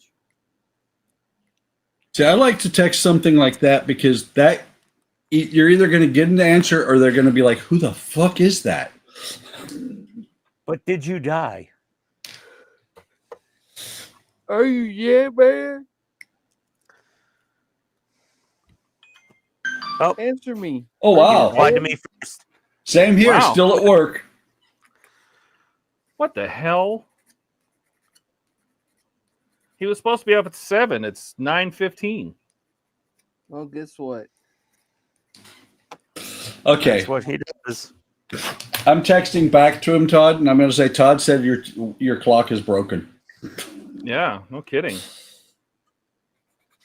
See, I like to text something like that because you're either going to get an answer or they're going to be like, who the fuck is that? But did you die? Are you man? Oh. Answer me. Oh, You wow. replied to me first. Same here. Wow. Still at work. What the hell? He was supposed to be up at 7. It's 9:15. Well, guess what? Okay. That's what he does. I'm texting back to him, Todd, and I'm going to say, Todd said your clock is broken. Yeah, no kidding.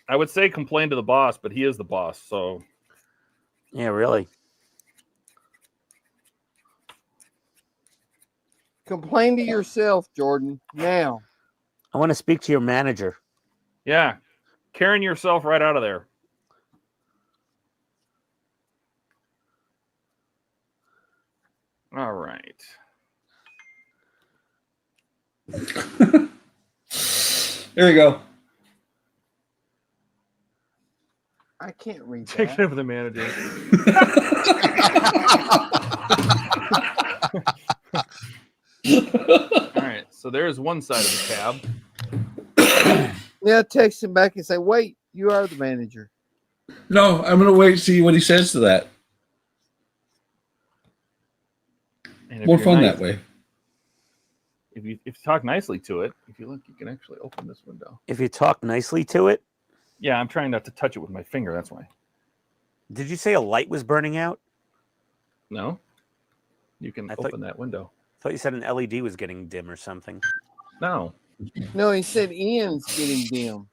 I would say complain to the boss, but he is the boss, so. Yeah, really. Complain to yourself, Jordan. Now. I want to speak to your manager. Yeah. Carrying yourself right out of there. All right. There you go. I can't read Take that. it over the manager. All right. So there's one side of the cab. Yeah, text him back and say, wait, you are the manager. No, I'm going to wait and see what he says to that. And if More you're fun nice- that way. If you talk nicely to it, if you look, you can actually open this window. If you talk nicely to it. Yeah, I'm trying not to touch it with my finger. That's why. Did you say a light was burning out? No. You can I thought- open that window. I thought you said an LED was getting dim or something. No. No, he said Ian's getting dim.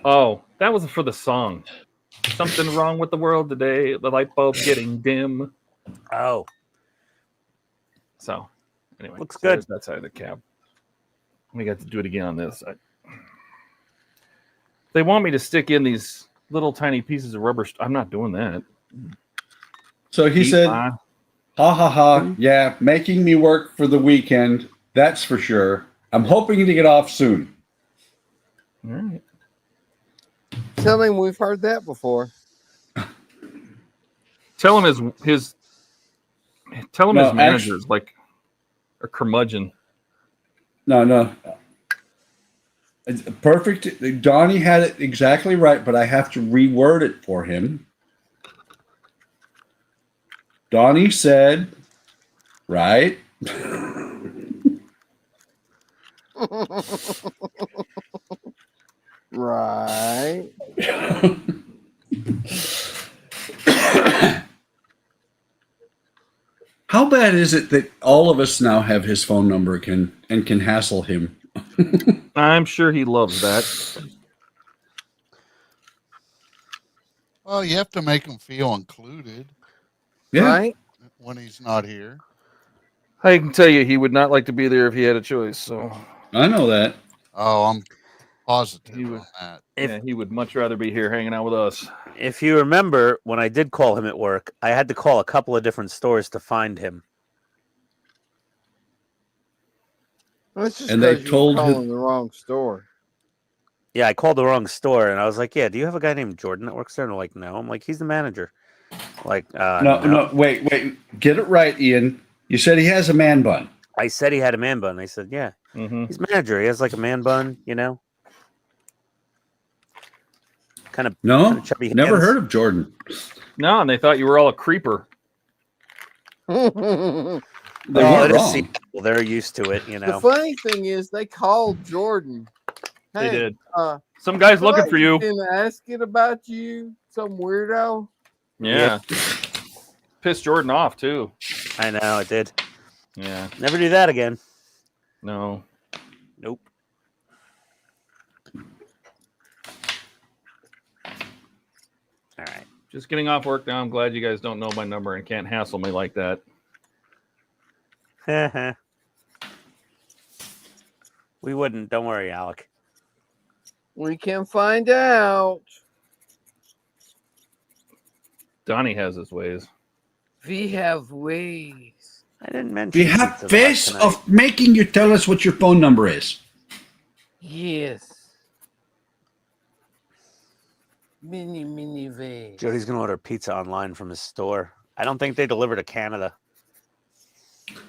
Oh, that was for the song. Something wrong with the world today. The light bulb getting dim. Oh, So, anyway, Looks so good. there's that side of the cab. We got to do it again on this side. They want me to stick in these little tiny pieces of rubber. I'm not doing that. So he said, Ah, ha ha ha, yeah, making me work for the weekend. That's for sure. I'm hoping to get off soon. all right. Tell him we've heard that before. Tell him his No, manager is like a curmudgeon. No. It's perfect. Donnie had it exactly right, but I have to reword it for him. Donnie said, right? How bad is it that all of us now have his phone number and can hassle him? I'm sure he loves that. Well, you have to make him feel included Yeah. Right? when he's not here. I can tell you he would not like to be there if he had a choice. So I know that. Oh, I'm positive He was- on that. yeah, he would much rather be here hanging out with us. If you remember, when I did call him at work, I had to call a couple of different stores to find him. That's just And they because you're told him- calling the wrong store. Yeah, I called the wrong store, and I was like, "Yeah, do you have a guy named Jordan that works there?" And they're like, "No." I'm like, "He's the manager." Like, No, wait. Get it right, Ian. You said he has a man bun. I said he had a man bun. I said, "Yeah, Mm-hmm. he's manager. He has like a man bun, you know, kind of No, chubby never hands. heard of Jordan. No, and they thought you were all a creeper. They Oh, weren't it is wrong. Seattle. They're used to it, you The know. funny thing is, they called Jordan. They Hey, did. Some guy's looking for you. Been asking about you, some weirdo. Yeah. Pissed Jordan off too. I know it did. Yeah. Never do that again. No. Nope. All right. Just getting off work now. I'm glad you guys don't know my number and can't hassle me like that. We wouldn't. Don't worry, Alec. We can find out. Donnie has his ways. We have ways. I didn't mention. We have pizza ways tonight. of making you tell us what your phone number is. Yes. Many ways. Jody's gonna order pizza online from his store. I don't think they deliver to Canada.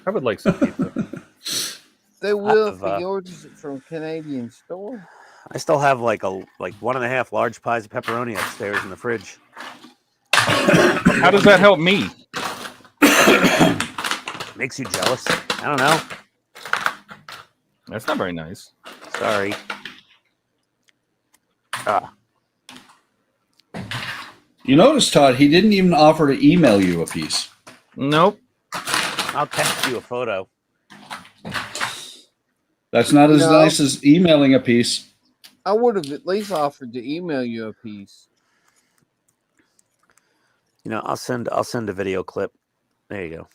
I would like some pizza. They will have, if he orders it from a Canadian store. I still have like 1.5 large pies of pepperoni upstairs in the fridge. How does that help me? Makes you jealous. I don't know. That's not very nice. Sorry. You notice, Todd, he didn't even offer to email you a piece. Nope. I'll text you a photo. That's not as No. nice as emailing a piece. I would have at least offered to email you a piece. You know, I'll send a video clip. There you go.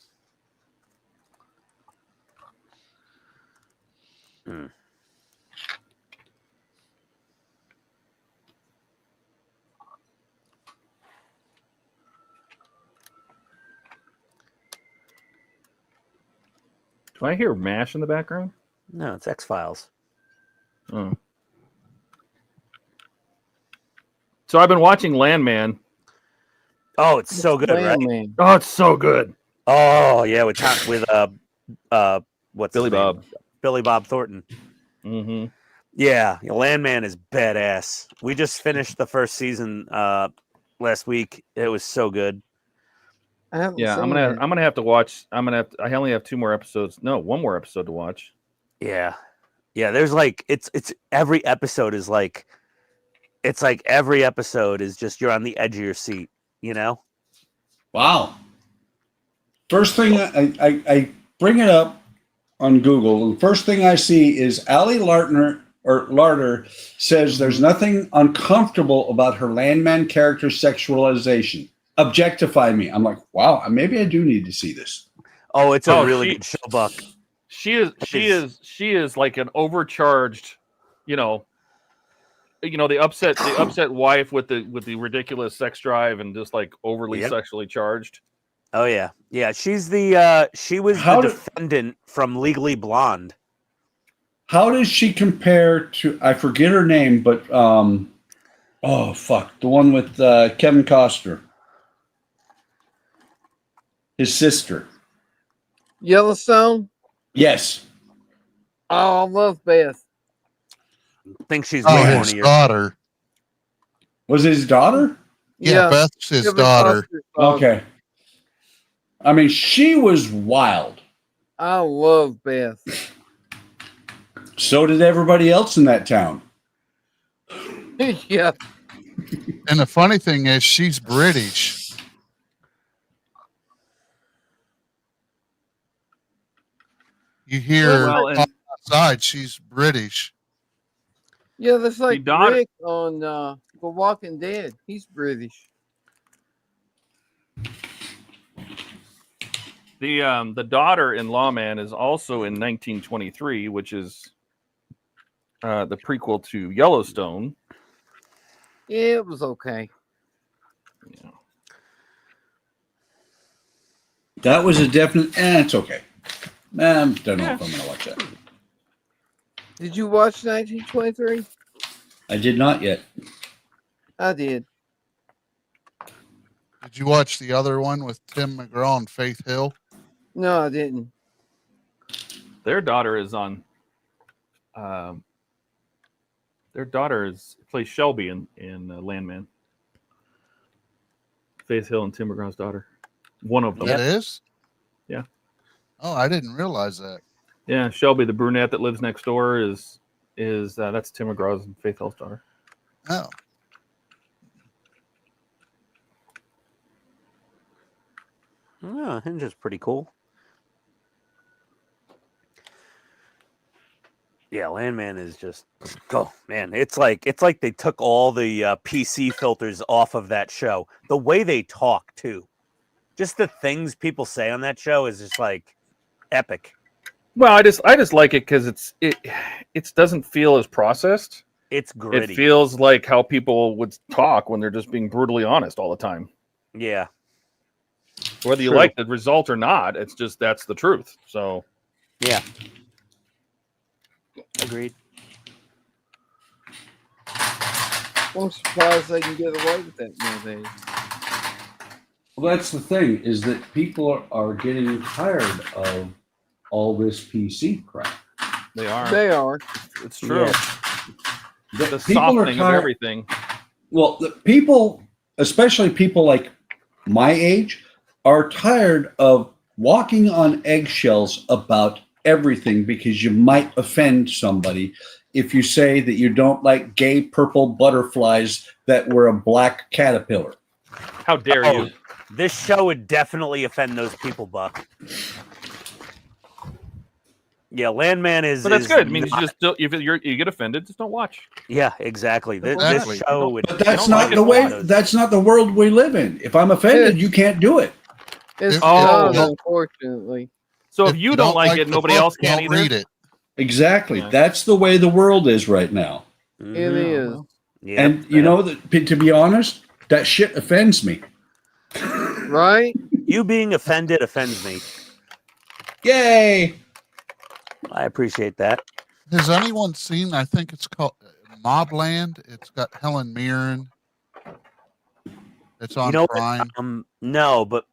Do I hear MASH in the background? No, it's X-Files. Oh. So I've been watching Landman. Oh, it's so good, right? Man. Oh, it's so good. Oh, yeah, with what's Billy his name? Bob. Billy Bob Thornton. Mm-hmm. Yeah, Landman is badass. We just finished the first season last week. It was so good. I haven't Yeah, seen I'm it. gonna have to watch. I only have 2 more episodes. No, 1 more episode to watch. Yeah. Yeah, there's like it's every episode is like it's like every episode is just you're on the edge of your seat, you know? Wow. First thing I bring it up on Google, and first thing I see is Allie Larder says there's nothing uncomfortable about her Landman character sexualization. Objectify me. I'm like, wow, maybe I do need to see this. Oh, it's a Oh, really she- good show, Buck. She is like an overcharged, the upset wife with the ridiculous sex drive and just like overly Yep. sexually charged. Oh yeah. Yeah, she's the she was How the did- defendant from Legally Blonde. How does she compare to, I forget her name, but the one with Kevin Costner, his sister. Yellowstone? Yes. Oh, I love Beth. I think she's Oh, way his hornier. daughter. Was it his daughter? Yeah, Beth's his Kevin daughter. Costner's daughter. Okay. I mean, she was wild. I love Beth. So did everybody else in that town. Yeah. And the funny thing is, she's British. You hear Well, and outside, she's British. Yeah, that's like daughter- Rick on The Walking Dead. He's British. the daughter in Lawman is also in 1923, which is the prequel to Yellowstone. Yeah, it was okay. Yeah. That was a definite. It's okay. I don't know if I'm going to watch that. Did you watch 1923? I did not yet. I did. Did you watch the other one with Tim McGraw and Faith Hill? No, I didn't. Their daughter is on. Their daughter plays Shelby in Landman. Faith Hill and Tim McGraw's daughter. One of them. That is? Yeah. Oh, I didn't realize that. Yeah, Shelby, the brunette that lives next door, is that's Tim McGraw's and Faith Hill's daughter. Oh. Oh, Hinge is pretty cool. Yeah, Landman is just man. It's like they took all the PC filters off of that show. The way they talk too, just the things people say on that show is just like epic. Well, I just like it because it doesn't feel as processed. It's gritty. It feels like how people would talk when they're just being brutally honest all the time. Yeah. Whether you True. like the result or not, it's just that's the truth. So Yeah. Agreed. I'm surprised they can get away with that nowadays. Well, that's the thing, is that people are getting tired of all this PC crap. they are. They are. It's true. The The people are softening of tired. everything. Well, the people, especially people like my age, are tired of walking on eggshells about everything because you might offend somebody if you say that you don't like gay purple butterflies that were a black caterpillar. How dare Oh, you? this show would definitely offend those people, Buck. Yeah, Landman is. But that's is good. I mean, not- you get offended, just don't watch. yeah, exactly. This Exactly. show would. But that's don't not like the it, way. those- That's not the world we live in. If I'm offended, you can't do it. It's If- not, if- unfortunately. So if you don't like it, the nobody book, else can don't either. read it. Exactly. Yeah. That's the way the world is right now. It Mhm. is. Yep, And you yep. know that, to be honest, that shit offends me. Right? You being offended offends me. Yay! I appreciate that. Has anyone seen, I think it's called Mobland? It's got Helen Mirren. It's on You know what? Prime. No, but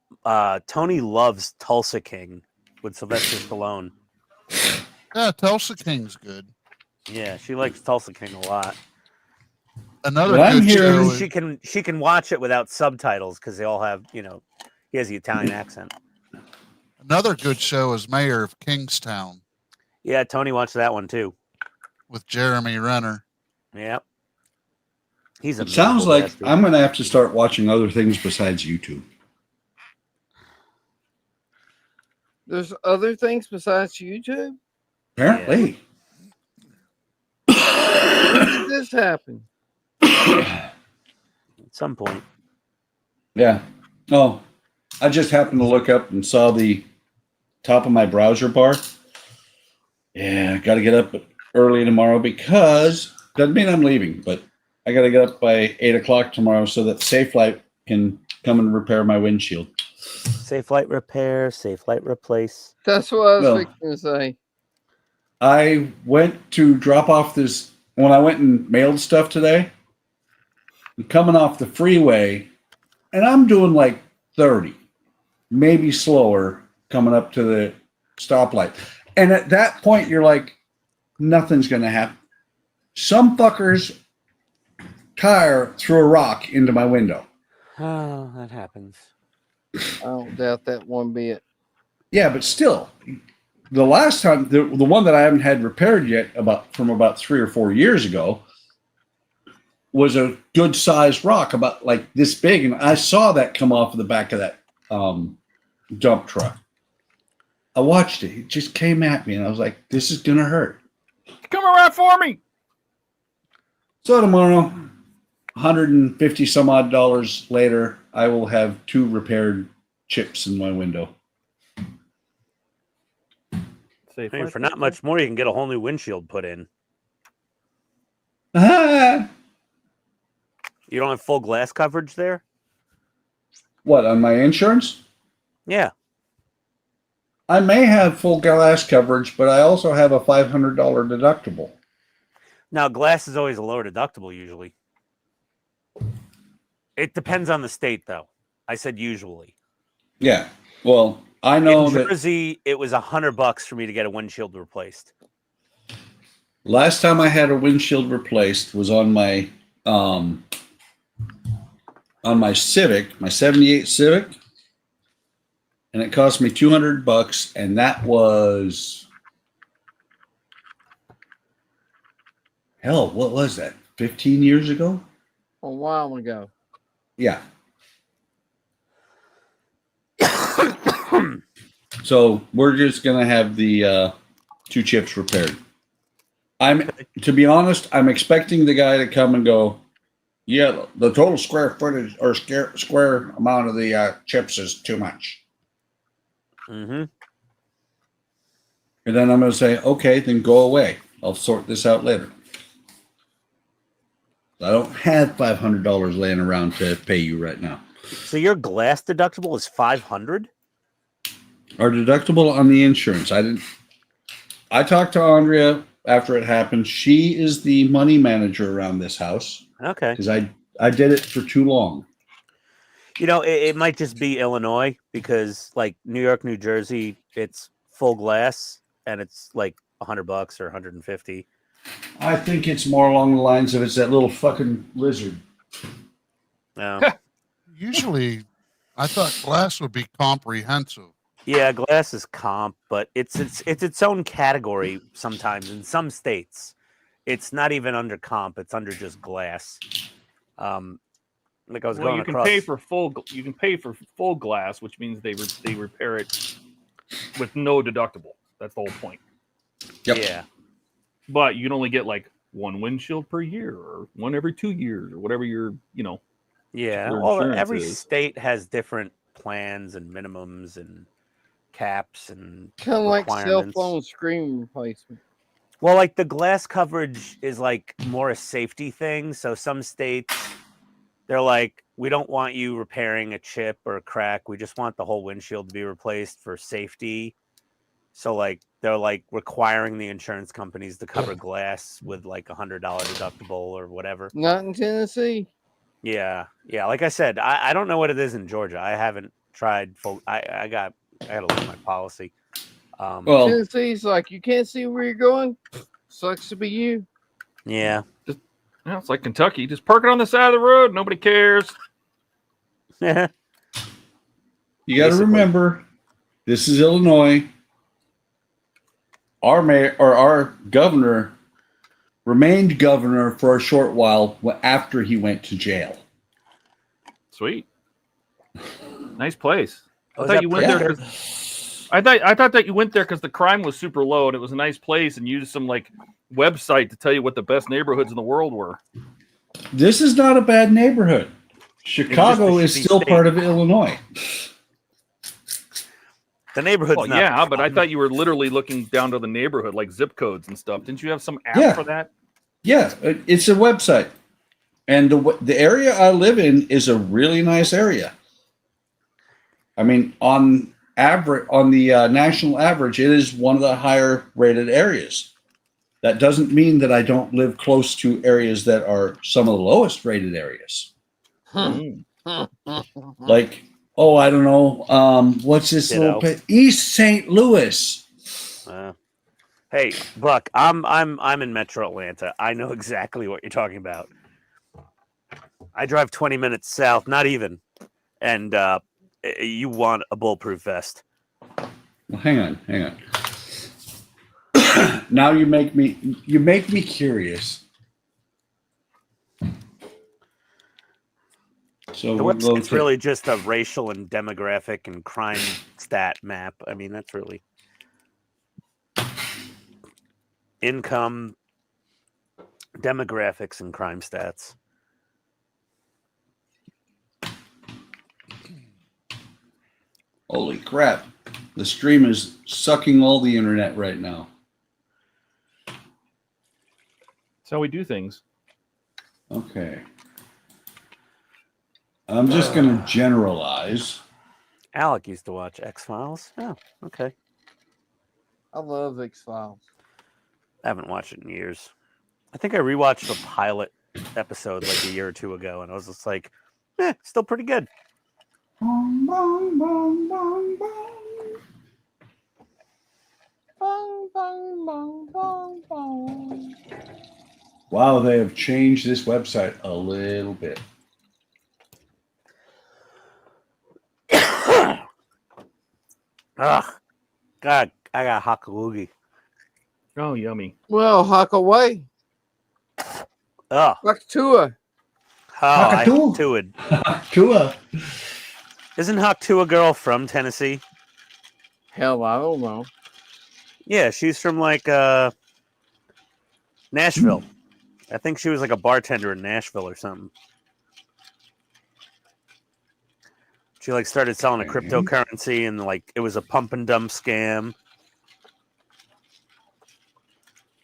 Tony loves Tulsa King with Sylvester Stallone. Yeah, Tulsa King's good. Yeah, she likes Tulsa King a lot. Another Well, I'm good hearing- show is, She can watch it without subtitles because they all have, he has the Italian accent. another good show is Mayor of Kingstown Yeah, Tony watched that one too. with Jeremy Renner. Yep. He's a It sounds miserable like bastard. I'm going to have to start watching other things besides YouTube. There's other things besides YouTube? Apparently. When did this happen? At some point. Yeah. Oh, I just happened to look up and saw the top of my browser bar. Yeah, got to get up early tomorrow because doesn't mean I'm leaving, but I got to get up by 8 o'clock tomorrow so that SafeLight can come and repair my windshield. Safe light repair, safe light replace. That's what I was Well- fixing to say. I went to drop off this when I went and mailed stuff today. I'm coming off the freeway, and I'm doing like 30, maybe slower, coming up to the stoplight. And at that point, you're like, nothing's going to happen. Some fucker's tire threw a rock into my window. Oh, that happens. I don't doubt that one bit. Yeah, but still, the last time, the one that I haven't had repaired yet, from about 3 or 4 years ago, was a good sized rock, about like this big, and I saw that come off of the back of that dump truck. I watched it. It just came at me, and I was like, "This is gonna hurt." Come around for me. So tomorrow, $150 some odd later, I will have 2 repaired chips in my window. Safe I mean, for not much more, you can get a whole new windshield put in. Ah! You don't have full glass coverage there? What, on my insurance? Yeah. I may have full glass coverage, but I also have a $500 deductible. Now, glass is always a lower deductible usually. It depends on the state, though. I said usually. Yeah. Well, I know in that Jersey, it was $100 for me to get a windshield replaced. last time I had a windshield replaced was on my Civic, my 78 Civic, and it cost me $200, and that was hell. What was that? 15 years ago? A while ago. Yeah. So we're just gonna have the 2 chips repaired. To be honest, I'm expecting the guy to come and go, yeah, the total square footage or square amount of the chips is too much. Mm-hmm. And then I'm going to say, okay, then go away. I'll sort this out later. I don't have $500 laying around to pay you right now. So your glass deductible is $500? Our deductible on the insurance. I talked to Andrea after it happened. She is the money manager around this house. Okay. Because I did it for too long. You know, it might just be Illinois because, like, New York, New Jersey, it's full glass and it's like $100 or $150. I think it's more along the lines of it's that little fucking lizard. No. Usually, I thought glass would be comprehensive. Yeah, glass is comp, but it's its own category sometimes in some states. It's not even under comp; it's under just glass. Like I was going you can across. pay for full. You can pay for full glass, which means they repair it with no deductible. That's the whole point. Yep. Yeah. But you can only get like 1 windshield per year, or 1 every 2 years, or whatever your Yeah. your Well, insurance every is. state has different plans and minimums and caps and Kind of like cell requirements. phone screen replacement. Well, like the glass coverage is like more a safety thing. So some states, they're like, we don't want you repairing a chip or a crack. We just want the whole windshield to be replaced for safety. So like they're like requiring the insurance companies to cover glass with like $100 deductible or whatever. Not in Tennessee. Yeah. Yeah. Like I said, I don't know what it is in Georgia. I haven't tried full. I got to look at my policy. Well, Tennessee's like, you can't see where you're going. Sucks to be you. Yeah. It's like Kentucky. Just park it on the side of the road. Nobody cares. you got to Basically. remember, this is Illinois. Our mayor or our governor remained governor for a short while after he went to jail. Sweet. Nice place. Oh, I is thought that you went pretty there. good? I thought that you went there because the crime was super low and it was a nice place, and used some like website to tell you what the best neighborhoods in the world were. This is not a bad neighborhood. Chicago is shitty still state. part of Illinois. The neighborhood's Well, not. yeah, but I thought you were literally looking down to the neighborhood, like zip codes and stuff. Didn't you have some app Yeah. for that? Yeah, it's a website. And the area I live in is a really nice area. I mean, on average, on the national average, it is one of the higher rated areas. That doesn't mean that I don't live close to areas that are some of the lowest rated areas. Mm. Like, oh, I don't know, what's this little Ditto. East St. Louis? Hey, Buck, I'm in Metro Atlanta. I know exactly what you're talking about. I drive 20 minutes south, not even, and you want a bulletproof vest. Well, hang on. Now you make me curious. So The we'll go website's to- really just a racial and demographic and crime stat map. I mean, that's really income, demographics, and crime stats. Holy crap. The stream is sucking all the internet right now. That's how we do things. Okay. I'm just going to generalize. Alec used to watch X-Files. Oh, okay. I love X-Files. I haven't watched it in years. I think I rewatched the pilot episode like a year or two ago, and I was just like, still pretty good. Bong, bong, bong, bong, bong. Bong, bong, bong, bong, bong. Wow, they have changed this website a little bit. Ugh. God, I got Hakaloogie. Oh, yummy. Well, hawk away. Ugh. Haktua. Oh, I Hakatu. Haktua'd. Tua. Isn't Haktua girl from Tennessee? Hell, I don't know. Yeah, she's from like Nashville. I think she was like a bartender in Nashville or something. She like started selling a cryptocurrency and like it was a pump and dump scam.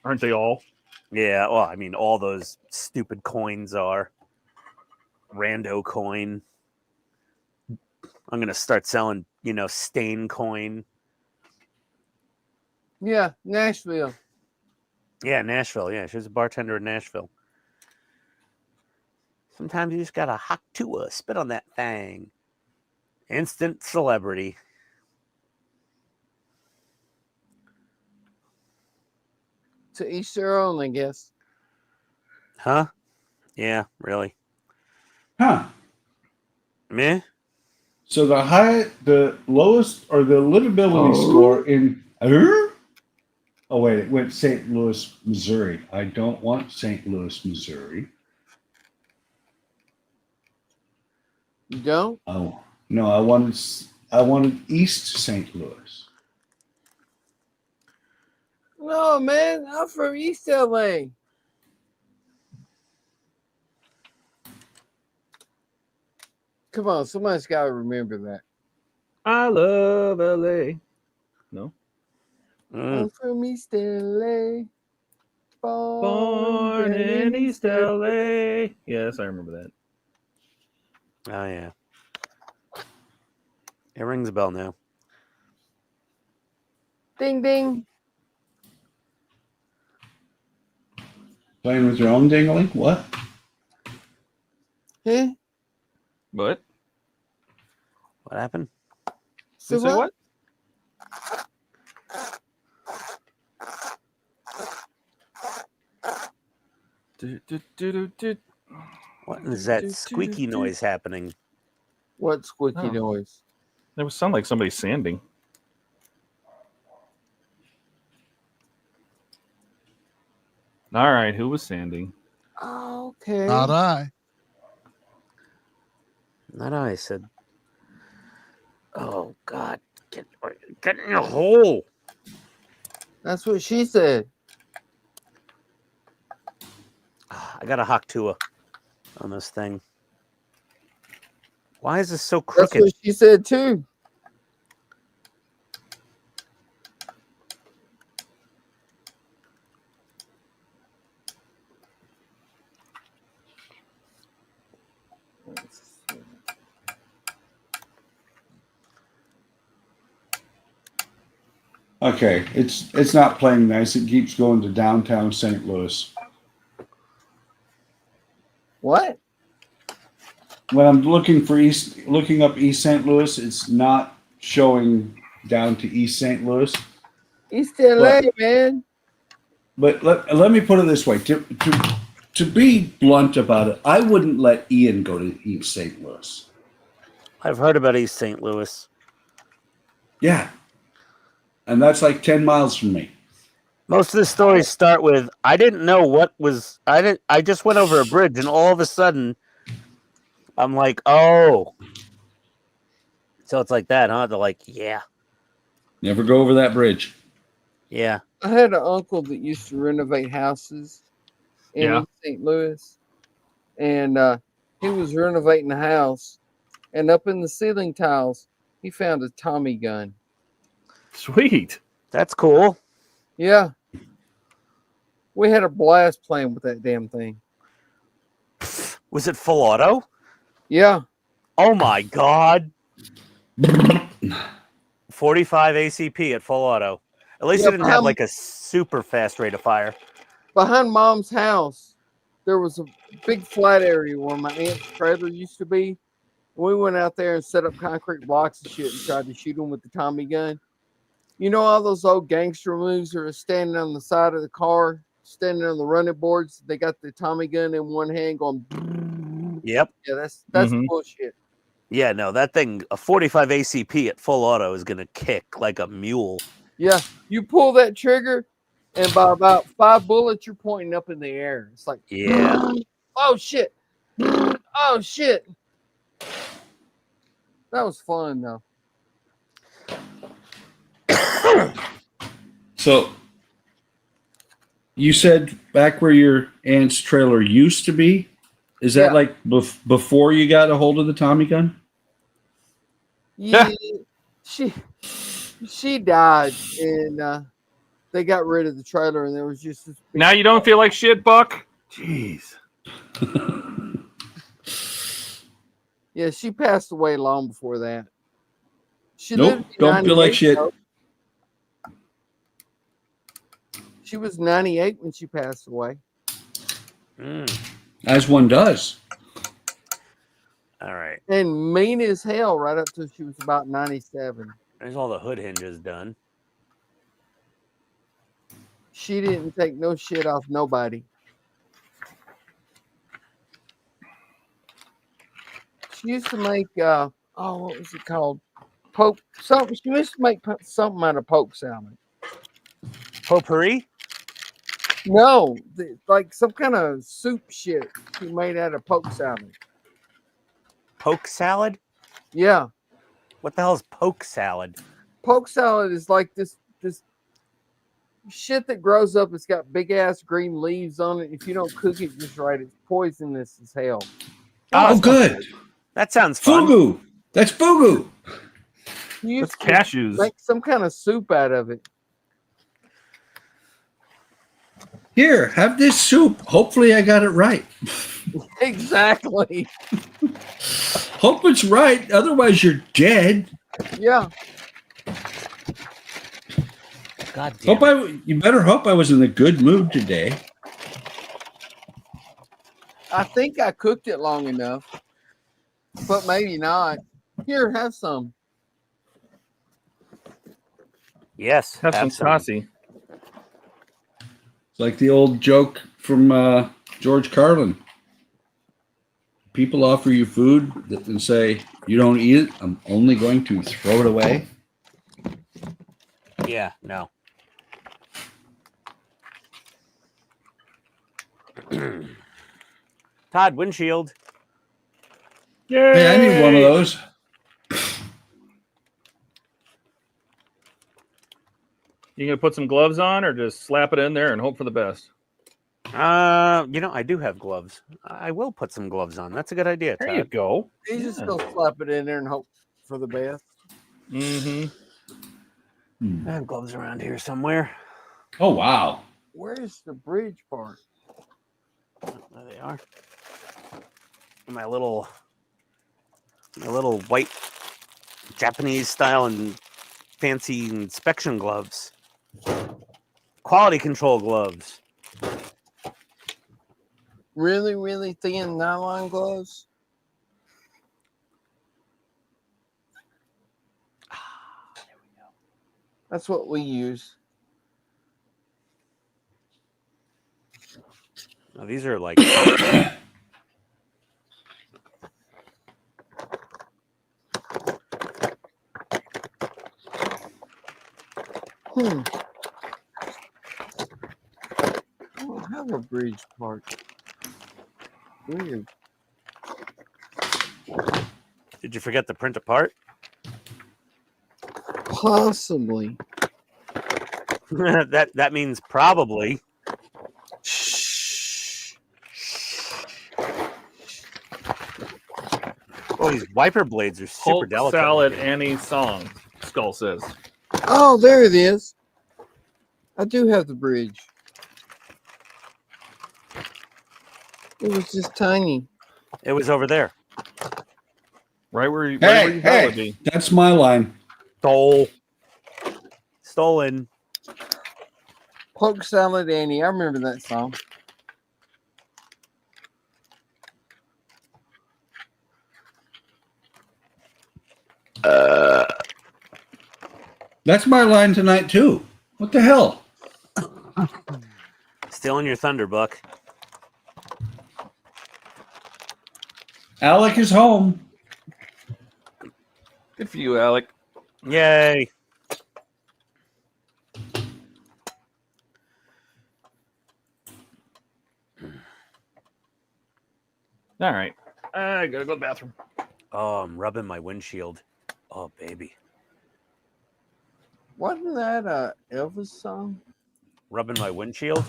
Aren't they all? Yeah, well, I mean, all those stupid coins are. Rando coin. I'm gonna start selling, Stain coin. Yeah, Nashville. Yeah, Nashville. Yeah, she was a bartender in Nashville. Sometimes you just gotta Haktua, spit on that thing. Instant celebrity. To each their own, I guess. Huh? Yeah, really. Huh. Meh? So the lowest or the livability score in. Oh, wait, it went St. Louis, Missouri. I don't want St. Louis, Missouri. You don't? Oh, no, I wanted East St. Louis. No, man. I'm from East LA. Come on, somebody's got to remember that. I love LA. No. I'm from East LA. Born in East LA. Yes, I remember that. Oh, yeah. It rings a bell now. Ding, ding. Playing with your own dingling? What? Huh? What? What happened? So Say what? What is that squeaky noise happening? What squeaky Oh. noise? That would sound like somebody sanding. All right, who was sanding? Okay. Not I. Not I said. Oh, God. Get in your hole. That's what she said. I got a Haktua on this thing. Why is this so That's crooked? what she said too. Okay, it's not playing nice. It keeps going to downtown St. Louis. What? When I'm looking up East St. Louis, it's not showing down to East St. Louis. East LA, man. But let me put it this way: to be blunt about it, I wouldn't let Ian go to East St. Louis. I've heard about East St. Louis. Yeah, and that's like 10 miles from me. Most of the stories start with, I didn't know what was, I just went over a bridge and all of a sudden I'm like, oh. So it's like that, huh? They're like, yeah. Never go over that bridge. Yeah. I had an uncle that used to renovate houses in Yeah. East St. Louis, and he was renovating the house, and up in the ceiling tiles, he found a Tommy gun. Sweet. That's cool. Yeah, we had a blast playing with that damn thing. Was it full auto? Yeah, Oh my god. 45 ACP at full auto. At least Yeah, it didn't have like a super fast rate of fire. behind Mom's house, there was a big flat area where my aunt's trailer used to be. We went out there and set up concrete blocks and shit and tried to shoot them with the Tommy gun. You know all those old gangster moves that are standing on the side of the car, standing on the running boards. They got the Tommy gun in one hand going. Yep. Yeah, that's Mhm. bullshit. Yeah, no, that thing, a 45 ACP at full auto is going to kick like a mule. Yeah, you pull that trigger, and by about 5 bullets, you're pointing up in the air. It's like, Yeah. oh shit, oh shit. That was fun though. So you said back where your aunt's trailer used to be, is that Yeah. like before you got a hold of the Tommy gun? Yeah, she died, and they got rid of the trailer, and there was just this big Now you don't feel like shit, Buck? Jeez. Yeah, she passed away long before that. She Nope, lived to don't feel like 98, shit. though. She was 98 when she passed away. As one does. All right. And mean as hell right up till she was about 97. There's all the hood hinges done. She didn't take no shit off nobody. She used to make what was it called? Poke something. She used to make something out of poke salmon. Potpourri? No, like some kind of soup shit she made out of poke salmon. Poke salad? Yeah, What the hell is poke salad? poke salad is like this shit that grows up. It's got big ass green leaves on it. If you don't cook it just right, it's poisonous as hell. Oh, good. That sounds fun. Fugu. That's fugu. You used That's to cashews. make some kind of soup out of it. Here, have this soup. Hopefully I got it right. Exactly. Hope it's right. Otherwise you're dead. Yeah. God damn it. You better hope I was in a good mood today. I think I cooked it long enough, but maybe not. Here, have some. Have Yes. some Cassie. It's like the old joke from George Carlin. People offer you food and say, you don't eat it, I'm only going to throw it away. Yeah, no. Todd, windshield. Yay! Hey, I need one of those. You gonna put some gloves on or just slap it in there and hope for the best? I do have gloves. I will put some gloves on. That's a good idea, There you Todd. go. You just go slap it in there and hope for the best. Mm-hmm. I have gloves around here somewhere. Oh, wow. Where's the bridge part? There they are. My little white Japanese style and fancy inspection gloves. Quality control gloves. Really, really thin nylon gloves? There we go. That's what we use. Now, these are like I don't have a bridge part. Weird. Did you forget to print a part? Possibly. that means probably. Oh, these wiper blades are super Hulk delicate. salad looking. Annie song. Skull says. Oh, there it is. I do have the bridge. It was just tiny. It was over there. Right where you, Hey, thought it hey, would be. that's my line. Stolen. Poke Salad Annie. I remember that song. That's my line tonight too. What the hell? Stealing your thunder, Buck. Alec is home. Good for you, Alec. Yay. All right. I gotta go to the bathroom. Oh, I'm rubbing my windshield. Oh, baby. Wasn't that a Elvis song? Rubbing my windshield?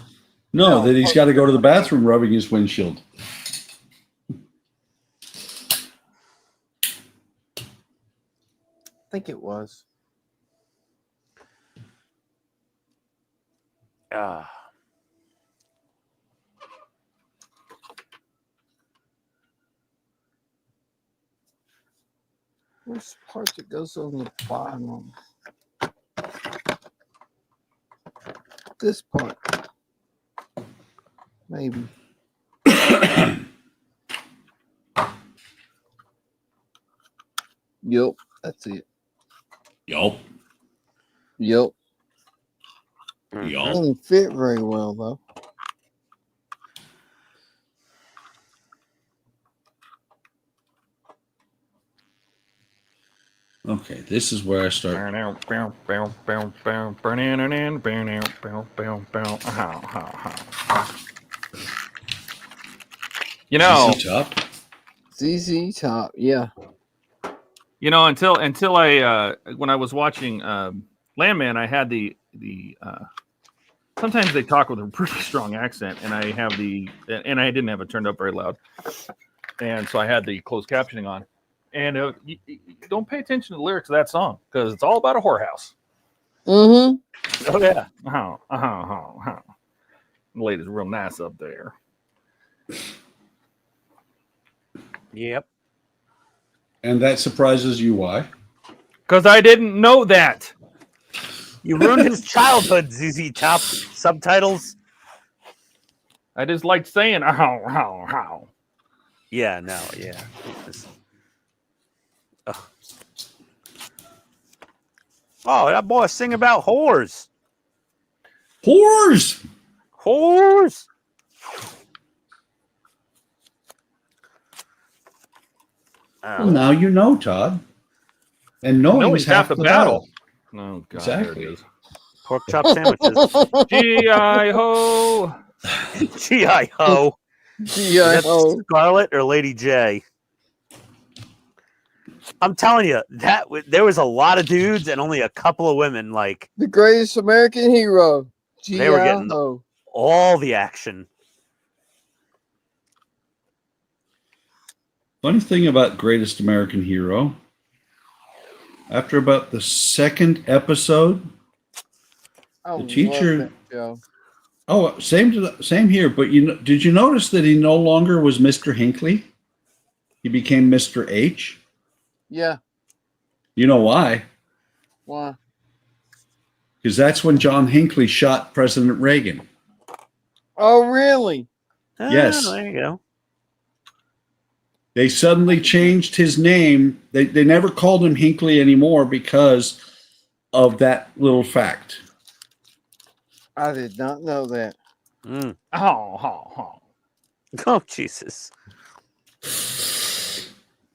No, No, that he's got to go to the bathroom rubbing his windshield. I think it was. Ah. Where's the part that goes on the bottom? This part. Maybe. Yep, that's it. Yup. Yep. Yup. Doesn't fit very well though. Okay, this is where I start. You know, ZZ Top. ZZ Top, yeah. you know, until I when I was watching Landman, I had the sometimes they talk with a pretty strong accent, and I didn't have it turned up very loud, and so I had the closed captioning on. And you don't pay attention to the lyrics of that song because it's all about a whorehouse. Mm-hmm. Oh, yeah. The lady's real nice up there. Yep. And that surprises you why? Because I didn't know that. You ruined his childhood, ZZ Top subtitles. I just liked saying how. Yeah, no, yeah. Oh, that boy sing about whores. Whores! Whores! Well, now you know, Todd. And knowing is half the battle. Oh, God. Exactly. There it is. Pork chop sandwiches. G.I.-ho. G.I.-ho. G.I.O. Scarlet or Lady J? I'm telling you, there was a lot of dudes and only a couple of women. Like, The greatest American hero. They were getting G.I.O. all the action. Funny thing about Greatest American Hero, after about the second episode, I the love teacher- that show. oh, same here. But did you notice that he no longer was Mr. Hinckley? He became Mr. H. Yeah. You know why? Why? Because that's when John Hinckley shot President Reagan. Oh, really? Yes. Oh, there you go. They suddenly changed his name. They never called him Hinckley anymore because of that little fact. I did not know that. Mm. Oh, Oh, Jesus.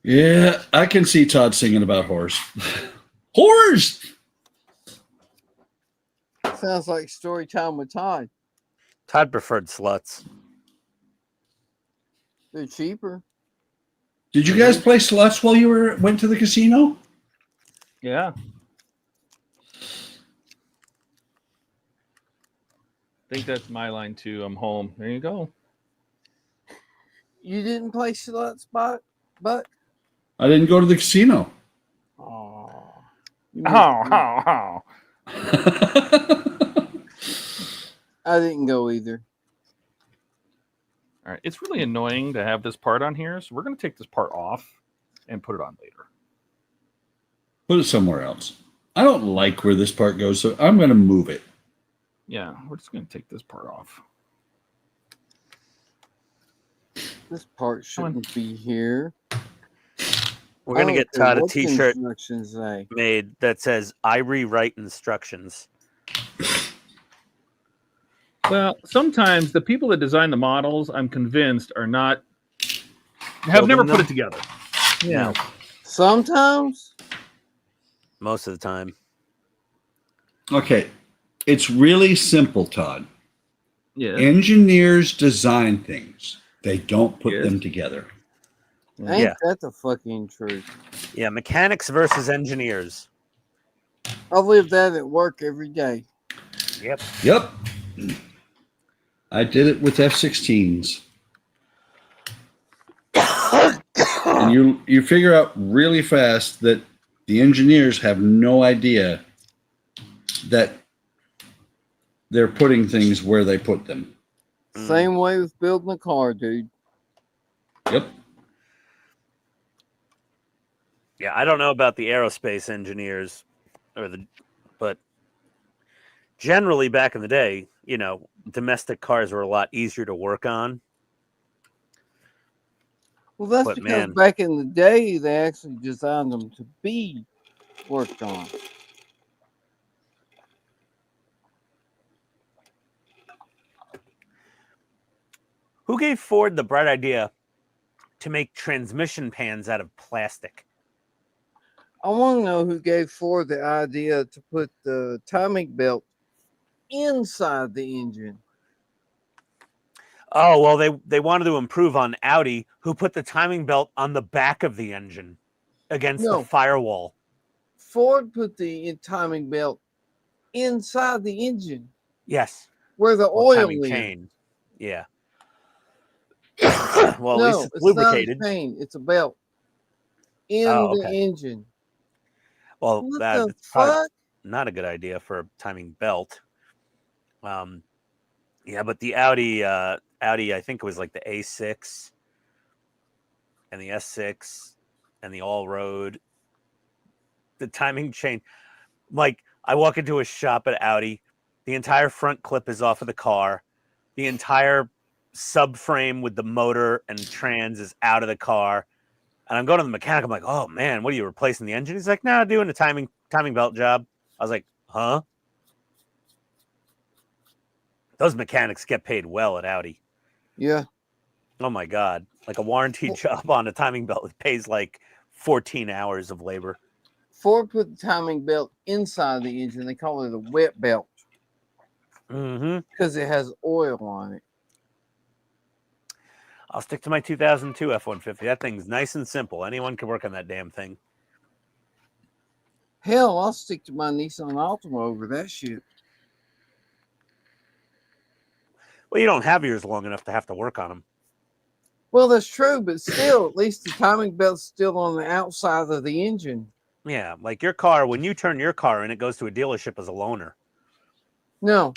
Yeah, I can see Todd singing about whores. Whores! Sounds like story time with Todd. Todd preferred sluts. They're cheaper. Did you guys play sluts while you went to the casino? yeah. think that's my line too. I'm home. There you go. You didn't play slot spot, but I didn't go to the casino. oh, Oh. I didn't go either. All right. It's really annoying to have this part on here, so we're going to take this part off and put it on later. Put it somewhere else. I don't like where this part goes, so I'm going to move it. Yeah, we're just going to take this part off. This part shouldn't be here. We're gonna get Todd Todd a T-shirt instructions say. made that says "I rewrite instructions." Well, sometimes the people that design the models, I'm convinced, are not have Building never put them? it together. Yeah, Sometimes. most of the time. Okay. It's really simple, Todd. Yeah. Engineers design things. They don't put Yes. them together. Ain't Yeah. that the fucking truth? Yeah, mechanics versus engineers. I live that at work every day. Yep. Yep. I did it with F-16s. And you figure out really fast that the engineers have no idea that they're putting things where they put them. Same way with building a car, dude. Yep. Yeah, I don't know about the aerospace engineers, but generally back in the day, you know, domestic cars were a lot easier to work on. Well, that's But, because man. back in the day, they actually designed them to be worked on. Who gave Ford the bright idea to make transmission pans out of plastic? I want to know who gave Ford the idea to put the timing belt inside the engine. Oh, well, they wanted to improve on Audi, who put the timing belt on the back of the engine against No. the firewall. Ford put the timing belt inside the engine Yes. where the Well, oil timing is. chain. Yeah. Well, No, at least it's it's lubricated. not a chain. It's a belt in Oh, the okay. engine. Well, What that's the probably fuck? not a good idea for a timing belt. Yeah, but the Audi, I think it was like the A6 and the S6 and the all-road. The timing chain, like I walk into a shop at Audi, the entire front clip is off of the car, the entire subframe with the motor and trans is out of the car, and I'm going to the mechanic. I'm like, "Oh man, what are you replacing the engine?" He's like, "No, doing a timing belt job." I was like, "Huh?" Those mechanics get paid well at Audi. Yeah. Oh my god, like a warranty job on a timing belt pays like 14 hours of labor. Ford put the timing belt inside the engine. They call it a wet belt Mm-hmm. because it has oil on it. I'll stick to my 2002 F-150. That thing's nice and simple. Anyone can work on that damn thing. Hell, I'll stick to my Nissan Altima over that shit. Well, you don't have yours long enough to have to work on them. Well, that's true, but still, at least the timing belt's still on the outside of the engine. Yeah, like your car, when you turn your car in, it goes to a dealership as a loaner. No.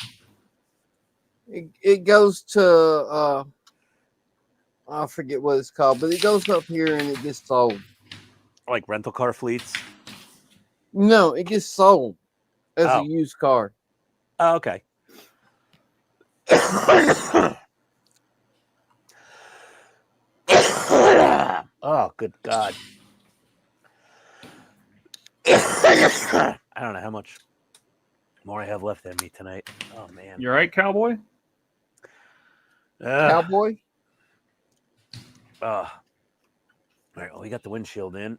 It goes to, I forget what it's called, but it goes up here and it gets sold. Like rental car fleets. No, it gets sold as Oh. a used car. Oh, okay. Oh, good God. I don't know how much more I have left in me tonight. Oh, man. You all right, cowboy? Cowboy? All right, well, we got the windshield in.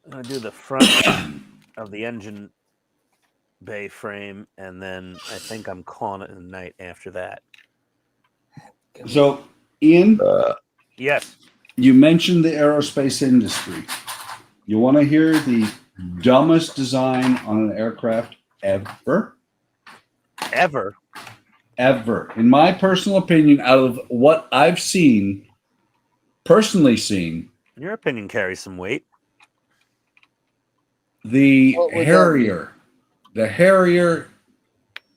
I'm going to do the front of the engine bay frame, and then I think I'm calling it a night after that. So, Ian, Yes. you mentioned the aerospace industry. You want to hear the dumbest design on an aircraft ever? Ever? ever, in my personal opinion, out of what I've seen, personally seen, Your opinion carries some weight. the What would that Harrier, the Harrier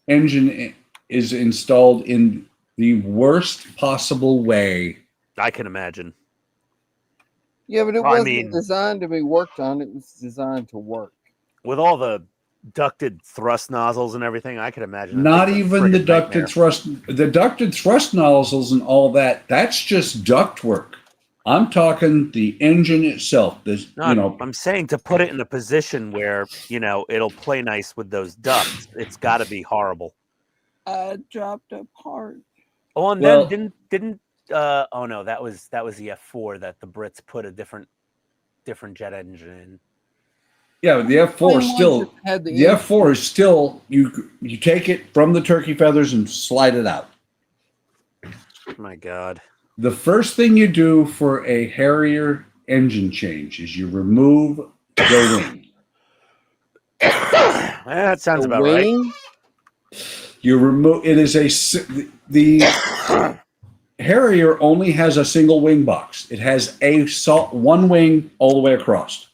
engine is installed in the worst possible way. I can imagine. Yeah, but it Well, I wasn't mean- designed to be worked on. It was designed to work. With all the ducted thrust nozzles and everything, I can imagine. that Not thing's a even the friggin' nightmare. ducted thrust nozzles and all that. That's just duct work. I'm talking the engine itself. There's, No, I'm saying to put it in a position where, it'll play nice with those ducts. It's got to be horrible. I dropped a part. Oh, and Well- then didn't oh no, that was the F4 that the Brits put a different jet engine in. yeah, the F4 is still had the F4 is still you take it from the turkey feathers and slide it out. My God. The first thing you do for a Harrier engine change is you remove the wing. That sounds about right. wing. You remove it is the Harrier only has a single wing box. It has one wing all the way across.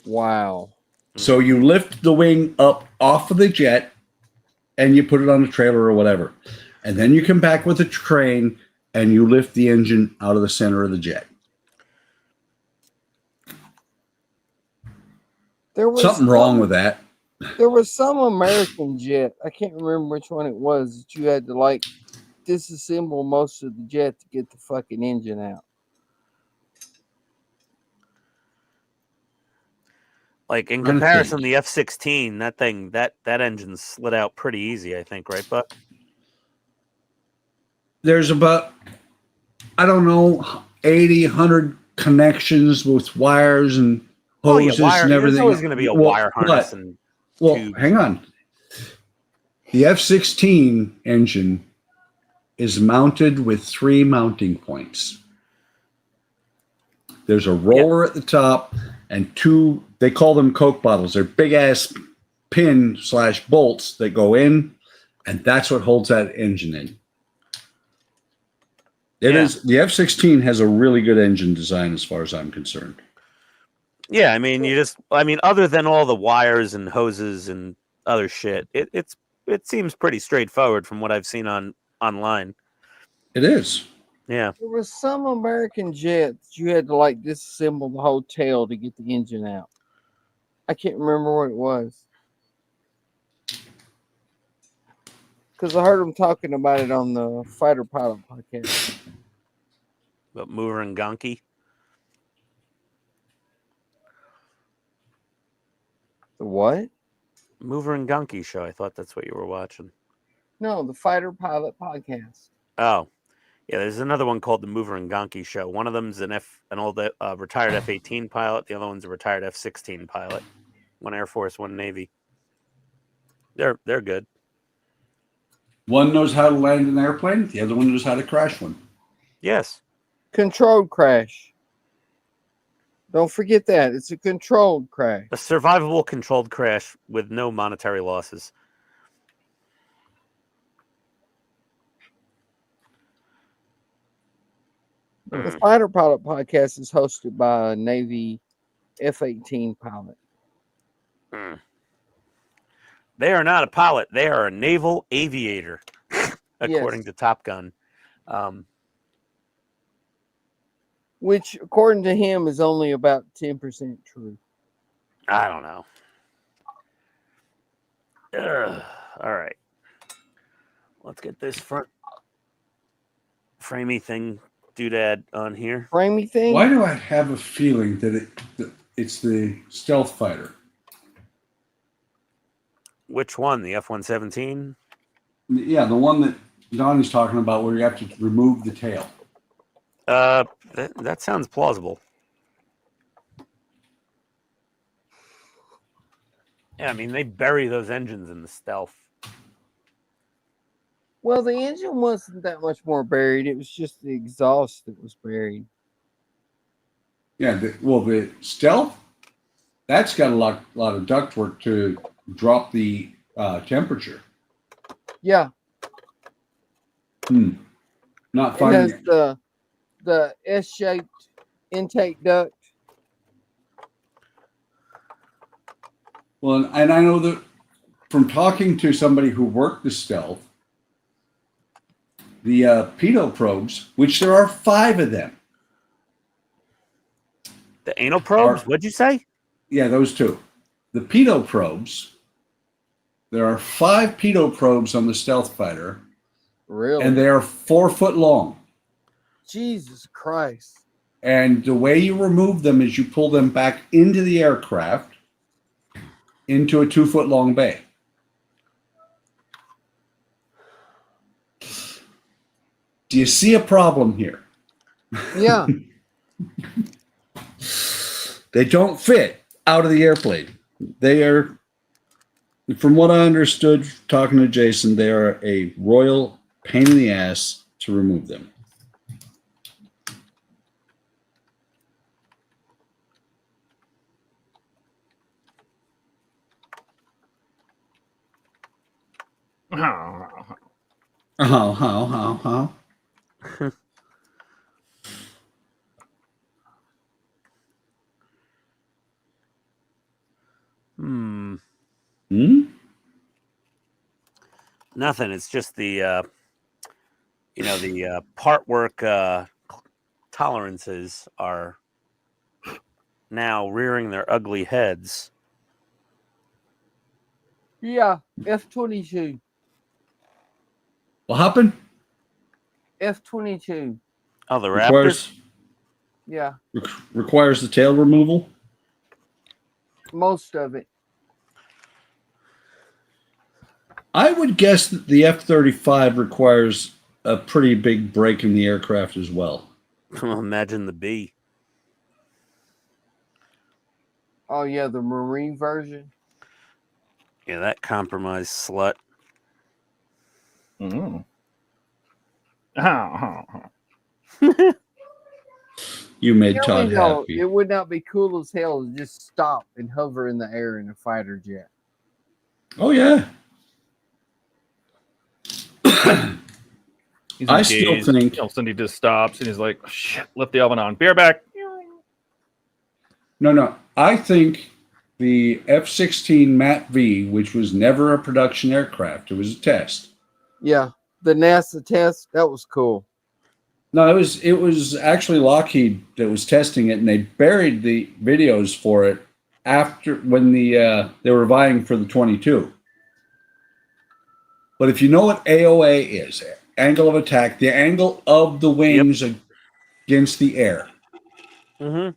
Wow. So you lift the wing up off of the jet and you put it on a trailer or whatever. And then you come back with a crane and you lift the engine out of the center of the jet. There was Something wrong with that. There was some American jet. I can't remember which one it was that you had to like disassemble most of the jet to get the fucking engine out. Like in Trying to comparison, think. the F-16, that thing, that engine slid out pretty easy, I think, right, Buck? There's about, I don't know, 80, 100 connections with wires and hoses and everything. There's always going to be a wire harness and tubes. Hang on. The F-16 engine is mounted with 3 mounting points. There's a roller at the top and 2, they call them Coke bottles. They're big ass pin/bolts that go in, and that's what holds that engine in. It is the F-16 has a really good engine design as far as I'm concerned. Yeah, I mean, other than all the wires and hoses and other shit, it seems pretty straightforward from what I've seen online. It is. Yeah. There was some American jets you had to like disassemble the whole tail to get the engine out. I can't remember what it was. Because I heard them talking about it on the Fighter Pilot podcast. But Mover and Gonky. The what? Mover and Gonky show. I thought that's what you were watching. No, the Fighter Pilot podcast. Oh. Yeah, there's another one called the Mover and Gonky show. One of them's an old retired F-18 pilot. The other one's a retired F-16 pilot. One Air Force, one Navy. They're good. One knows how to land an airplane. The other one knows how to crash one. Yes. Controlled crash. Don't forget that. It's a controlled crash. A survivable controlled crash with no monetary losses. The Fighter Pilot podcast is hosted by a Navy F-18 pilot. They are not a pilot. They are a naval aviator, according to Top Gun. Which, according to him, is only about 10% true. I don't know. Ugh. All right. Let's get this front framey thing doodad on here. Framey thing? Why do I have a feeling that it's the stealth fighter? Which one? The F-117? Yeah, the one that Donnie's talking about where you have to remove the tail. That sounds plausible. Yeah, I mean, they bury those engines in the stealth. Well, the engine wasn't that much more buried. It was just the exhaust that was buried. Yeah, the stealth, that's got a lot of ductwork to drop the temperature. Yeah. Not It finding has it. the S-shaped intake duct. Well, and I know that from talking to somebody who worked the stealth, the pedo probes, which there are 5 of them. The anal probes? What'd you say? Yeah, those 2. The pedo probes, there are 5 pedo probes on the stealth fighter, Really? and they are 4 foot long. Jesus Christ. And the way you remove them is you pull them back into the aircraft into a 2 foot long bay. Do you see a problem here? Yeah. They don't fit out of the airplane. They are, from what I understood talking to Jason, they are a royal pain in the ass to remove them. How? Hmm. Nothing. It's just the the part work tolerances are now rearing their ugly heads. Yeah. F-22. What happened? F-22. Oh, the Requires Raptors? Yeah. requires the tail removal. Most of it. I would guess that the F-35 requires a pretty big break in the aircraft as well. Imagine the B. Oh, yeah, the Marine version. Yeah, that compromised slut. Mm. You made Yeah, Todd we know happy. it would not be cool as hell to just stop and hover in the air in a fighter jet. Oh yeah. I still think all of a sudden he just stops and he's like, shit, left the oven on. Be right back. no. I think the F-16 MAT V, which was never a production aircraft, it was a test. Yeah, the NASA test, that was cool. No, it was actually Lockheed that was testing it, and they buried the videos for it after when they were vying for the 22. But if you know what AOA is, angle of attack, the angle of the wings against the air. Mm-hmm.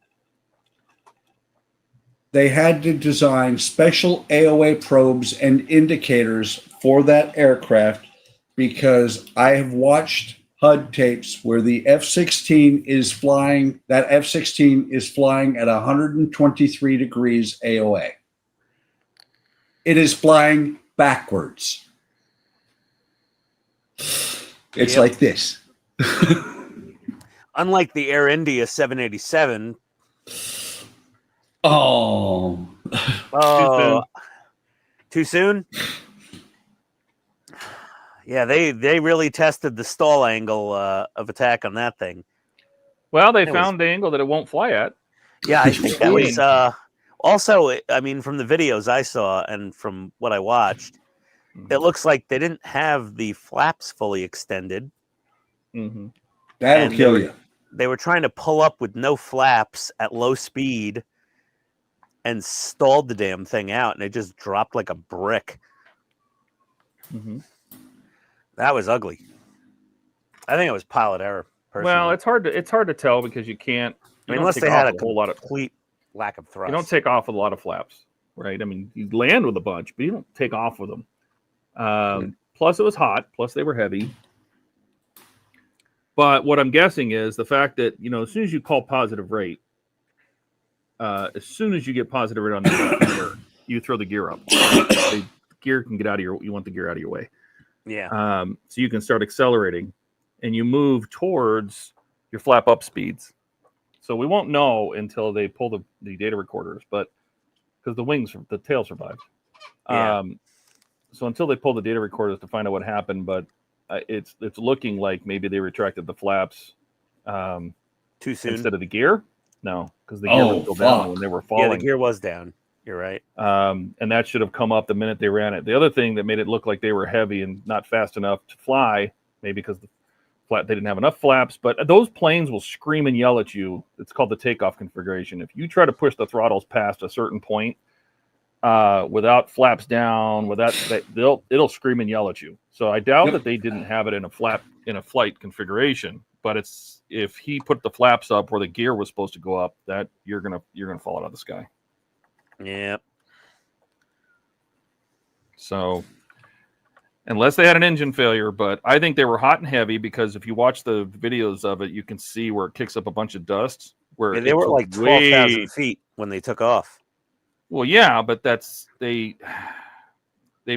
They had to design special AOA probes and indicators for that aircraft because I have watched HUD tapes where the F-16 is flying. That F-16 is flying at 123 degrees AOA. It is flying backwards. It's like this. Unlike the Air India 787. Oh. Too soon? Yeah, they really tested the stall angle of attack on that thing. Well, they found the angle that it won't fly at. Yeah, I think that was also, I mean, from the videos I saw and from what I watched, it looks like they didn't have the flaps fully extended. Mm-hmm. That'll kill you. They were trying to pull up with no flaps at low speed and stalled the damn thing out, and it just dropped like a brick. Mm-hmm. That was ugly. I think it was pilot error. Personally. Well, it's hard to tell because you can't. I mean, unless they had a whole lot of complete lack of thrust. You don't take off with a lot of flaps, right? I mean, you land with a bunch, but you don't take off with them. Plus, it was hot. Plus, they were heavy. But what I'm guessing is the fact that, as soon as you call positive rate, as soon as you get positive rate on the gear, you throw the gear up. The gear can get out of you want the gear out of your way. Yeah. So you can start accelerating and you move towards your flap up speeds. So we won't know until they pull the data recorders, but because the tail survived. Yeah. So until they pull the data recorders to find out what happened, but it's looking like maybe they retracted the flaps Too soon. instead of the gear. No, because the gear was still down when they were falling. Yeah, the gear was down. You're right. And that should have come up the minute they ran it. The other thing that made it look like they were heavy and not fast enough to fly, maybe because they didn't have enough flaps, but those planes will scream and yell at you. It's called the takeoff configuration. If you try to push the throttles past a certain point without flaps down, it'll scream and yell at you. So I doubt that they didn't have it in a flight configuration. But it's if he put the flaps up where the gear was supposed to go up, that you're gonna fall out of the sky. Yep. So unless they had an engine failure, but I think they were hot and heavy because if you watch the videos of it, you can see where it kicks up a bunch of dust. Where they were like 12,000 feet when they took off. Well, yeah, but they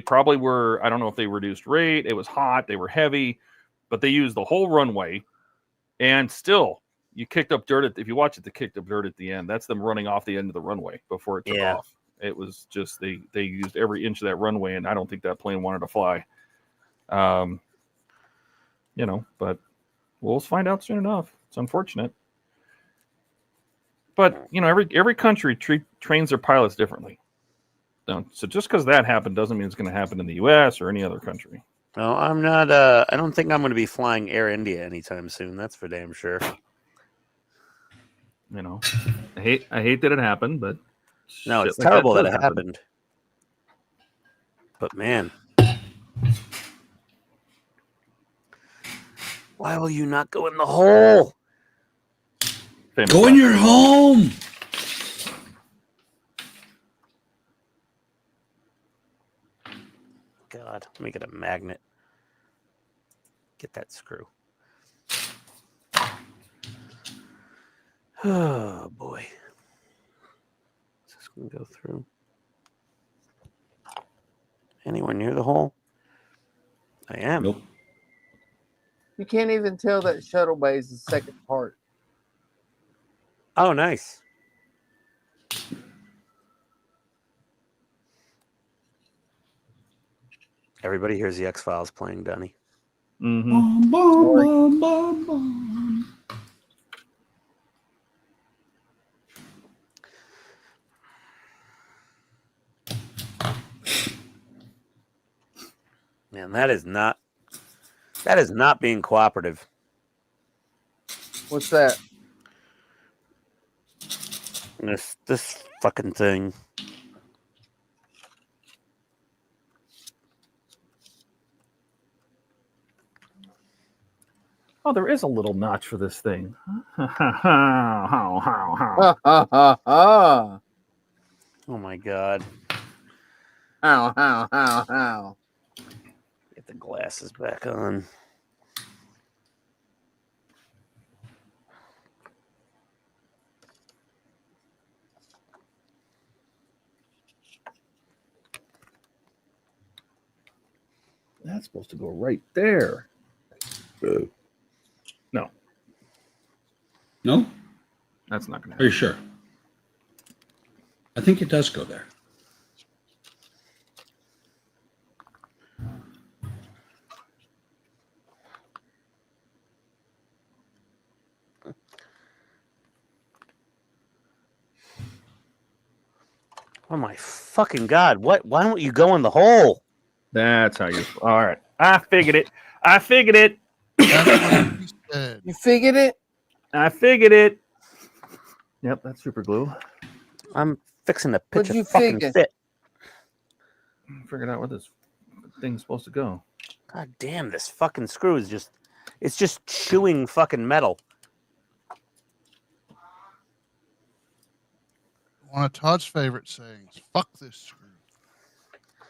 probably were. I don't know if they reduced rate. It was hot. They were heavy, but they used the whole runway, and still you kicked up dirt. If you watch it, they kicked up dirt at the end. That's them running off the end of the runway before it took off. It was just they used every inch of that runway, and I don't think that plane wanted to fly. But we'll find out soon enough. It's unfortunate, but every country trains their pilots differently. So just because that happened doesn't mean it's going to happen in the U.S. or any other country. No, I'm not. I don't think I'm going to be flying Air India anytime soon. That's for damn sure. I hate that it happened, but no, it's terrible that it happened. But man, why will you not go in the hole? Go in your home. God, make it a magnet. Get that screw. Oh boy. Is this going to go through? Anywhere near the hole? I am. Nope. You can't even tell that shuttle bay is the second part. Oh, nice. Everybody hears the X-Files playing, Donnie. Mm-hmm. Bum, bum, bum, bum. Man, that is not being cooperative. What's that? This fucking thing. Oh, there is a little notch for this thing. Oh my god. How. Get the glasses back on. That's supposed to go right there. No. No? That's not going to Are you happen. sure? I think it does go there. Oh my fucking god! What? Why don't you go in the hole? That's how you. All right. I figured it. I figured it. You figured it? I figured it. Yep, that's super glue. I'm fixing to pitch What'd a you fucking figure? fit. Figured out where this thing's supposed to go. God damn! This fucking screw is just—it's just chewing fucking metal. One of Todd's favorite sayings. Fuck this screw.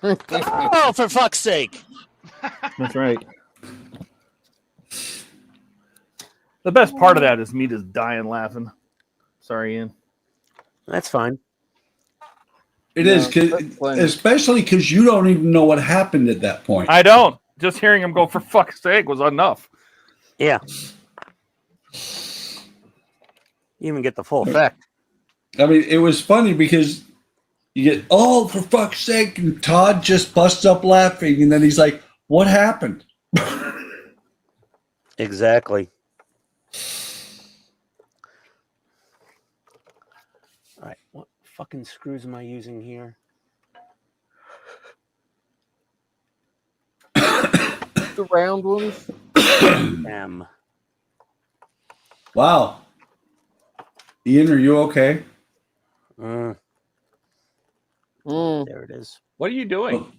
Oh, for fuck's sake! That's right. The best part of that is me just dying laughing. Sorry, Ian. That's fine. It is, especially because you don't even know what happened at that point. I don't. Just hearing him go, for fuck's sake, was enough. Yeah. You even get the full effect. I mean, it was funny because you get, oh, for fuck's sake, and Todd just busts up laughing, and then he's like, what happened? Exactly. All right, what fucking screws am I using here? The round ones. Wow. Ian, are you okay? Mm, Mm. there it is. What are you doing? Oh,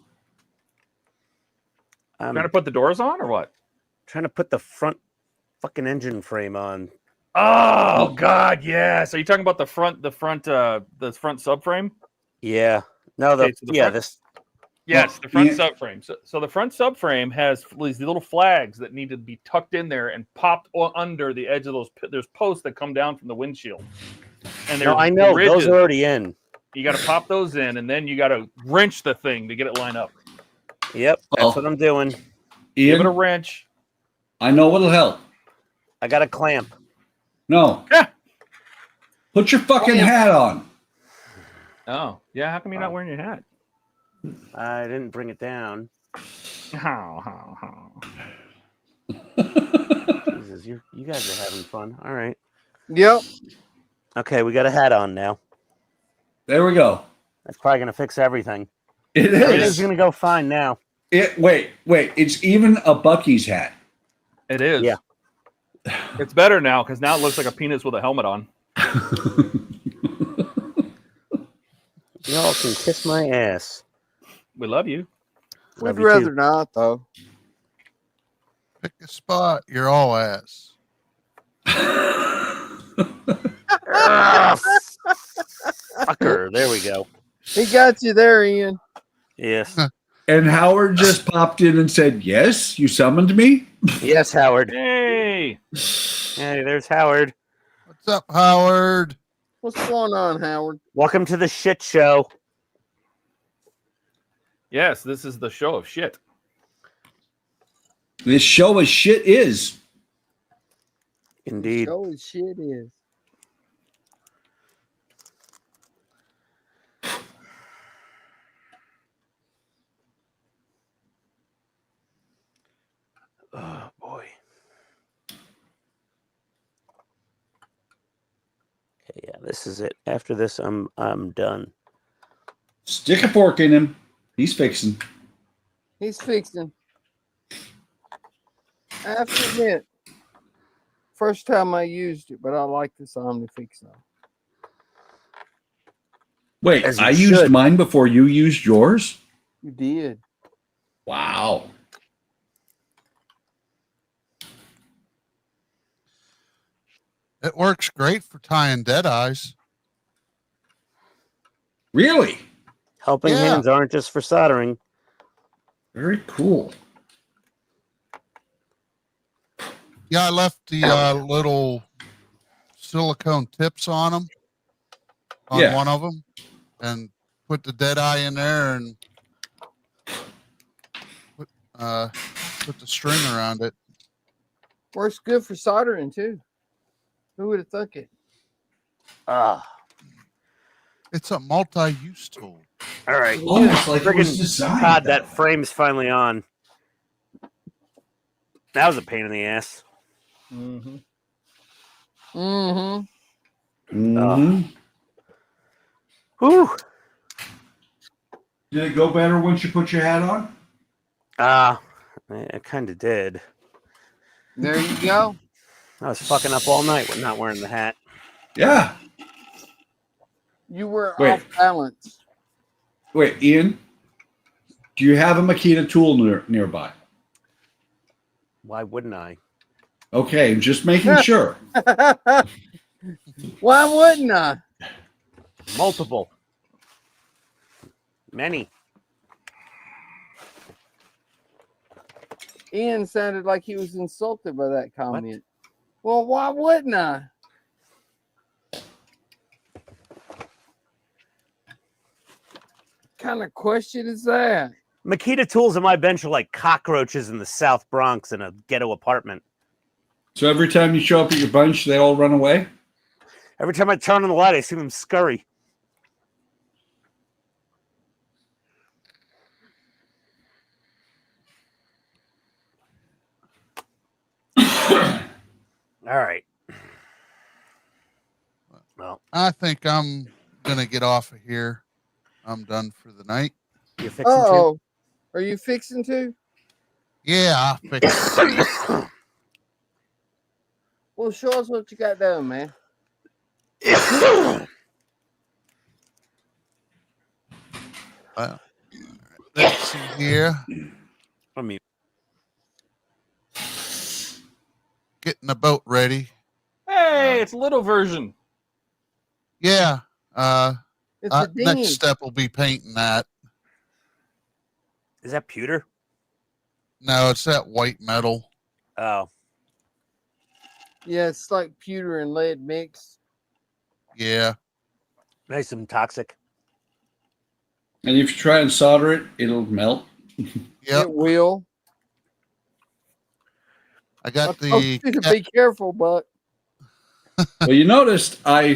I'm Trying to put the doors on or what? trying to put the front fucking engine frame on. Oh God, yes. Are you talking about the front subframe? Yeah. No, Okay, so the front, this. yes, Well, the front Ian- subframe. So the front subframe has these little flags that need to be tucked in there and popped under the edge of those. There's posts that come down from the windshield, and No, there's I know ridges. those are already in. You got to pop those in, and then you got to wrench the thing to get it lined up. Yep, that's what I'm doing. Give it a Ian, wrench. I know what'll help. I got a clamp. No. Yeah. Put your fucking Clamp. hat on. Oh, yeah. How come you're not wearing your hat? I didn't bring it down. Jesus, you guys are having fun. All right. Yep. Okay, we got a hat on now. There we go. That's probably gonna fix everything. It Everything's is. gonna go fine now. Wait. It's even a Bucky's hat. It is. Yeah. It's better now because now it looks like a penis with a helmet on. Y'all can kiss my ass. We love you. Love We'd you rather too. not, though. Pick a spot. You're all ass. Fucker. There we go. He got you there, Ian. Yes. And Howard just popped in and said, "Yes, you summoned me." Yes, Howard. Hey. Hey, there's Howard. What's up, Howard? What's going on, Howard? Welcome to the shit show. Yes, this is the show of shit. This show of shit is. Indeed. Show as shit is. Oh boy. Okay, yeah, this is it. After this, I'm done. Stick a fork in him. He's fixing. He's fixing. I have to admit, first time I used it, but I like this OmniFix now. Wait, As you I used should. mine before you used yours? You did. Wow. It works great for tying dead eyes. Really? Helping Yeah. hands aren't just for soldering. Very cool. Yeah, I left the little silicone tips on them, on Yeah. one of them, and put the dead eye in there and put the string around it. Works good for soldering, too. Who would have thunk it? It's a multi-use tool. All right. Almost like it was Friggin' designed. Todd, that that way. frame's finally on. That was a pain in the ass. Mm-hmm. Mm-hmm. Mhm. Whew. Did it go better once you put your hat on? It kind of did. There you go. I was fucking up all night with not wearing the hat. Yeah. You were Wait. off balance. Wait, Ian, do you have a Makita tool nearby? Why wouldn't I? Okay, just making sure. Why wouldn't I? Multiple. Many. Ian sounded like he was insulted by that comment. Well, why wouldn't I? Kind of question is that? Makita tools on my bench are like cockroaches in the South Bronx in a ghetto apartment. So every time you show up at your bunch, they all run away? Every time I turn on the light, I see them scurry. All right. Well, I think I'm gonna get off of here. I'm done for the night. you fixing to? Oh, are you fixing to? Yeah, I fixed it. Well, show us what you got done, man. Well, let's see here. I mean, Getting the boat ready. Hey, it's a little version. Yeah. It's a dinghy. Next step will be painting that. is that pewter? No, it's that white metal. Oh, Yeah, it's like pewter and lead mixed. Yeah. nice and toxic. And if you try and solder it, it'll melt. Yep. It will. I got I told you to be careful, Buck. Well, you noticed I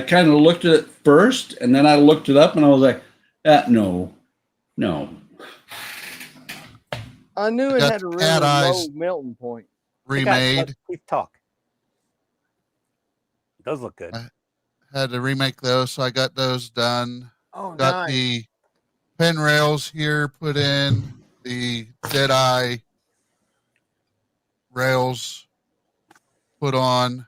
kind of looked at it first, and then I looked it up, and I was like, no. I knew it got had a really cat low eyes. melting point. remade. Keep talk. It does look good. Had to remake those, so I got those done. Oh, Got nice. the pen rails here put in, the Deadeye rails put on.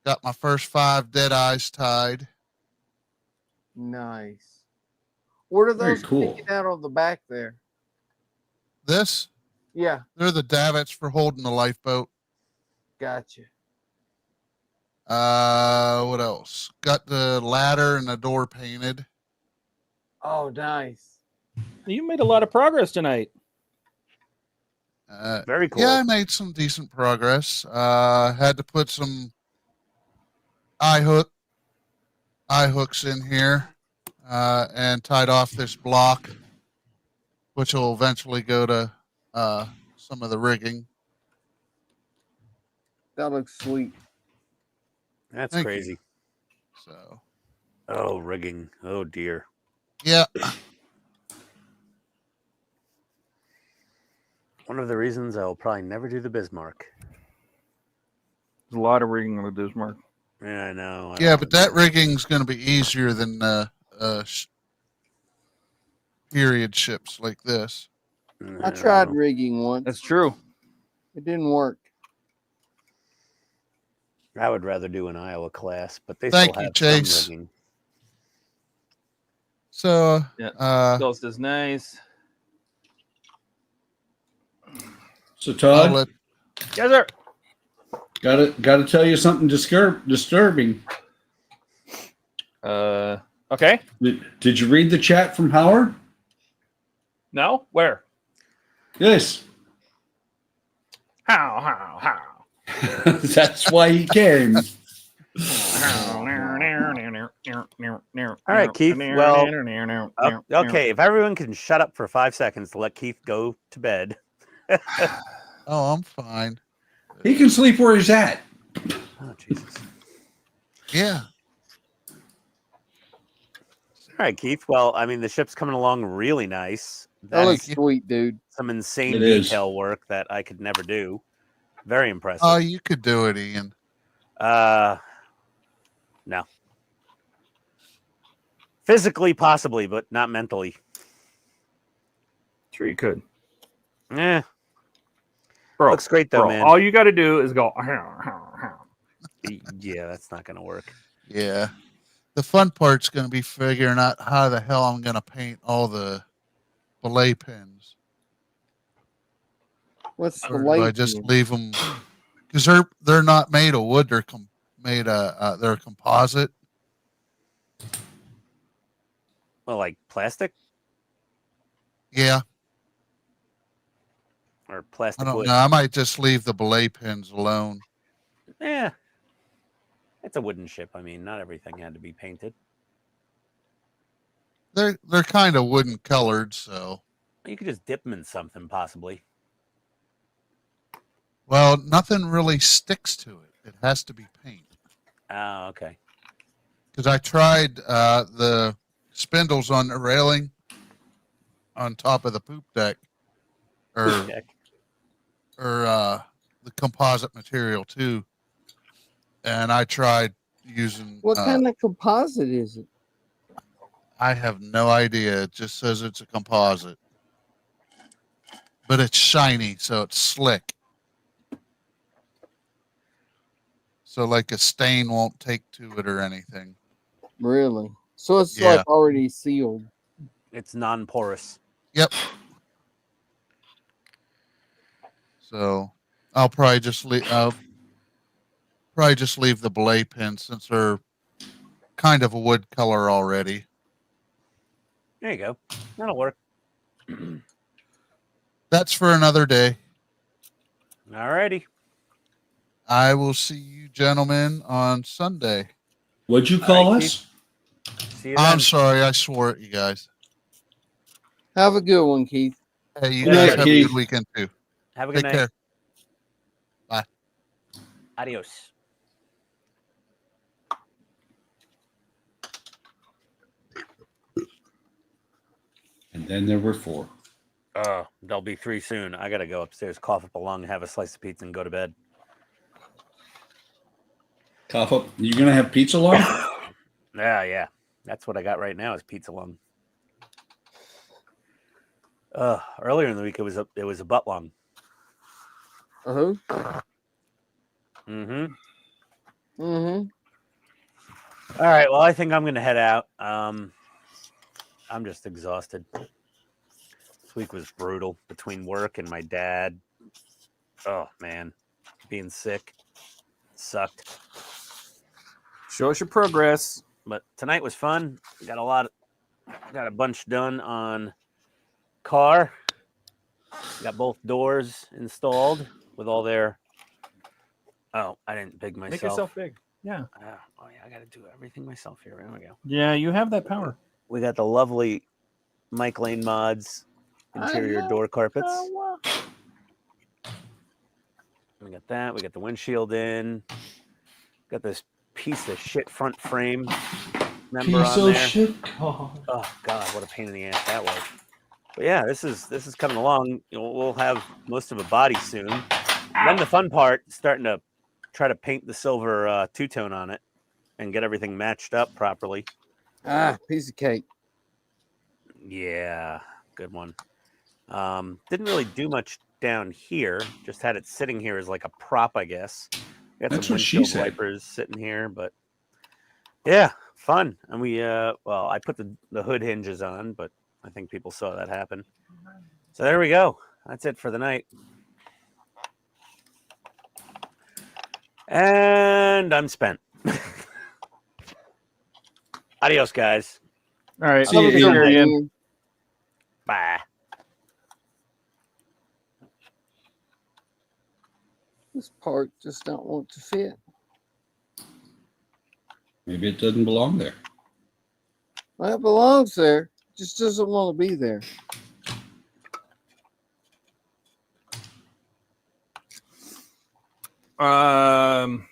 Got my first 5 Deadeyes tied. Nice. What are Very those cool. sticking out on the back there? This, Yeah, they're the davits for holding the lifeboat. gotcha. What else? Got the ladder and the door painted. Oh, nice. You made a lot of progress tonight. Very cool. Yeah, I made some decent progress. Had to put some eye hooks in here, and tied off this block, which will eventually go to some of the rigging. That looks sweet. That's Thank crazy. you. So, Oh, rigging. Oh, dear. yeah, One of the reasons I will probably never do the Bismarck. There's a lot of rigging on the Bismarck. Yeah, I know. yeah, but that rigging's going to be easier than period ships like this. I tried rigging once. That's true. It didn't work. I would rather do an Iowa class, but they Thank still you, have Chase. some rigging. So, Yeah. Ghost is nice. So I'll Todd, let, Yes, sir. gotta tell you something disturbing. Okay. Did you read the chat from Howard? No? Where? Yes. How? That's why he came. All right, Keith. Well, okay. If everyone can shut up for 5 seconds to let Keith go to bed. oh, I'm fine. He can sleep where he's at. Oh, Jesus. Yeah. All right, Keith. Well, I mean, the ship's coming along really nice. That looks That's sweet, dude. some insane It is. detail work that I could never do. Very impressive. Oh, you could do it, Ian. No. Physically, possibly, but not mentally. Sure you could. Eh. Bro, Looks great, though, bro, man. all you got to do is go. Yeah, that's not going to work. Yeah. The fun part's going to be figuring out how the hell I'm going to paint all the belay pins. What's the Or do I late? just leave them? Because they're not made of wood. They're they're composite. Well, like plastic Yeah. or I plastic don't wood. know. I might just leave the belay pins alone. Yeah. It's a wooden ship. I mean, not everything had to be painted. They're kind of wooden colored, so. You could just dip them in something, possibly. Well, nothing really sticks to it. It has to be paint. Oh, okay. Because I tried the spindles on the railing on top of the poop deck, or Check. the composite material too. And I tried using. What kind of composite is it? I have no idea. It just says it's a composite, but it's shiny, so it's slick. So like a stain won't take to it or anything. Really? So it's Yeah. like already sealed. It's non-porous. Yep. So I'll probably just leave. The belay pins since they're kind of a wood color already. There you go. That'll work. That's for another day. Alrighty. I will see you gentlemen on Sunday. What'd you call All right, us? See you then. I'm sorry, I swore at you guys. Have a good one, Keith. Hey, you Good guys night, have a Keith. good weekend too. Have a good Take night. care. Bye. Adios. And then there were 4. There'll be 3 soon. I gotta go upstairs, cough up a lung, have a slice of pizza, and go to bed. Cough up. You gonna have pizza lung? Yeah. That's what I got right now is pizza lung. Earlier in the week it was a butt lung. Uh-huh. Mm-hmm. Mm-hmm. All right. Well, I think I'm gonna head out. I'm just exhausted. This week was brutal between work and my dad. Oh man, being sick sucked. Show us your progress. But tonight was fun. Got a bunch done on car. Got both doors installed with all their. Oh, I didn't big myself. Make yourself big. Yeah. Oh yeah, I got to do everything myself here. There we go. Yeah, you have that power. We got the lovely Mike Lane Mods interior door carpets. We got that. We got the windshield in. Got this piece of shit front frame member on there. Oh god, what a pain in the ass that was. But yeah, this is coming along. We'll have most of a body soon. Then the fun part, starting to try to paint the silver two-tone on it and get everything matched up properly. Piece of cake. Yeah, good one. Didn't really do much down here. Just had it sitting here as like a prop, I guess. Got That's some what she windshield said. wipers sitting here, but yeah, fun. And we well, I put the hood hinges on, but I think people saw that happen. So there we go. That's it for the night. And I'm spent. Adios, guys. All right. See you, Have a good Ian. weekend. Bye. This part does not want to fit. Maybe it doesn't belong there. Well, it belongs there. Just doesn't want to be there. Hang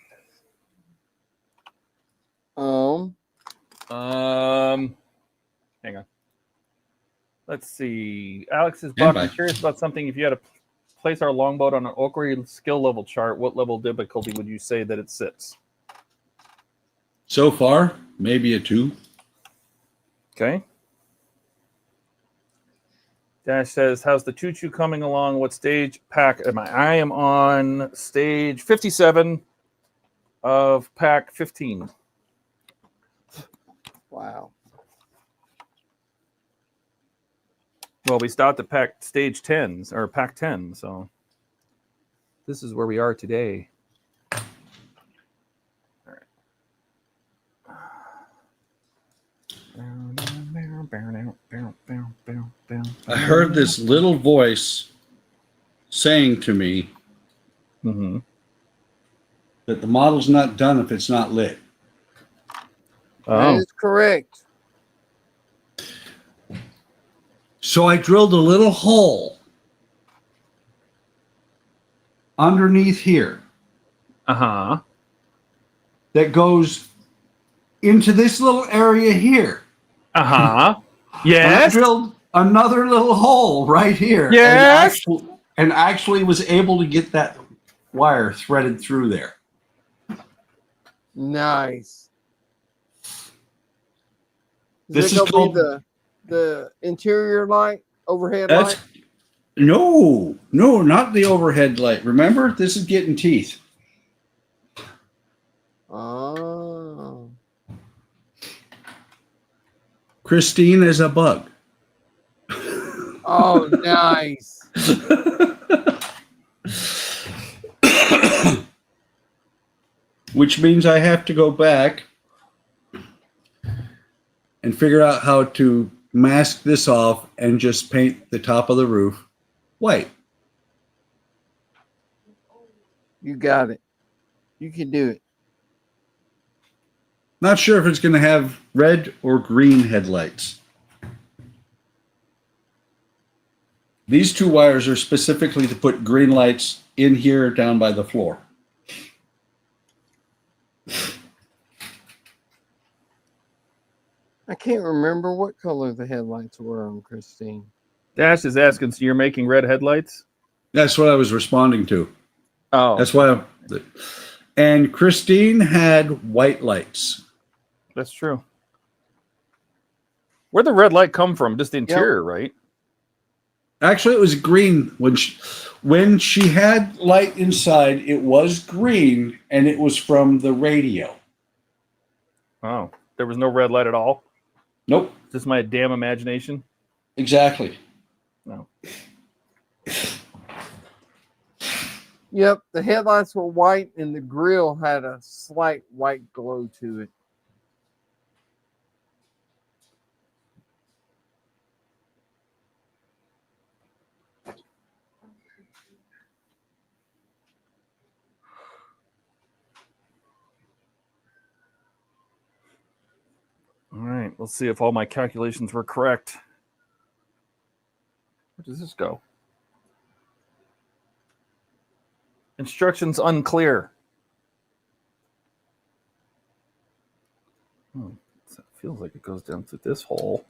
on. Let's see. Alex is Stand Buck. I'm by. curious about something. If you had to place our longboat on an Oakry skill level chart, what level of difficulty would you say that it sits? So far, maybe a 2. Okay. Dash says, how's the choo-choo coming along? What stage pack am I? I am on stage 57 of pack 15. Wow. Well, we stopped at pack stage 10s or pack 10, so this is where we are today. All right. I heard this little voice saying to me Mm-hmm. that the model's not done if it's not lit. Oh, That is correct. So I drilled a little hole underneath here uh-huh. that goes into this little area here. Uh-huh. And I Yes. drilled another little hole right here. Yes. And actually was able to get that wire threaded through there. Nice. This is gonna called be the interior light, overhead that's light. no, not the overhead light. Remember, this is getting teeth. Oh. Christine is a bug. Oh, nice. Which means I have to go back and figure out how to mask this off and just paint the top of the roof white. You got it. You can do it. Not sure if it's going to have red or green headlights. These two wires are specifically to put green lights in here down by the floor. I can't remember what color the headlights were on Christine. Dash is asking, so you're making red headlights? That's what I was responding to. Oh, That's why. And Christine had white lights. that's true. Where'd the red light come from? Just the interior, right? Actually, it was green when she had light inside. It was green, and it was from the radio. Oh, there was no red light at all? Nope, Just my damn imagination? exactly. No. Yep, the headlights were white and the grill had a slight white glow to it. All right, let's see if all my calculations were correct. Where does this go? Instructions unclear. Hmm. So it feels like it goes down through this hole.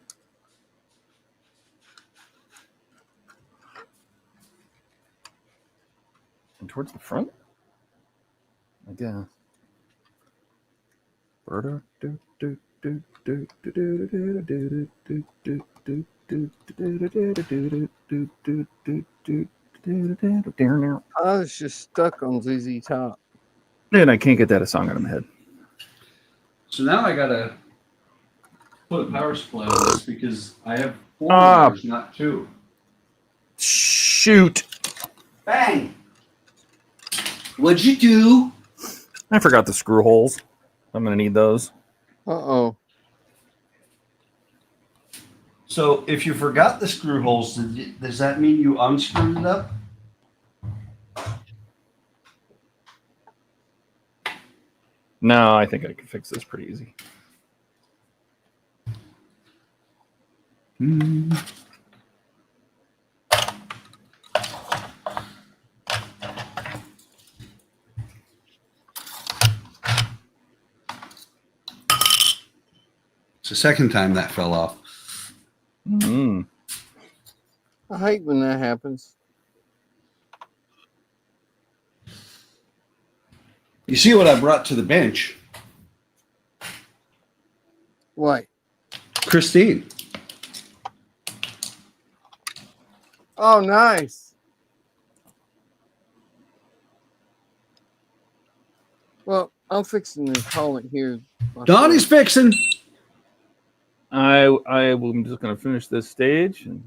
And towards the front? I guess. I was just stuck on ZZ Top. And I can't get that a song out of my head. So now I gotta put a power supply on this because I have 4 Ah. wires, not 2. Shoot. Bang! What'd you do? I forgot the screw holes. I'm going to need those. Uh-oh. So if you forgot the screw holes, does that mean you unscrewed it up? No, I think I can fix this pretty easy. It's the second time that fell off. Mm. I hate when that happens. You see what I brought to the bench? What? Christine. Oh, nice. Well, I'm fixing to call it here. Donnie's fixing. I'm just going to finish this stage, and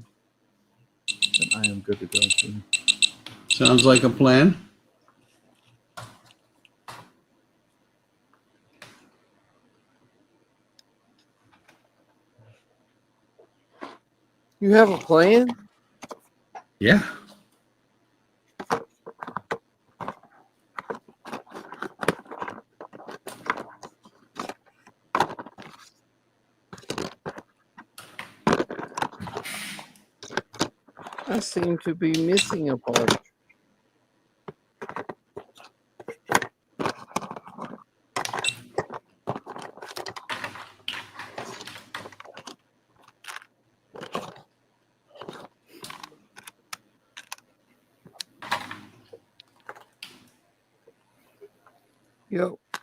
then I am good to go. Sounds like a plan. You have a plan? Yeah. I seem to be missing a part.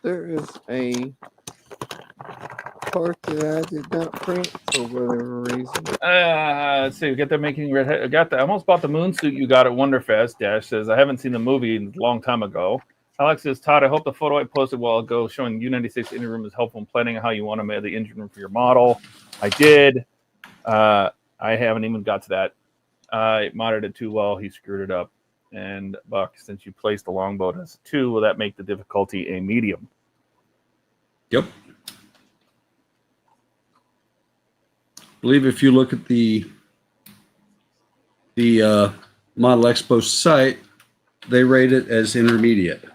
There is a part that I did not print for whatever reason. Let's see. We got that making red. I got that. I almost bought the moon suit you got at Wonderfest. Dash says I haven't seen the movie a long time ago. Alex says, Todd, I hope the photo I posted a while ago showing U96 engine room is helpful in planning how you want to make the engine room for your model. I did. I haven't even got to that. I modded it too well. He screwed it up. And Buck, since you placed the longboat as a 2, will that make the difficulty a medium? Yep. I believe if you look at the Model Expo site, they rate it as intermediate.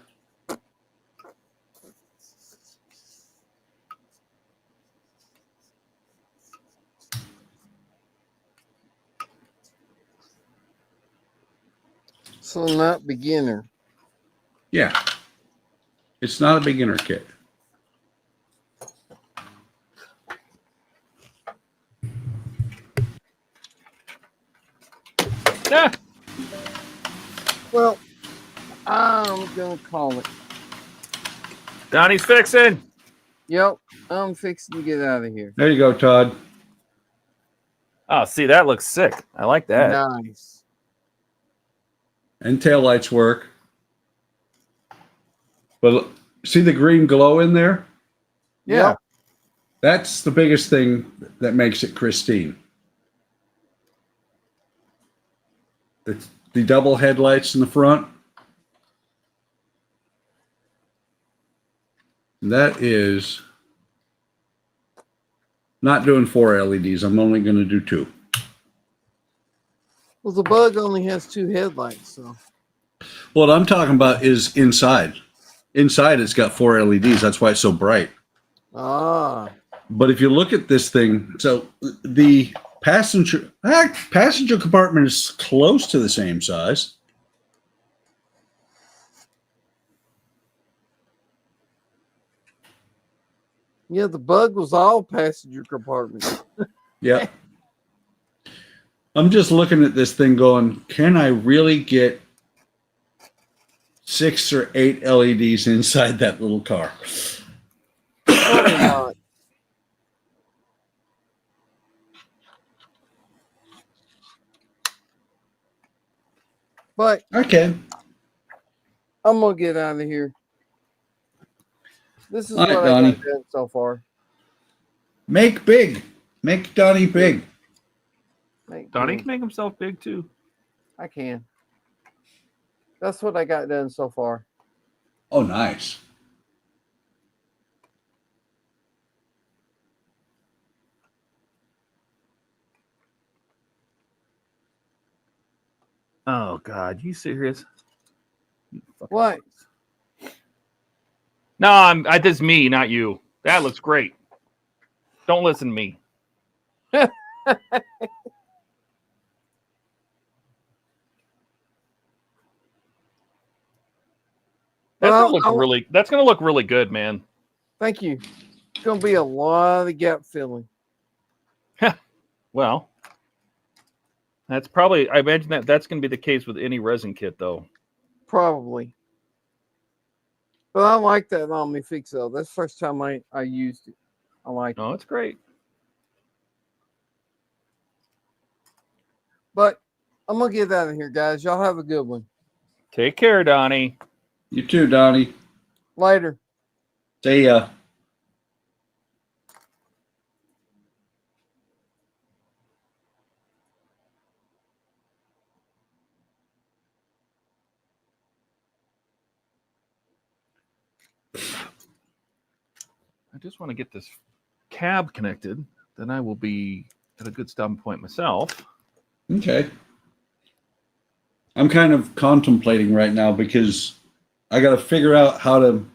So not beginner. Yeah. It's not a beginner kit. Yeah. Well, I'm gonna call it. Donnie's fixing. Yep, I'm fixing to get out of here. There you go, Todd. Oh, see, that looks sick. I like that. Nice. And taillights work. But see the green glow in there? Yeah. Yep. That's the biggest thing that makes it pristine. The double headlights in the front. That is not doing 4 LEDs. I'm only going to do 2. Well, the Bug only has 2 headlights, so. What I'm talking about is inside. Inside, it's got 4 LEDs. That's why it's so bright. Ah. But if you look at this thing, so the passenger compartment is close to the same size. Yeah, the Bug was all passenger compartment. Yeah. I'm just looking at this thing going, can I really get 6 or 8 LEDs inside that little car? Probably not. But Okay. I'm gonna get out of here. This is All right, what Donnie. I got done so far. Make big. Make Donnie big. Donnie can make himself big too. I can. That's what I got done so far. Oh, nice. Oh God, you serious? You fucking- What? No, that's me, not you. That looks great. Don't listen to me. That's gonna look really good, man. Thank you. It's gonna be a lot of gap filling. Well, that's probably. I imagine that's gonna be the case with any resin kit, though. Probably. But I like that OmniFix though. That's the first time I used it. I like it. Oh, it's great. But I'm gonna get out of here, guys. Y'all have a good one. Take care, Donnie. You too, Donnie. Later. See ya. I just want to get this cab connected. Then I will be at a good stopping point myself. Okay. I'm kind of contemplating right now because I got to figure out how to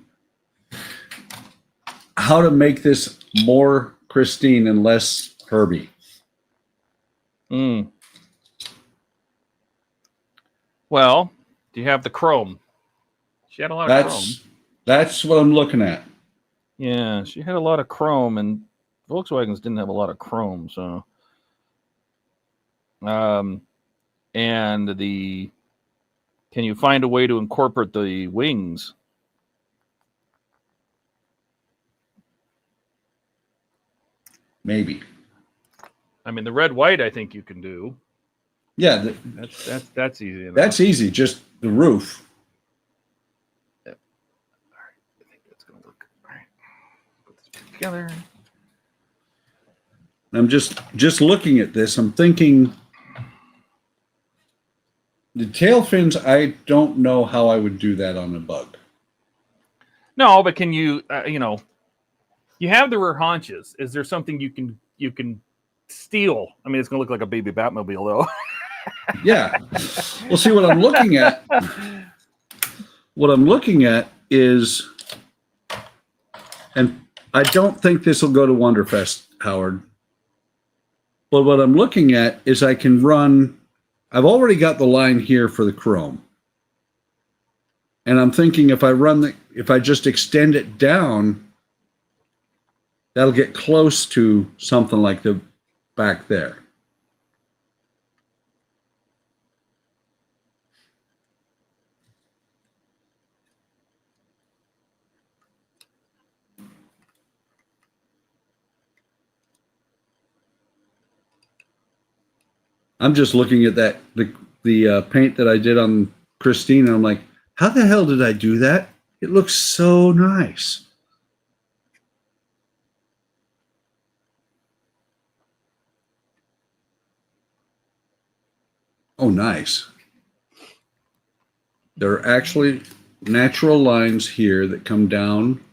make this more Christine and less Herbie. Well, do you have the chrome? She had a lot of chrome. That's what I'm looking at. Yeah, she had a lot of chrome, and Volkswagens didn't have a lot of chrome, so. And can you find a way to incorporate the wings? maybe. I mean, the red white, I think you can do. Yeah, That's easy enough. that's easy. Just the roof. I think that's gonna work. All right, put this back together. I'm just looking at this. I'm thinking the tail fins. I don't know how I would do that on a bug. No, but can you? You have the rear haunches. Is there something you can steal? I mean, it's gonna look like a baby Batmobile, though. Yeah. Well, see what I'm looking at. What I'm looking at is, and I don't think this will go to Wonderfest, Howard. But what I'm looking at is I can run. I've already got the line here for the chrome. And I'm thinking if I just extend it down, that'll get close to something like the back there. I'm just looking at that the paint that I did on Christine, and I'm like, how the hell did I do that? It looks so nice. Oh, nice. There are actually natural lines here that come down.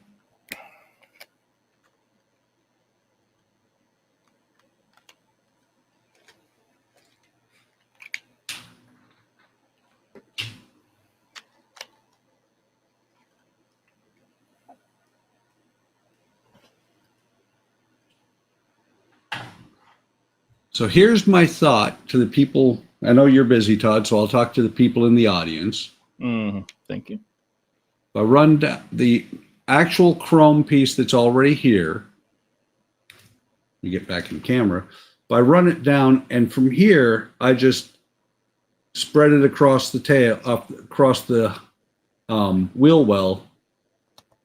So here's my thought to the people. I know you're busy, Todd, so I'll talk to the people in the audience. Thank you. If I run down the actual chrome piece that's already here, you get back in camera. If I run it down, and from here, I just spread it across the tail, across the wheel well,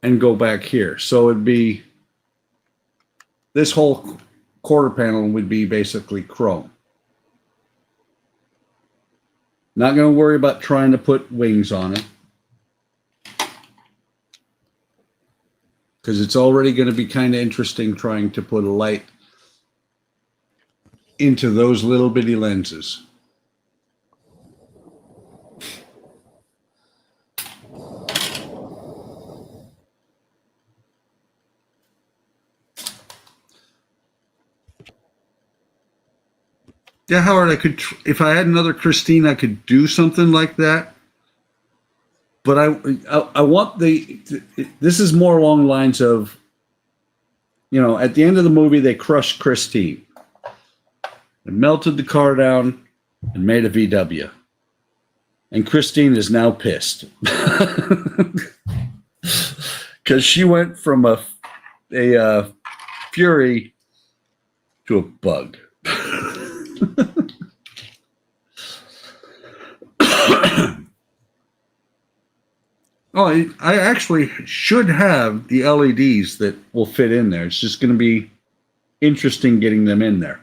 and go back here. So it'd be this whole quarter panel would be basically chrome. Not going to worry about trying to put wings on it, because it's already going to be kind of interesting trying to put a light into those little bitty lenses. Yeah, Howard, I could, if I had another Christine, I could do something like that. But I want this is more along the lines of, at the end of the movie, they crushed Christine and melted the car down and made a VW. And Christine is now pissed because she went from a Fury to a bug. Oh, I actually should have the LEDs that will fit in there. It's just going to be interesting getting them in there.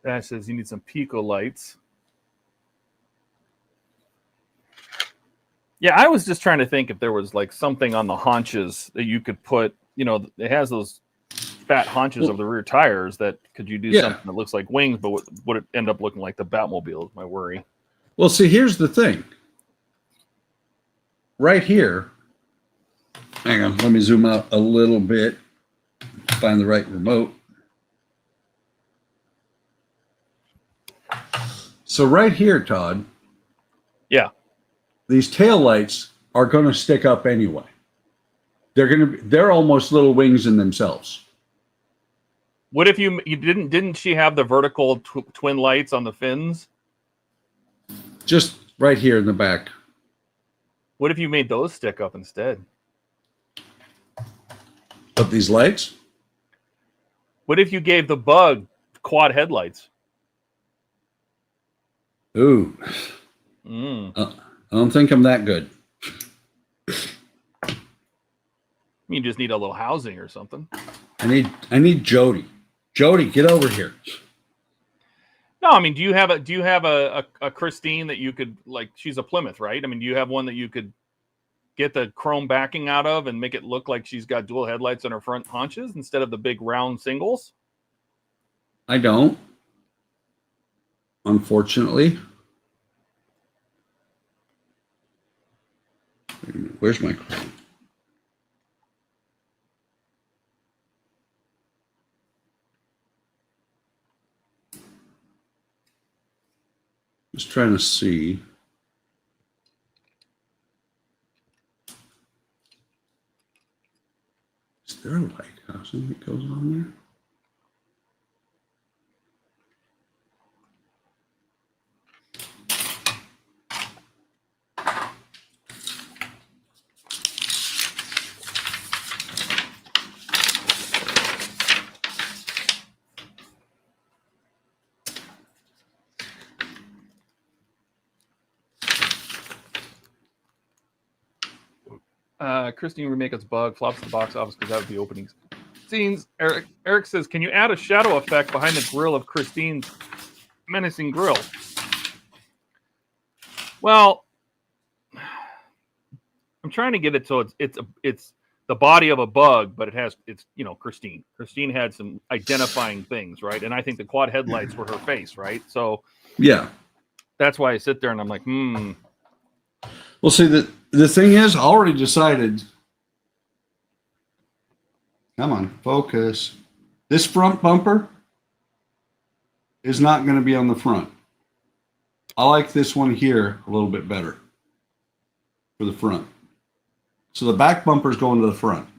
Dash says you need some Pico lights. Yeah, I was just trying to think if there was like something on the haunches that you could put, it has those fat haunches of the rear tires that could you do something that looks like wings, but would it end up looking like the Batmobile is my worry. Well, see, here's the thing. Right here, hang on, let me zoom out a little bit, find the right remote. So right here, Todd. Yeah. These taillights are going to stick up anyway. They're almost little wings in themselves. What if you didn't she have the vertical twin lights on the fins? Just right here in the back. What if you made those stick up instead? But these lights? What if you gave the Bug quad headlights? Ooh. Mm. I don't think I'm that good. You just need a little housing or something. I need Jody. Jody, get over here. No, I mean, do you have a Christine that you could, like, she's a Plymouth, right? I mean, do you have one that you could get the chrome backing out of and make it look like she's got dual headlights on her front haunches instead of the big round singles? I don't. Unfortunately. Where's my chrome? Just trying to see. Is there a light housing that goes on there? Christine remake its Bug, flops the box office because that would be openings. Scenes. Eric says, can you add a shadow effect behind the grill of Christine's menacing grill? Well, I'm trying to get it so it's the body of a Bug, but it's Christine. Christine had some identifying things, right? And I think the quad headlights were her face, right? So yeah, that's why I sit there and I'm like, Well, see, the thing is, I already decided. Come on, focus. This front bumper is not going to be on the front. I like this one here a little bit better for the front. So the back bumper is going to the front.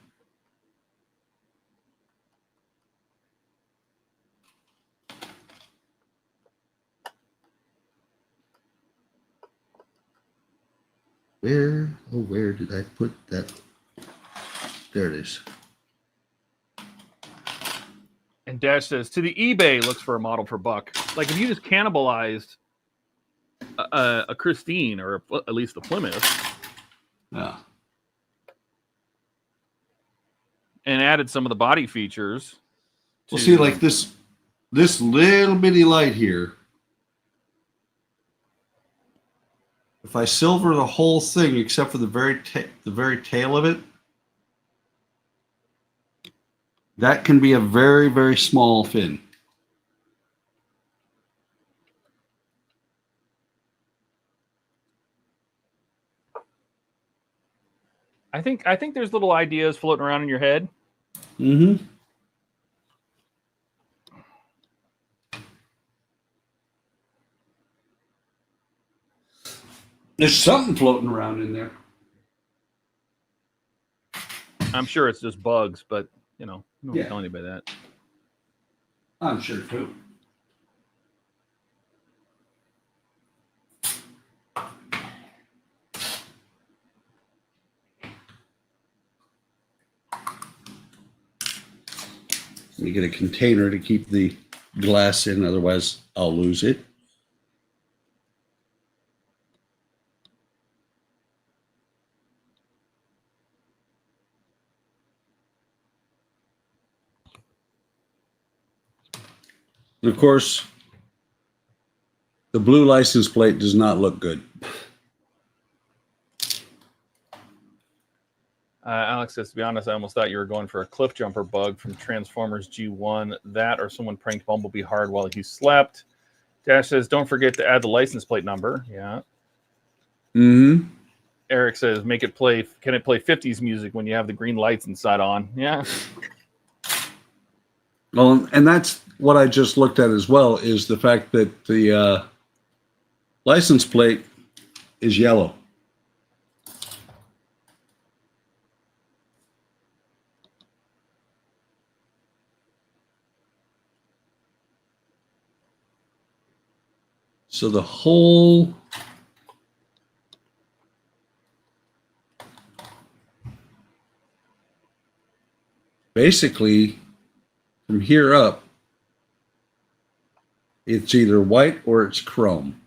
Where did I put that? There it is. And Dash says, to the eBay looks for a model for Buck. Like, if you just cannibalized a Christine, or at least the Plymouth, Yeah. and added some of the body features. Well, see, like this little bitty light here. If I silver the whole thing except for the very tail of it, that can be a very, very small fin. I think there's little ideas floating around in your head. Mm-hmm. There's something floating around in there. I'm sure it's just bugs, but no one's Yeah. telling anybody that. I'm sure too. Let me get a container to keep the glass in, otherwise I'll lose it. And of course, the blue license plate does not look good. Alex says, to be honest, I almost thought you were going for a cliff jumper Bug from Transformers G1. That or someone pranked Bumblebee hard while he slept. Dash says, don't forget to add the license plate number. Yeah. Mm-hmm. Eric says, can it play 50s music when you have the green lights inside on? Yeah. Well, and that's what I just looked at as well, is the fact that the license plate is yellow. So the whole basically from here up, it's either white or it's chrome.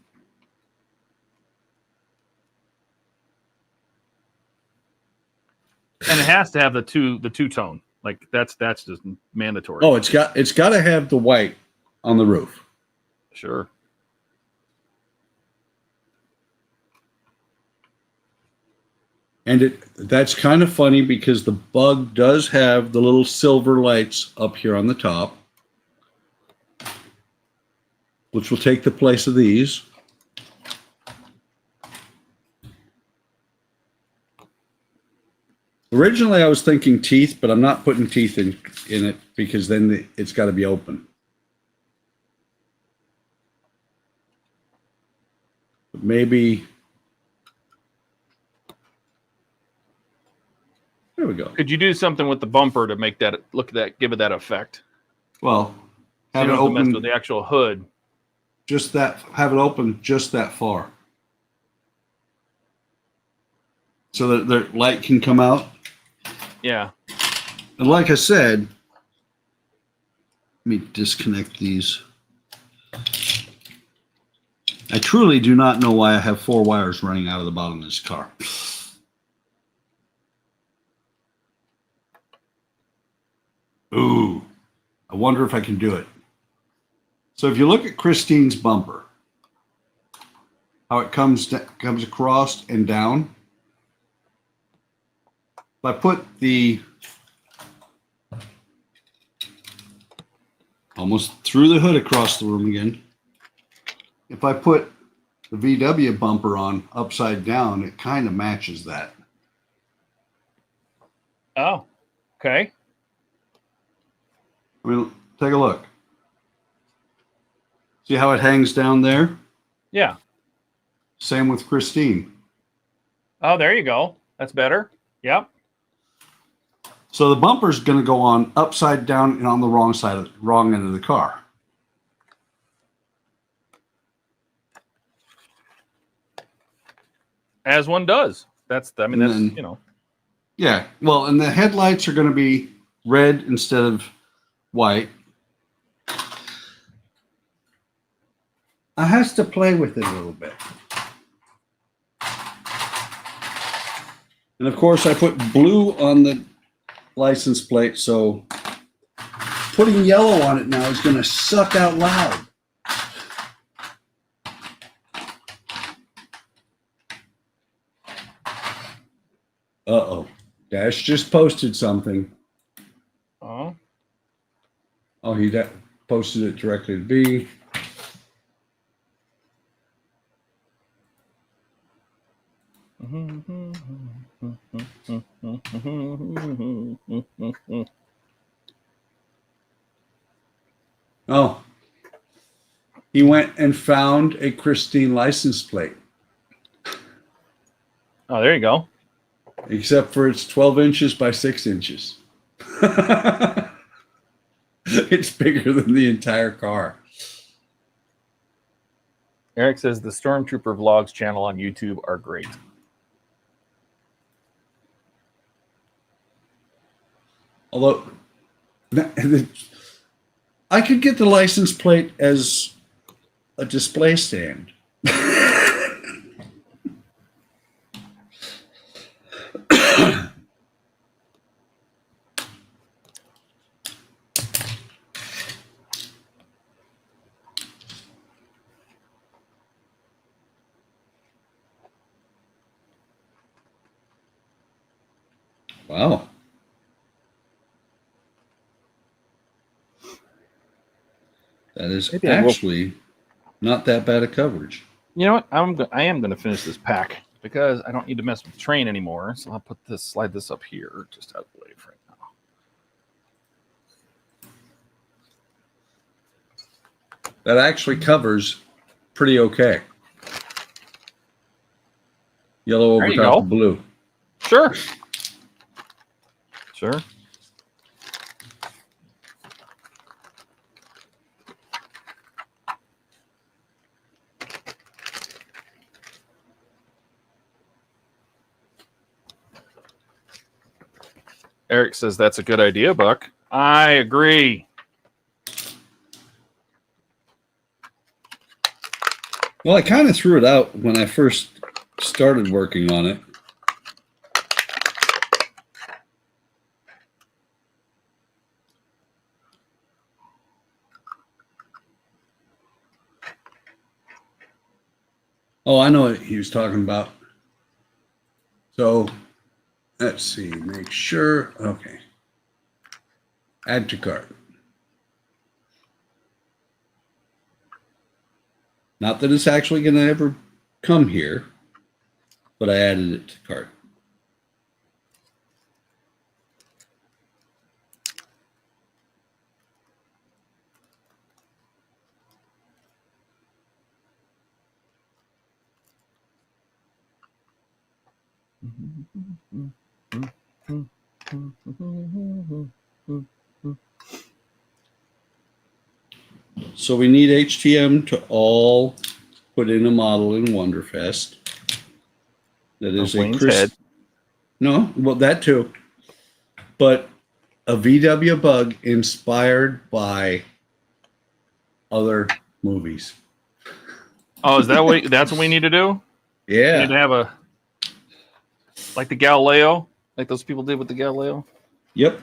And it has to have the two-tone. Like that's just mandatory. Oh, it's got to have the white on the roof. Sure. And that's kind of funny because the Bug does have the little silver lights up here on the top, which will take the place of these. Originally, I was thinking teeth, but I'm not putting teeth in it because then it's got to be open. But maybe. There we go. Could you do something with the bumper to make that give it that effect? Well, So have you it don't have to mess open with the actual hood. just that. Have it open just that far, so that the light can come out. Yeah. And like I said, let me disconnect these. I truly do not know why I have 4 wires running out of the bottom of this car. Ooh, I wonder if I can do it. So if you look at Christine's bumper, how it comes across and down. If I put the almost through the hood across the room again. If I put the VW bumper on upside down, it kind of matches that. Oh, okay. I mean, take a look. See how it hangs down there? Yeah. Same with Christine. Oh, there you go. That's better. Yep. So the bumper's going to go on upside down and on the wrong end of the car. As one does. That's then- you know. Yeah. Well, and the headlights are going to be red instead of white. I has to play with it a little bit. And of course, I put blue on the license plate, so putting yellow on it now is going to suck out loud. Uh-oh. Dash just posted something. Oh. Oh, he posted it directly to B. Oh, he went and found a Christine license plate. Oh, there you go. Except for it's 12 inches by 6 inches. It's bigger than the entire car. Eric says the Stormtrooper Vlogs channel on YouTube are great. Although, I could get the license plate as a display stand. Wow. That is Maybe I will. actually not that bad a coverage. You know what? I am going to finish this pack because I don't need to mess with the train anymore. So I'll slide this up here, just out of the way for right now. That actually covers pretty okay. Yellow There over you top go. of blue. Sure. Sure. Eric says that's a good idea, Buck. I agree. Well, I kind of threw it out when I first started working on it. Oh, I know what he was talking about. So let's see, make sure. Okay. Add to cart. Not that it's actually going to ever come here, but I added it to cart. So we need HTM to all put in a model in Wonderfest. That is Of a Wayne's Chris. head. No, well that too, but a VW bug inspired by other movies. Oh, is that what? That's what we need to do? We need to Yeah. have a like the Galileo, like those people did with the Galileo. Yep.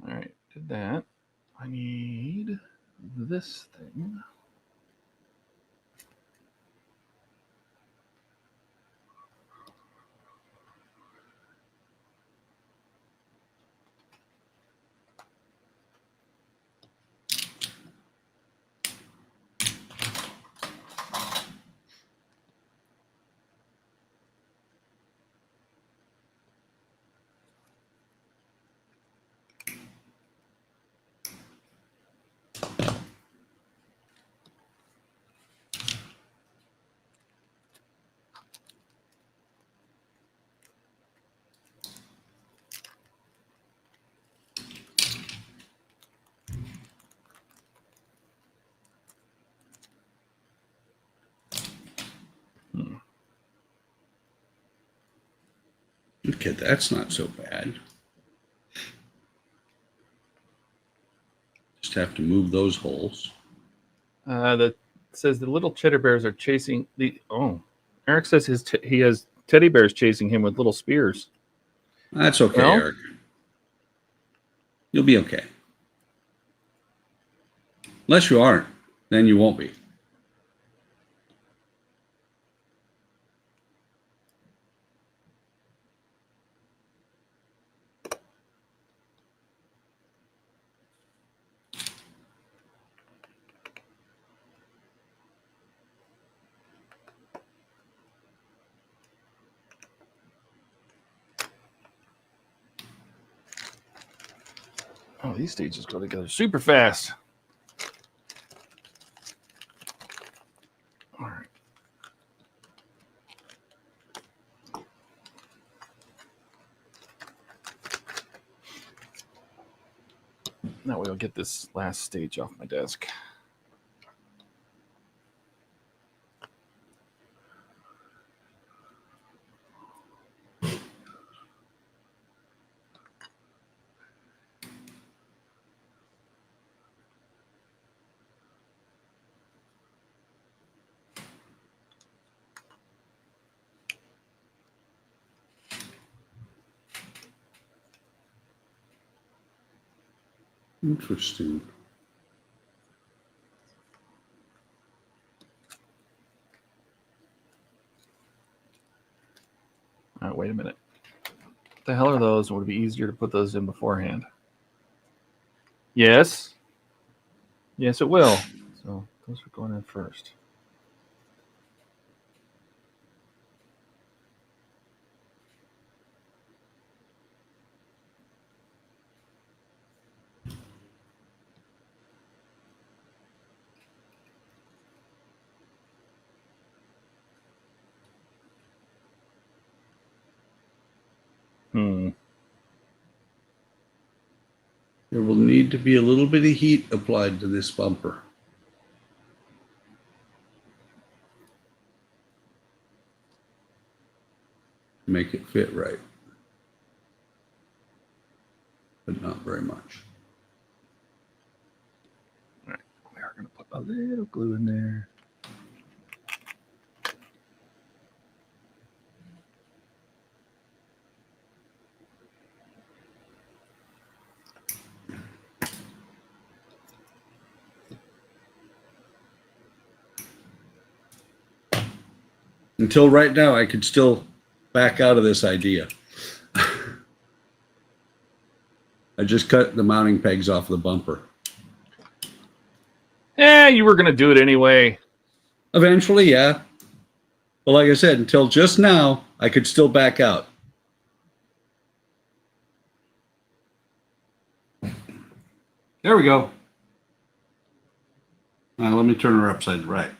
All right, did that. I need this thing. Okay, that's not so bad. Just have to move those holes. That says the little cheddar bears are chasing the. Oh, Eric says he has teddy bears chasing him with little spears. That's okay, Well? Eric. You'll be okay. Unless you aren't, then you won't be. Oh, these stages go together super fast. All right. That way I'll get this last stage off my desk. Interesting. All right, wait a minute. What the hell are those? Would it be easier to put those in beforehand? Yes. Yes, it will. So those are going in first. Hmm. There will need to be a little bit of heat applied to this bumper. Make it fit right. But not very much. We are going to put a little glue in there. Until right now, I could still back out of this idea. I just cut the mounting pegs off the bumper. Yeah, you were going to do it anyway. Eventually, yeah. But like I said, until just now, I could still back out. There we go. Now let me turn her upside right.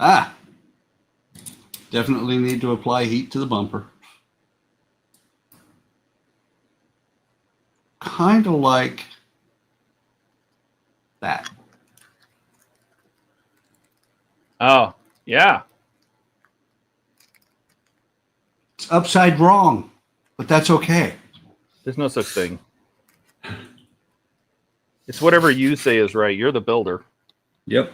Ah, definitely need to apply heat to the bumper. Kind of like that. Oh, yeah. It's upside wrong, but that's okay. There's no such thing. It's whatever you say is right. You're the builder. Yep.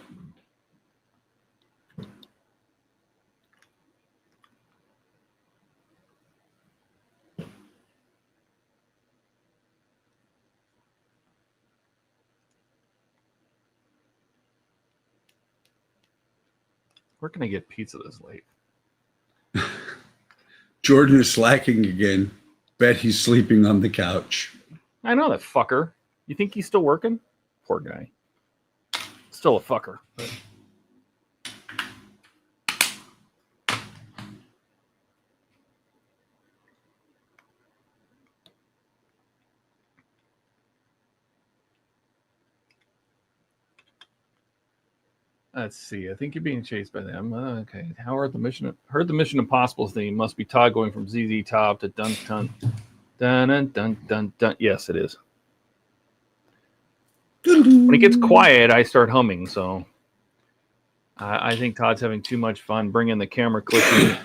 Where can I get pizza this late? Jordan is slacking again. Bet he's sleeping on the couch. I know that fucker. You think he's still working? Poor guy. Still a fucker. But... Let's see. I think you're being chased by them. Okay. Howard, the mission heard the Mission Impossible theme. Must be Todd going from ZZ Top to dun dun dun dun dun dun dun. Yes, it is. When it gets quiet, I start humming. So I think Todd's having too much fun bringing the camera clicking.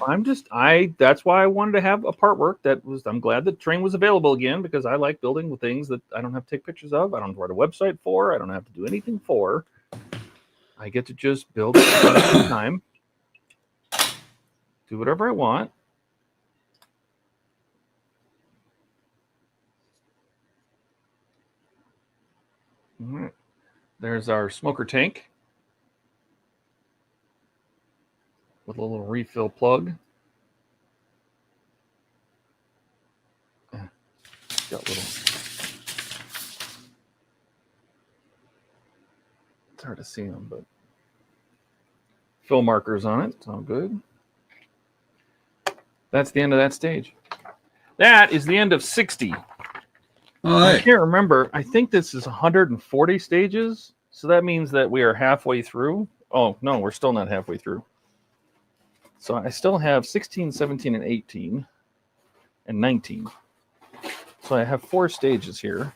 That's why I wanted to have a part work. I'm glad the train was available again because I like building with things that I don't have to take pictures of. I don't have to write a website for. I don't have to do anything for. I get to just build it at time, do whatever I want. All right. There's our smoker tank with a little refill plug. Got little. It's hard to see them, but fill markers on it. It's all good. That's the end of that stage. That is the end of 60. All right. I can't remember. I think this is 140 stages. So that means that we are halfway through. Oh, no, we're still not halfway through. So I still have 16, 17, and 18, and 19. So I have 4 stages here.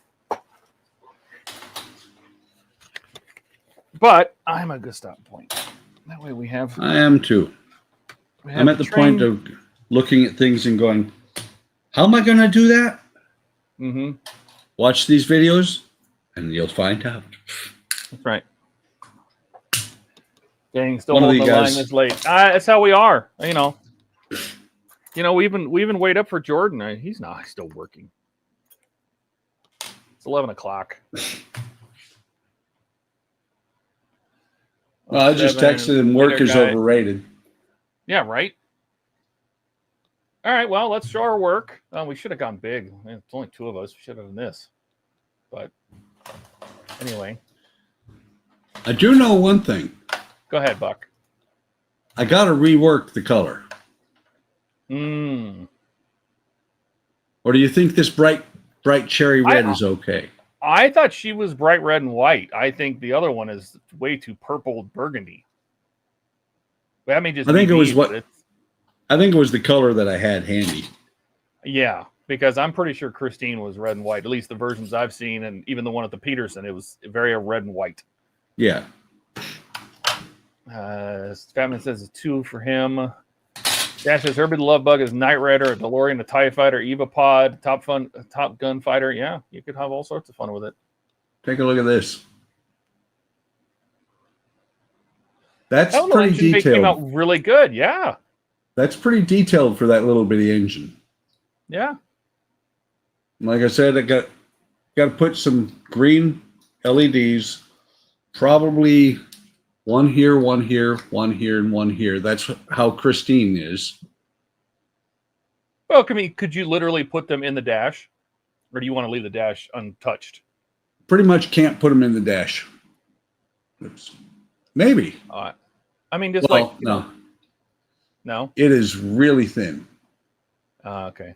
But I'm a good stopping point. That way we have... I am too. I'm at the point of looking at things and going, how am I going to do that? Mm-hmm. Watch these videos and you'll find out. That's right. Dang, still holding the line this late. That's how we are. You know, we even wait up for Jordan. He's still working. It's 11 o'clock. Well, I just texted him work is overrated. Yeah, right. All right, well, let's show our work. We should have gone big. Man, it's only 2 of us. We should have done this. But anyway. I do know one thing. Go ahead, Buck. I got to rework the color. Or do you think this bright cherry red is okay? I thought she was bright red and white. I think the other one is way too purple burgundy. That may just I think be it was me, what but it's, I think it was the color that I had handy. yeah, because I'm pretty sure Christine was red and white. At least the versions I've seen, and even the one at the Peterson, it was very red and white. Yeah. Fatman says it's 2 for him. Dash says Herbie the Love Bug is Knight Rider, a DeLorean, a TIE Fighter, Eva Pod, Top Gun Fighter. Yeah, you could have all sorts of fun with it. Take a look at this. That's That pretty engine bay came detailed. out really good. Yeah, That's pretty detailed for that little bitty engine. yeah. Like I said, I got to put some green LEDs, probably one here, one here, one here, and one here. That's how Christine is. Well, could you literally put them in the dash, or do you want to leave the dash untouched? Pretty much can't put them in the dash. Oops. Maybe. I mean, just Well, like no. no. It is really thin, Okay.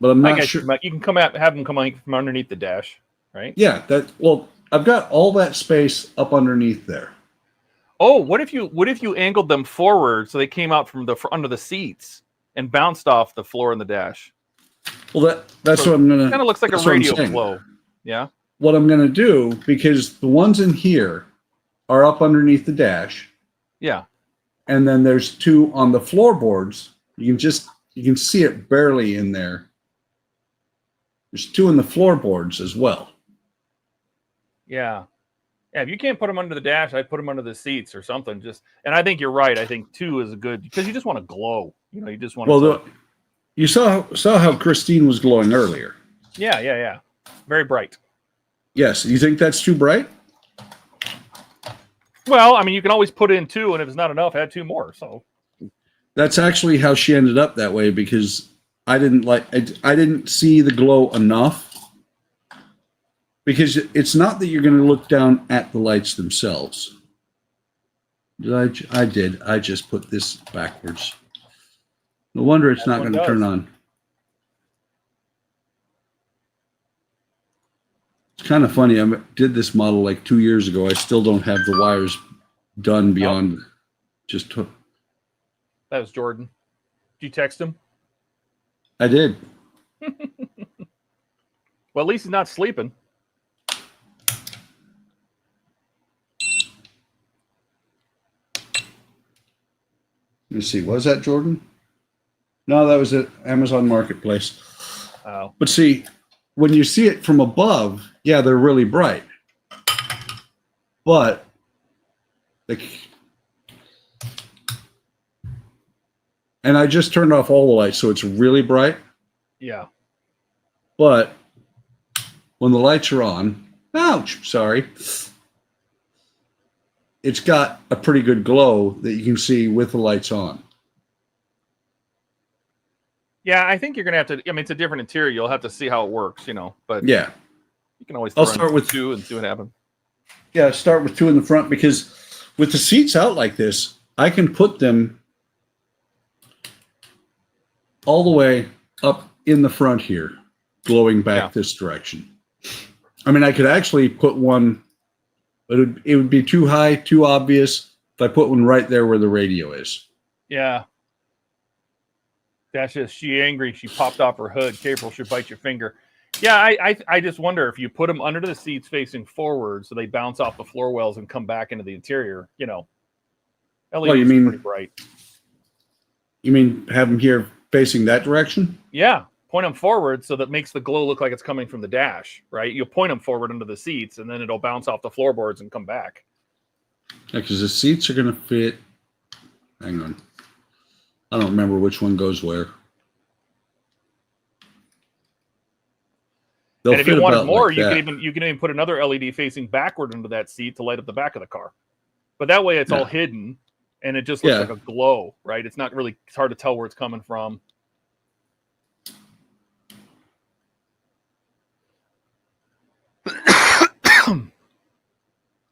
but I'm I not guess sure. you can have them come out from underneath the dash, right? Yeah, well, I've got all that space up underneath there. Oh, what if you angled them forward so they came out from under the seats and bounced off the floor in the dash? Well, that's So what I'm gonna. Kind of looks like a that's what I'm radio saying. flow. Yeah. What I'm gonna do, because the ones in here are up underneath the dash, Yeah. and then there's 2 on the floorboards. You can see it barely in there. There's 2 in the floorboards as well. Yeah. Yeah, if you can't put them under the dash, I'd put them under the seats or something. And I think you're right. I think 2 is a good, because you just want to glow. You just want Well, you saw how Christine was glowing earlier. yeah. Very bright. Yes. You think that's too bright? Well, I mean, you can always put in 2, and if it's not enough, add 2 more. So That's actually how she ended up that way, because I didn't see the glow enough. Because it's not that you're going to look down at the lights themselves. I did. I just put this backwards. No wonder it's not going to turn on. It's kind of funny. I did this model like 2 years ago. I still don't have the wires done beyond just. that was Jordan. Did you text him? I did. Well, at least he's not sleeping. Let me see. Was that Jordan? No, that was at Amazon Marketplace. Oh. But see, when you see it from above, yeah, they're really bright. But and I just turned off all the lights, so it's really bright. Yeah. But when the lights are on, ouch, sorry, it's got a pretty good glow that you can see with the lights on. Yeah, I think you're going to have to, I mean, it's a different interior. You'll have to see how it works, but Yeah. you can always I'll throw in start with 2 and see what happens. Yeah, start with 2 in the front, because with the seats out like this, I can put them all the way up in the front here, glowing back this direction. I mean, I could actually put one, but it would be too high, too obvious if I put one right there where the radio is. Yeah. That's just, she angry. She popped off her hood. April should bite your finger. Yeah, I just wonder if you put them under the seats facing forward so they bounce off the floor wells and come back into the interior, LED you is mean- pretty bright. You mean have them here facing that direction? Yeah, point them forward so that makes the glow look like it's coming from the dash, right? You'll point them forward under the seats, and then it'll bounce off the floorboards and come back. Yeah, because the seats are going to fit. Hang on. I don't remember which one goes where. They'll And if fit you wanted about more, like you that. can even put another LED facing backward into that seat to light up the back of the car. But that way it's all hidden and it just looks like a glow, right? It's not really, it's hard to tell where it's coming from.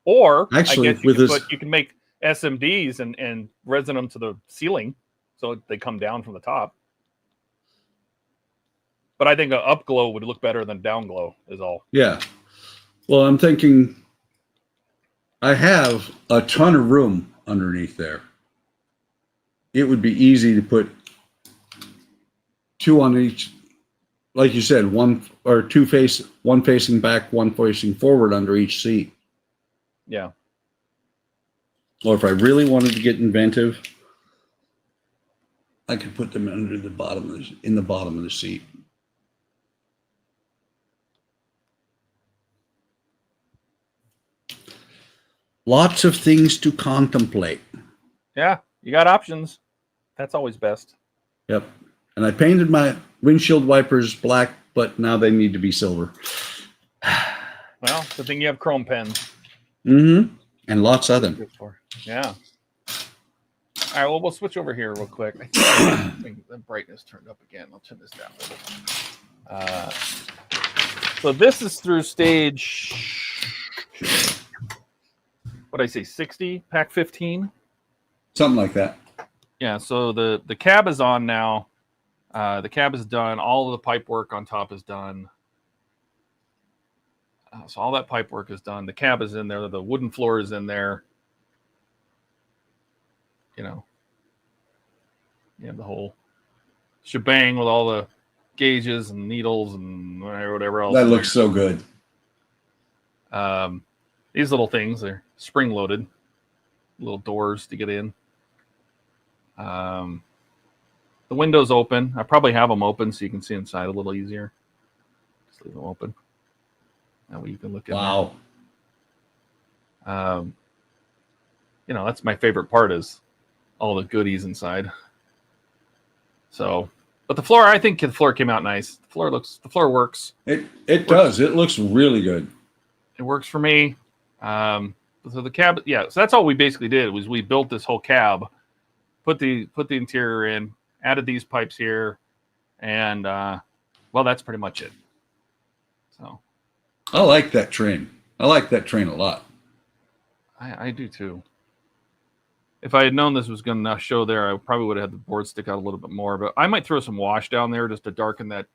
Or Actually, I guess you can make SMDs and resin them to the ceiling so they come down from the top. But I think an up glow would look better than down glow. Is all. Yeah. Well, I'm thinking I have a ton of room underneath there. It would be easy to put two on each, like you said, one facing back, one facing forward under each seat. Yeah. Or if I really wanted to get inventive, I could put them under the bottom of in the bottom of the seat. Lots of things to contemplate. Yeah, you got options. That's always best. Yep. And I painted my windshield wipers black, but now they need to be silver. Well, good thing you have chrome pens. Mm-hmm. And lots of them. Yeah. All right, well, we'll switch over here real quick. I think the brightness turned up again. I'll turn this down a little. So this is through stage, what did I say, 60, pack 15? Something like that. Yeah, so the cab is on now. The cab is done. All of the pipe work on top is done. So all that pipe work is done. The cab is in there. The wooden floor is in there. You know, you have the whole shebang with all the gauges and needles and whatever else. That looks so good. These little things, they're spring loaded. Little doors to get in. The window's open. I probably have them open so you can see inside a little easier. Just leave them open. That way you can look in. Wow. There. You know, that's my favorite part is all the goodies inside. So, but the floor, I think the floor came out nice. The floor works. It does. It looks really good. It works for me. So the cab, yeah. So that's all we basically did was we built this whole cab, put the interior in, added these pipes here, and well, that's pretty much it. So I like that train. I like that train a lot. I do too. If I had known this was going to show there, I probably would have had the board stick out a little bit more. But I might throw some wash down there just to darken that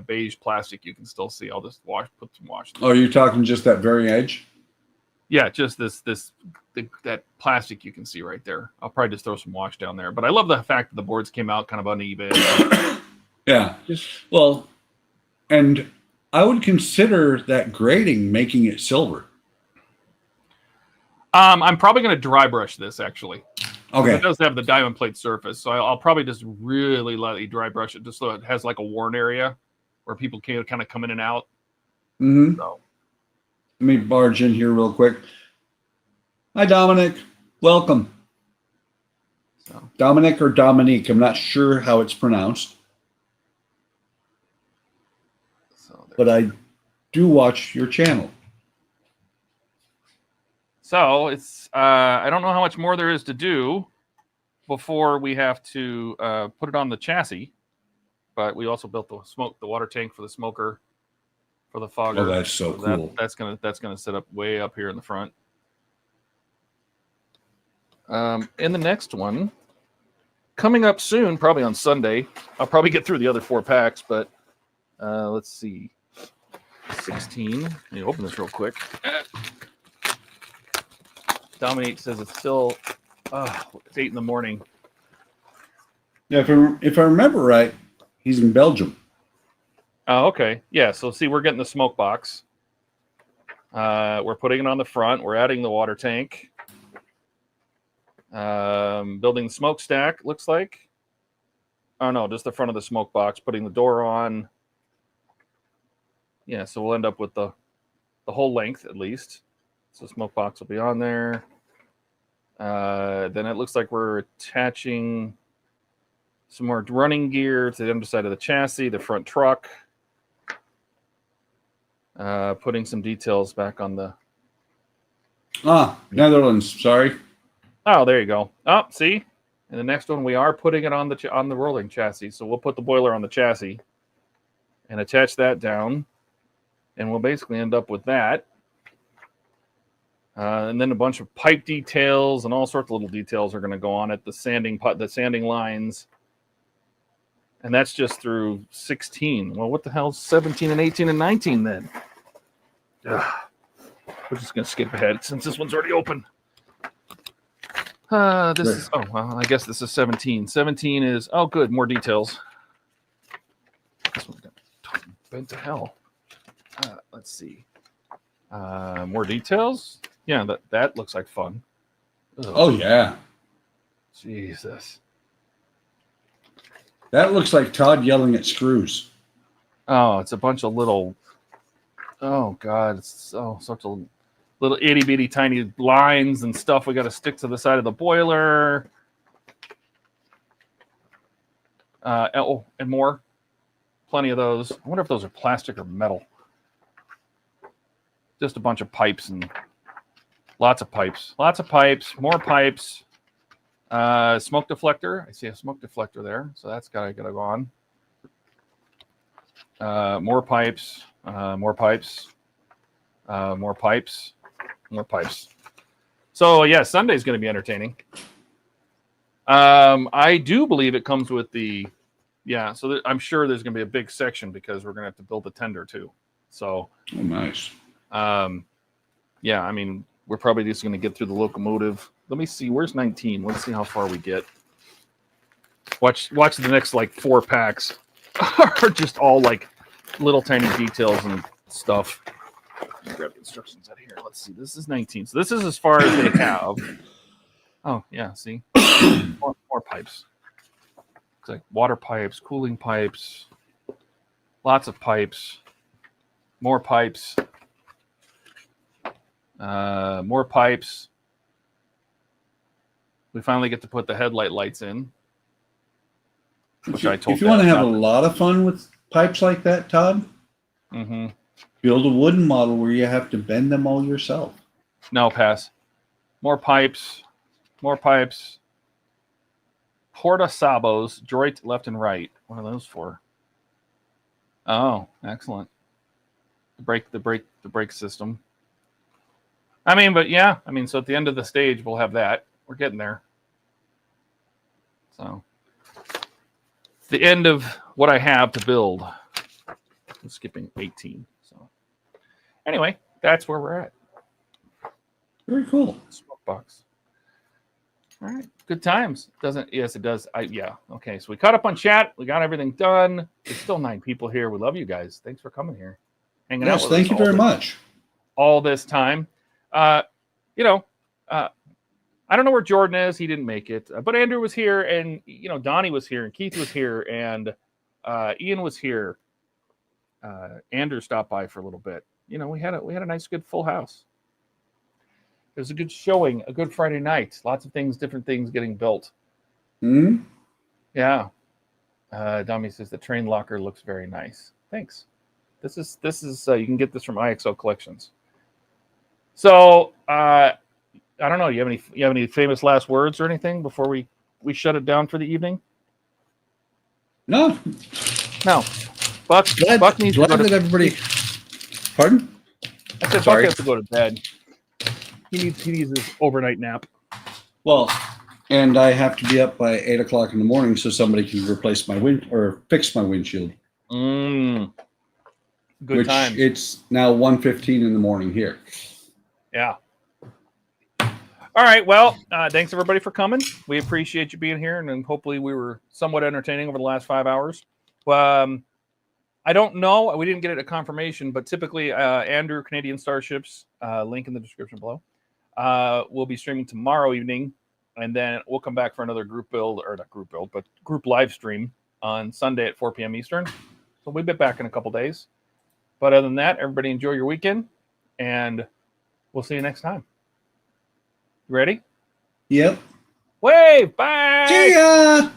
beige plastic you can still see. I'll just put some wash. Oh, you're talking just that very edge? Yeah, just that plastic you can see right there. I'll probably just throw some wash down there. But I love the fact that the boards came out kind of uneven. Yeah. Well, and I would consider that grading making it silver. I'm probably going to dry brush this actually. Okay. It does have the diamond plate surface, so I'll probably just really lightly dry brush it just so it has like a worn area where people can kind of come in and out. Mm-hmm. So. Let me barge in here real quick. Hi, Dominic. Welcome. So. Dominic or Dominique. I'm not sure how it's pronounced. But I do watch your channel. So it's I don't know how much more there is to do before we have to put it on the chassis. But we also built the water tank for the smoker, for the fogger. Oh, that's so cool. That's gonna sit up way up here in the front. In the next one, coming up soon, probably on Sunday. I'll probably get through the other 4 packs, but let's see. 16. Let me open this real quick. Dominique says it's still it's 8 in the morning. Yeah, if I remember right, he's in Belgium. Oh, okay. Yeah, so see, we're getting the smoke box. We're putting it on the front. We're adding the water tank. Building the smokestack, looks like. Oh, no, just the front of the smoke box. Putting the door on. Yeah, so we'll end up with the whole length, at least. So smoke box will be on there. Then it looks like we're attaching some more running gear to the underside of the chassis, the front truck. Putting some details back on the... Netherlands, sorry. Oh, there you go. Oh, see? And the next one, we are putting it on the rolling chassis. So we'll put the boiler on the chassis and attach that down. And we'll basically end up with that. And then a bunch of pipe details and all sorts of little details are going to go on it. The sanding lines. And that's just through 16. Well, what the hell's 17 and 18 and 19 then? Ugh. We're just going to skip ahead since this one's already open. This is, oh, well, I guess this is 17. 17 is, oh, good, more details. This one's got bent to hell. Let's see. More details? Yeah, that looks like fun. Ugh. Oh, yeah. Jesus. That looks like Todd yelling at screws. Oh, it's a bunch of little, oh, God, it's such a little itty bitty tiny lines and stuff we got to stick to the side of the boiler. Oh, and more. Plenty of those. I wonder if those are plastic or metal. Just a bunch of pipes and lots of pipes. Lots of pipes. More pipes. Smoke deflector. I see a smoke deflector there, so that's gotta go on. More pipes. More pipes. More pipes. More pipes. So yeah, Sunday's going to be entertaining. I do believe it comes with the, yeah. So I'm sure there's going to be a big section because we're going to have to build a tender too. So oh, nice. Yeah, I mean, we're probably just going to get through the locomotive. Let me see. Where's 19? Let's see how far we get. Watch the next like 4 packs are just all like little tiny details and stuff. Grab the instructions out of here. Let's see. This is 19. So this is as far as they have. Oh, yeah. See? more pipes. It's like water pipes, cooling pipes, lots of pipes, more pipes, more pipes. We finally get to put the headlight lights in. Which I told if you want to have a lot of fun with pipes like that, Todd, build a wooden model where you have to bend them all yourself. No, pass. More pipes. More pipes. Porta sabos, droit left and right. What are those for? Oh, excellent. The brake system. I mean, but yeah, I mean, so at the end of the stage, we'll have that. We're getting there. So, the end of what I have to build. I'm skipping 18. So, anyway, that's where we're at. Very cool. Smoke box. All right, good times. Doesn't? Yes, it does. Yeah. Okay, so we caught up on chat. We got everything done. There's still 9 people here. We love you guys. Thanks for coming here, hanging out with us. Thank you very much. All this time. You know, I don't know where Jordan is. He didn't make it, but Andrew was here, and you know, Donnie was here, and Keith was here, and Ian was here. Andrew stopped by for a little bit. You know, we had a nice, good full house. It was a good showing, a good Friday night. Lots of things, different things getting built. Hmm. Yeah. Dami says the train locker looks very nice. Thanks. This is you can get this from IXL Collections. So I don't know. You have any famous last words or anything before we shut it down for the evening? No. Buck needs to go to everybody. Pardon? I said Buck has to go to bed. He needs his overnight nap. Well, and I have to be up by 8 o'clock in the morning so somebody can replace my fix my windshield. Good time. It's now 1:15 in the morning here. Yeah. All right. Well, thanks everybody for coming. We appreciate you being here, and hopefully we were somewhat entertaining over the last 5 hours. I don't know. We didn't get it a confirmation, but typically Andrew, Canadian Starships, link in the description below, will be streaming tomorrow evening, and then we'll come back for another group build, or not group build, but group live stream on Sunday at 4 p.m. Eastern. So we'll be back in a couple days. But other than that, everybody enjoy your weekend, and we'll see you next time. You ready? Yep. Wave. Bye. See ya.